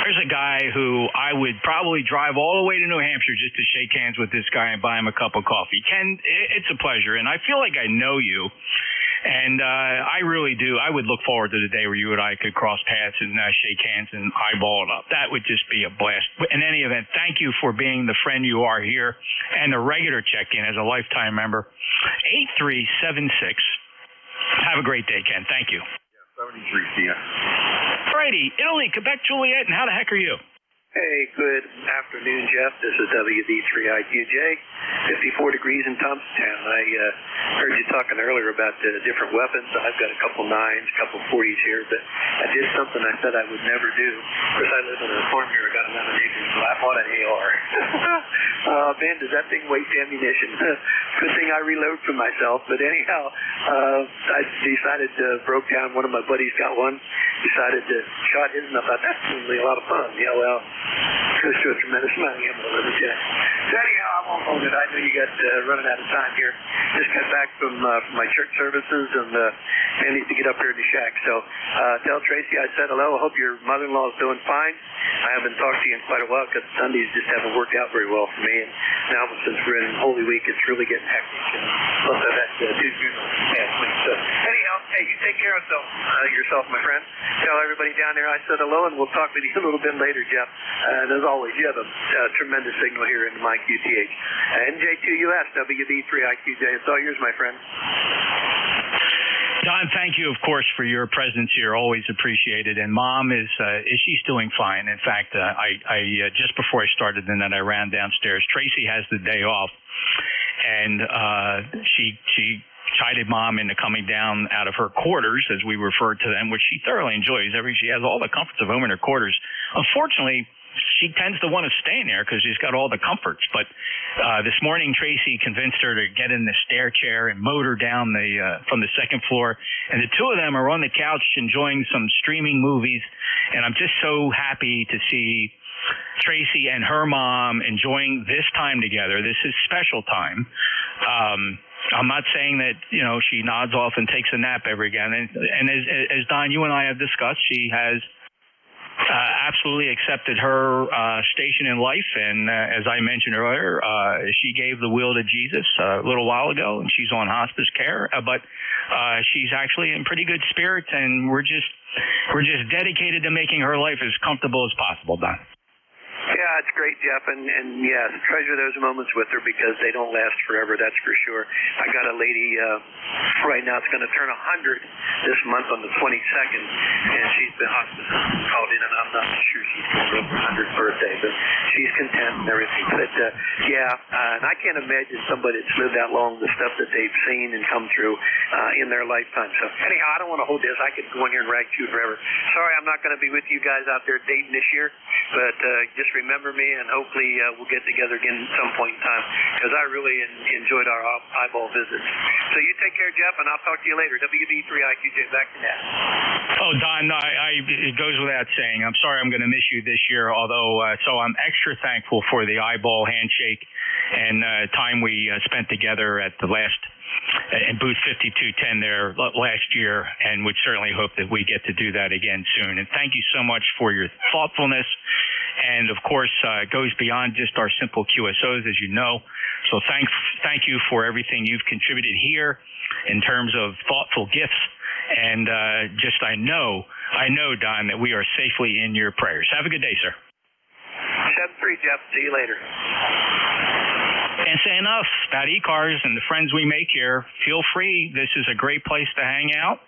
There's a guy who I would probably drive all the way to New Hampshire just to shake hands with this guy and buy him a cup of coffee. Ken, it's a pleasure, and I feel like I know you. And I really do. I would look forward to the day where you and I could cross paths and shake hands and eyeball it up. That would just be a blast. But in any event, thank you for being the friend you are here and the regular check-in as a lifetime member. 8376. Have a great day, Ken. Thank you. Yeah, 73, see ya. Alrighty, Italy, Quebec, Juliet, and how the heck are you? Hey, good afternoon, Jeff. This is WD3IQJ, 54 degrees in Thompsontown. I heard you talking earlier about the different weapons. I've got a couple 9s, a couple 40s here, but I did something I said I would never do. Of course, I live in a farm here. I got 11 acres, so I bought an AR. Man, does that thing waste ammunition? Good thing I reload for myself. But anyhow, I decided to broke down. One of my buddies got one. Decided to shot his, and I thought that's really a lot of fun. Yeah, well, goes to a tremendous amount of ammo, let me tell you. So anyhow, I won't hold it. I know you got running out of time here. Just got back from my church services, and I need to get up here to the shack. So tell Tracy I said hello. I hope your mother-in-law is doing fine. I haven't talked to you in quite a while because Sundays just haven't worked out very well for me. And now since we're in Holy Week, it's really getting hectic. And plus I've had 2 funerals last week. So anyhow, hey, you take care of yourself, my friend. Tell everybody down there I said hello, and we'll talk with you a little bit later, Jeff. And as always, you have a tremendous signal here in my QTH. NJ2US, WB3IQJ. It's all yours, my friend. Don, thank you, of course, for your presence here. Always appreciated. And Mom she's doing fine. In fact, I just before I started the net, I ran downstairs. Tracy has the day off, and she chided Mom into coming down out of her quarters, as we refer to them, which she thoroughly enjoys. She has all the comforts of home in her quarters. Unfortunately, she tends to want to stay in there because she's got all the comforts. But this morning, Tracy convinced her to get in the stair chair and motor down from the second floor. And the two of them are on the couch enjoying some streaming movies. And I'm just so happy to see Tracy and her mom enjoying this time together. This is special time. I'm not saying that, she nods off and takes a nap every again. And as Don, you and I have discussed, she has absolutely accepted her station in life, and as I mentioned earlier, she gave the will to Jesus a little while ago, and she's on hospice care. But she's actually in pretty good spirits, and we're just dedicated to making her life as comfortable as possible, Don. Yeah, it's great, Jeff, and yes, treasure those moments with her because they don't last forever, that's for sure. I got a lady right now that's going to turn 100 this month on the 22nd, and she's been hospice called in, and I'm not sure she's going to live her 100th birthday, but she's content and everything. But and I can't imagine somebody that's lived that long, the stuff that they've seen and come through in their lifetime. So anyhow, I don't want to hold this. I could go in here and rag you forever. Sorry, I'm not going to be with you guys out there dating this year, but just remember me, and hopefully we'll get together again at some point in time, because I really enjoyed our eyeball visits. So you take care, Jeff, and I'll talk to you later. WB3IQJ, back to net. Oh, Don, it goes without saying. I'm sorry I'm going to miss you this year, although so I'm extra thankful for the eyeball handshake and time we spent together at the last in booth 5210 there last year, and would certainly hope that we get to do that again soon. And thank you so much for your thoughtfulness, and of course it goes beyond just our simple QSOs, as you know. So thank you for everything you've contributed here in terms of thoughtful gifts, and I know, Don, that we are safely in your prayers. Have a good day, sir. 7-3, Jeff. See you later. Can't say enough about ECARS and the friends we make here. Feel free. This is a great place to hang out,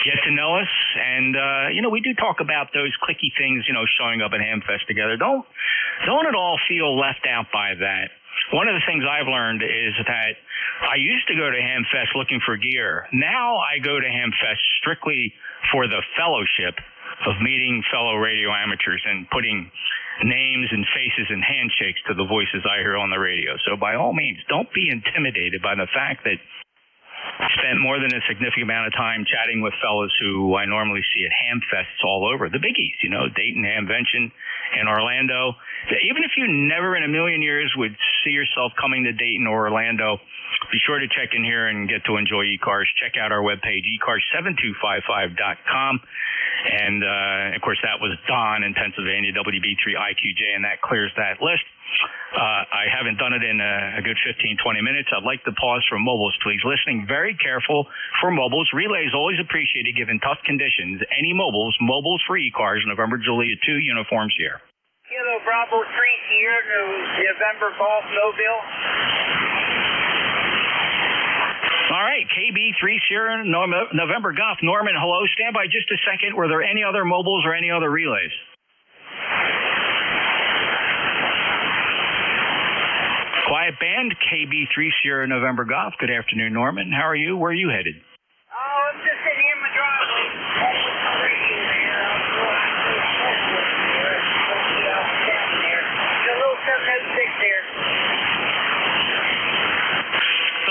get to know us. And, we do talk about those cliquey things, showing up at Hamfest together. Don't at all feel left out by that. One of the things I've learned is that I used to go to Hamfest looking for gear. Now I go to Hamfest strictly for the fellowship of meeting fellow radio amateurs and putting names and faces and handshakes to the voices I hear on the radio. So by all means, don't be intimidated by the fact that I spent more than a significant amount of time chatting with fellows who I normally see at Hamfests all over, the biggies, Dayton, Hamvention, and Orlando. Even if you never in a million years would see yourself coming to Dayton or Orlando, be sure to check in here and get to enjoy ECARS. Check out our webpage, ECARS7255.com. And, of course, that was Don in Pennsylvania, WB3IQJ, and that clears that list. I haven't done it in a good 15, 20 minutes. I'd like to pause for mobiles, please. Listening very careful for mobiles. Relays always appreciated given tough conditions. Any mobiles for ECARS, November Julia 2 uniforms here. Kilo Bravo 3 here, November Golf Mobile. All right, KB3 Sierra November Golf. Norman, hello. Stand by just a second. Were there any other mobiles or any other relays? Quiet band, KB3 Sierra November Golf. Good afternoon, Norman. How are you? Where are you headed? Oh, I'm just sitting here in my driveway. There's a little 706 there.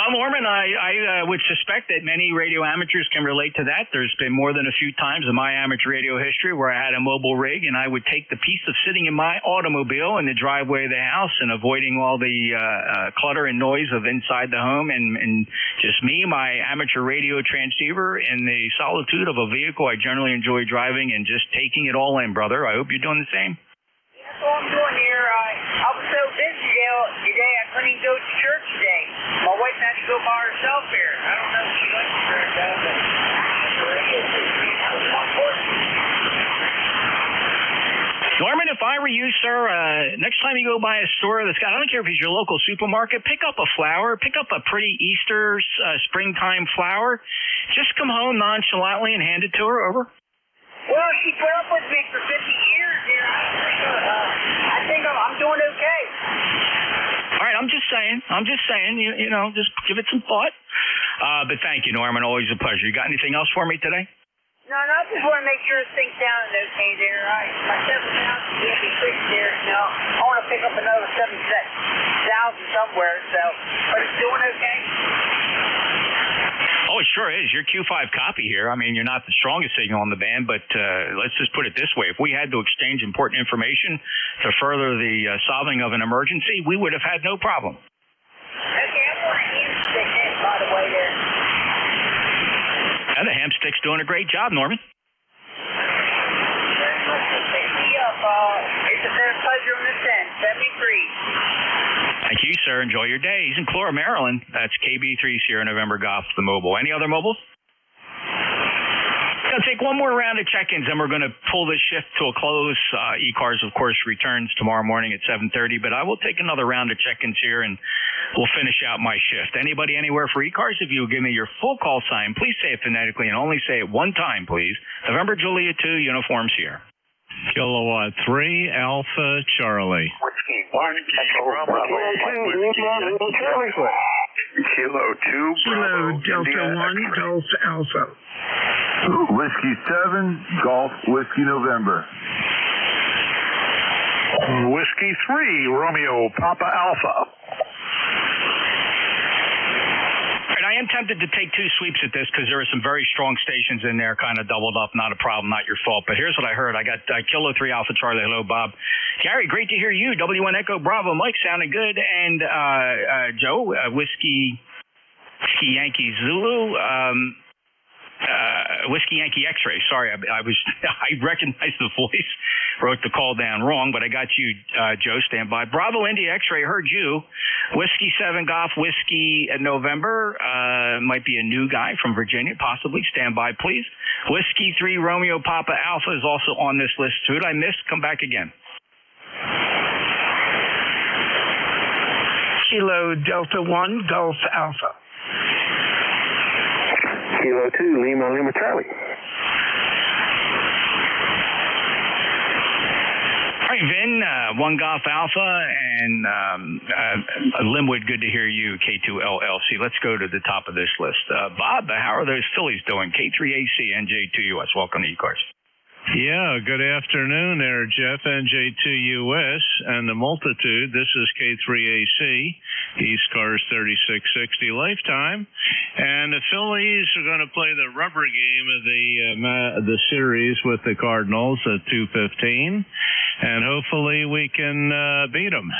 So, Norman, I would suspect that many radio amateurs can relate to that. There's been more than a few times in my amateur radio history where I had a mobile rig, and I would take the piece of sitting in my automobile in the driveway of the house and avoiding all the clutter and noise of inside the home, and just me, my amateur radio transceiver, in the solitude of a vehicle I generally enjoy driving, and just taking it all in, brother. I hope you're doing the same. That's what I'm doing here. I was so busy today, I couldn't even go to church today. My wife had to go by herself here. I don't know if she likes to drink that, but Norman, if I were you, sir, next time you go by a store that's got, I don't care if it's your local supermarket, pick up a flower, pick up a pretty Easter, springtime flower. Just come home nonchalantly and hand it to her, over. well, she put up with me for 50 years here. I think I'm doing okay. All right, I'm just saying, you know, just give it some thought. But thank you, Norman. Always a pleasure. You got anything else for me today? No, I just want to make sure it sinks down and okay there. My 7,000 will be fixed there. No, I want to pick up another 7,000 somewhere, so, but it's doing okay. Oh, it sure is. Your Q5 copy here. I mean, you're not the strongest signal on the band, but let's just put it this way. If we had to exchange important information to further the solving of an emergency, we would have had no problem. Okay, I'm going to hand stick in, by the way, there. And the ham stick's doing a great job, Norman. Very much for picking me up. It's been a pleasure on this end. 73. Thank you, sir. Enjoy your day. He's in Clora, Maryland. That's KB3 Sierra November Golf, the mobile. Any other mobiles? I'll take one more round of check-ins, and we're going to pull this shift to a close. ECARS, of course, returns tomorrow morning at 7:30, but I will take another round of check-ins here, and we'll finish out my shift. Anybody anywhere for ECARS? If you will give me your full call sign, please say it phonetically, and only say it one time, please. November Juliet 2, uniforms here. Kilowatt 3, Alpha Charlie. Whiskey 1, Echo Bravo, Kilo 2, Kilo Delta 1, Golf Alpha. Whiskey 7, Golf Whiskey November. Whiskey 3, Romeo Papa Alpha. I am tempted to take two sweeps at this because there are some very strong stations in there, kind of doubled up. Not a problem, not your fault. But here's what I heard. I got Kilo 3 Alpha Charlie. Hello, Bob. Gary, great to hear you. W1 Echo Bravo. Mike sounded good. And Joe, Whiskey Yankee Zulu. Whiskey Yankee X-ray. Sorry, I recognized the voice. Wrote the call down wrong, but I got you, Joe. Stand by. Bravo India X-ray. Heard you. Whiskey 7 Golf Whiskey November. Might be a new guy from Virginia, possibly. Stand by, please. Whiskey 3 Romeo Papa Alpha is also on this list. Who did I miss? Come back again. Kilo Delta 1, Golf Alpha. Kilo 2, Lima Charlie. All right, Vin, 1 Golf Alpha, and Linwood, good to hear you, K2LLC. Let's go to the top of this list. Bob, how are those Phillies doing? K3AC, NJ2US. Welcome to ECARS. Yeah, good afternoon there, Jeff, NJ2US, and the multitude. This is K3AC, ECARS 3660 Lifetime, and the Phillies are going to play the rubber game of the series with the Cardinals at 2:15, and hopefully we can beat them.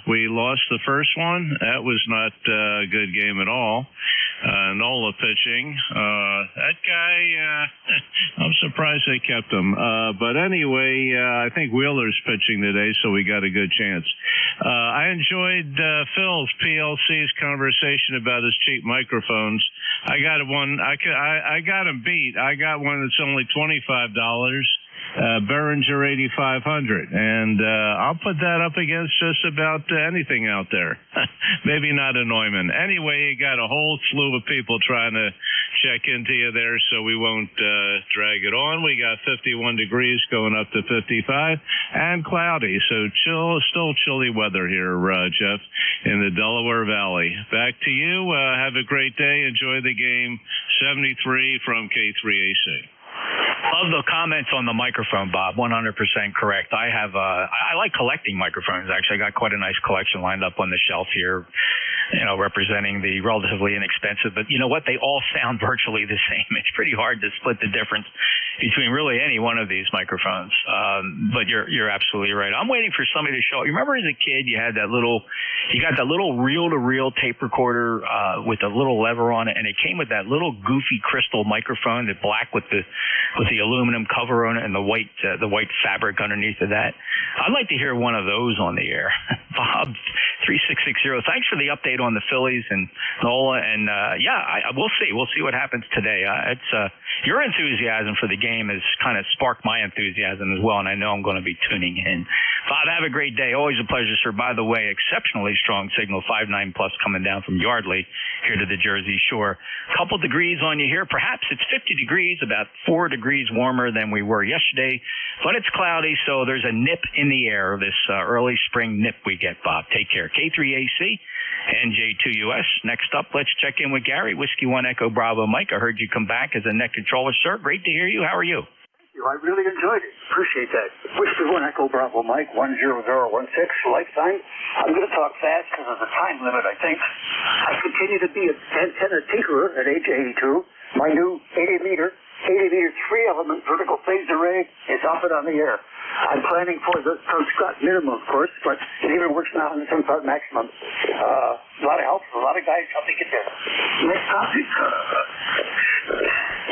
We lost the first one. That was not a good game at all. Nola pitching. That guy, I'm surprised they kept him. But anyway, I think Wheeler's pitching today, so we got a good chance. I enjoyed Phil's PLC's conversation about his cheap microphones. I got one. I got him beat. I got one that's only $25. Behringer 8500, and I'll put that up against just about anything out there. Maybe not a Neumann. Anyway, you got a whole slew of people trying to check into you there, so we won't drag it on. We got 51 degrees going up to 55 and cloudy, so still chilly weather here, Jeff, in the Delaware Valley. Back to you. Have a great day. Enjoy the game. 73 from K3AC. Love the comments on the microphone, Bob. 100% correct. I like collecting microphones. Actually, I got quite a nice collection lined up on the shelf here. representing the relatively inexpensive. But you know what? They all sound virtually the same. It's pretty hard to split the difference between really any one of these microphones. But you're absolutely right. I'm waiting for somebody to show. You remember as a kid, you got that little reel-to-reel tape recorder with a little lever on it, and it came with that little goofy crystal microphone, the black with the aluminum cover on it and the white fabric underneath of that. I'd like to hear one of those on the air. Bob 3660. Thanks for the update on the Phillies and Nola. And we'll see. We'll see what happens today. Your enthusiasm for the game has kind of sparked my enthusiasm as well, and I know I'm going to be tuning in. Bob, have a great day. Always a pleasure, sir. By the way, exceptionally strong signal, 5.9 plus coming down from Yardley here to the Jersey Shore. Couple degrees on you here. Perhaps it's 50 degrees, about 4 degrees warmer than we were yesterday, but it's cloudy, so there's a nip in the air, this early spring nip we get, Bob. Take care. K3AC, NJ2US. Next up, let's check in with Gary, Whiskey 1 Echo Bravo Mike. I heard you come back as a net controller, sir. Great to hear you. How are you? I really enjoyed it. Appreciate that. Whiskey 1 Echo Bravo Mike, 10016, lifetime. I'm going to talk fast because of the time limit, I think. I continue to be an antenna tinkerer at age 82. My new 80-meter 3-element vertical phased array is up and on the air. I'm planning for the Scott minimum, of course, but it even works now on the Scott maximum. A lot of help from a lot of guys helping get there. Next topic.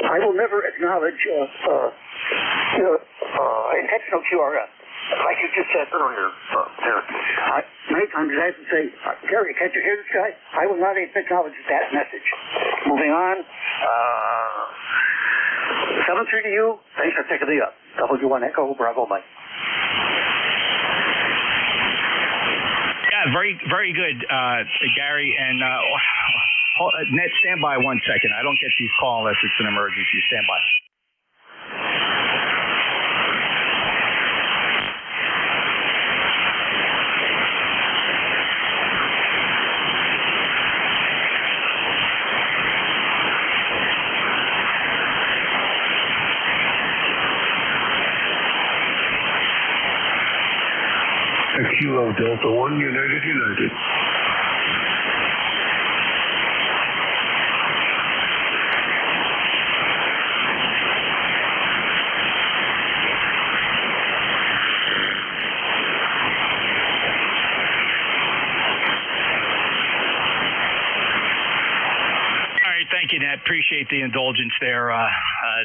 I will never acknowledge intentional QRM. Like you just said earlier, many times guys would say, Gary, can't you hear this guy? I will not acknowledge that message. Moving on. 7-3 to you. Thanks for picking me up. W1 Echo Bravo Mike. Yeah, very, very good, Gary. And Net, stand by 1 second. I don't get these calls unless it's an emergency. Stand by. Kilo Delta 1, United. Thank you, Nat. Appreciate the indulgence there.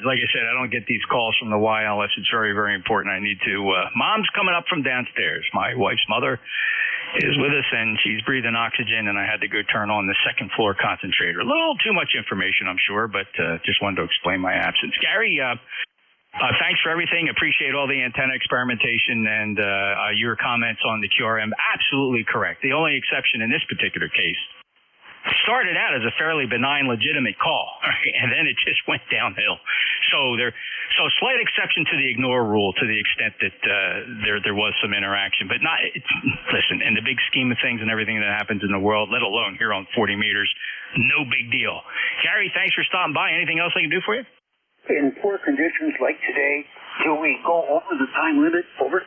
Like I said, I don't get these calls from the Y unless it's very, very important. I need to. Mom's coming up from downstairs. My wife's mother is with us, and she's breathing oxygen, and I had to go turn on the second floor concentrator. A little too much information, I'm sure, but just wanted to explain my absence. Gary, thanks for everything. Appreciate all the antenna experimentation and your comments on the QRM. Absolutely correct. The only exception in this particular case started out as a fairly benign, legitimate call, right? And then it just went downhill. So slight exception to the ignore rule to the extent that there was some interaction, but not. Listen, in the big scheme of things and everything that happens in the world, let alone here on 40 meters, no big deal. Gary, thanks for stopping by. Anything else I can do for you? In poor conditions like today, do we go over the time limit? Over?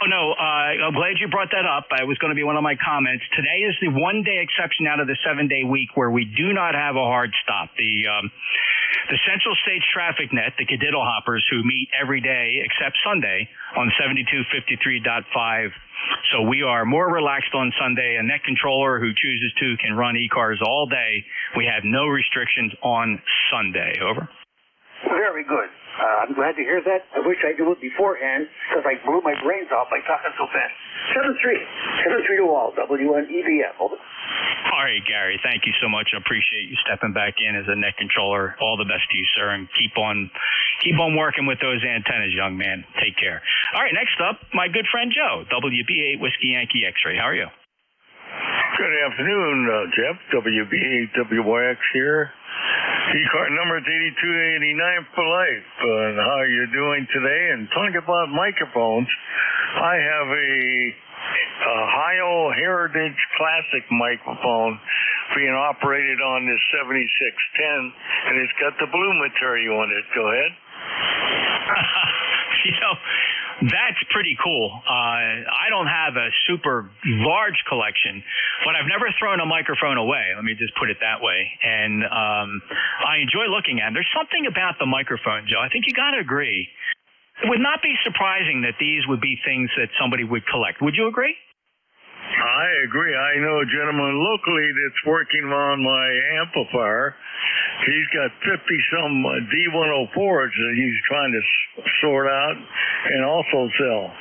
Oh, no. I'm glad you brought that up. It was going to be one of my comments. Today is the one-day exception out of the 7-day week where we do not have a hard stop. The Central States Traffic Net, the Cadiddle Hoppers, who meet every day except Sunday on 7253.5. So we are more relaxed on Sunday. A net controller who chooses to can run ECARS all day. We have no restrictions on Sunday. Over. Very good. I'm glad to hear that. I wish I knew it beforehand because I blew my brains out by talking so fast. 7-3 to all. WNEBF. Over. All right, Gary. Thank you so much. I appreciate you stepping back in as a net controller. All the best to you, sir, and keep on working with those antennas, young man. Take care. All right, next up, my good friend Joe, WB8 Whiskey Yankee X-Ray. How are you? Good afternoon, Jeff. WB8WYX here. ECAR number is 8289 for life. And how you're doing today? And talking about microphones, I have a Ohio Heritage Classic microphone being operated on this 7610, and it's got the blue material on it. Go ahead. That's pretty cool. I don't have a super large collection, but I've never thrown a microphone away. Let me just put it that way. And I enjoy looking at them. There's something about the microphone, Joe. I think you got to agree. It would not be surprising that these would be things that somebody would collect. Would you agree? I agree. I know a gentleman locally that's working on my amplifier. He's got 50-some D104s that he's trying to sort out and also sell.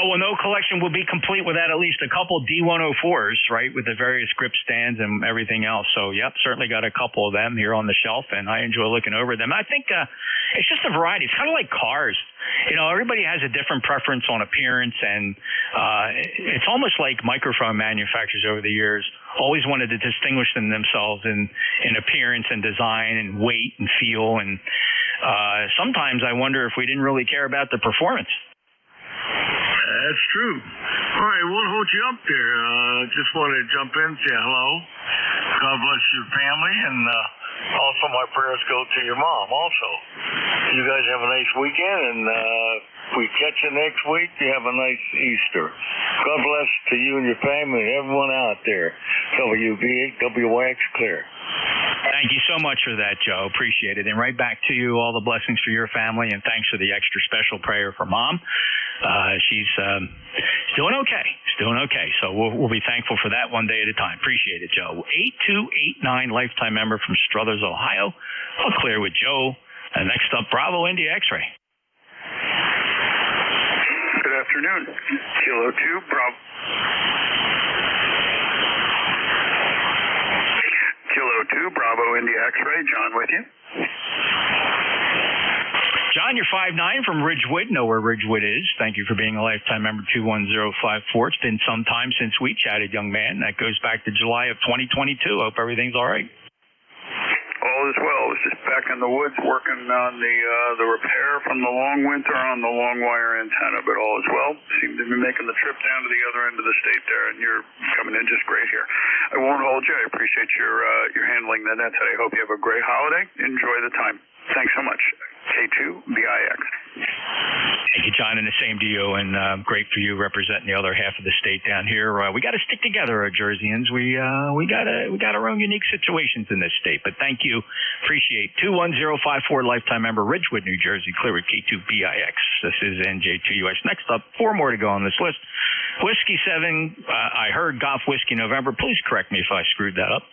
Oh, well, no collection would be complete without at least a couple D104s, right, with the various grip stands and everything else. So, yep, certainly got a couple of them here on the shelf, and I enjoy looking over them. I think it's just a variety. It's kind of like cars. You know, everybody has a different preference on appearance, and it's almost like microphone manufacturers over the years always wanted to distinguish themselves in appearance and design and weight and feel. And sometimes I wonder if we didn't really care about the performance. That's true. All right, won't hold you up there. Just wanted to jump in and say hello. God bless your family, and also my prayers go to your mom also. You guys have a nice weekend, and if we catch you next week, you have a nice Easter. God bless to you and your family and everyone out there. WBWX Clear. Thank you so much for that, Joe. Appreciate it. And right back to you, all the blessings for your family, and thanks for the extra special prayer for Mom. She's doing okay. So we'll be thankful for that one day at a time. Appreciate it, Joe. 8289, lifetime member from Struthers, Ohio. I'll clear with Joe. And next up, Bravo India X-Ray. Good afternoon. Kilo 2, Bravo. Kilo 2, Bravo India X-Ray. John with you. John, you're 5'9" from Ridgewood. Know where Ridgewood is. Thank you for being a lifetime member 21054. It's been some time since we chatted, young man. That goes back to July of 2022. Hope everything's all right. All is well. I was just back in the woods working on the repair from the long winter on the long wire antenna, but all is well. Seem to be making the trip down to the other end of the state there, and you're coming in just great here. I won't hold you. I appreciate your handling the net today. Hope you have a great holiday. Enjoy the time. Thanks so much. K2BIX. Thank you, John, and the same to you, and great for you representing the other half of the state down here. We got to stick together, Jerseyans. We got our own unique situations in this state, but thank you. Appreciate 21054, lifetime member, Ridgewood, New Jersey, clear with K2BIX. This is NJ2US. Next up, 4 more to go on this list. Whiskey 7, I heard Golf Whiskey November. Please correct me if I screwed that up.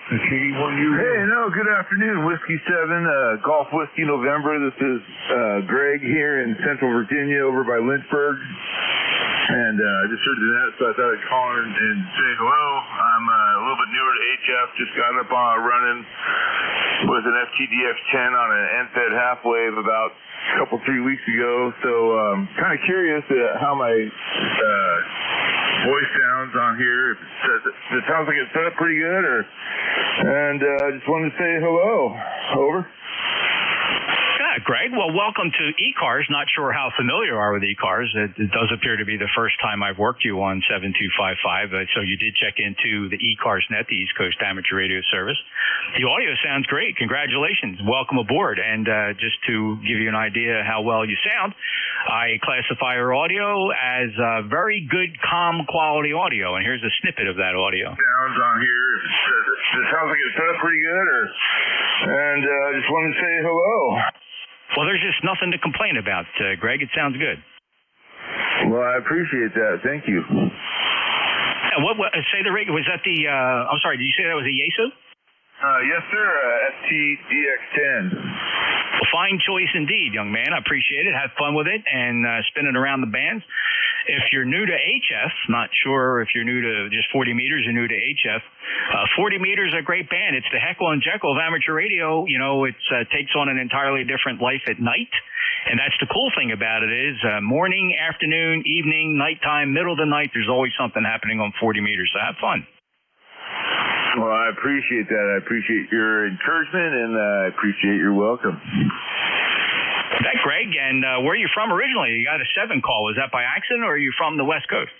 Hey, no, good afternoon. Whiskey 7, Golf Whiskey November. This is Greg here in Central Virginia over by Lynchburg. And I just heard the net, so I thought I'd call and say hello. I'm a little bit newer to HF, just got up on running with an FTDX10 on an NFED half wave about a couple, 3 weeks ago. So kind of curious how my voice sounds on here. It sounds like it's set up pretty good, and I just wanted to say hello. Over. Greg, well, welcome to ECARS. Not sure how familiar you are with ECARS. It does appear to be the first time I've worked you on 7255. So you did check into the ECARS Net, the East Coast Amateur Radio Service. The audio sounds great. Congratulations. Welcome aboard. And just to give you an idea how well you sound, I classify your audio as very good, calm quality audio. And here's a snippet of that audio. Sounds on here. It sounds like it's set up pretty good, and I just wanted to say hello. Well, there's just nothing to complain about, Greg. It sounds good. Well, I appreciate that. Thank you. What say the rig? Was that the? I'm sorry. Did you say that was a Yaesu? Yes, sir. FTDX10. Well, fine choice indeed, young man. I appreciate it. Have fun with it and spin it around the bands. If you're new to HF, not sure if you're new to just 40 meters or new to HF, 40 meters is a great band. It's the Heckle and Jekyll of amateur radio. You know, it takes on an entirely different life at night. And that's the cool thing about it is morning, afternoon, evening, nighttime, middle of the night, there's always something happening on 40 meters. So have fun. Well, I appreciate that. I appreciate your encouragement, and I appreciate your welcome. That, Greg, and where are you from originally? You got a 7 call. Was that by accident, or are you from the West Coast?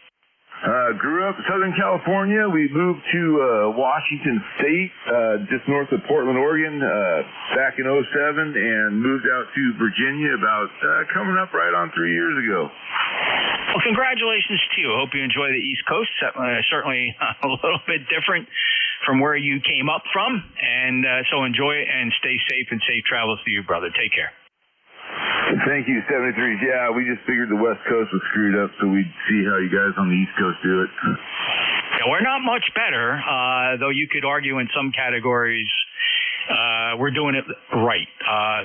Grew up in Southern California. We moved to Washington State, just north of Portland, Oregon, back in 2007, and moved out to Virginia about coming up right on 3 years ago. Well, congratulations to you. Hope you enjoy the East Coast. Certainly a little bit different from where you came up from. And so enjoy it and stay safe, and safe travels to you, brother. Take care. Thank you, 73. Yeah, we just figured the West Coast was screwed up, so we'd see how you guys on the East Coast do it. Yeah, we're not much better, though you could argue in some categories we're doing it right.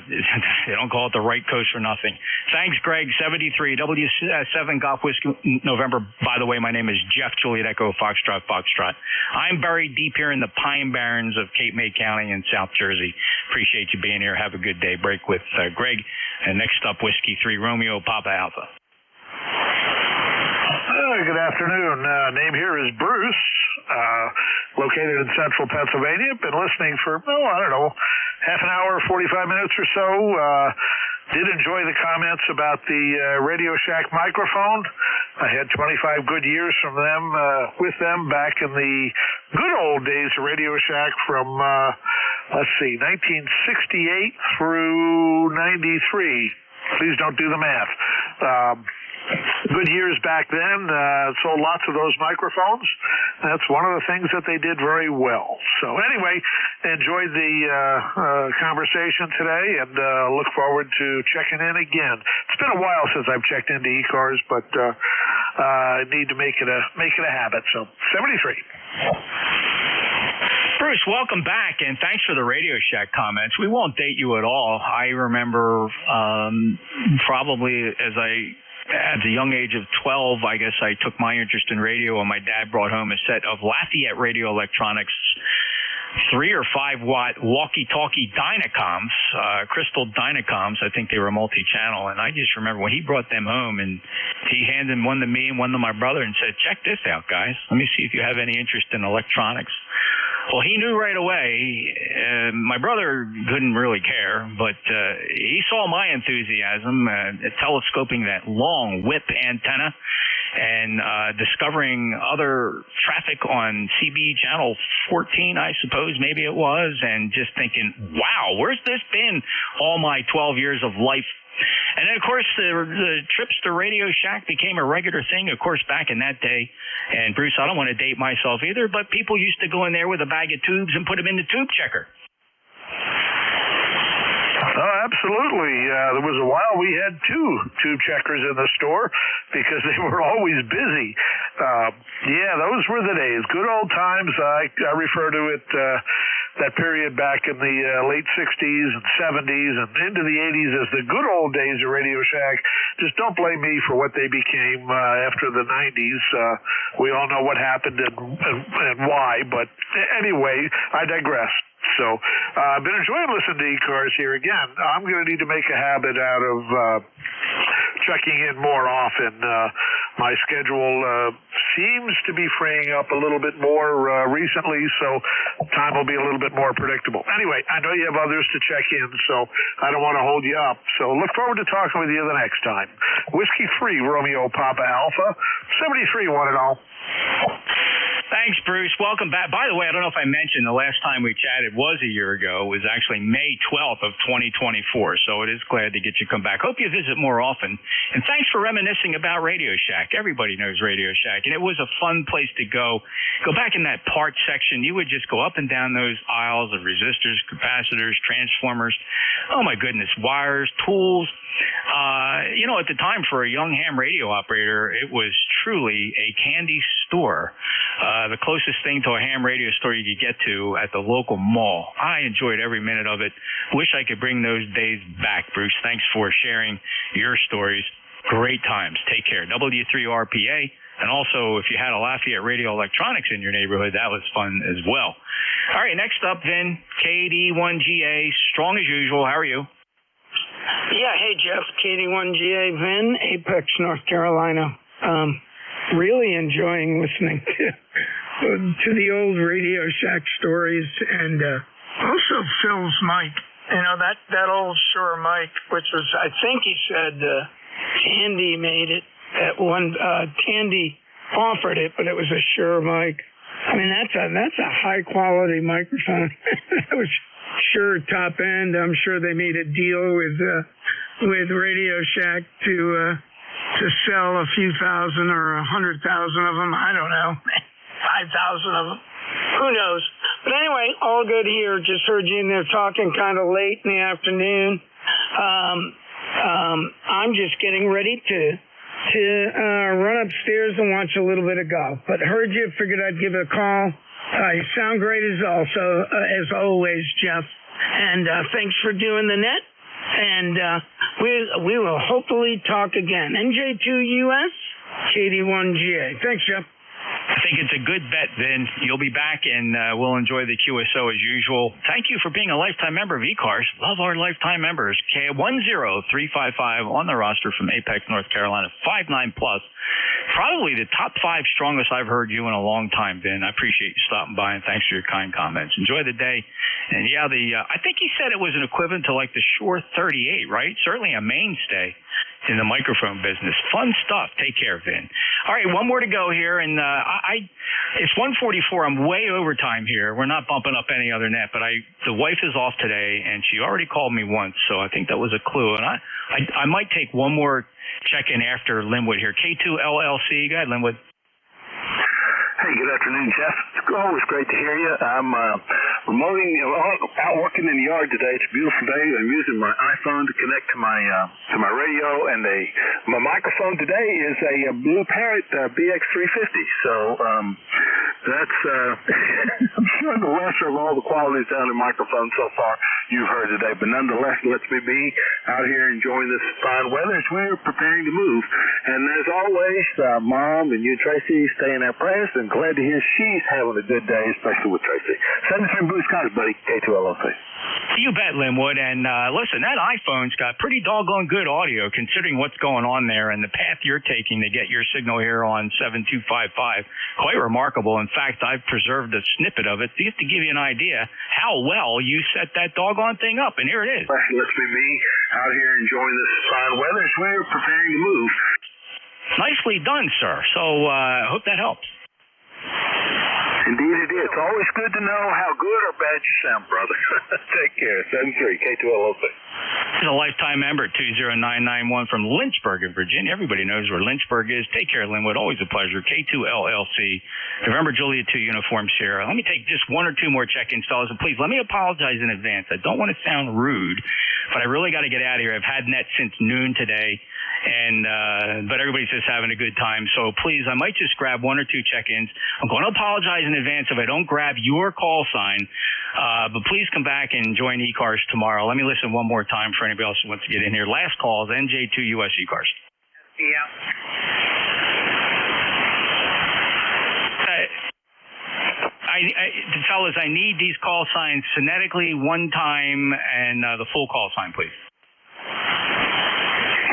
They don't call it the right coast for nothing. Thanks, Greg. 73, W7 Golf Whiskey November. By the way, my name is Jeff Juliet Echo Foxtrot Foxtrot. I'm buried deep here in the Pine Barrens of Cape May County in South Jersey. Appreciate you being here. Have a good day. Break with Greg. And next up, Whiskey 3 Romeo Papa Alpha. Good afternoon. Name here is Bruce, located in central Pennsylvania. Been listening for, half an hour, 45 minutes or so. Did enjoy the comments about the Radio Shack microphone. I had 25 good years from them, with them back in the good old days of Radio Shack from, 1968 through 93. Please don't do the math. Good years back then, sold lots of those microphones. That's one of the things that they did very well. So anyway, enjoyed the conversation today, and look forward to checking in again. It's been a while since I've checked into ECARS, but I need to make it a habit. So 73. Bruce, welcome back, and thanks for the Radio Shack comments. We won't date you at all. I remember probably at the young age of 12, I guess I took my interest in radio, and my dad brought home a set of Lafayette Radio Electronics 3 or 5 watt walkie-talkie Dynacoms, crystal Dynacoms. I think they were multi-channel, and I just remember when he brought them home, and he handed one to me and one to my brother and said, "Check this out, guys. Let me see if you have any interest in electronics." Well, he knew right away. My brother couldn't really care, but he saw my enthusiasm telescoping that long whip antenna and discovering other traffic on CB channel 14, I suppose, maybe it was, and just thinking, wow, where's this been all my 12 years of life? And then, of course, the trips to Radio Shack became a regular thing, of course, back in that day. And, Bruce, I don't want to date myself either, but people used to go in there with a bag of tubes and put them in the tube checker. Oh, absolutely. There was a while we had 2 tube checkers in the store because they were always busy. Yeah, those were the days. Good old times. I refer to it, that period back in the late 60s and 70s and into the 80s as the good old days of Radio Shack. Just don't blame me for what they became after the 90s. We all know what happened and why, but anyway, I digress. So I've been enjoying listening to ECARS here again. I'm going to need to make a habit out of checking in more often. My schedule seems to be freeing up a little bit more recently, so time will be a little bit more predictable. Anyway, I know you have others to check in, so I don't want to hold you up. So look forward to talking with you the next time. Whiskey 3 Romeo Papa Alpha, 73 one and all. Thanks, Bruce. Welcome back. By the way, I don't know if I mentioned the last time we chatted was a year ago. It was actually May 12th of 2024, so it is glad to get you come back. Hope you visit more often. And thanks for reminiscing about Radio Shack. Everybody knows Radio Shack, and it was a fun place to go. Go back in that parts section. You would just go up and down those aisles of resistors, capacitors, transformers. Oh, my goodness, wires, tools. At the time for a young ham radio operator, it was truly a candy store. The closest thing to a ham radio store you could get to at the local mall. I enjoyed every minute of it. Wish I could bring those days back, Bruce. Thanks for sharing your stories. Great times. Take care. W3RPA. And also, if you had a Lafayette Radio Electronics in your neighborhood, that was fun as well. All right, next up, Vin, KD1GA, strong as usual. How are you? Yeah, hey, Jeff, KD1GA, Vin, Apex, North Carolina. Really enjoying listening to the old Radio Shack stories, and also Phil's mic. That old Shure mic, which was, I think he said, Tandy made it at one. Tandy offered it, but it was a Shure mic. I mean, that's a high quality microphone. That was Shure top end. I'm sure they made a deal with Radio Shack to sell a few thousand or 100,000 of them. I don't know, 5,000 of them. Who knows? But anyway, all good here. Just heard you in there talking kind of late in the afternoon. I'm just getting ready to run upstairs and watch a little bit of golf. But heard you, figured I'd give it a call. You sound great as always, Jeff. And thanks for doing the net. And we will hopefully talk again. NJ2US, KD1GA. Thanks, Jeff. I think it's a good bet, Vin. You'll be back, and we'll enjoy the QSO as usual. Thank you for being a lifetime member of ECARS. Love our lifetime members. K10355 on the roster from Apex, North Carolina, 5'9 plus. Probably the top 5 strongest I've heard you in a long time, Vin. I appreciate you stopping by, and thanks for your kind comments. Enjoy the day. And yeah, I think he said it was an equivalent to like the Shure 38, right? Certainly a mainstay in the microphone business. Fun stuff. Take care, Vin. All right, one more to go here, and it's 1:44. I'm way over time here. We're not bumping up any other net, but the wife is off today, and she already called me once, so I think that was a clue. And I might take one more check-in after Linwood here. K2LLC. Go ahead, Linwood. Hey, good afternoon, Jeff. It's always great to hear you. I'm remoting, out working in the yard today. It's a beautiful day. I'm using my iPhone to connect to my radio, and my microphone today is a Blue Parrot BX350. So that's I'm sure the lesser of all the qualities down in microphone so far you've heard today, but nonetheless, it lets me be out here enjoying this fine weather as we're preparing to move. And as always, Mom and you, Tracy, stay in our prayers, and glad to hear she's having a good day, especially with Tracy. Send us some blue skies, buddy. K2LLC. You bet, Linwood. And listen, that iPhone's got pretty doggone good audio considering what's going on there and the path you're taking to get your signal here on 7255. Quite remarkable. In fact, I've preserved a snippet of it just to give you an idea how well you set that doggone thing up. And here it is. Let's be me out here enjoying this fine weather as we're preparing to move. Nicely done, sir. So I hope that helps. Indeed it is. It's always good to know how good or bad you sound, brother. Take care. 73 K2LLC. This is a lifetime member, 20991 from Lynchburg in Virginia. Everybody knows where Lynchburg is. Take care, Linwood. Always a pleasure. K2LLC. November Juliet 2 Uniform Sierra. Let me take just one or two more check-ins, fellas. And please, let me apologize in advance. I don't want to sound rude, but I really got to get out of here. I've had net since noon today, but everybody's just having a good time. So please, I might just grab one or two check-ins. I'm going to apologize in advance if I don't grab your call sign, but please come back and join ECARS tomorrow. Let me listen one more time for anybody else who wants to get in here. Last call is NJ2US ECARS. Yeah. Fellas, I need these call signs phonetically one time and the full call sign, please.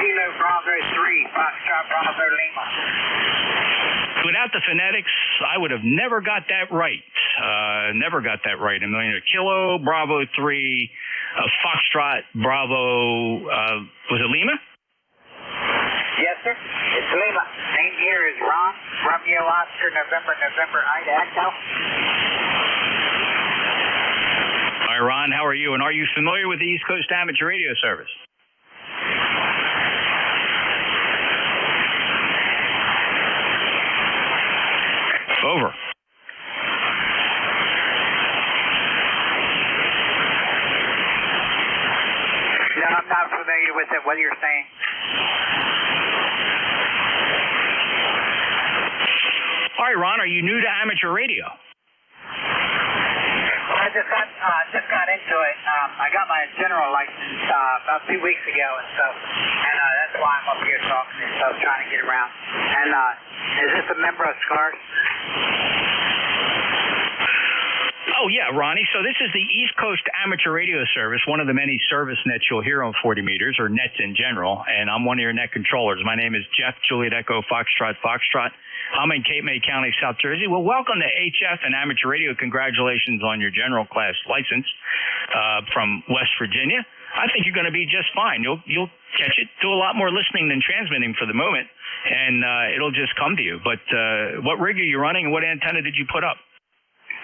Kilo Bravo 3, Foxtrot Bravo Lima. Without the phonetics, I would have never got that right. Never got that right. A million. Kilo Bravo 3, Foxtrot Bravo, was it Lima? Yes, sir. It's Lima. Name here is Ron. Romeo Oscar, November, Ida Echo. All right, Ron, how are you? And are you familiar with the East Coast Amateur Radio Service? Over. No, I'm not familiar with it. What you're saying? All right, Ron, are you new to amateur radio? Well, I just got into it. I got my general license about 2 weeks ago, and that's why I'm up here talking and stuff, trying to get around. And is this a member of ECARS? Oh, yeah, Ronnie. So this is the East Coast Amateur Radio Service, one of the many service nets you'll hear on 40 meters, or nets in general, and I'm one of your net controllers. My name is Jeff, Juliet Echo, Foxtrot. I'm in Cape May County, South Jersey. Well, welcome to HF and Amateur Radio. Congratulations on your general class license from West Virginia. I think you're going to be just fine. You'll catch it. Do a lot more listening than transmitting for the moment, and it'll just come to you. But what rig are you running, and what antenna did you put up?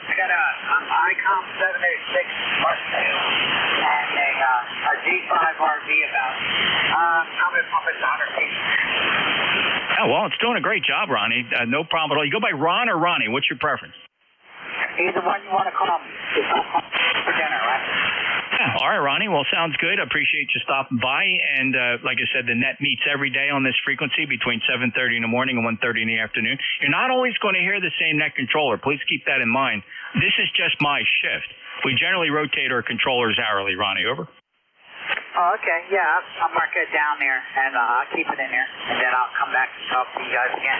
I got an ICOM 786 Mustang and a G5 RV about, I'm going to pump it to 100 feet. Oh, well, it's doing a great job, Ronnie. No problem at all. You go by Ron or Ronnie? What's your preference? Either one you want to call me. Just don't call me for dinner, right? Yeah, all right, Ronnie. Well, sounds good. I appreciate you stopping by. And like I said, the net meets every day on this frequency between 7:30 in the morning and 1:30 in the afternoon. You're not always going to hear the same net controller. Please keep that in mind. This is just my shift. We generally rotate our controllers hourly, Ronnie. Over. Oh, okay. Yeah, I'll mark it down there, and I'll keep it in there, and then I'll come back and talk to you guys again.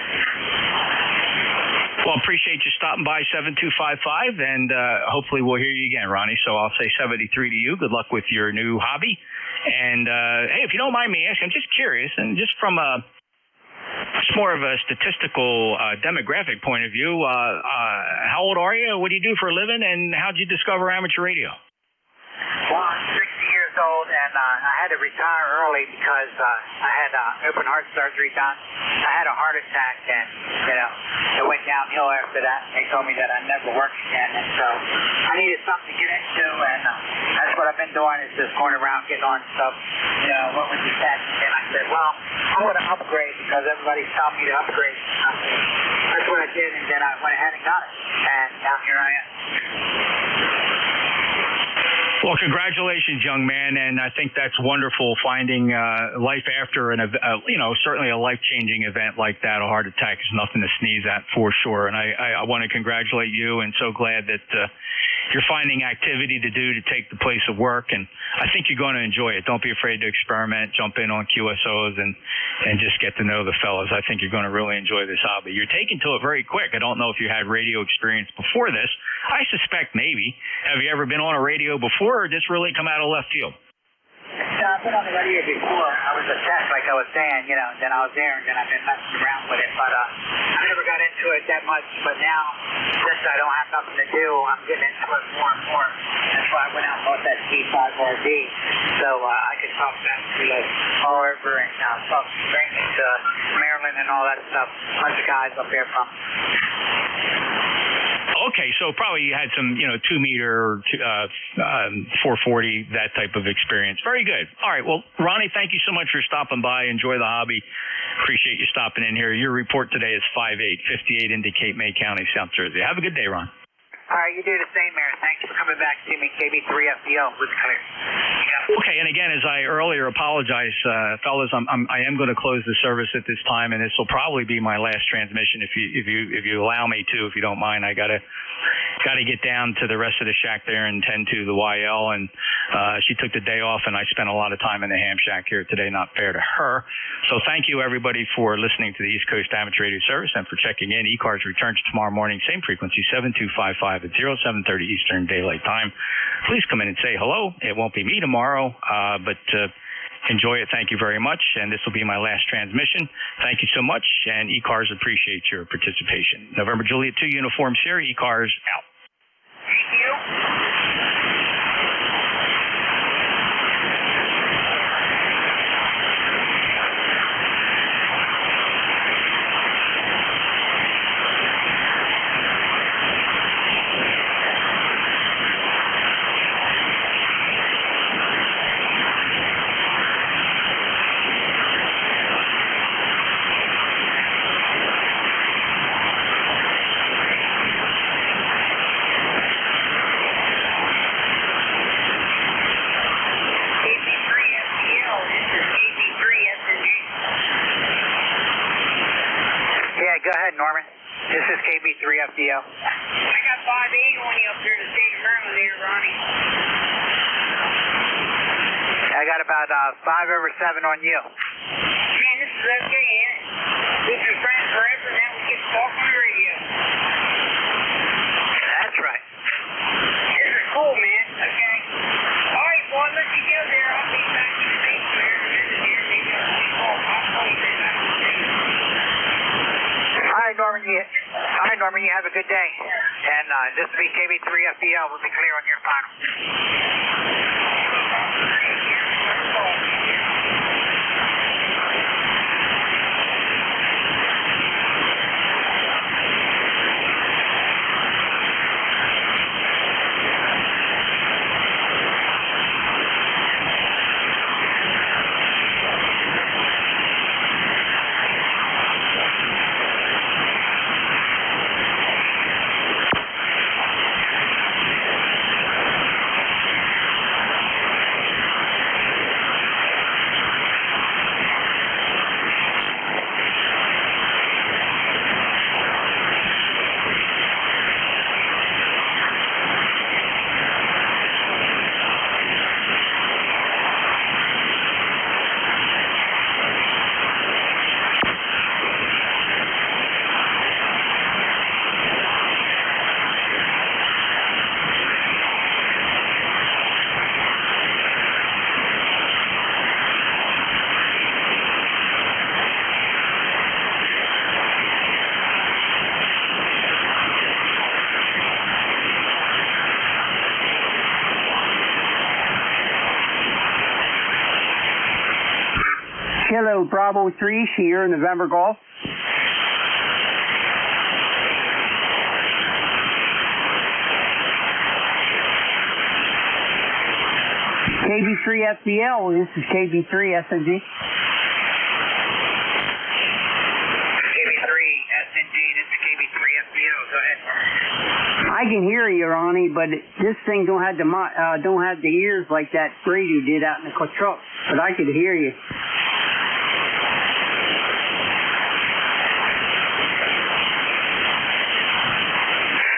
Well, appreciate you stopping by 7255, and hopefully we'll hear you again, Ronnie. So I'll say 73 to you. Good luck with your new hobby. And, hey, if you don't mind me asking, I'm just curious, and just from it's more of a statistical demographic point of view, how old are you? What do you do for a living? And how did you discover amateur radio? Well, I'm 60 years old, and I had to retire early because I had open heart surgery done. I had a heart attack, and, it went downhill after that. They told me that I'd never work again, and so I needed something to get into, and that's what I've been doing is just going around getting on stuff, what was the stats? And I said, well, I'm going to upgrade because everybody's telling me to upgrade. That's what I did, and then I went ahead and got it, and now here I am. Well, congratulations, young man, and I think that's wonderful finding life after certainly a life-changing event like that. A heart attack is nothing to sneeze at for sure, and I want to congratulate you, and so glad that you're finding activity to do to take the place of work, and I think you're going to enjoy it. Don't be afraid to experiment, jump in on QSOs, and just get to know the fellas. I think you're going to really enjoy this hobby. You're taking to it very quick. I don't know if you had radio experience before this. I suspect maybe. Have you ever been on a radio before, or just really come out of left field? I've been on the radio before. I was a tech, like I was saying, then I was there, and then I've been messing around with it. But I never got into it that much. But now, since I don't have nothing to do, I'm getting into it more and more. That's why I went out and bought that G5 RD. So I could talk back to all over and talk straight to Maryland and all that stuff. A bunch of guys up there from. Okay, so probably you had some, 2 meter, 440, that type of experience. Very good. All right, well, Ronnie, thank you so much for stopping by. Enjoy the hobby. Appreciate you stopping in here. Your report today is 5858 into Cape May County, South Jersey. Have a good day, Ron. All right, you do the same, Mayor. Thanks for coming back to me. KB3FDO was clear. Okay, and again, as I earlier apologize, fellas, I am going to close the service at this time, and this will probably be my last transmission. If you allow me to, if you don't mind, I gotta get down to the rest of the shack there and tend to the YL. And she took the day off, and I spent a lot of time in the ham shack here today. Not fair to her. So thank you everybody for listening to the East Coast Amateur Radio Service and for checking in. ECARS returns tomorrow morning, same frequency, 7255 at 0730 Eastern Daylight Time. Please come in and say hello. It won't be me tomorrow, but enjoy it. Thank you very much. And this will be my last transmission. Thank you so much. And ECARS appreciate your participation. November Juliet 2 Uniform Sierra, ECARS out. Thank you. Go ahead, Norman. This is KB3FDO. I got 5-8 on you up here in the state of Maryland there, Ronnie. I got about 5/7 on you. Man, this is okay, ain't it? We've been friends forever, now we get to talk on the radio. That's right. This is cool, man. Okay. All right, well, I'll let you go there. I'll be back in the basement here in a minute here. Maybe I'll call you back. All right, Norman, you have a good day. And this will be KB3FDL. We'll be clear on your final. Kilo Bravo 3, Sierra November Golf. KB3 FBL, this is KB3 SNG. KB3 SNG, this is KB3 FBO. Go ahead. I can hear you, Ronnie, but this thing don't have the ears like that radio did out in the truck. But I could hear you.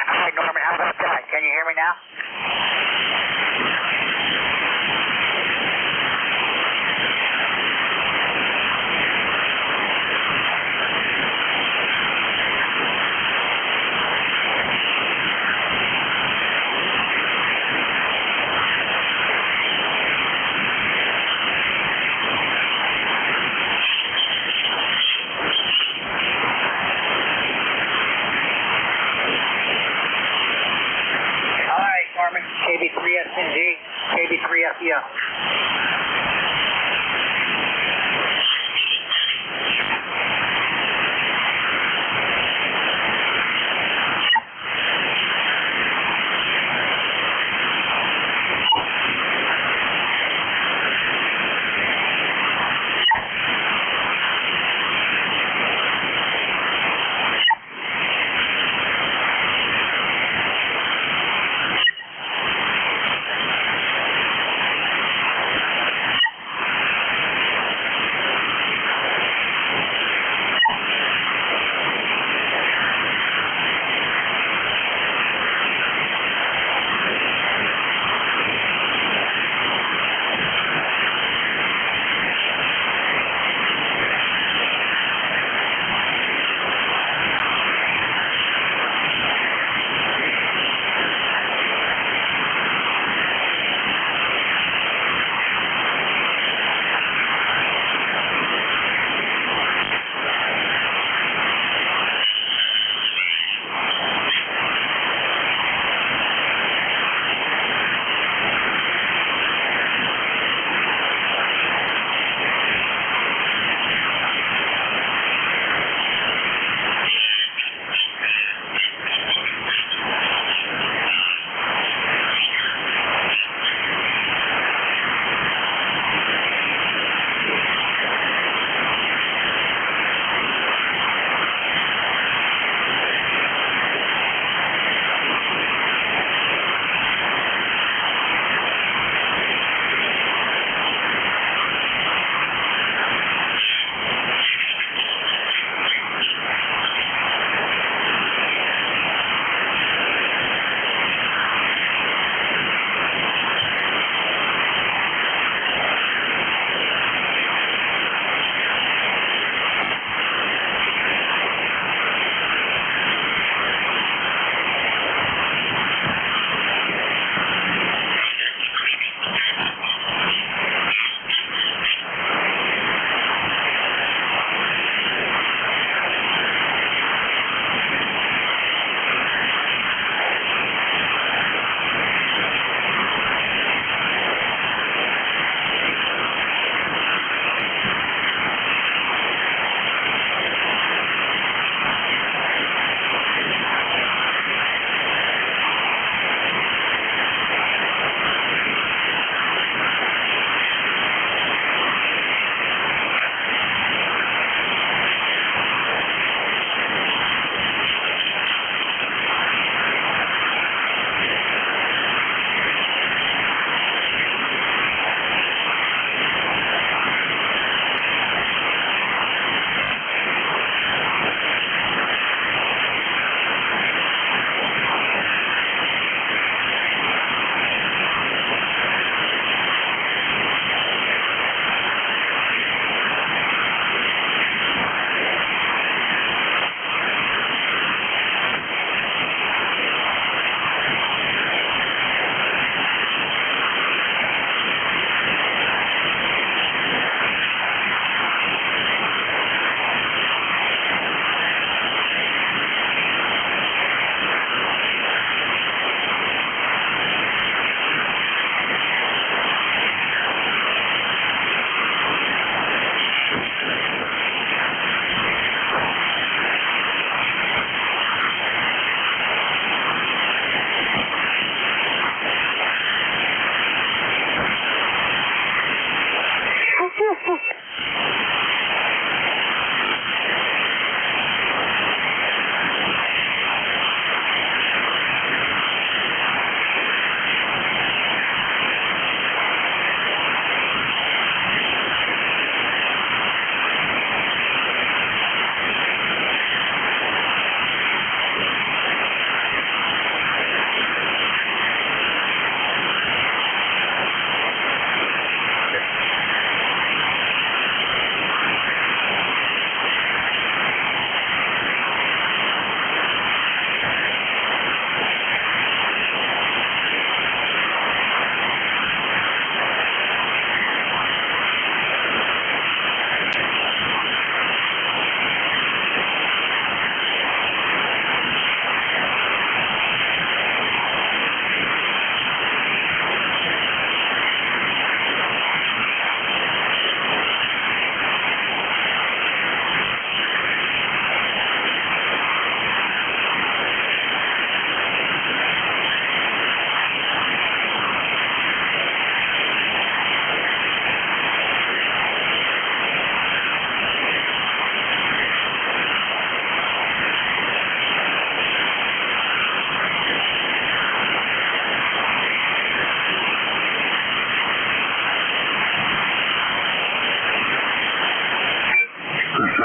All right, Norman, how about that? Can you hear me now?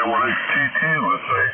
that what XTT would say?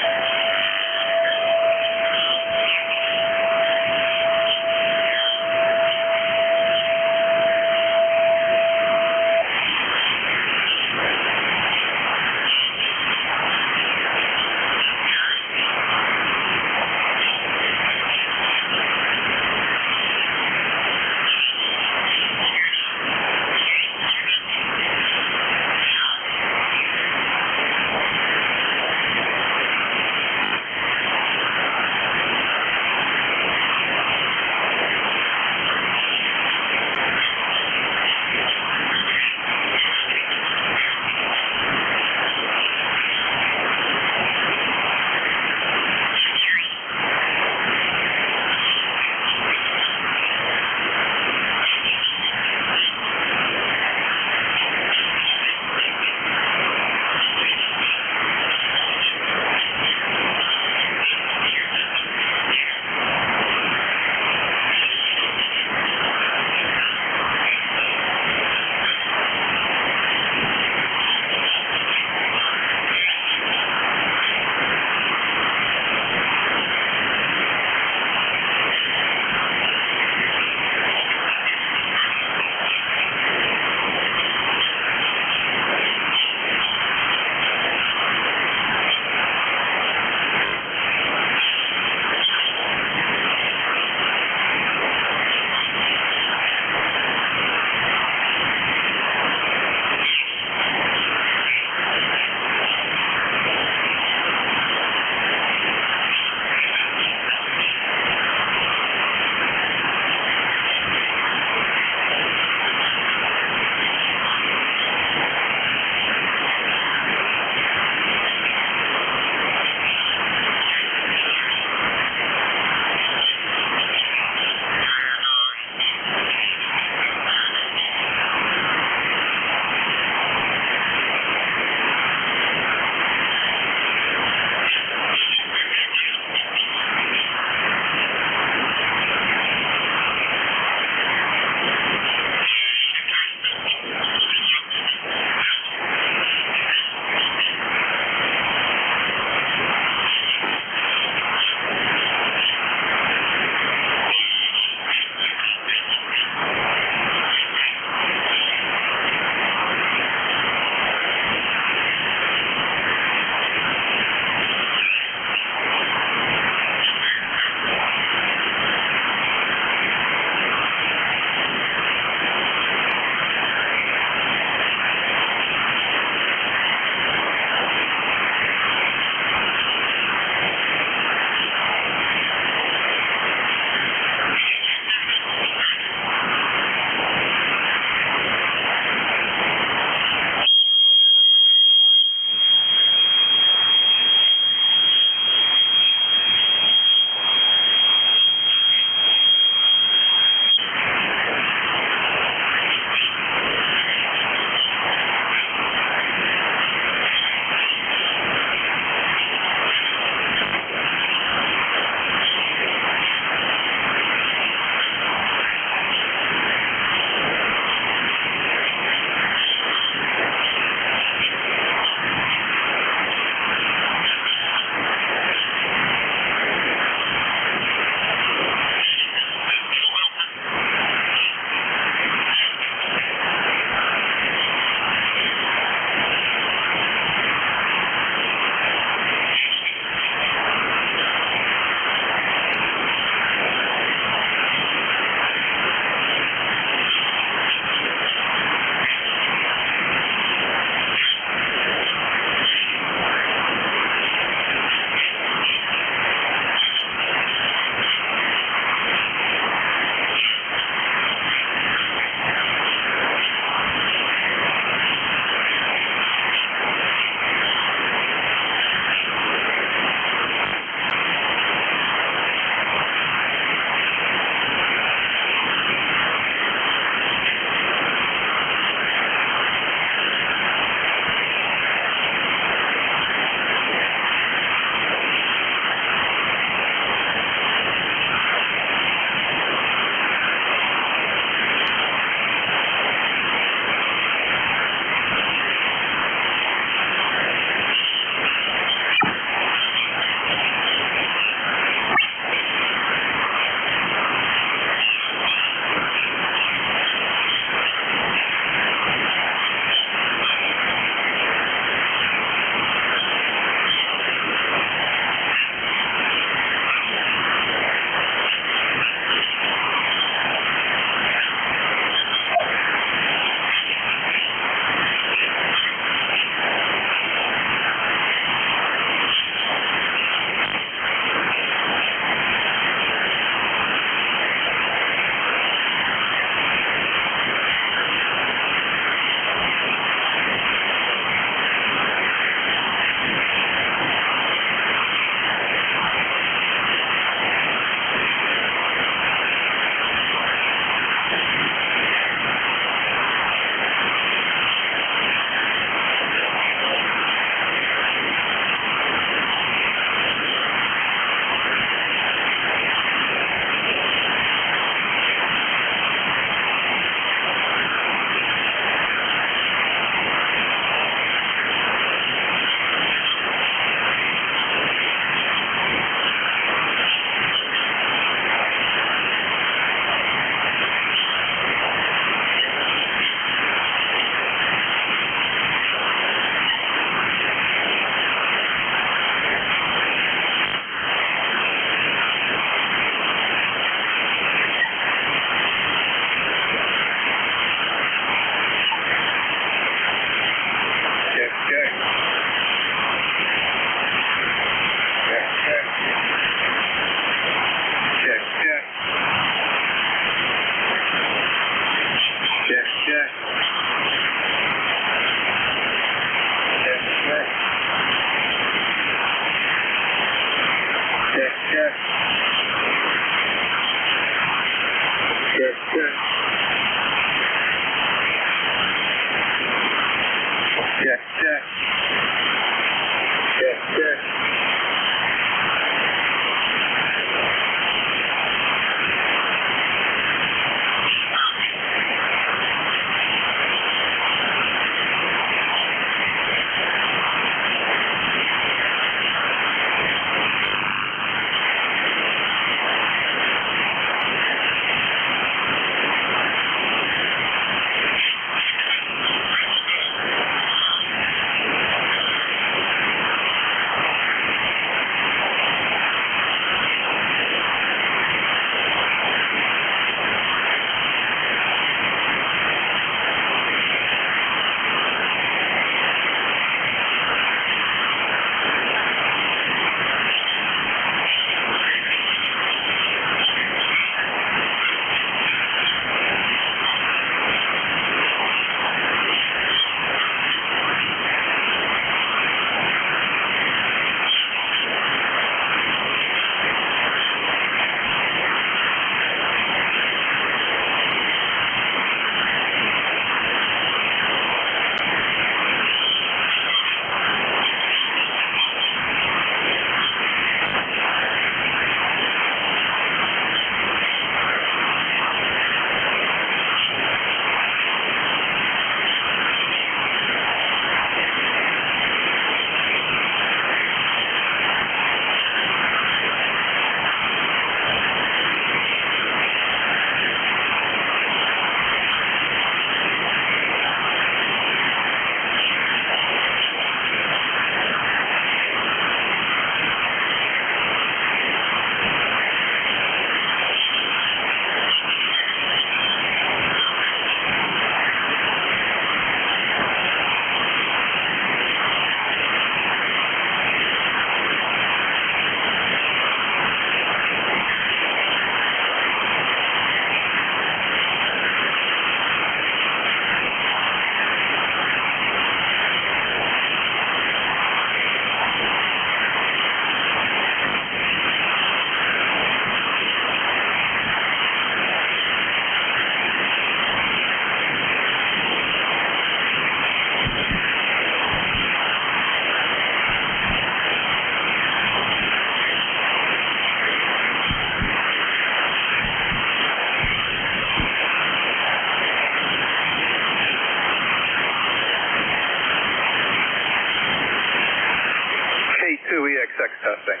testing.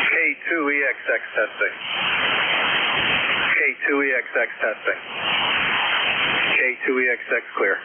K2EXX testing. K2EXX testing. K2EXX clear.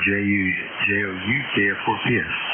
JU, JOU, KF4PS.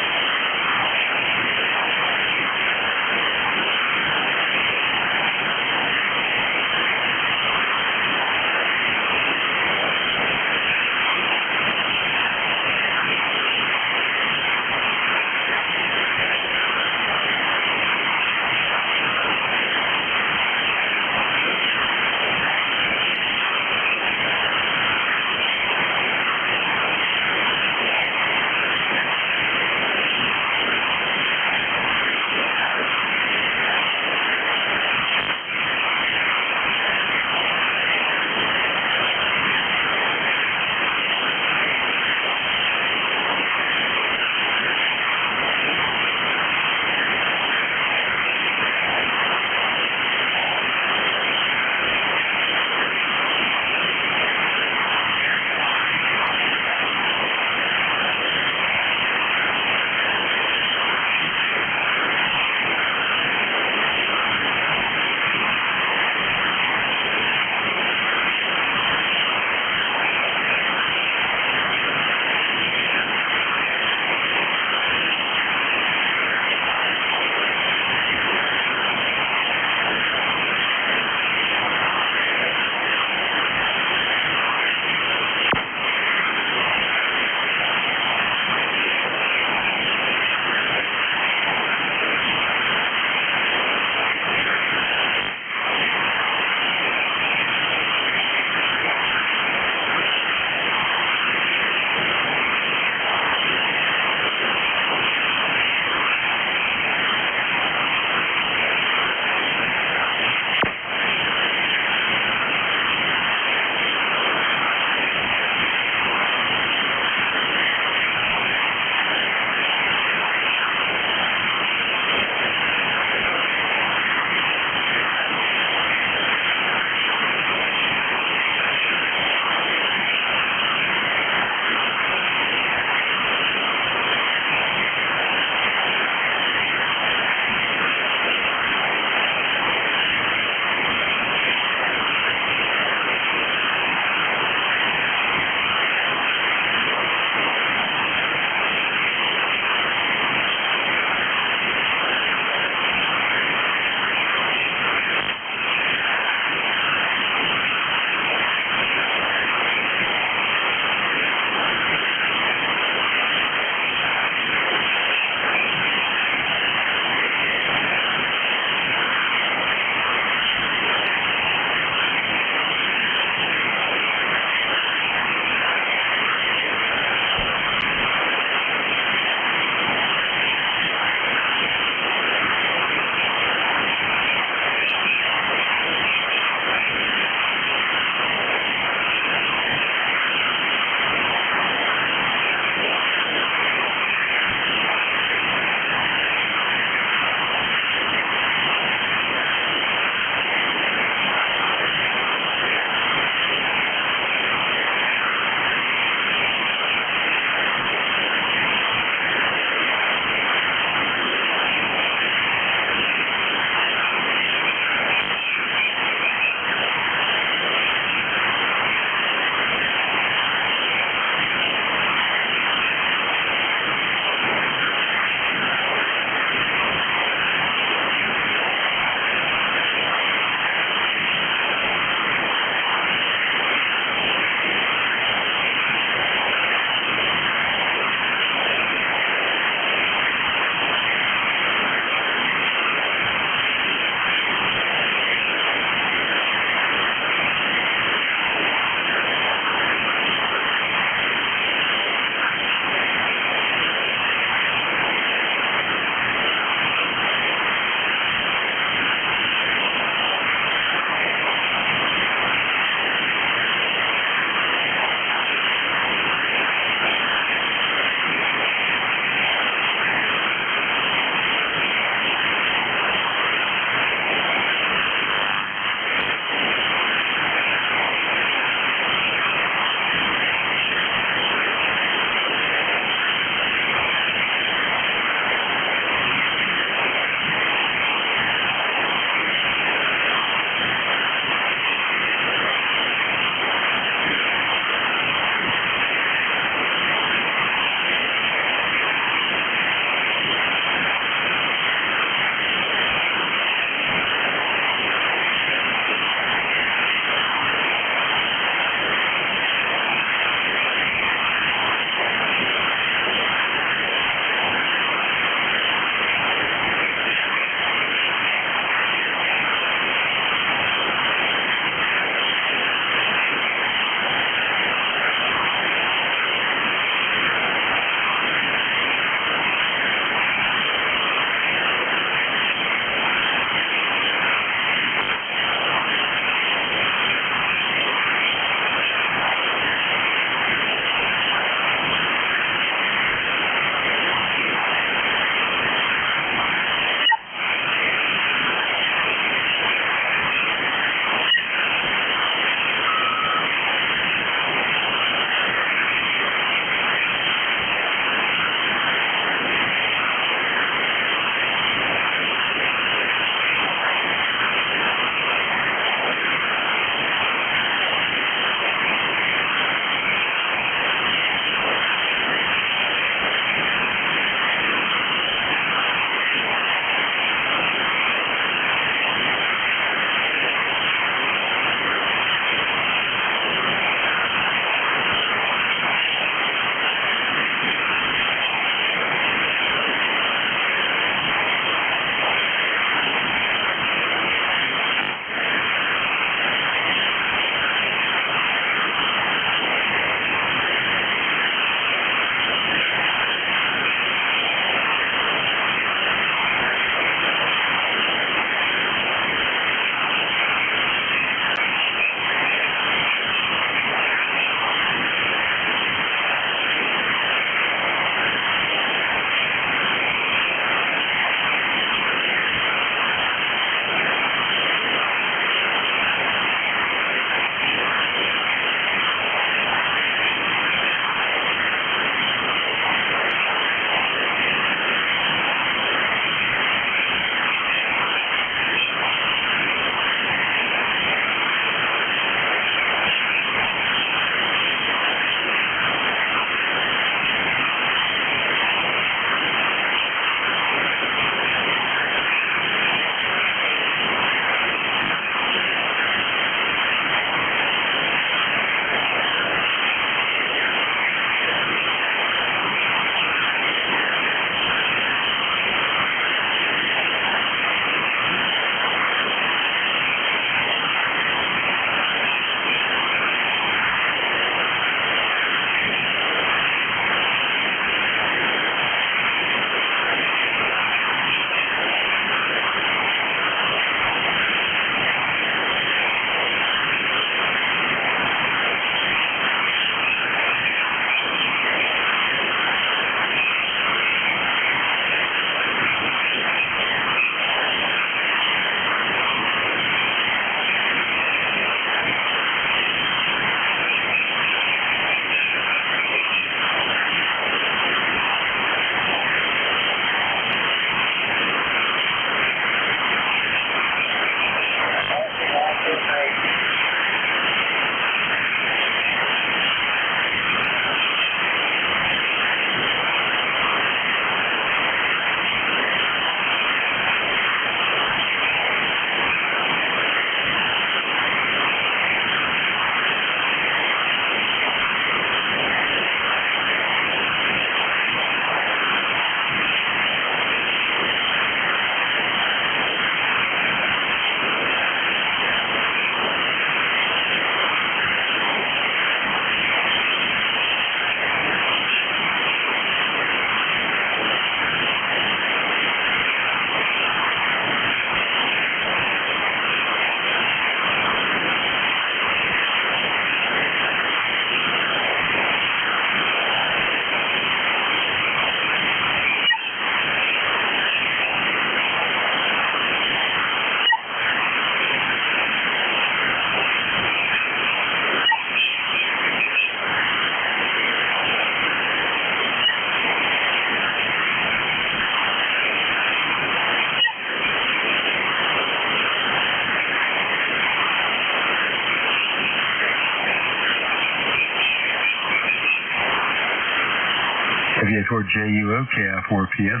WA4JUOKI4PS.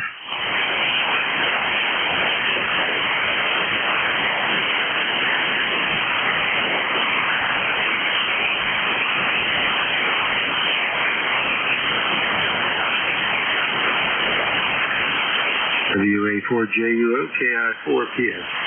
WA4JUOKI4PS.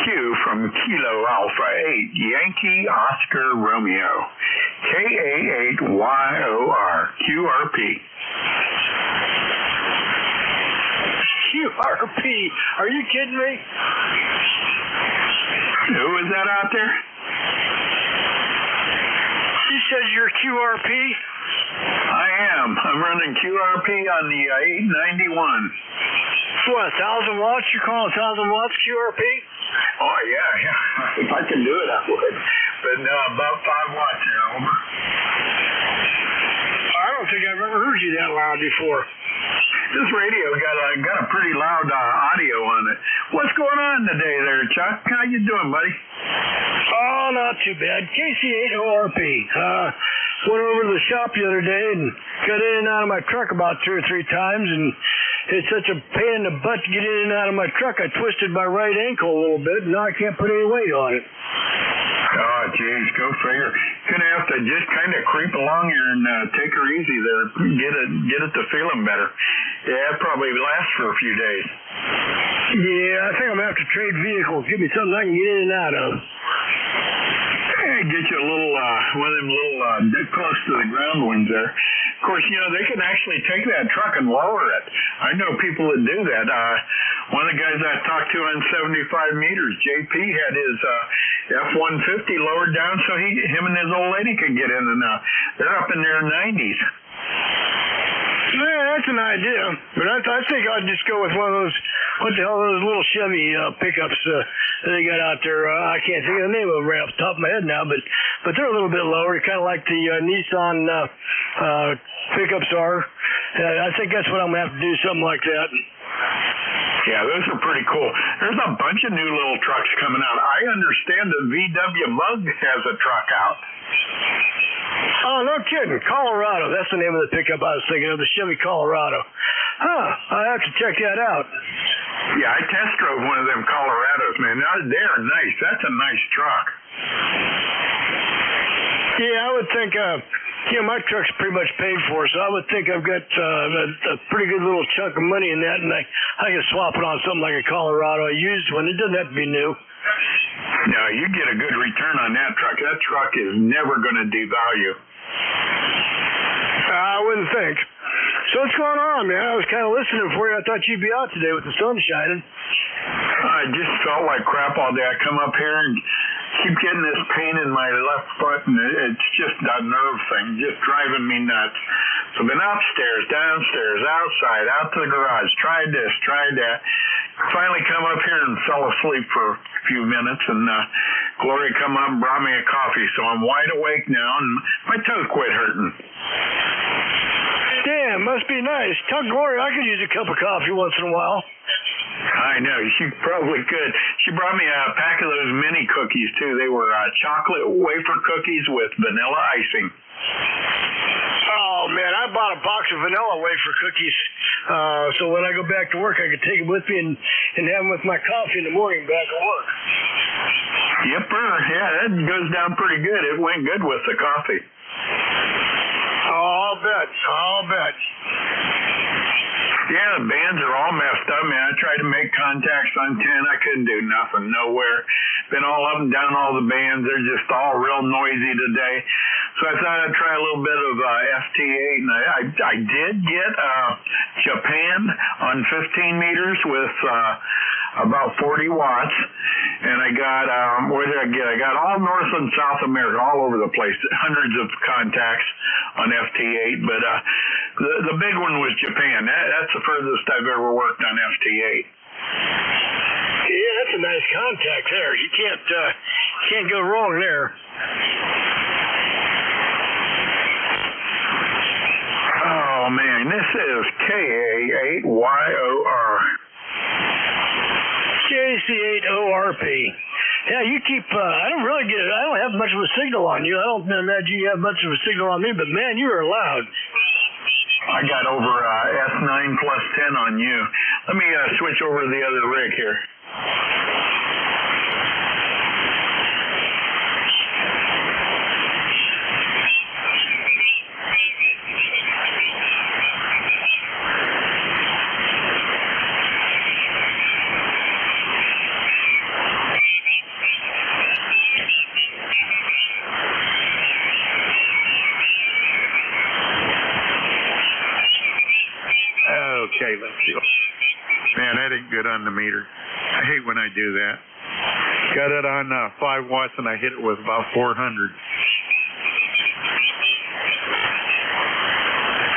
Q from Kilo Alpha 8, Yankee Oscar Romeo, KA8YOR, QRP. QRP. Are you kidding me? Who is that out there? You said you're QRP? I am. I'm running QRP on the 891. What, 1,000 watts? You're calling 1,000 watts QRP? Oh, yeah. If I can do it, I would. But no, about 5 watts here, over. I don't think I've ever heard you that loud before. This radio got a pretty loud audio on it. What's going on today there, Chuck? How you doing, buddy? Oh, not too bad. KC8ORP. Went over to the shop the other day and got in and out of my truck about 2 or 3 times, and it's such a pain in the butt to get in and out of my truck. I twisted my right ankle a little bit, and now I can't put any weight on it. Oh, geez, go figure. Gonna have to just kind of creep along here and take her easy there. Get it to feeling better. Yeah, it probably lasts for a few days. Yeah, I think I'm gonna have to trade vehicles. Give me something I can get in and out of. Hey, get you a little one of them little close to the ground ones there. Of course, you know, they can actually take that truck and lower it. I know people that do that. One of the guys I talked to on 75 meters, JP, had his F-150 lowered down so him and his old lady could get in and out. They're up in their 90s. Yeah, that's an idea. But I think I'd just go with one of those, what the hell, those little Chevy pickups that they got out there. I can't think of the name of them right off the top of my head now, but they're a little bit lower, kind of like the Nissan pickups are. I think that's what I'm going to have to do, something like that. Yeah, those are pretty cool. There's a bunch of new little trucks coming out. I understand the VW Mug has a truck out. Oh, no kidding. Colorado. That's the name of the pickup I was thinking of, the Chevy Colorado. Huh. I have to check that out. Yeah, I test drove one of them Colorados, man. They're nice. That's a nice truck. Yeah, I would think, my truck's pretty much paid for, so I would think I've got a pretty good little chunk of money in that, and I can swap it on something like a Colorado, a used one. It doesn't have to be new. No, you get a good return on that truck. That truck is never going to devalue. I wouldn't think. So what's going on, man? I was kind of listening for you. I thought you'd be out today with the sun shining. I just felt like crap all day. I come up here and keep getting this pain in my left foot, and it's just a nerve thing, just driving me nuts. So I've been upstairs, downstairs, outside, out to the garage, tried this, tried that. Finally come up here and fell asleep for a few minutes, and Gloria come up and brought me a coffee, so I'm wide awake now, and my toe quit hurting. Damn, must be nice. Tell Gloria I could use a cup of coffee once in a while. I know, she probably could. She brought me a pack of those mini cookies, too. They were chocolate wafer cookies with vanilla icing. Oh, man, I bought a box of vanilla wafer cookies, so when I go back to work, I could take them with me and have them with my coffee in the morning back at work. Yepper, yeah, that goes down pretty good. It went good with the coffee. Oh, I'll bet. Yeah, the bands are all messed up, man. I tried to make contacts on 10. I couldn't do nothing, nowhere. Been all up and down all the bands. They're just all real noisy today. So I thought I'd try a little bit of FT8, and I did get Japan on 15 meters with about 40 watts, and I got, what did I get? I got all North and South America, all over the place, hundreds of contacts on FT8, but the big one was Japan. That's the furthest I've ever worked on FT8. Yeah, that's a nice contact there. You can't go wrong there. Oh, man, this is KA8YOR. KC8ORP. Yeah, you keep, I don't have much of a signal on you. I don't imagine you have much of a signal on me, but man, you are loud. I got over S9 plus 10 on you. Let me switch over to the other rig here. Okay, let's see. Man, that ain't good on the meter. I hate when I do that. Got it on 5 watts, and I hit it with about 400.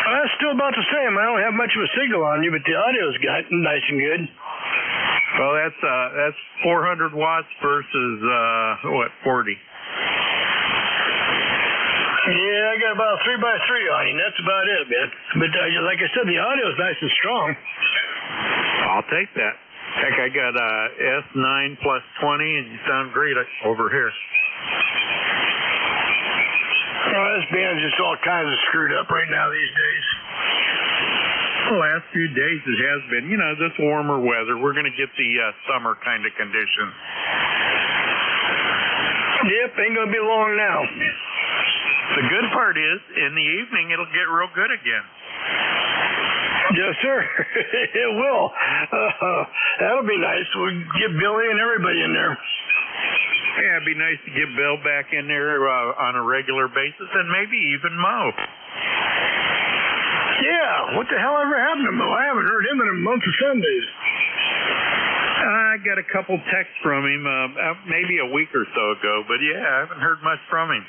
That's still about the same. I don't have much of a signal on you, but the audio's got nice and good. Well, that's 400 watts versus 40. Yeah, I got about a 3x3 on you. That's about it, man. But like I said, the audio's nice and strong. I'll take that. Heck, I got S9 plus 20, and you sound great over here. Oh, this band's just all kinds of screwed up right now these days. The last few days it has been, this warmer weather. We're going to get the summer kind of conditions. Yep, ain't going to be long now. The good part is, in the evening, it'll get real good again. Yes, sir. It will. That'll be nice. We'll get Billy and everybody in there. Yeah, it'd be nice to get Bill back in there on a regular basis, and maybe even Mo. Yeah, what the hell ever happened to Mo? I haven't heard him in a month of Sundays. I got a couple texts from him maybe a week or so ago, but yeah, I haven't heard much from him.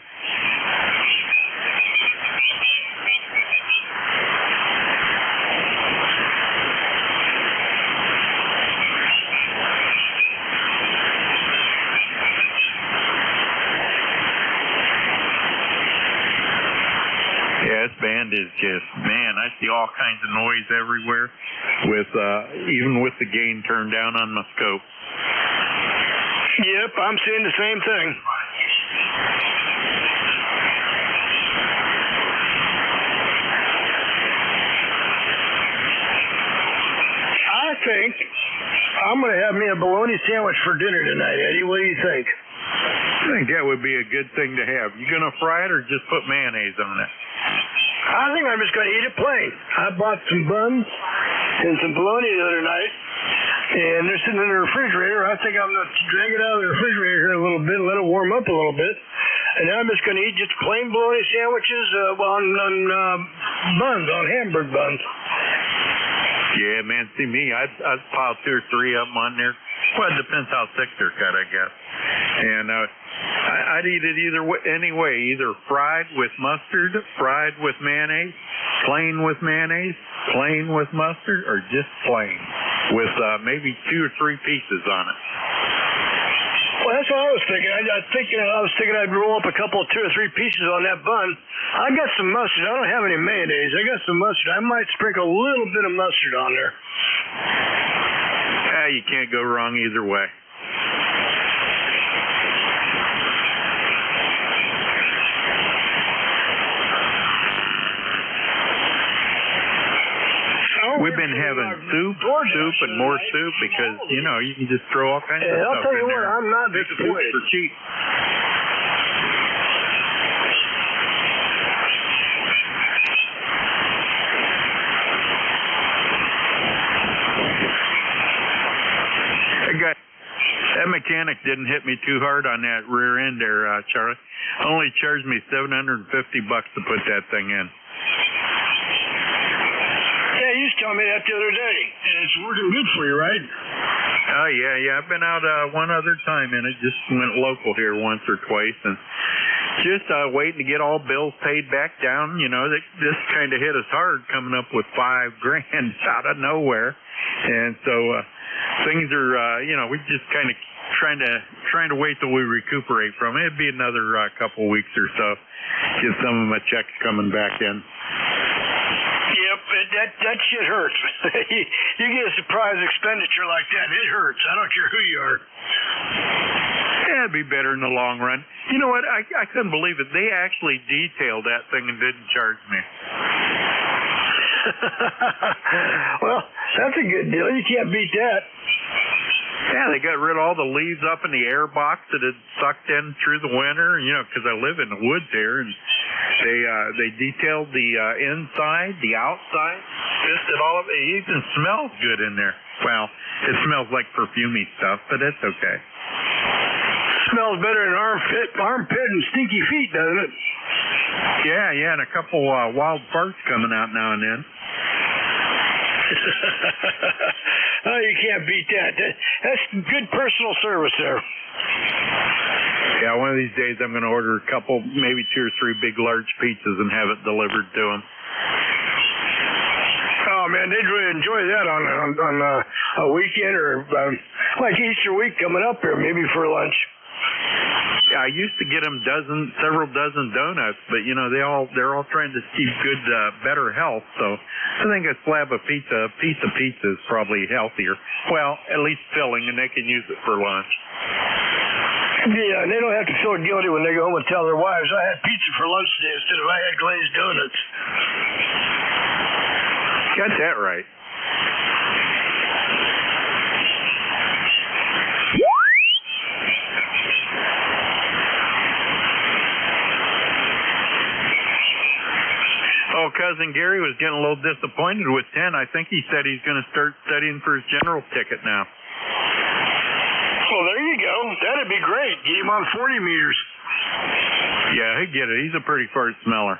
Yeah, this band is just, man, I see all kinds of noise everywhere with even with the gain turned down on my scope. Yep, I'm seeing the same thing. I think I'm going to have me a bologna sandwich for dinner tonight, Eddie. What do you think? I think that would be a good thing to have. You going to fry it or just put mayonnaise on it? I think I'm just going to eat it plain. I bought some buns and some bologna the other night, and they're sitting in the refrigerator. I think I'm going to drag it out of the refrigerator here a little bit, let it warm up a little bit, and then I'm just going to eat just plain bologna sandwiches on buns, on hamburger buns. Yeah, man, see me, I'd pile 2 or 3 of them on there. Well, it depends how thick they're cut, I guess. And I'd eat it any way, either fried with mustard, fried with mayonnaise, plain with mayonnaise, plain with mustard, or just plain with maybe 2 or 3 pieces on it. Well, that's what I was thinking. I was thinking I'd roll up a couple, 2 or 3 pieces on that bun. I got some mustard. I don't have any mayonnaise. I got some mustard. I might sprinkle a little bit of mustard on there. You can't go wrong either way. We've been having soup and more soup because, you can just throw all kinds of stuff in there. I'll tell you what, I'm not disappointed. For cheap. That mechanic didn't hit me too hard on that rear end there, Charlie. Only charged me $750 to put that thing in. Yeah, you was telling me that the other day, and it's working good for you, right? Oh, yeah. I've been out one other time in it. Just went local here once or twice, and just waiting to get all bills paid back down. This kind of hit us hard coming up with $5,000 out of nowhere. And so things are, we just kind of trying to wait till we recuperate from it. It'd be another couple weeks or so. Get some of my checks coming back in. Yep, that shit hurts. You get a surprise expenditure like that, it hurts. I don't care who you are. Yeah, it'd be better in the long run. You know what? I couldn't believe it. They actually detailed that thing and didn't charge me. Well, that's a good deal. You can't beat that. Yeah, they got rid of all the leaves up in the air box that had sucked in through the winter, because I live in the woods here, and they detailed the inside, the outside, just at all of it. It even smells good in there. Well, it smells like perfumey stuff, but it's okay. Smells better than armpit and stinky feet, doesn't it? Yeah, and a couple wild farts coming out now and then. Oh, you can't beat that. That's good personal service there. Yeah, one of these days I'm going to order a couple, maybe 2 or 3 big, large pizzas and have it delivered to them. Oh man, they'd really enjoy that on a weekend or like Easter week coming up here, maybe for lunch. Yeah, I used to get them several dozen donuts, but they're all trying to keep good, better health. So I think a slab of piece of pizza is probably healthier. Well, at least filling, and they can use it for lunch. Yeah, and they don't have to feel guilty when they go home and tell their wives, I had pizza for lunch today instead of I had glazed donuts. Got that right. Oh, Cousin Gary was getting a little disappointed with 10. I think he said he's going to start studying for his general ticket now. Well, there you go. That'd be great. Get him on 40 meters. Yeah, he'd get it. He's a pretty fart smeller.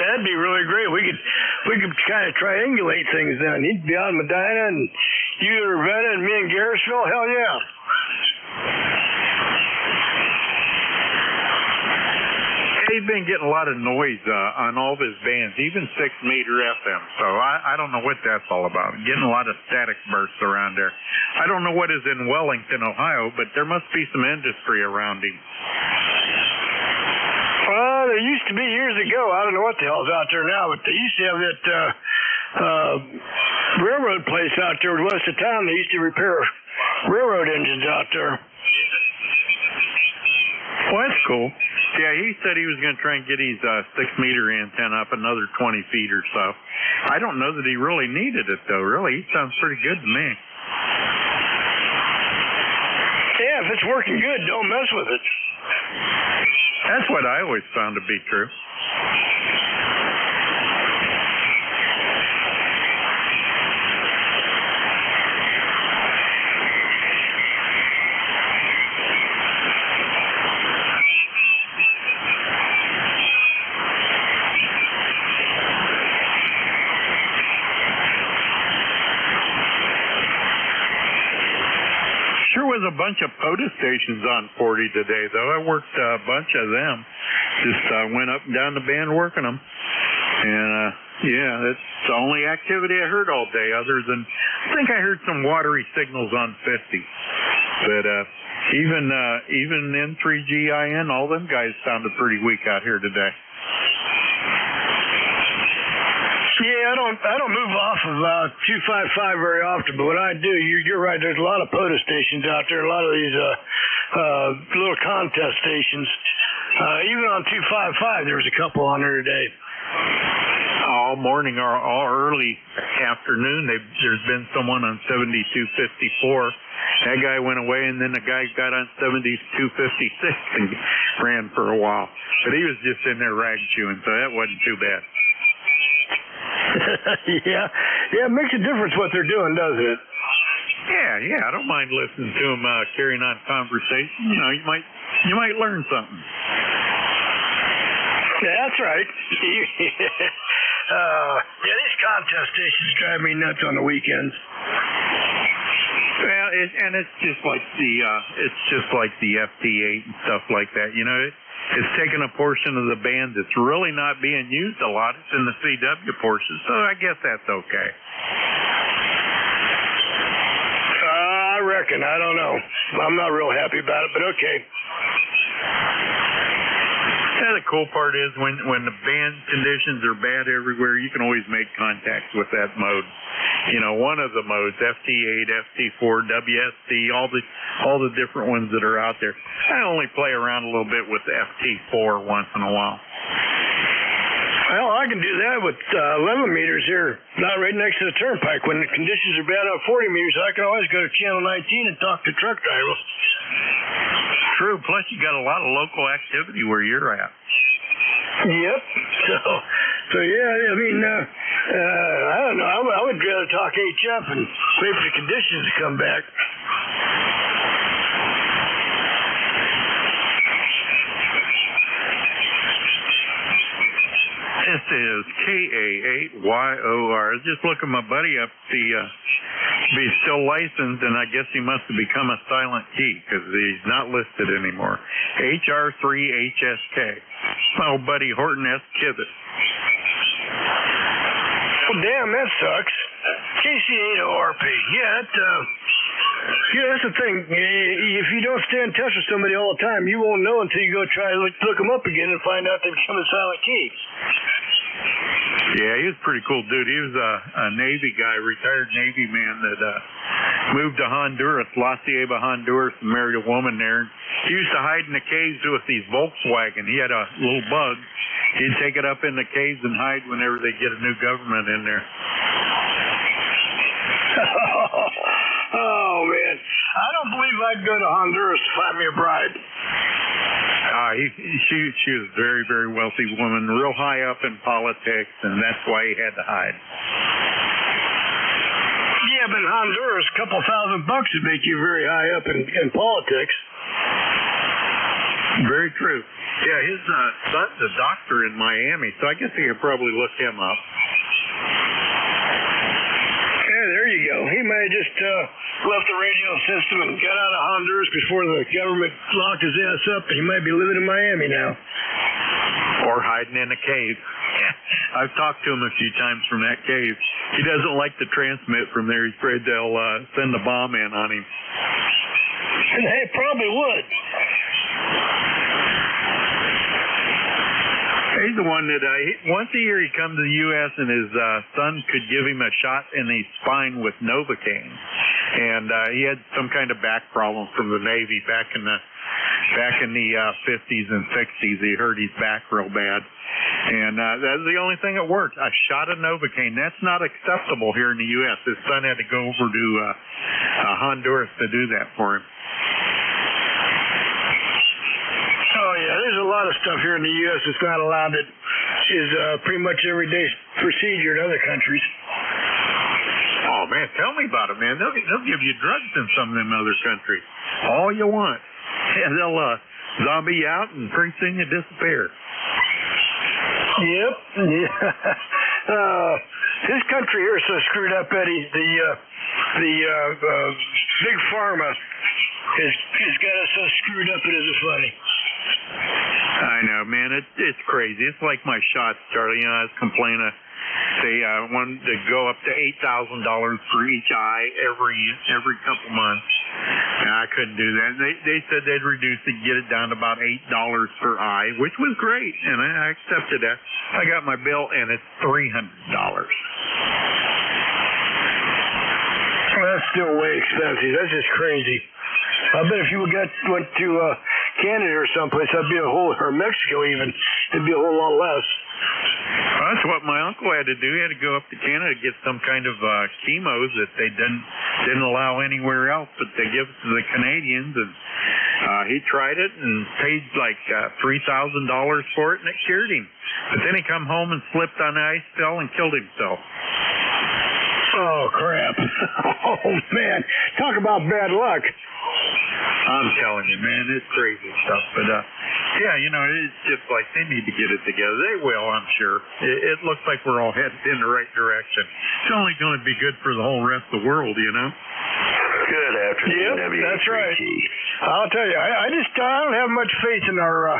That'd be really great. We could kind of triangulate things then. He'd be out in Medina, and you and Ravenna, and me in Garrisville. Hell yeah. He's been getting a lot of noise on all of his bands, even 6-meter FM. So I don't know what that's all about. Getting a lot of static bursts around there. I don't know what is in Wellington, Ohio, but there must be some industry around him. There used to be years ago. I don't know what the hell's out there now, but they used to have that railroad place out there west of town. They used to repair railroad engines out there. Well, that's cool. Yeah, he said he was going to try and get his 6-meter antenna up another 20 feet or so. I don't know that he really needed it, though. Really, he sounds pretty good to me. Yeah, if it's working good, don't mess with it. That's what I always found to be true. Sure was a bunch of POTA stations on 40 today, though. I worked a bunch of them. Just went up and down the band working them. And, yeah, that's the only activity I heard all day, other than, I think I heard some watery signals on 50. But even N3GIN, all them guys sounded pretty weak out here today. Yeah, I don't move off of 255 very often, but when I do, you're right. There's a lot of POTA stations out there, a lot of these little contest stations. Even on 255, there was a couple on there today. All morning or all early afternoon, there's been someone on 7254. That guy went away, and then the guy got on 7256 and ran for a while. But he was just in there rag chewing, so that wasn't too bad. Yeah, it makes a difference what they're doing, doesn't it? Yeah, I don't mind listening to them carrying on conversation. You might learn something. Yeah, that's right. Yeah, these contest stations drive me nuts on the weekends. Well, it's just like the FT8 and stuff like that. It's taking a portion of the band that's really not being used a lot. It's in the CW portion, so I guess that's okay. I reckon. I don't know. I'm not real happy about it, but okay. Yeah, the cool part is when the band conditions are bad everywhere, you can always make contact with that mode. One of the modes, FT8, FT4, WST, all the different ones that are out there. I only play around a little bit with the FT4 once in a while. Well, I can do that with 11 meters here, not right next to the turnpike. When the conditions are bad on 40 meters, I can always go to channel 19 and talk to truck drivers. True. Plus, you got a lot of local activity where you're at. Yep. So yeah, I mean, I don't know. I would rather talk HF and wait for the conditions to come back. It's is KA8YOR. Just looking my buddy up. He's still licensed, and I guess he must have become a silent key because he's not listed anymore. HR3HSK. My old buddy Horton S. Kivett. Well, damn, that sucks. KC8ORP. Yeah, that's the thing. If you don't stay in touch with somebody all the time, you won't know until you go try to look them up again and find out they've become a silent key. Yeah, he was a pretty cool dude. He was a Navy guy, retired Navy man that moved to Honduras, La Ceiba, Honduras, and married a woman there. He used to hide in the caves with these Volkswagen. He had a little bug. He'd take it up in the caves and hide whenever they get a new government in there. Oh, man. I don't believe I'd go to Honduras to find me a bride. She was a very, very wealthy woman, real high up in politics, and that's why he had to hide. Yeah, but in Honduras, a couple $1,000 would make you very high up in politics. Very true. Yeah, his son's a doctor in Miami, so I guess you could probably look him up. Yeah, there you go. He may have just left the radio system and got out of Honduras before the government locked his ass up, and he might be living in Miami now. Or hiding in a cave. I've talked to him a few times from that cave. He doesn't like to transmit from there. He's afraid they'll send a bomb in on him. And they probably would. He's the one that once a year he'd come to the U.S. and his son could give him a shot in the spine with Novocaine, and he had some kind of back problem from the Navy back in the 50s and 60s. He hurt his back real bad, and that's the only thing that worked. A shot of Novocaine. That's not acceptable here in the U.S. His son had to go over to Honduras to do that for him. Oh, yeah, there's a lot of stuff here in the U.S. that's not allowed that is pretty much everyday procedure in other countries. Oh, man, tell me about it, man. They'll give you drugs in some of them other countries. All you want. And they'll zombie you out, and pretty soon you disappear. Yep. Yeah. This country here is so screwed up, Eddie. The big pharma has got us so screwed up it isn't funny. I know, man. It's crazy. It's like my shots, Charlie. You know, I was complaining. They wanted to go up to $8,000 for each eye every couple months. And I couldn't do that. They said they'd reduce it, get it down to about $8 per eye, which was great, and I accepted that. I got my bill, and it's $300. Well, that's still way expensive. That's just crazy. I bet if you went to Canada or someplace, or Mexico even, it'd be a whole lot less. Well, that's what my uncle had to do. He had to go up to Canada to get some kind of chemos that they didn't allow anywhere else, but they give it to the Canadians, and he tried it and paid like $3,000 for it, and it cured him. But then he come home and slipped on the ice fell and killed himself. Oh, crap. Oh, man. Talk about bad luck. I'm telling you, man, it's crazy stuff. But, yeah, you know, it's just like they need to get it together. They will, I'm sure. It looks like we're all headed in the right direction. It's only going to be good for the whole rest of the world, you know? Good afternoon, yep, that's right. I'll tell you, I don't have much faith in our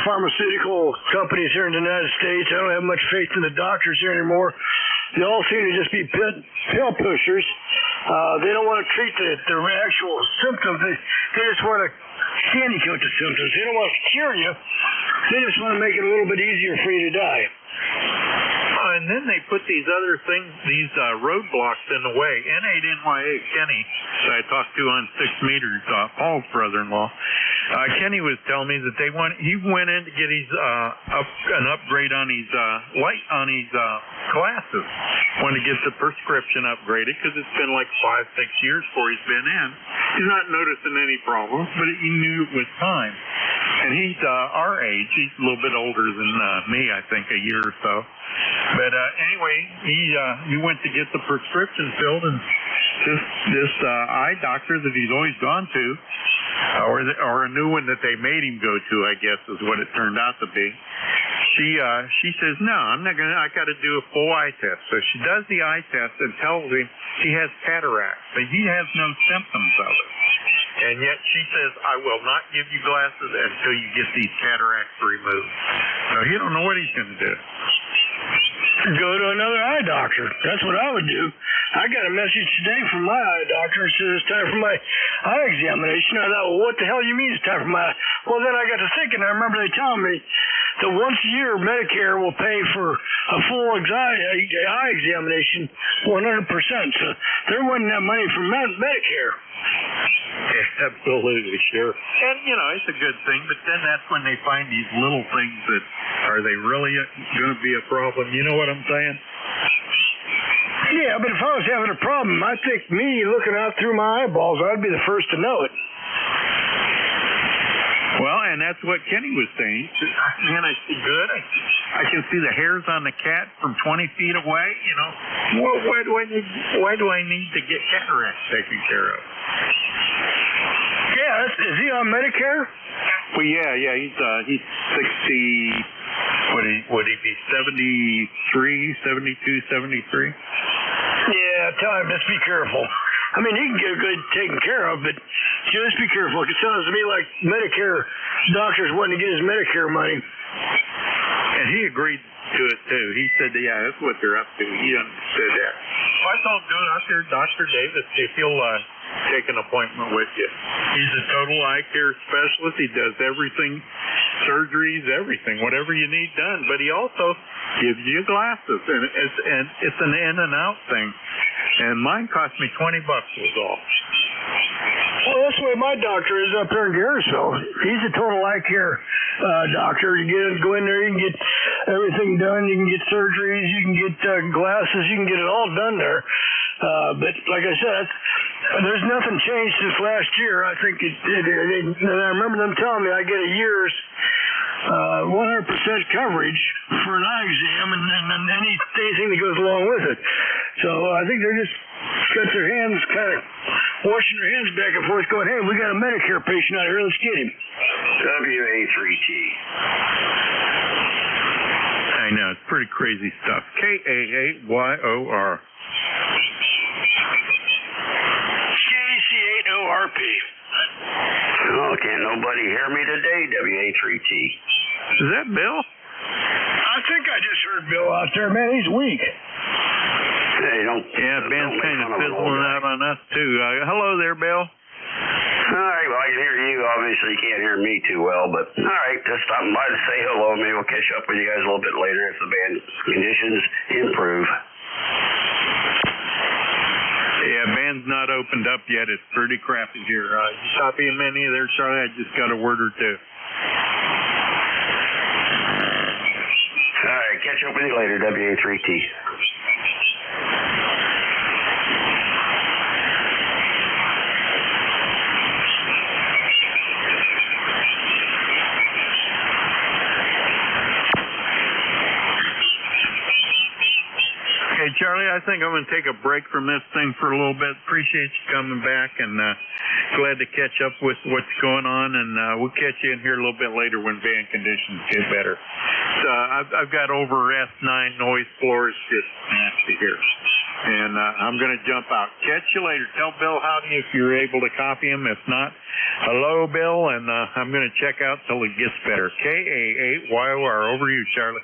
pharmaceutical companies here in the United States. I don't have much faith in the doctors here anymore. They all seem to just be pill pushers. They don't want to treat the actual symptoms. They just want to candy coat the symptoms. They don't want to cure you. They just want to make it a little bit easier for you to die. And then they put these other things, these roadblocks in the way. N8NY8 Kenny, that I talked to on 6 Meters, Paul's brother-in-law. Kenny was telling me that he went in to get his an upgrade on his glasses. Wanted to get the prescription upgraded because it's been like 5-6 years before he's been in. He's not noticing any problems, but he knew it was time. And he's our age. He's a little bit older than me, I think, a year or so. But anyway, he went to get the prescription filled, and this eye doctor that he's always gone to, or a new one that they made him go to, I guess is what it turned out to be. she says, no, I'm not gonna. I got to do a full eye test. So she does the eye test and tells him he has cataracts, but he has no symptoms of it. And yet she says, I will not give you glasses until you get these cataracts removed. So he don't know what he's going to do. Go to another eye doctor. That's what I would do. I got a message today from my eye doctor. It says it's time for my eye examination. I thought, well, what the hell do you mean it's time for my eye? Well, then I got to thinking. I remember they telling me that once a year Medicare will pay for a full eye examination 100%. So there wasn't that money from Medicare. Yeah, absolutely, sure. And, it's a good thing, but then that's when they find these little things that, are they really going to be a problem? You know what I'm saying? Yeah, but if I was having a problem, I think me looking out through my eyeballs, I'd be the first to know it. Well, and that's what Kenny was saying. Man, I see good. I can see the hairs on the cat from 20 feet away. Well, why do I need to get cataracts taken care of? Yeah, is he on Medicare? Well, yeah, he's 60. Would he be 73, 72, 73? Yeah, tell him just be careful. I mean, he can get good taken care of, but just be careful. It sounds to me like Medicare doctors wanting to get his Medicare money. And he agreed to it, too. He said, yeah, that's what they're up to. He understood that. Well, I told him, out there, Dr. Davis, if he'll take an appointment with you. He's a total eye care specialist. He does everything, surgeries, everything, whatever you need done. But he also gives you glasses, and it's an in and out thing. And mine cost me $20 was all. Well, that's the way my doctor is up there in Garrisville. He's a total eye care doctor. You go in there, you can get everything done. You can get surgeries, you can get glasses, you can get it all done there. But like I said, there's nothing changed since last year. I think and I remember them telling me I get a year's 100% coverage for an eye exam and anything that goes along with it. So I think they're just got their hands kind of washing their hands back and forth going, hey, we got a Medicare patient out here, let's get him. WA3T. I know, it's pretty crazy stuff. KAAYOR. KC8ORP. Oh, can't nobody hear me today, WA3T. Is that Bill? I think I just heard Bill out there. Man, he's weak. Hey, Ben's kind of fizzling out on us, too. Hello there, Bill. All right, well, I can hear you. Obviously, you can't hear me too well, but all right, just stopping by to say hello. Maybe we'll catch up with you guys a little bit later if the band conditions improve. Yeah, band's not opened up yet. It's pretty crappy here. You copy many there, Charlie? I just got a word or two. All right, catch up with you later, WA3T. Okay, Charlie, I think I'm going to take a break from this thing for a little bit. Appreciate you coming back, and glad to catch up with what's going on, and we'll catch you in here a little bit later when band conditions get better. So I've got over S9 noise floors, just nasty here. And I'm going to jump out. Catch you later. Tell Bill howdy if you're able to copy him. If not, hello, Bill, and I'm going to check out till it gets better. KA8YOR. Over to you, Charlie.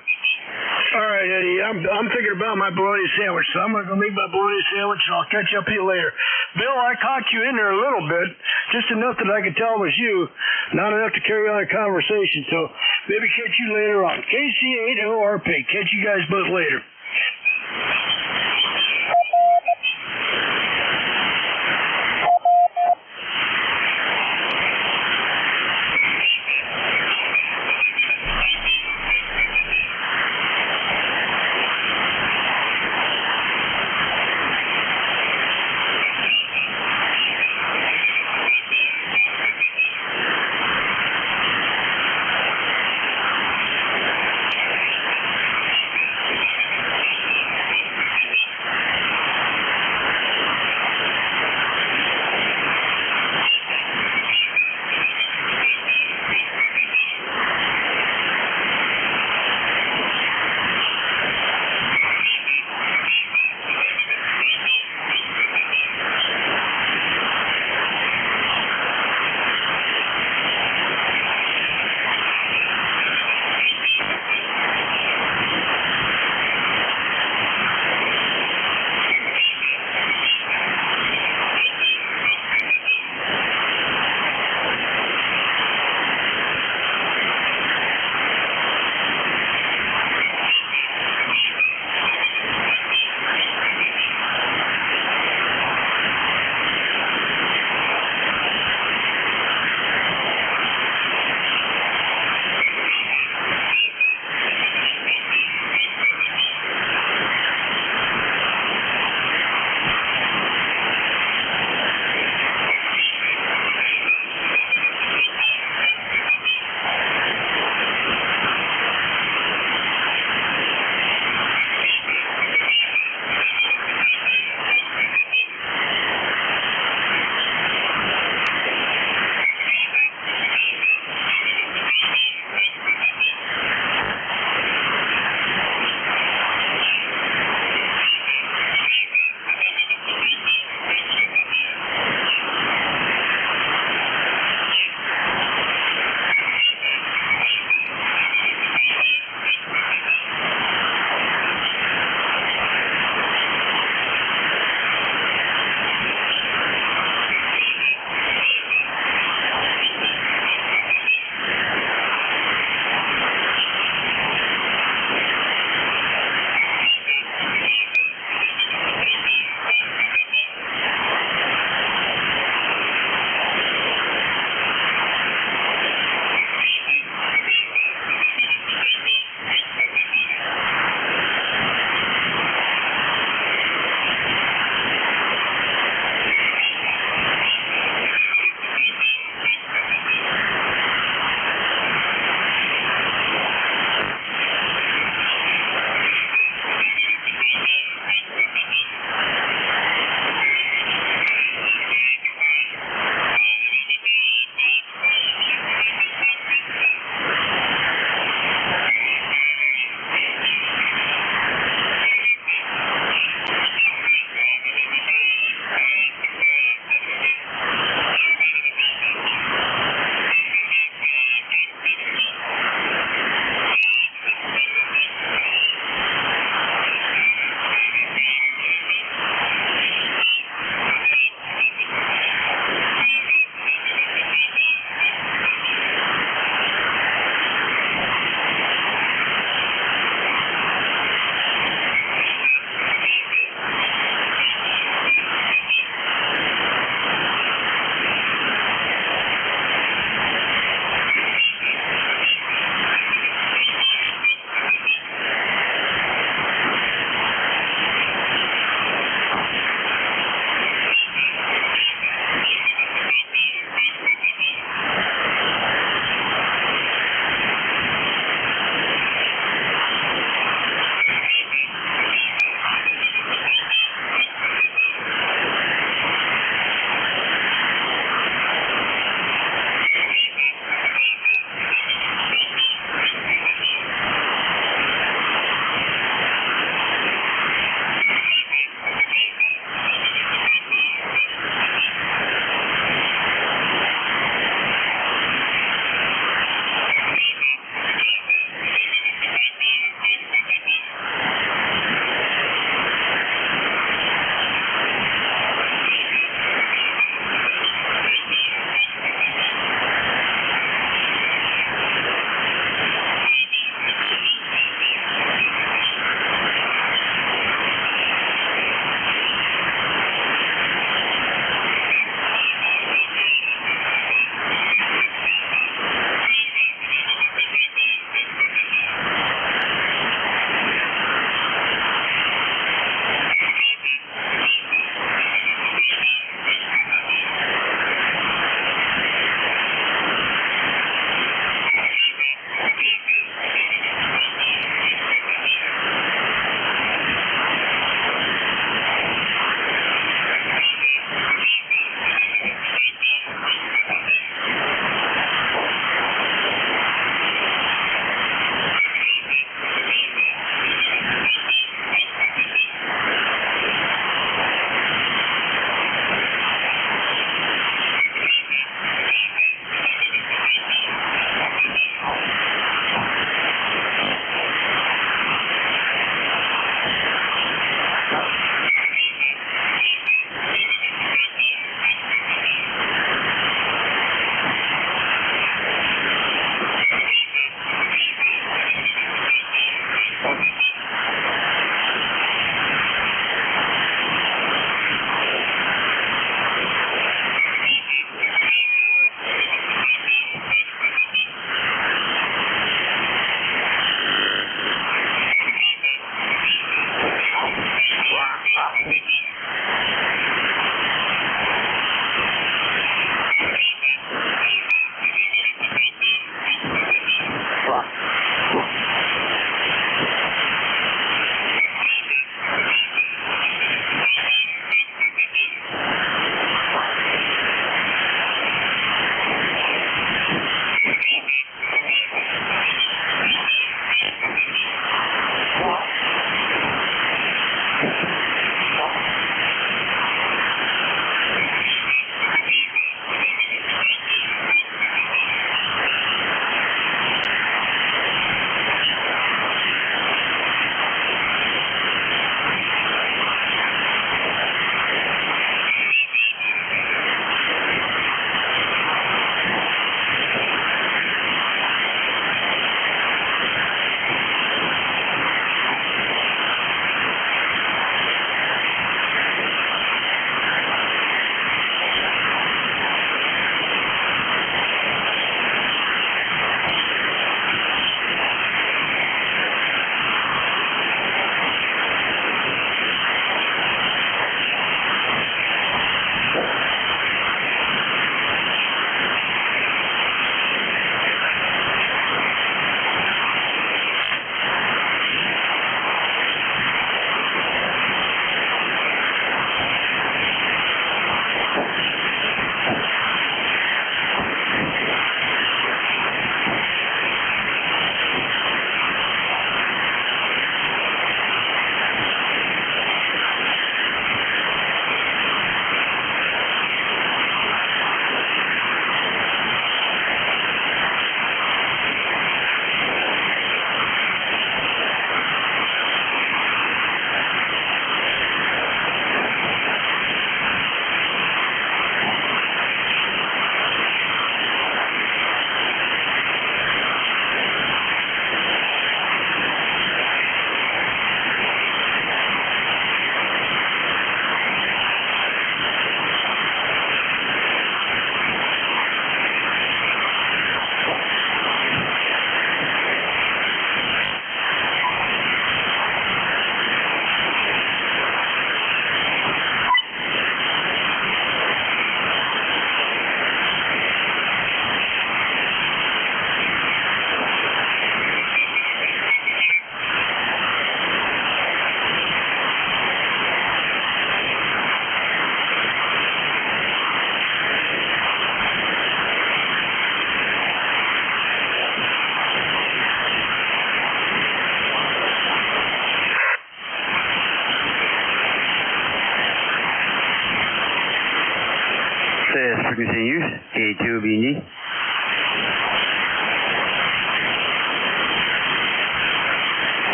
All right, Eddie. I'm thinking about my bologna sandwich, so I'm going to go make my bologna sandwich, and I'll catch up with you later. Bill, I caught you in there a little bit, just enough that I could tell it was you, not enough to carry on a conversation. So maybe catch you later on. KC8ORP. Catch you guys both later.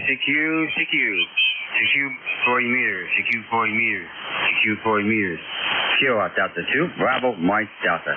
CQ 40 meters. CQ 40 meters. CQ 40 meters. Kilo Delta 2. Bravo Mike Delta.